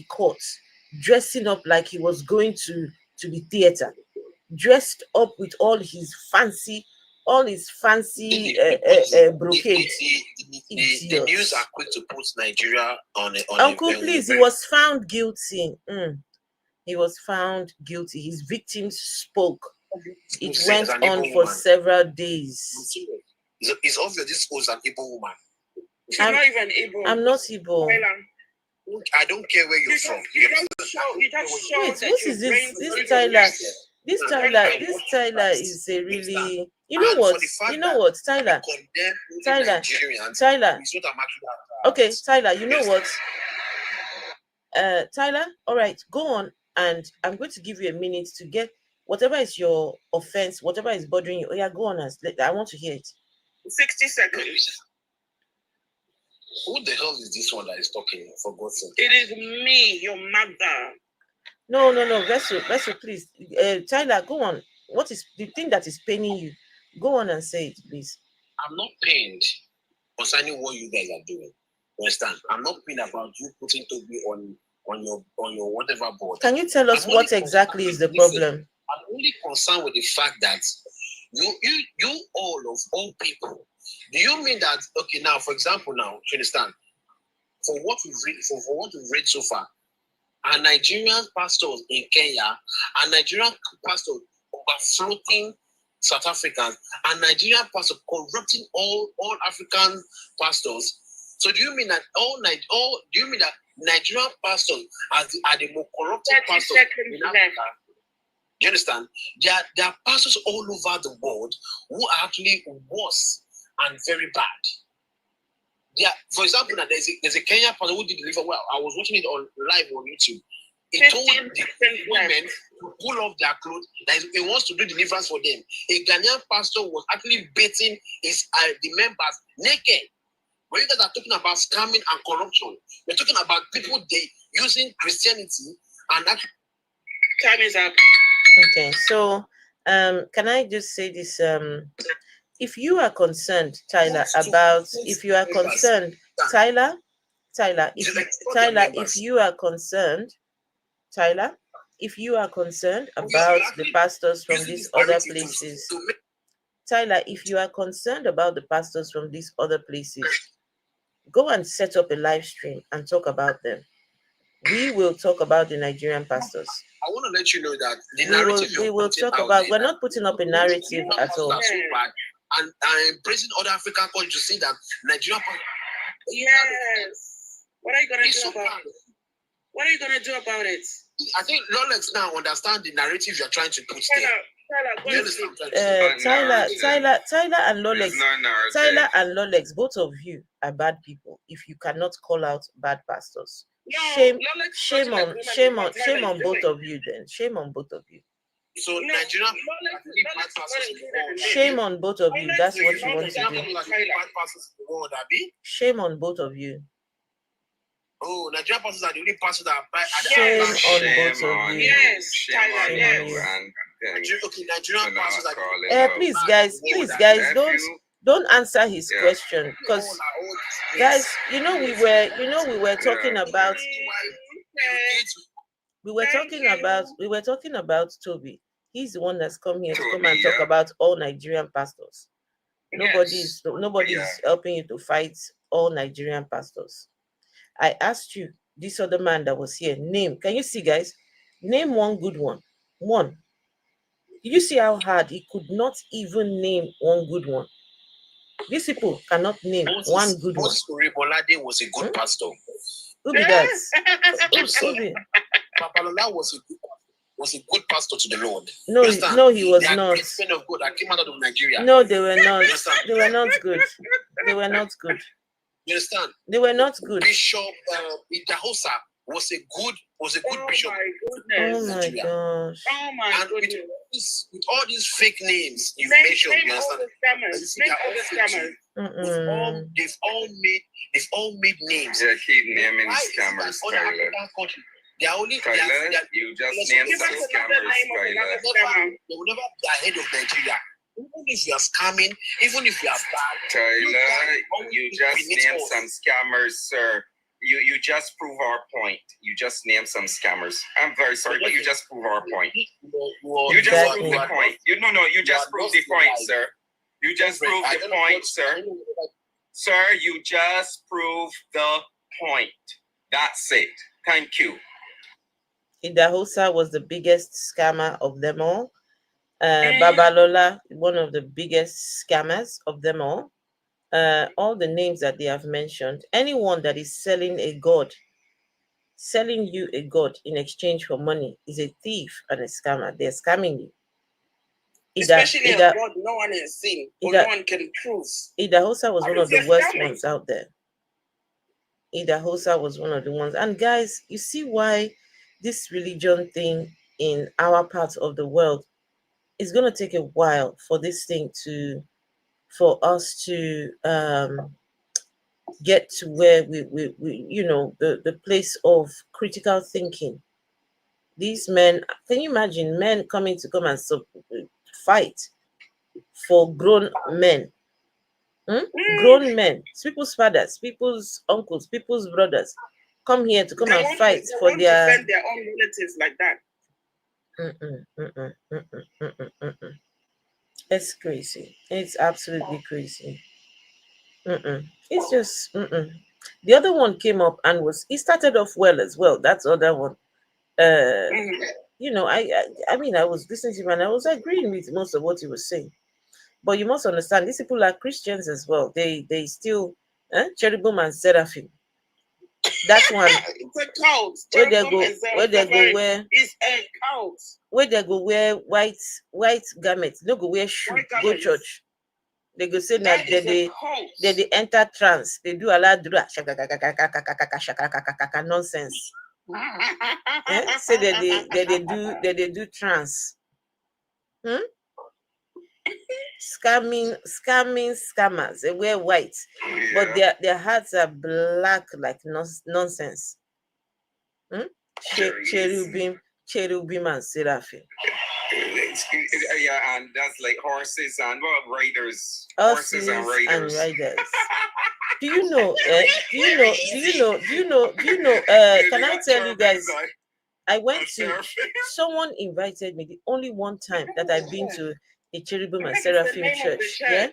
courts dressing up like he was going to the theater, dressed up with all his fancy brocade. The news are quick to put Nigeria on Uncle, please, he was found guilty. He was found guilty. His victims spoke. It went on for several days. It's obvious this was an Igbo woman. She's not even Igbo. I'm not Igbo. I don't care where you're from. Wait, what is this? This Tyler. This Tyler is a really. You know what, Tyler? Okay, Tyler. You know what? Tyler. All right, go on, and I'm going to give you a minute to get whatever is your offense, whatever is bothering you. Oh yeah, go on, I want to hear it. 60 seconds. Who the hell is this one that is talking? For God's sake. It is me, your mother. No, Vessel, please. Tyler, go on. What is the thing that is paining you? Go on and say it, please. I'm not pained concerning what you guys are doing. You understand? I'm not pained about you putting Tobi on your whatever board. Can you tell us what exactly is the problem? I'm only concerned with the fact that you all people. Do you mean that, okay, now, for example, now, you understand, for what we've read so far, are Nigerian pastors in Kenya, are Nigerian pastors overfloating South Africans, and Nigerian pastors corrupting all African pastors? So do you mean that Nigerian pastors are the more corrupted pastors in Africa? Do you understand? There are pastors all over the world who are actually worse and very bad. Yeah, for example, now there's a Kenyan pastor who did deliver well. I was watching it live on YouTube. He told the women to pull off their clothes that he wants to do deliverance for them. A Ghanaian pastor was actually beating the members naked. When you guys are talking about scamming and corruption, we're talking about people using Christianity and that. Time is up. Okay, so can I just say this? If you are concerned, Tyler, about if you are concerned, Tyler, if you are concerned, Tyler, if you are concerned about the pastors from these other places, Tyler, if you are concerned about the pastors from these other places, go and set up a live stream and talk about them. We will talk about the Nigerian pastors. I want to let you know that the narrative we will talk about. We're not putting up a narrative at all. And embracing other African countries to say that Nigeria. Yes. What are you gonna do about it? What are you gonna do about it? I think Rolex now understand the narrative you're trying to put there. Tyler and Lolex, both of you are bad people if you cannot call out bad pastors. Shame on both of you then. Shame on both of you. So Nigeria, shame on both of you. That's what you want to do. Shame on both of you. Oh, Nigerian pastors are the only pastors that apply. Shame on both of you. Yes, okay, Nigerian pastors are. Please, guys, don't answer his question, because, guys, we were talking about. We were talking about Tobi. He's the one that's come here to come and talk about all Nigerian pastors. Nobody's helping you to fight all Nigerian pastors. I asked you, this other man that was here, can you see, guys? Name one good one. One. Did you see how hard he could not even name one good one? These people cannot name one good one. Bolade was a good pastor. Who be that? Papalola was a good pastor to the Lord. No, he was not. Of God that came out of Nigeria. No, they were not. They were not good. They were not good. You understand? They were not good. Bishop Idahosa was a good bishop. My goodness. Oh my gosh. Oh my goodness. With all these fake names you mentioned, you understand? They've all made names. Yeah, keep naming scammers, Tyler. They are only Tyler, you just named some scammers, Tyler. They will never be ahead of Nigeria. Even if you are scamming, even if you are bad. Tyler, you just named some scammers, sir. You just prove our point. You just named some scammers. I'm very sorry, but you just prove our point. You just proved the point. You just proved the point, sir. You just proved the point, sir. Sir, you just proved the point. That's it. Thank you. Idahosa was the biggest scammer of them all. Babalola, one of the biggest scammers of them all. All the names that they have mentioned, anyone that is selling you a god in exchange for money is a thief and a scammer. They're scamming you. Especially a god no one has seen or no one can prove. Idahosa was one of the worst ones out there. Idahosa was one of the ones. And guys, you see why this religion thing in our part of the world is going to take a while for this thing for us to get to where we the place of critical thinking. These men, can you imagine men coming to come and fight for grown men? Grown men, people's fathers, people's uncles, people's brothers, come here to come and fight for their defend their own relatives like that. It's crazy. It's absolutely crazy. It's just The other one came up and he started off well as well. That's the other one. I mean, I was listening to him and I was agreeing with most of what he was saying. But you must understand, these people are Christians as well. They still cherubim and seraphim. That's one. It's a cult. Where they go wear. It's a cult. Where they go wear white garments. They go wear shoes. Go church. They go say that they enter trance. They do a lot of nonsense. Say that they do trance. Scammers. They wear white, but their hearts are black like nonsense. Cherubim and seraphim. Yeah, and that's like horses and riders. Horses and riders. Do you know? Do you know? Can I tell you guys? I went to. Someone invited me. The only one time that I've been to a cherubim and seraphim church. Yeah.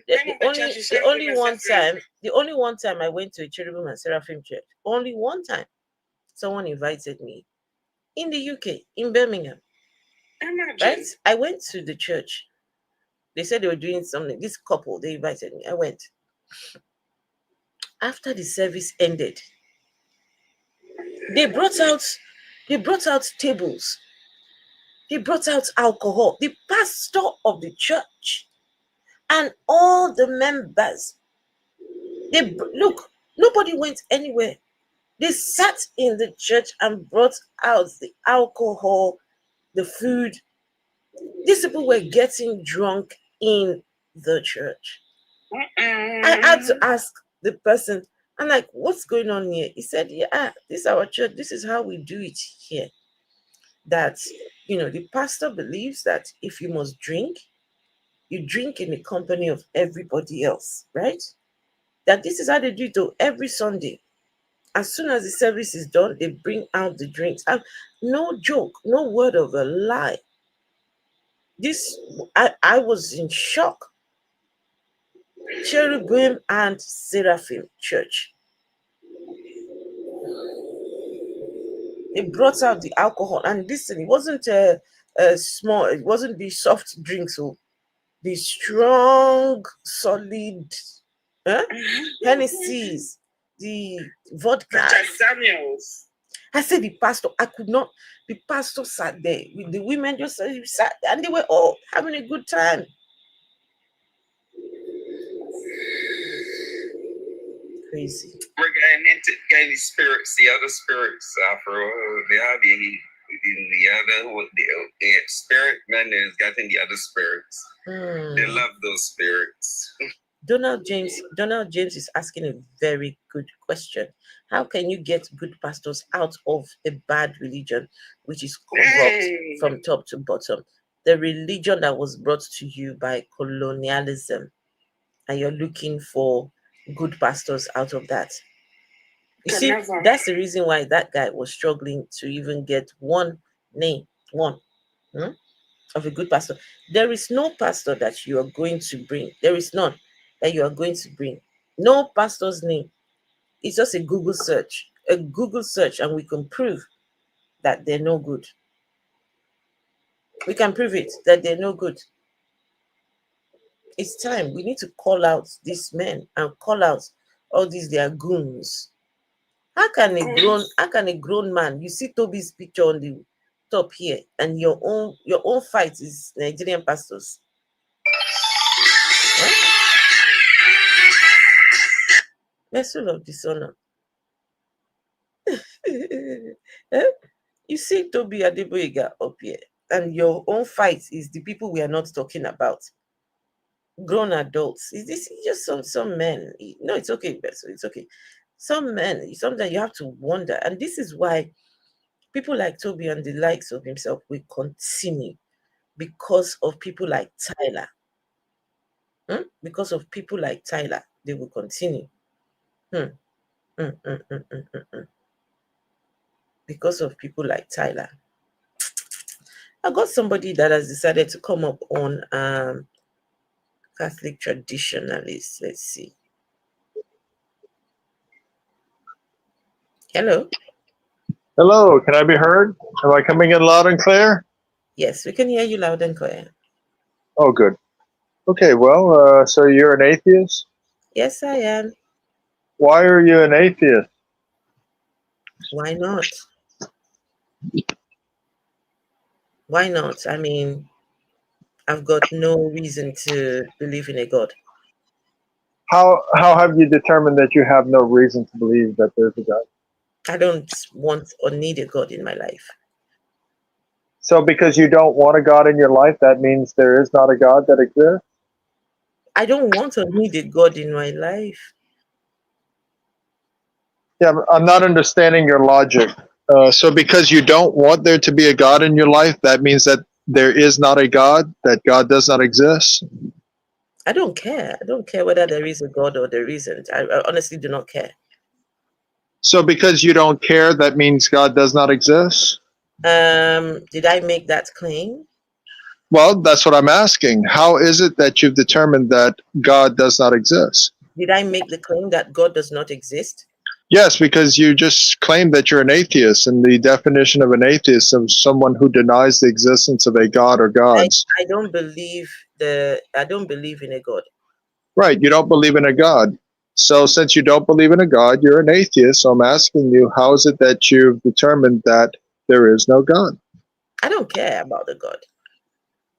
The only one time I went to a cherubim and seraphim church. Only one time, someone invited me in the UK, in Birmingham. Right? I went to the church. They said they were doing something. This couple, they invited me. I went. After the service ended, they brought out tables. They brought out alcohol. The pastor of the church and all the members. Nobody went anywhere. They sat in the church and brought out the alcohol, the food. These people were getting drunk in the church. I had to ask the person, I'm like, what's going on here? He said, yeah, this is our church. This is how we do it here. That, the pastor believes that if you must drink, you drink in the company of everybody else, right? That this is how they do it every Sunday. As soon as the service is done, they bring out the drinks. And no joke, no word of a lie. I was in shock. Cherubim and Seraphim Church. They brought out the alcohol, and listen, it wasn't a small, it wasn't the soft drinks, so the strong, solid Hennessy's, the vodka. Daniels. I said the pastor, the pastor sat there with the women, just sat, and they were all having a good time. Crazy. We're getting the spirits, the other spirits. They have the spirit man is getting the other spirits. They love those spirits. Donald James is asking a very good question. How can you get good pastors out of a bad religion which is corrupt from top to bottom? The religion that was brought to you by colonialism, and you're looking for good pastors out of that. You see, that's the reason why that guy was struggling to even get one name of a good pastor. There is no pastor that you are going to bring. There is none that you are going to bring. No pastor's name. It's just a Google search. And we can prove that they're no good. We can prove it, that they're no good. It's time. We need to call out these men and call out all these their goons. How can a grown man, you see Tobi's picture on the top here, and your own fight is Nigerian pastors? Vessel of dishonor. You see Tobi Adegboyega up here, and your own fight is the people we are not talking about. Grown adults. Is this just some men? No, it's okay, Vessel. It's okay. Some men, sometimes you have to wonder, and this is why people like Tobi and the likes of himself will continue, because of people like Tyler. Because of people like Tyler, they will continue. Because of people like Tyler. I got somebody that has decided to come up on Catholic traditionalists. Let's see. Hello. Hello, can I be heard? Am I coming in loud and clear? Yes, we can hear you loud and clear. Oh, good. Okay, well, so you're an atheist? Yes, I am. Why are you an atheist? Why not? Why not? I mean, I've got no reason to believe in a God. How have you determined that you have no reason to believe that there's a God? I don't want or need a God in my life. So because you don't want a God in your life, that means there is not a God that exists? I don't want or need a God in my life. Yeah, I'm not understanding your logic. So because you don't want there to be a God in your life, that means that there is not a God, that God does not exist? I don't care. I don't care whether there is a God or there isn't. I honestly do not care. So because you don't care, that means God does not exist? Did I make that claim? Well, that's what I'm asking. How is it that you've determined that God does not exist? Did I make the claim that God does not exist? Yes, because you just claimed that you're an atheist, and the definition of an atheist is someone who denies the existence of a God or gods. I don't believe in a God. Right, you don't believe in a God. So since you don't believe in a God, you're an atheist. So I'm asking you, how is it that you've determined that there is no God? I don't care about the God.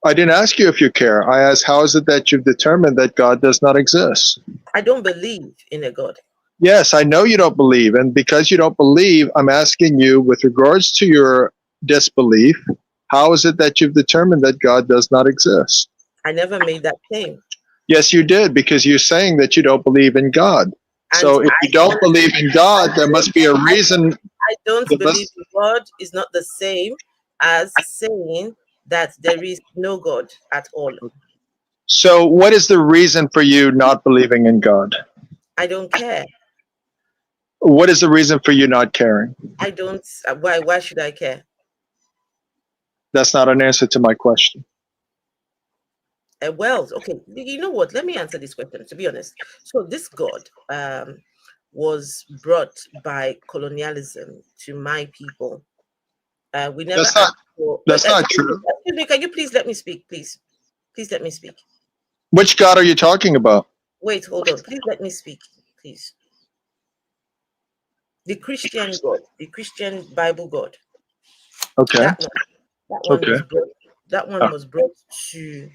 I didn't ask you if you care. I asked, how is it that you've determined that God does not exist? I don't believe in a God. Yes, I know you don't believe. And because you don't believe, I'm asking you, with regards to your disbelief, how is it that you've determined that God does not exist? I never made that claim. Yes, you did, because you're saying that you don't believe in God. So if you don't believe in God, there must be a reason. I don't believe in God is not the same as saying that there is no God at all. So what is the reason for you not believing in God? I don't care. What is the reason for you not caring? I don't. Why should I care? That's not an answer to my question. Well, okay. You know what? Let me answer this question, to be honest. So this God was brought by colonialism to my people. We never That's not, asked for. that's not true. Excuse me, can you please let me speak, please? Please let me speak. Which God are you talking about? Wait, hold on. Please let me speak, please. The Christian God, the Christian Bible God. Okay. That one Okay. was brought to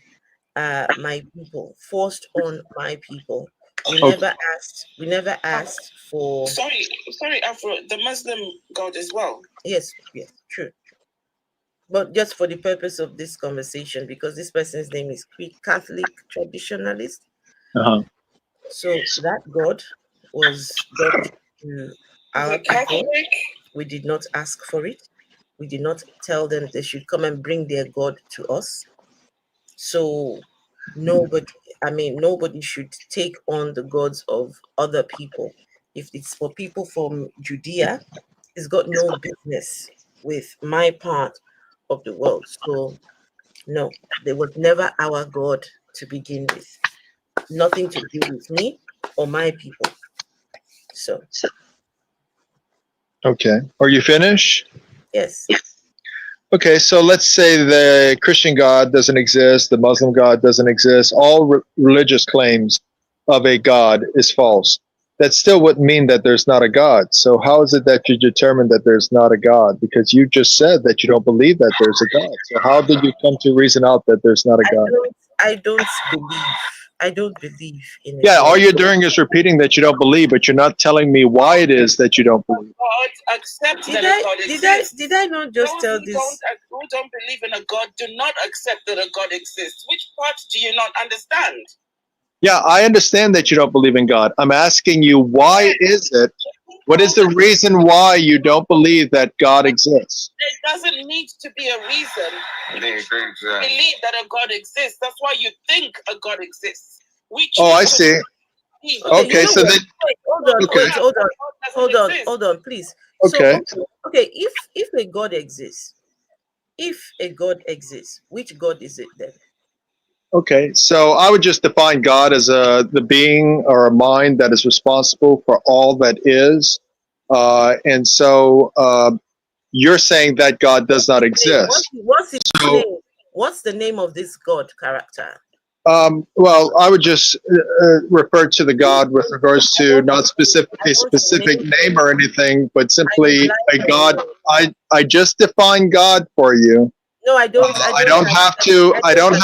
my people, forced on my people. We never asked for. Sorry, Afro, the Muslim God as well. Yes, true. But just for the purpose of this conversation, because this person's name is Catholic traditionalist. Uh-huh. So that God was brought to our people. We did not ask for it. We did not tell them they should come and bring their God to us. So nobody should take on the gods of other people. If it's for people from Judea, it's got no business with my part of the world. So no, there was never our God to begin with. Nothing to do with me or my people. So Okay. Are you finished? yes. Okay, so let's say the Christian God doesn't exist, the Muslim God doesn't exist, all religious claims of a God is false. That still wouldn't mean that there's not a God. So how is it that you determine that there's not a God? Because you just said that you don't believe that there's a God. So how did you come to reason out that there's not a God? I don't believe in it. Yeah, all you're doing is repeating that you don't believe, but you're not telling me why it is that you don't believe. God accept that a God exists. Did I not just Those tell who this? who don't believe in a God do not accept that a God exists. Which part do you not understand? Yeah, I understand that you don't believe in God. I'm asking you, why is it? What is the reason why you don't believe that God exists? There doesn't need to be a reason to believe that a God exists. That's why you think a God exists. Oh, I see. Okay, so then Hold on, please. Okay. So, okay, if a God exists, which God is it then? Okay, so I would just define God as the being or a mind that is responsible for all that is. And so you're saying that God does not exist. What's its name? What's the name of this God character? Well, I would just refer to the God with regards to not a specific name or anything, but simply a God. I just defined God for you. No, I don't. I don't have to. I don't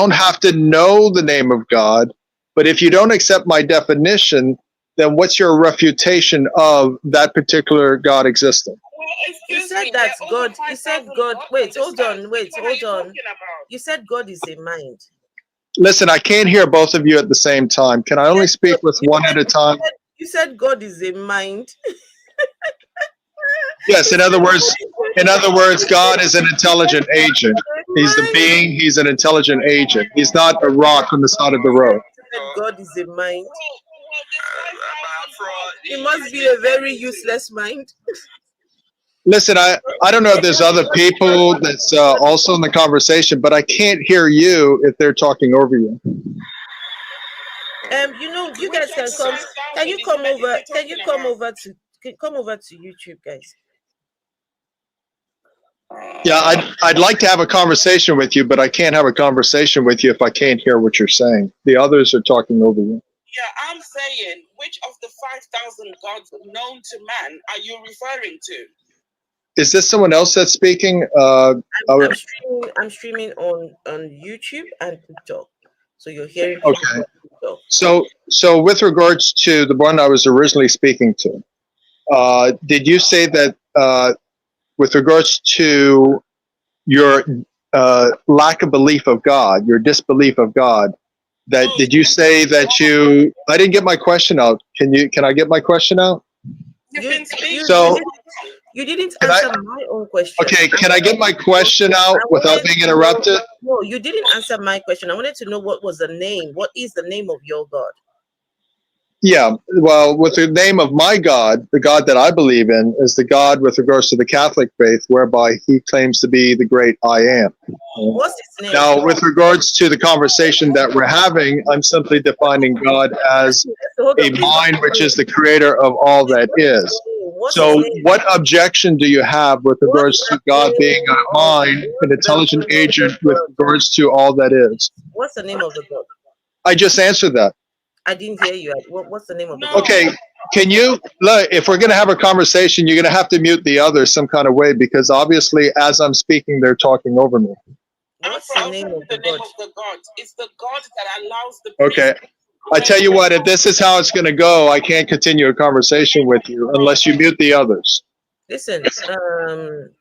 have to know the name of God. But if you don't accept my definition, then what's your refutation of that particular God existing? You said that God. You said God. Wait, hold on. You said God is a mind. Listen, I can't hear both of you at the same time. Can I only speak with one at a time? You said God is a mind. Yes, in other words, God is an intelligent agent. He's the being, he's an intelligent agent. He's not a rock on the side of the road. God is a mind. It must be a very useless mind. Listen, I don't know if there's other people that's also in the conversation, but I can't hear you if they're talking over you. You guys can come. Can you come over? Can you come over to YouTube, guys? Yeah, I'd like to have a conversation with you, but I can't have a conversation with you if I can't hear what you're saying. The others are talking over you. Yeah, I'm saying, which of the 5,000 gods known to man are you referring to? Is this someone else that's speaking? I'm streaming on YouTube and TikTok, so you're hearing. Okay. So with regards to the one I was originally speaking to, did you say that with regards to your lack of belief of God, your disbelief of God, that did you say that you? I didn't get my question out. Can I get my question out? You didn't answer my own question. Okay, can I get my question out without being interrupted? No, you didn't answer my question. I wanted to know what was the name. What is the name of your God? Yeah, well, with the name of my God, the God that I believe in is the God with regards to the Catholic faith, whereby he claims to be the great I am. What's his name? Now, with regards to the conversation that we're having, I'm simply defining God as a mind which is the creator of all that is. So what objection do you have with regards to God being a mind, an intelligent agent with regards to all that is? What's the name of the God? I just answered that. I didn't hear you. What's the name of the God? Okay, can you, look, if we're going to have a conversation, you're going to have to mute the others some kind of way, because obviously as I'm speaking, they're talking over me. What's the name of the God? It's the God that allows the Okay. I tell you what, if this is how it's going to go, I can't continue a conversation with you unless you mute the others. Listen,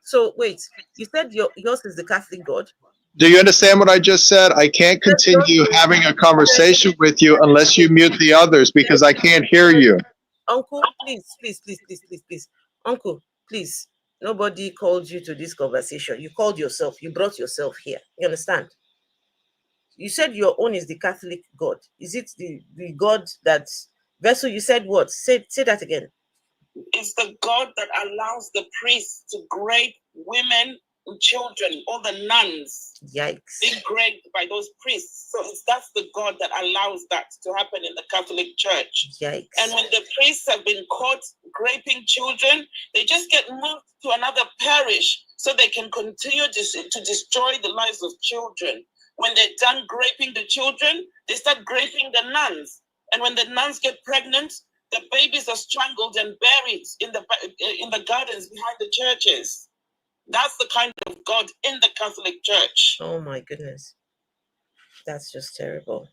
so wait, you said yours is the Catholic God? Do you understand what I just said? I can't continue having a conversation with you unless you mute the others, because I can't hear you. Uncle, please. Uncle, please. Nobody called you to this conversation. You called yourself. You brought yourself here. You understand? You said your own is the Catholic God. Is it the God that Vessel? You said what? Say that again. It's the God that allows the priests to grape women and children, all the nuns. Yikes! Being raped by those priests. So that's the God that allows that to happen in the Catholic Church. Yikes! And when the priests have been caught raping children, they just get moved to another parish so they can continue to destroy the lives of children. When they're done graping the children, they start graping the nuns. And when the nuns get pregnant, the babies are strangled and buried in the gardens behind the churches. That's the kind of God in the Catholic Church. Oh my goodness. That's just terrible.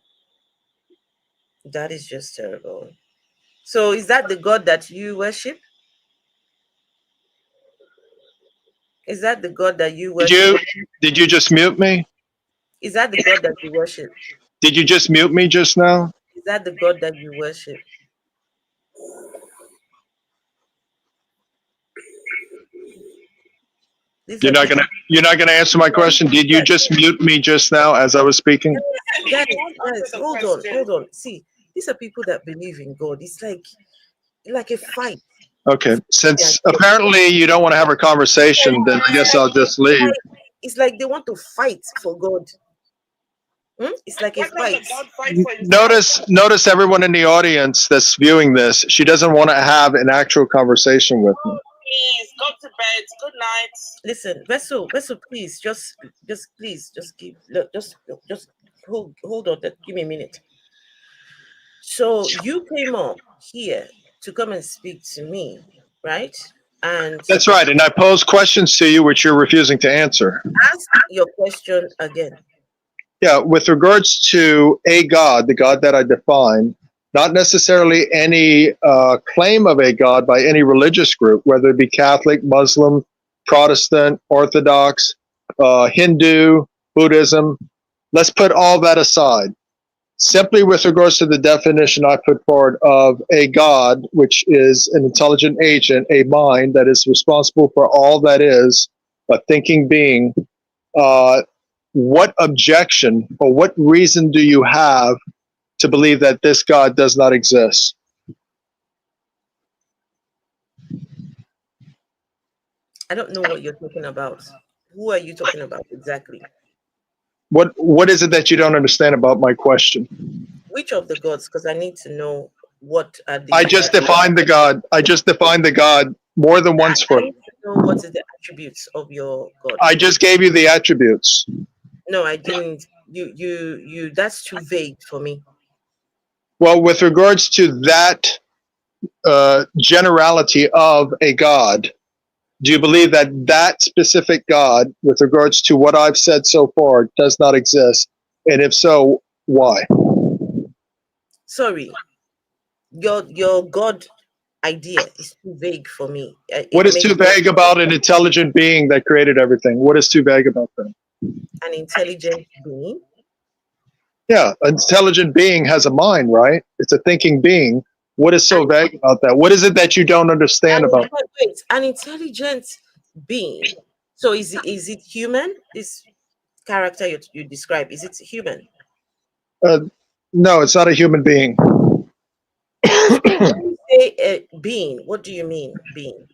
That is just terrible. So is that the God that you worship? Is that the God that you worship? Did you just mute me? Is that the God that you worship? Did you just mute me just now? Is that the God that you worship? You're not gonna answer my question. Did you just mute me just now as I was speaking? Guys, hold on. See, these are people that believe in God. It's like a fight. Okay. Since apparently you don't want to have a conversation, then I guess I'll just leave. It's like they want to fight for God. It's like a fight. Notice everyone in the audience that's viewing this. She doesn't want to have an actual conversation with me. Please go to bed. Good night. Listen, Vessel, please, just hold on. Give me a minute. So you came up here to come and speak to me, right? And that's right. And I posed questions to you, which you're refusing to answer. Ask your question again. Yeah, with regards to a God, the God that I define, not necessarily any claim of a God by any religious group, whether it be Catholic, Muslim, Protestant, Orthodox, Hindu, Buddhism. Let's put all that aside. simply with regards to the definition I put forward of a God, which is an intelligent agent, a mind that is responsible for all that is, a thinking being, what objection or what reason do you have to believe that this God does not exist? I don't know what you're talking about. Who are you talking about exactly? What is it that you don't understand about my question? Which of the gods? Because I need to know what are the. I just defined the God. I just defined the God more than once for. I need to know what is the attributes of your God. I just gave you the attributes. No, I didn't. You. That's too vague for me. Well, with regards to that generality of a God, do you believe that that specific God, with regards to what I've said so far, does not exist? And if so, why? Sorry, your God idea is too vague for me. What is too vague about an intelligent being that created everything? What is too vague about that? An intelligent being? Yeah, an intelligent being has a mind, right? It's a thinking being. What is so vague about that? What is it that you don't understand about? Wait, an intelligent being. So is it human? This character you describe, is it human? No, it's not a human being. When you say a being, what do you mean, being?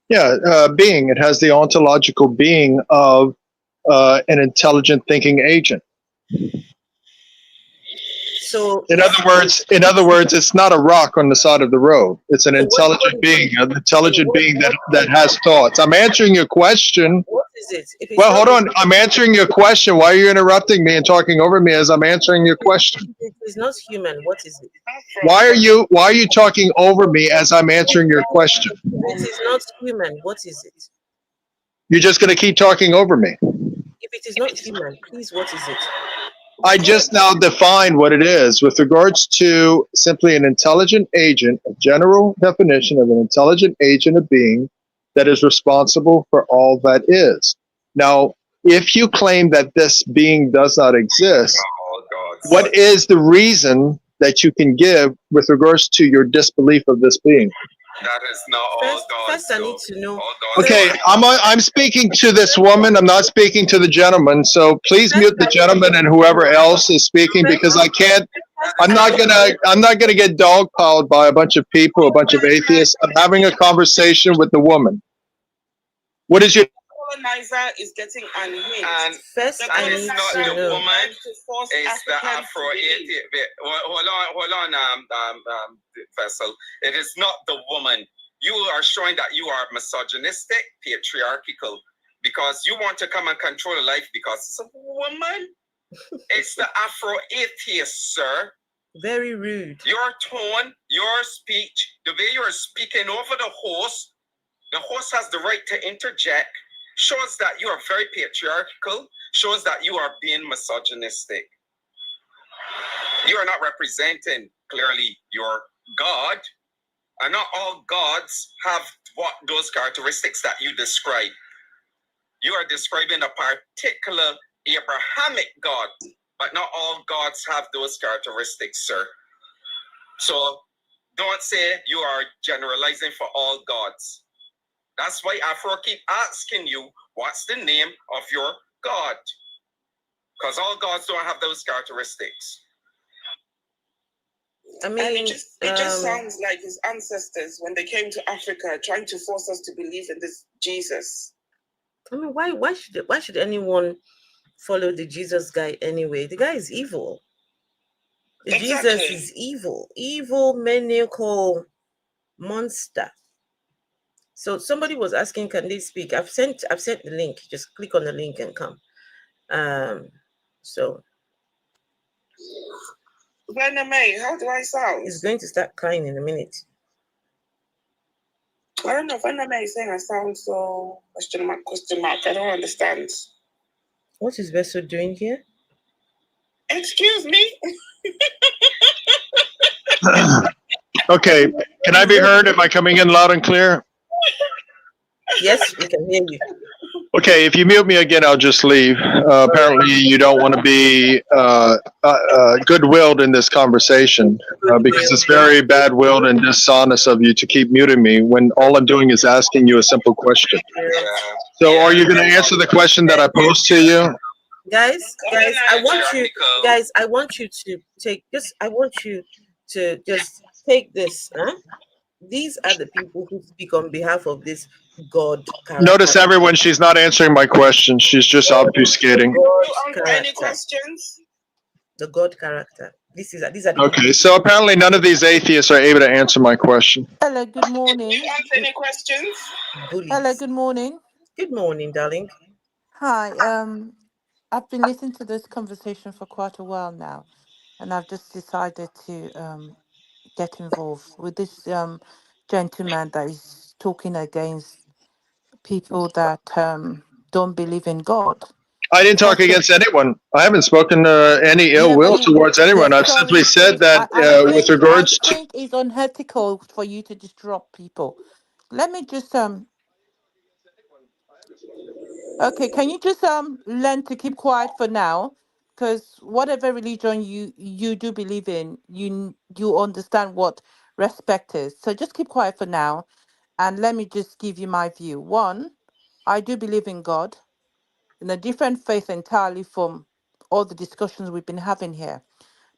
Yeah, being. It has the ontological being of an intelligent thinking agent. So in other words, it's not a rock on the side of the road. It's an intelligent being, an intelligent being that has thoughts. I'm answering your question. What is it? Well, hold on. I'm answering your question. Why are you interrupting me and talking over me as I'm answering your question? It is not human. What is it? Why are you talking over me as I'm answering your question? It is not human. What is it? You're just going to keep talking over me. If it is not human, please, what is it? I just now defined what it is with regards to simply an intelligent agent, a general definition of an intelligent agent, a being that is responsible for all that is. Now, if you claim that this being does not exist, what is the reason that you can give with regards to your disbelief of this being? That is not all gods. First, I need to know. Okay, I'm speaking to this woman. I'm not speaking to the gentleman. So please mute the gentleman and whoever else is speaking, because I can't. I'm not gonna get dogpiled by a bunch of people, a bunch of atheists. I'm having a conversation with the woman. What is your? Colonizer is getting unhinged. And first, I need to know. Woman is the Afro-atheist. Hold on, Vessel. It is not the woman. You are showing that you are misogynistic, patriarchal, because you want to come and control life because it's a woman. It's the Afro-atheist, sir. Very rude. Your tone, your speech, the way you are speaking over the host has the right to interject, shows that you are very patriarchal, shows that you are being misogynistic. You are not representing clearly your God, and not all gods have those characteristics that you describe. You are describing a particular Abrahamic God, but not all gods have those characteristics, sir. So don't say you are generalizing for all gods. That's why Afro keep asking you, what's the name of your God? Because all gods don't have those characteristics. I mean, and it just sounds like his ancestors, when they came to Africa, trying to force us to believe in this Jesus. I mean, why should anyone follow the Jesus guy anyway? The guy is evil. Jesus is evil, maniacal monster. So somebody was asking, can they speak? I've sent the link. Just click on the link and come. So Brenda May, how do I sound? It's going to start crying in a minute. I don't know. Brenda May is saying I sound so question mark. I don't understand. What is Vessel doing here? Excuse me. Okay, can I be heard? Am I coming in loud and clear? Yes, we can hear you. Okay, if you mute me again, I'll just leave. Apparently, you don't want to be good-willed in this conversation because it's very bad-willed and dishonest of you to keep muting me when all I'm doing is asking you a simple question. So, are you going to answer the question that I posed to you? Guys, I want you to take this. I want you to just take this. Huh? These are the people who speak on behalf of this God character. Notice everyone, she's not answering my question. She's just obfuscating. Any questions? The God character. These are the Okay, so apparently none of these atheists are able to answer my question. Hello, good morning. Did you answer any questions? Hello, good morning. Good morning, darling. Hi. I've been listening to this conversation for quite a while now, and I've just decided to get involved with this gentleman that is talking against people that don't believe in God. I didn't talk against anyone. I haven't spoken any ill will towards anyone. I've simply said that with regards to. I think it's unethical for you to disrupt people. Let me just Okay, can you just learn to keep quiet for now? Because whatever religion you do believe in, you understand what respect is. So just keep quiet for now, and let me just give you my view. One, I do believe in God, in a different faith entirely from all the discussions we've been having here.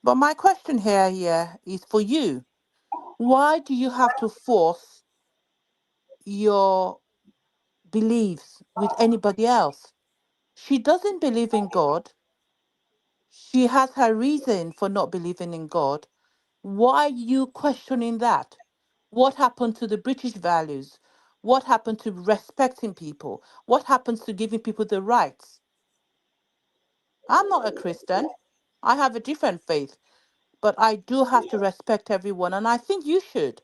But my question here is for you. Why do you have to force your beliefs with anybody else? She doesn't believe in God. She has her reason for not believing in God. Why are you questioning that? What happened to the British values? What happened to respecting people? What happens to giving people the rights? I'm not a Christian. I have a different faith, but I do have to respect everyone, and I think you should.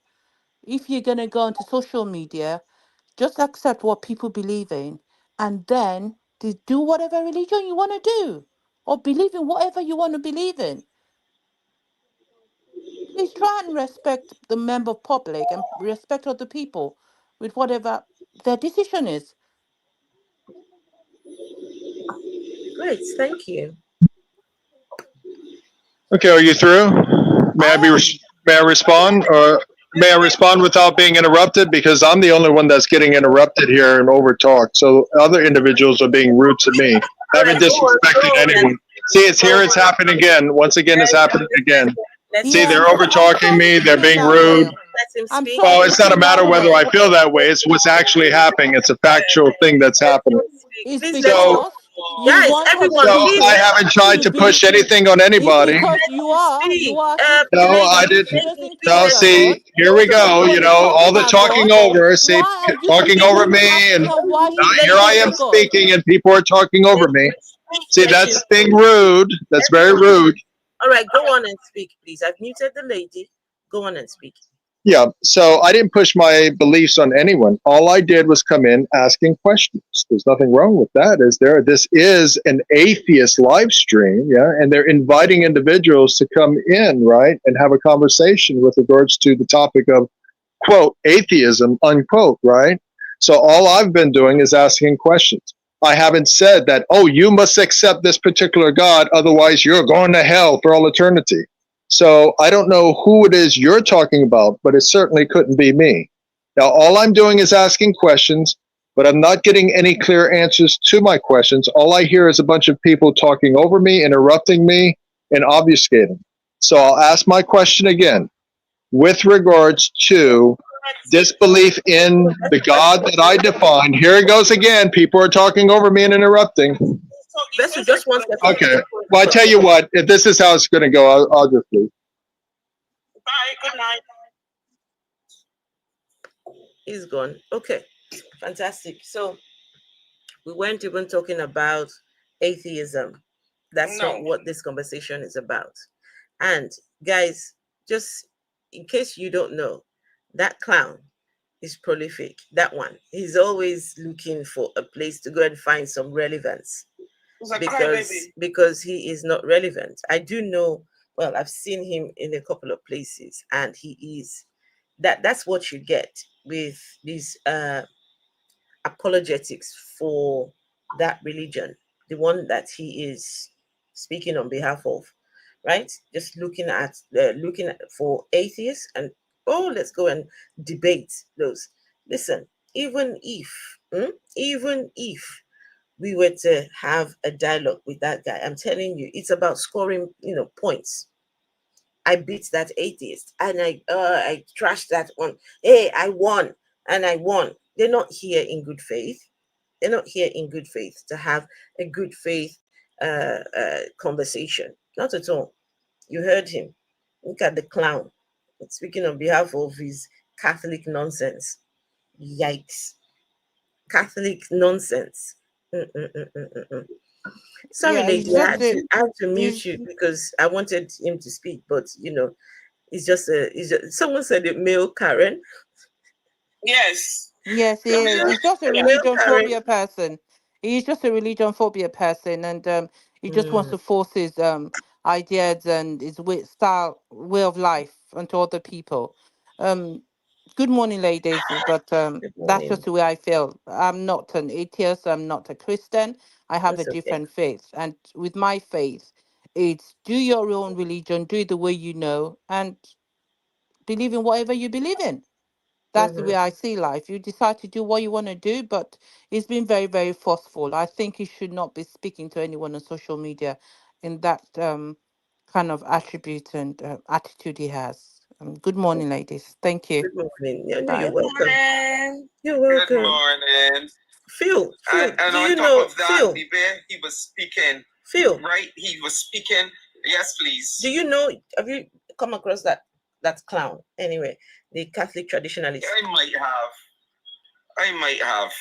If you're going to go onto social media, just accept what people believe in, and then to do whatever religion you want to do, or believe in whatever you want to believe in. Please try and respect the member public and respect other people with whatever their decision is. Great, thank you. Okay, are you through? May I respond, or may I respond without being interrupted? Because I'm the only one that's getting interrupted here and over talked. So other individuals are being rude to me. I haven't disrespected anyone. See, it's here. It's happening again. Once again, it's happening again. See, they're over talking me. They're being rude. Well, it's not a matter whether I feel that way. It's what's actually happening. It's a factual thing that's happening. So, I haven't tried to push anything on anybody. Because you are. No, I didn't. No, see, here we go. You know, all the talking over. See, talking over me, and here I am speaking, and people are talking over me. See, that's being rude. That's very rude. All right, go on and speak, please. I've muted the lady. Go on and speak. Yeah, so I didn't push my beliefs on anyone. All I did was come in asking questions. There's nothing wrong with that, is there? This is an atheist live stream, yeah, and they're inviting individuals to come in, right, and have a conversation with regards to the topic of, quote, atheism, unquote, right? So all I've been doing is asking questions. I haven't said that, oh, you must accept this particular God, otherwise you're going to hell for all eternity. So I don't know who it is you're talking about, but it certainly couldn't be me. Now, all I'm doing is asking questions, but I'm not getting any clear answers to my questions. All I hear is a bunch of people talking over me, interrupting me, and obfuscating. So I'll ask my question again. With regards to disbelief in the God that I defined, here it goes again. People are talking over me and interrupting. Just one second. Okay. Well, I tell you what, if this is how it's going to go, I'll just leave. Bye. Good night. He's gone. Okay. Fantastic. So we weren't even talking about atheism. That's not what this conversation is about. And guys, just in case you don't know, that clown is prolific. That one. He's always looking for a place to go and find some relevance. Because he is not relevant. I do know, well, I've seen him in a couple of places, and he is that's what you get with these apologetics for that religion, the one that he is speaking on behalf of, right? Just looking for atheists and let's go and debate those. Listen, even if we were to have a dialogue with that guy, I'm telling you, it's about scoring, points. I beat that atheist and I trashed that one. Hey, I won and I won. They're not here in good faith. They're not here in good faith to have a good faith conversation. Not at all. You heard him. Look at the clown. Speaking on behalf of his Catholic nonsense. Yikes. Catholic nonsense. Sorry, Yeah, it's lady, I just had to mute it's, you because I wanted him to speak, but it's just someone said it, male Karen. Yes. yes, he is. He's just a Male religion Karen. phobia person. He's just a religion phobia person, and he just wants to force his ideas and his way of life onto other people. Um, Good morning, ladies. But Good that's morning. just the way I feel. I'm not an atheist. I'm not a Christian. I have a That's okay. different faith, and with my faith, it's do your own religion, do it the way you know, and believe in whatever you believe in. That's the way I see life. You decide to do what you want to do, but it's been very, very forceful. I think he should not be speaking to anyone on social media in that kind of attribute and attitude he has. Good morning, ladies. Thank you. Good morning. Yeah, no, you're Bye. welcome. You're welcome. Good morning. Phil, And do on you top know of that, Phil? he was speaking. Phil, right? He was speaking. Yes, please. do you know? Have you come across that clown? Anyway, the Catholic traditionalist. I might have,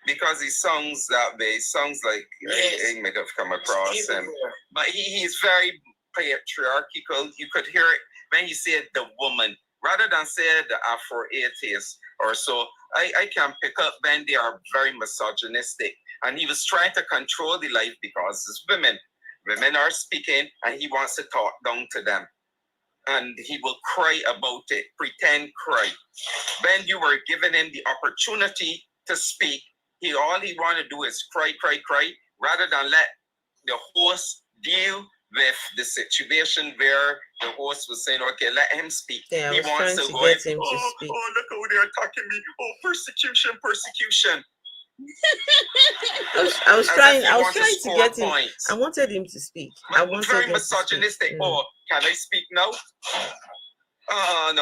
because he sounds that way. Sounds like I might have come across him. But he's very patriarchal. You could hear it when he said the woman, rather than say the Afro-atheist or so. I can pick up when they are very misogynistic. And he was trying to control the life because it's women. Women are speaking and he wants to talk down to them. And he will cry about it, pretend cry. When you were giving him the opportunity to speak, all he wanted to do is cry, rather than let the host deal with the situation where the host was saying, okay, let him speak. Yeah, he wants to go get him to speak. Oh, look how they're attacking me. Oh, persecution. I was trying to get him. I wanted him to speak. I wanted very him misogynistic. To speak. Oh, can I speak now? Oh,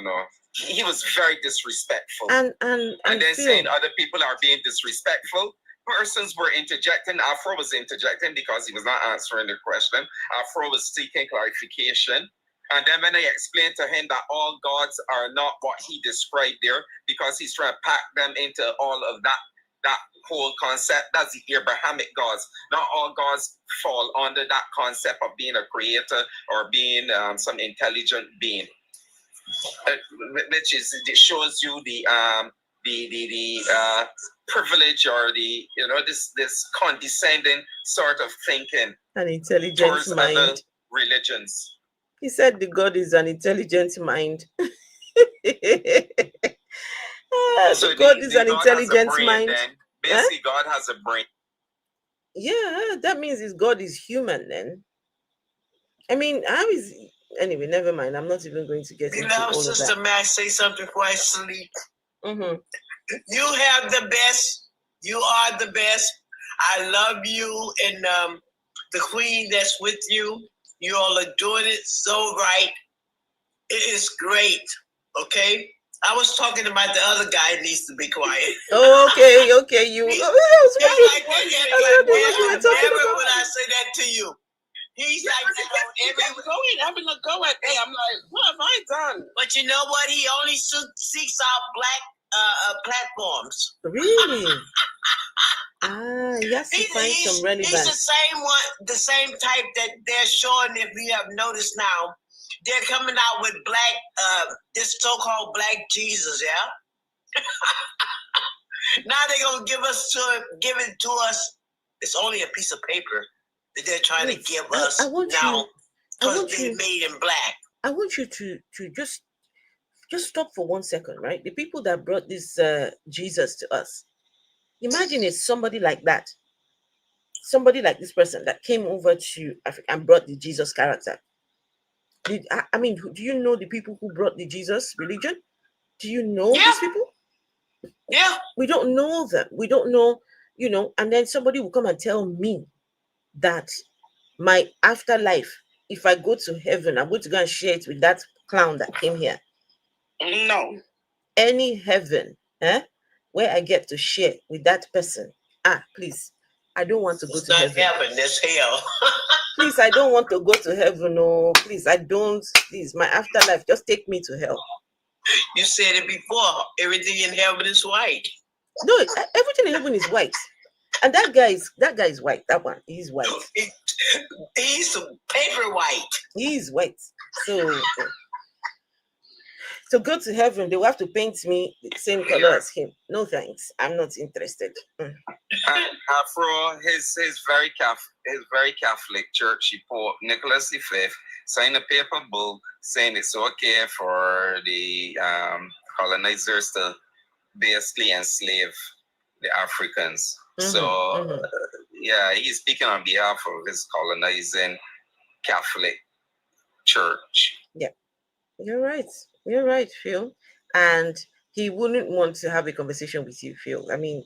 no. He was very disrespectful. And then saying other people are being disrespectful. Persons were interjecting. Afro was interjecting because he was not answering the question. Afro was seeking clarification. And then when I explained to him that all gods are not what he described there, because he's trying to pack them into all of that whole concept, that's the Abrahamic gods. Not all gods fall under that concept of being a creator or being some intelligent being, which is, it shows you the privilege or this condescending sort of thinking, an intelligent mind, other religions. He said the God is an intelligent mind. So God is an intelligent mind. Then. Basically, God has a brain. Yeah, that means his God is human then. I mean, how is anyway, never mind. I'm not even going to get into all of that. Sister, may I say something before I sleep? Mm-hmm. You have the best. You are the best. I love you and the queen that's with you. You all are doing it so right. It is great. Okay? I was talking about the other guy needs to be quiet. Okay. You. I never would I say that to you. He's like, having a go at me. I'm like, what have I done? But you know what? He only seeks out black platforms. Really? Yes, he finds some relevance. He's the same type that they're showing, if you have noticed now. They're coming out with this so-called black Jesus, yeah? Now they're going to give it to us. It's only a piece of paper that they're trying to give us now because they made in black. I want you to just stop for 1 second, right? The people that brought this Jesus to us, Imagine it's somebody like that. Somebody like this person that came over to Africa and brought the Jesus character. I mean, do you know the people who brought the Jesus religion? Do you know these people? Yeah. We don't know them. We don't know, and then somebody will come and tell me that my afterlife, if I go to heaven, I'm going to go and share it with that clown that came here. No. Any heaven, where I get to share with that person. Please. I don't want to go to heaven. Heaven, that's hell. Please, I don't want to go to heaven. No, please, I don't. Please, my afterlife, just take me to hell. You said it before. Everything in heaven is white. No, everything in heaven is white. And that guy is white. That one, he's white. He's paper white. He's white. So to go to heaven, they will have to paint me the same color as him. No thanks. I'm not interested. Afro, his very Catholic church, Pope Nicholas V signed a paper bull saying it's okay for the colonizers to basically enslave the Africans. Yeah, he's speaking on behalf of his colonizing Catholic church. Yeah, you're right, Phil. And he wouldn't want to have a conversation with you, Phil. I mean,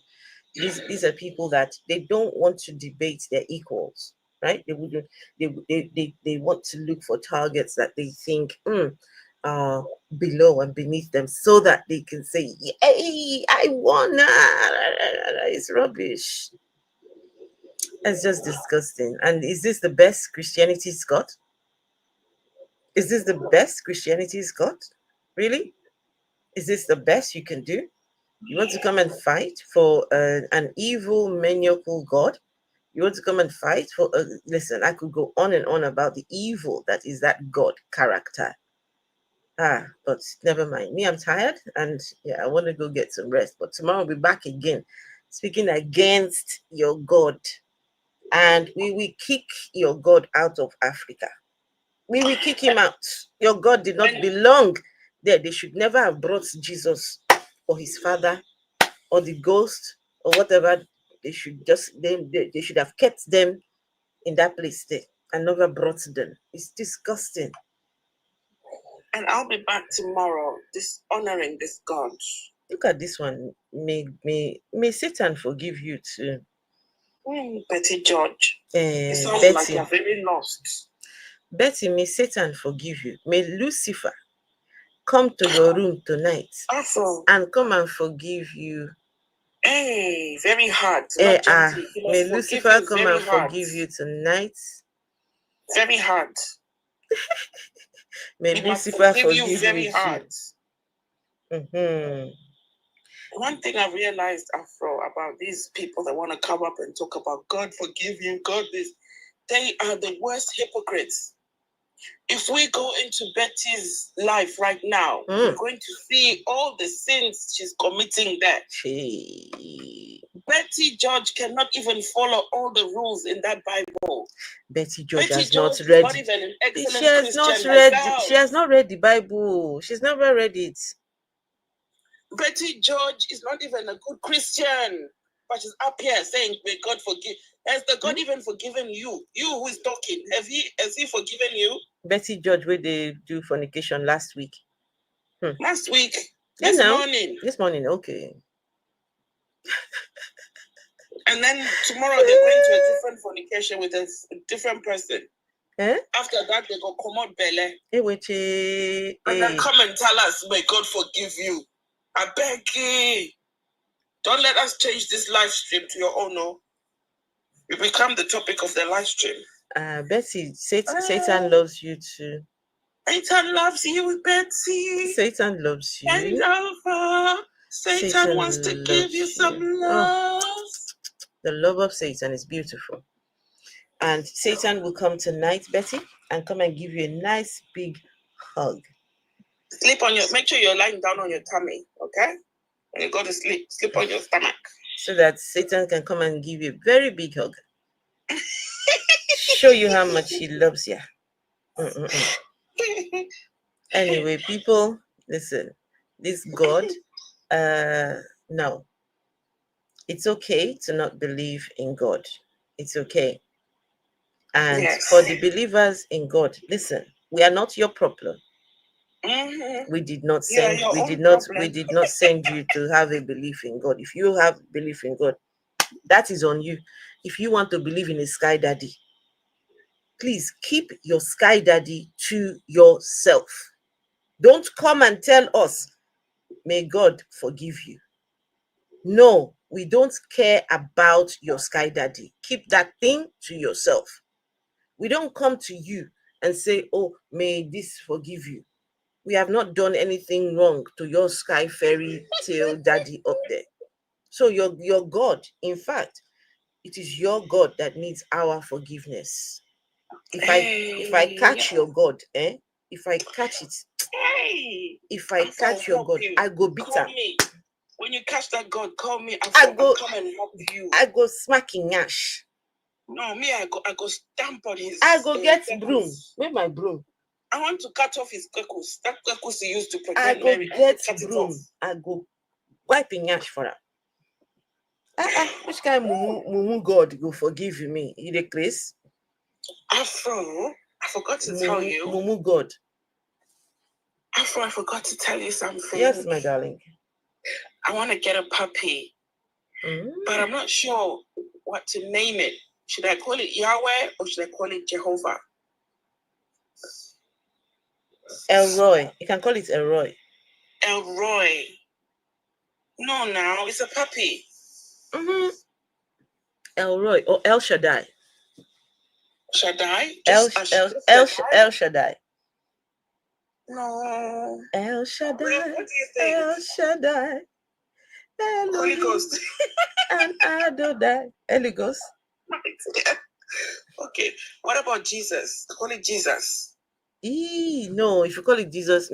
these are people that they don't want to debate their equals, right? They wouldn't. They want to look for targets that they think are below and beneath them, so that they can say, "Hey, I won." It's rubbish. It's just disgusting. And is this the best Christianity's got? Is this the best Christianity's got? Really? Is this the best you can do? You want to come and fight for an evil, maniacal God? You want to come and fight for... listen, I could go on and on about the evil that is that God character. But never mind. Me, I'm tired. And I want to go get some rest. But tomorrow I'll be back again, speaking against your God. And we will kick your God out of Africa. We will kick him out. Your God did not belong there. They should never have brought Jesus or his father or the ghost or whatever. They should just they should have kept them in that place there and never brought them. It's disgusting. And I'll be back tomorrow, dishonoring this God. Look at this one. May Satan forgive you too. Betty George. It sounds Betty, like you're very lost. Betty, may Satan forgive you. May Lucifer come to your room tonight and come and forgive you. Hey, very hard. May Lucifer come and forgive you tonight. Very hard. May Lucifer forgive you very hard. Mm-hmm. One thing I realized, Afro, about these people that want to come up and talk about God forgive you, God this, they are the worst hypocrites. If we go into Betty's life right now, we're going to see all the sins she's committing there. Betty George cannot even follow all the rules in that Bible. Betty George has not read. Not even an excellent she has not read. She has not read the Bible. She's never read it. Betty George is not even a good Christian, but she's up here saying, "May God forgive." Has the God even forgiven you? You who is talking, has he forgiven you? Betty George, where they do fornication last week. Last week? This morning. This morning, okay. And then tomorrow they're going to a different fornication with a different person. After that, they go come out belly. And then come and tell us, "May God forgive you." I beg you. Don't let us change this live stream to your own. No. You become the topic of the live stream. Betty, Satan loves you too. Satan loves you, Betty. Satan loves you. And over. Satan wants to give you some love. The love of Satan is beautiful. And Satan will come tonight, Betty, and come and give you a nice big hug. Make sure you're lying down on your tummy, okay? When you go to sleep, sleep on your stomach. So that Satan can come and give you a very big hug. Show you how much he loves you. Anyway, people, listen. This God, no. It's okay to not believe in God. It's okay. And for the believers in God, listen, we are not your problem. We did not send we did not send you to have a belief in God. If you have belief in God, that is on you. If you want to believe in a sky daddy, please keep your sky daddy to yourself. Don't come and tell us, may God forgive you. No, we don't care about your sky daddy. Keep that thing to yourself. We don't come to you and say, oh, may this forgive you. We have not done anything wrong to your sky fairy tale daddy up there. So your God, in fact, it is your God that needs our forgiveness. If I catch your God, if I catch it, if I catch your God, I go beat him. When you catch that God, call me. I go come and help you. I go smacking ash. No, me, I go stamp on his. I go get broom. Where my broom? I want to cut off his kekos. That kekos he used to protect I go Mary. get broom. I go wiping ash for her. Which kind of mumu God go forgive me? You the Chris? Afro, I forgot to tell you. Mumu God. Afro, I forgot to tell you something. Yes, my darling. I want to get a puppy, but I'm not sure what to name it. Should I call it Yahweh or should I call it Jehovah? Elroy. You can call it Elroy. Elroy. No, now it's a puppy. Elroy or El Shaddai. Shaddai? El Shaddai. No. El Shaddai. What do you think? El Shaddai. Holy Ghost. And Adonai. Holy Ghost. Okay. What about Jesus? Call it Jesus. No, if you call it Jesus,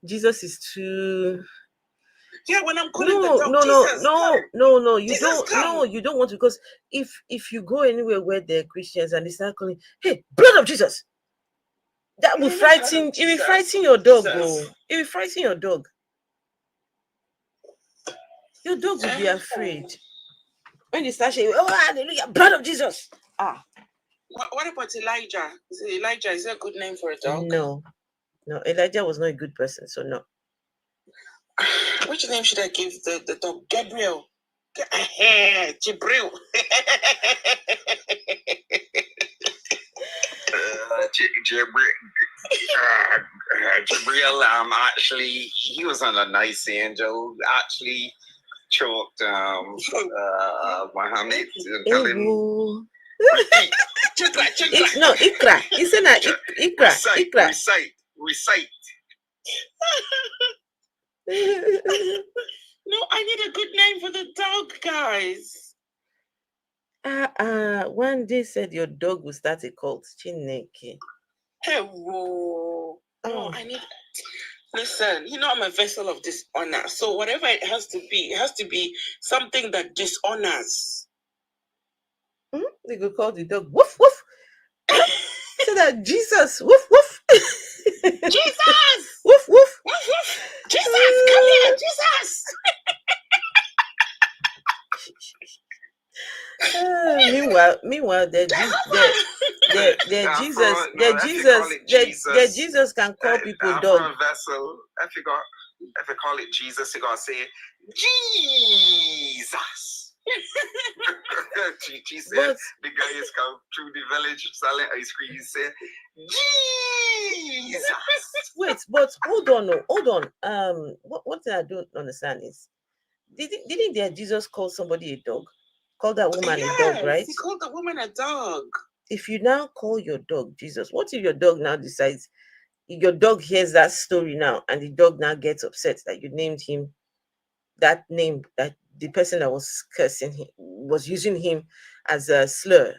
Jesus is too. Yeah, when I'm calling the dog Jesus. No, you Jesus, don't. come. No, you don't want to, because if you go anywhere where they're Christians and they start calling, hey, blood of Jesus, that will frighten. It will frighten your dog. It will frighten your dog. Your dog will be afraid when they start saying, "Oh, hallelujah, blood of Jesus." What about Elijah? Elijah, is that a good name for a dog? No, Elijah was not a good person, so no. Which name should I give the dog? Gabriel. Jibril. Jibril, actually, he was on a nice angel. Actually, choked Muhammad. Tell him. No, Ikra. It's not Ikra. Recite. No, I need a good name for the dog, guys. One day said your dog will start a cult. Chineke. Hey, whoa. No, I need. Listen, I'm a vessel of dishonor. So whatever it has to be something that dishonors. They could call the dog woof woof. So that Jesus woof woof. Jesus! Woof woof. Woof woof. Jesus, come here, Jesus. Meanwhile, the Jesus can call people dog. Vessel, if you call it Jesus, you gotta say Jesus. But the guy is come through the village selling ice cream. He said Jesus. Wait, but hold on. What I don't understand is, didn't their Jesus call somebody a dog? Call that woman a dog, right? He called the woman a dog. If you now call your dog Jesus, what if your dog now decides, your dog hears that story now, and the dog now gets upset that you named him that name, that the person that was cursing him was using him as a slur?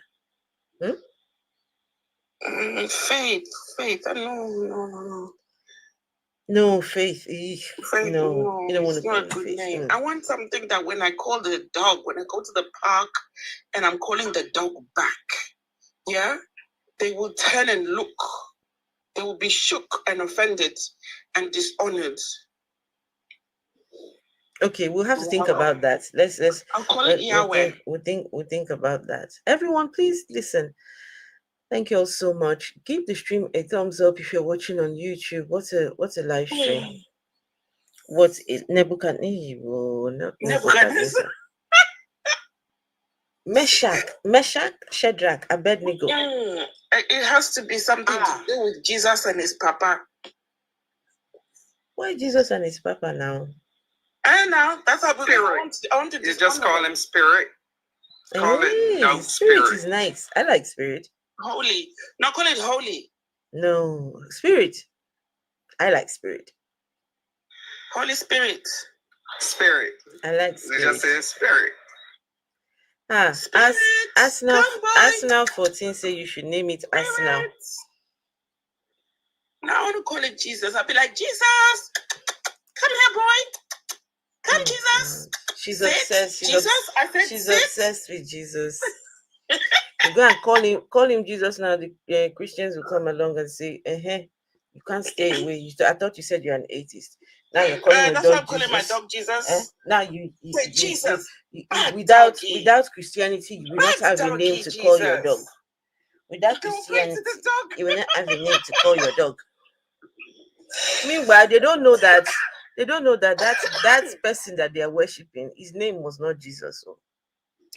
Faith. No. No, Faith. Faith, no, you don't want to call it a good Faith. name. I want something that when I call the dog, when I go to the park and I'm calling the dog back, they will turn and look. They will be shook and offended and dishonored. Okay, we'll have to think about that. Let's I'll call it Yahweh. We'll think about that. Everyone, please listen. Thank you all so much. Give the stream a thumbs up if you're watching on YouTube. What's a live stream? What is Nebuchadnezzar? Meshach, Shadrach, Abednego. It has to be something to do with Jesus and his papa. Why Jesus and his papa now? And now that's how I want to you just call him Spirit. Call it no Spirit is nice. I like Spirit. Holy. Now call it holy. No, Spirit. I like Spirit. Holy Spirit. Spirit. I like Spirit. They just say Spirit. Arsenal 14 say you should name it Arsenal. Now I want to call it Jesus. I'll be like, Jesus, come here, boy. Come, Jesus. She's obsessed. She's obsessed with Jesus. You go and call him Jesus now. The Christians will come along and say, you can't stay away. I thought you said you're an atheist. Now you're calling your dog Jesus. Calling my dog Jesus. Now you Jesus. Without Christianity, you will not have a name to call your dog. Without Christianity, you will not have a name to call your dog. Meanwhile, they don't know that that person that they are worshiping, his name was not Jesus. So.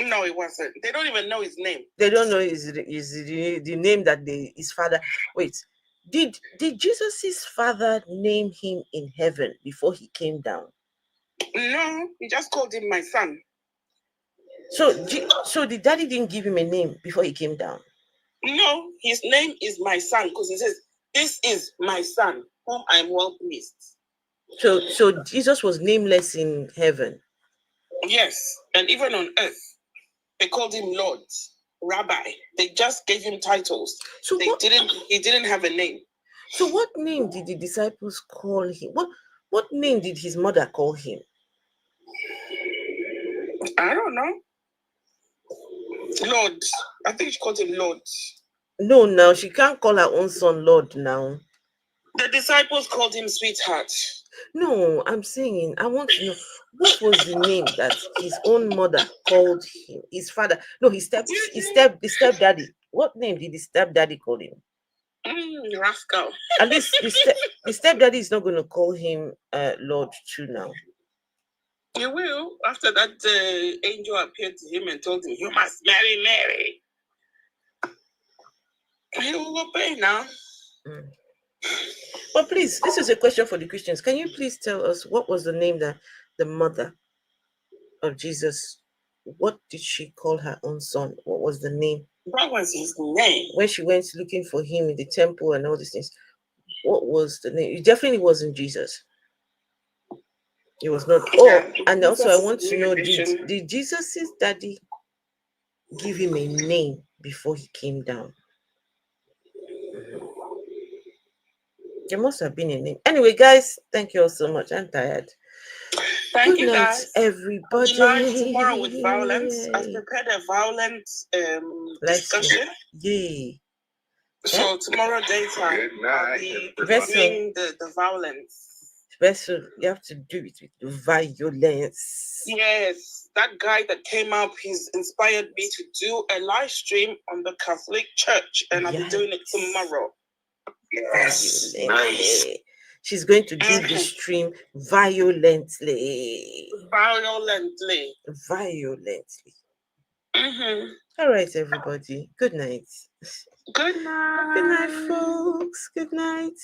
No, it wasn't. They don't even know his name. They don't know the name that his father. Wait, did Jesus' father name him in heaven before he came down? No, he just called him my son. So the daddy didn't give him a name before he came down? No, his name is my son because he says, "This is my son, whom I am well pleased." So Jesus was nameless in heaven. Yes, and even on earth, they called him Lord, Rabbi. They just gave him titles. So he didn't have a name. So what name did the disciples call him? What name did his mother call him? I don't know. Lord. I think she called him Lord. No, now she can't call her own son Lord now. The disciples called him Sweetheart. No, I'm saying I want to know what was the name that his own mother called him, his father. No, his stepdaddy. What name did the stepdaddy call him? Rascal. At least the stepdaddy is not going to call him Lord too now. You will. After that angel appeared to him and told him, "You must marry Mary." He will obey now. But please, this is a question for the Christians. Can you please tell us what was the name that the mother of Jesus, what did she call her own son? What was the name? What was his name? When she went looking for him in the temple and all these things, what was the name? It definitely wasn't Jesus. It was not. Oh, and also I want to know, did Jesus' daddy give him a name before he came down? There must have been a name. Anyway, guys, thank you all so much. I'm tired. Thank Good you, night, guys. everybody. Live tomorrow with violence. I've prepared a violent discussion. Yay. So tomorrow daytime, I'll be doing the violence. Vessel, you have to do it with violence. Yes, that guy that came up, he's inspired me to do a live stream on the Catholic Church, and I'll be doing it tomorrow. Yes, nice. She's going to do the stream violently. Violently. All right, everybody. Good night. Good night. Good night, folks. Good night.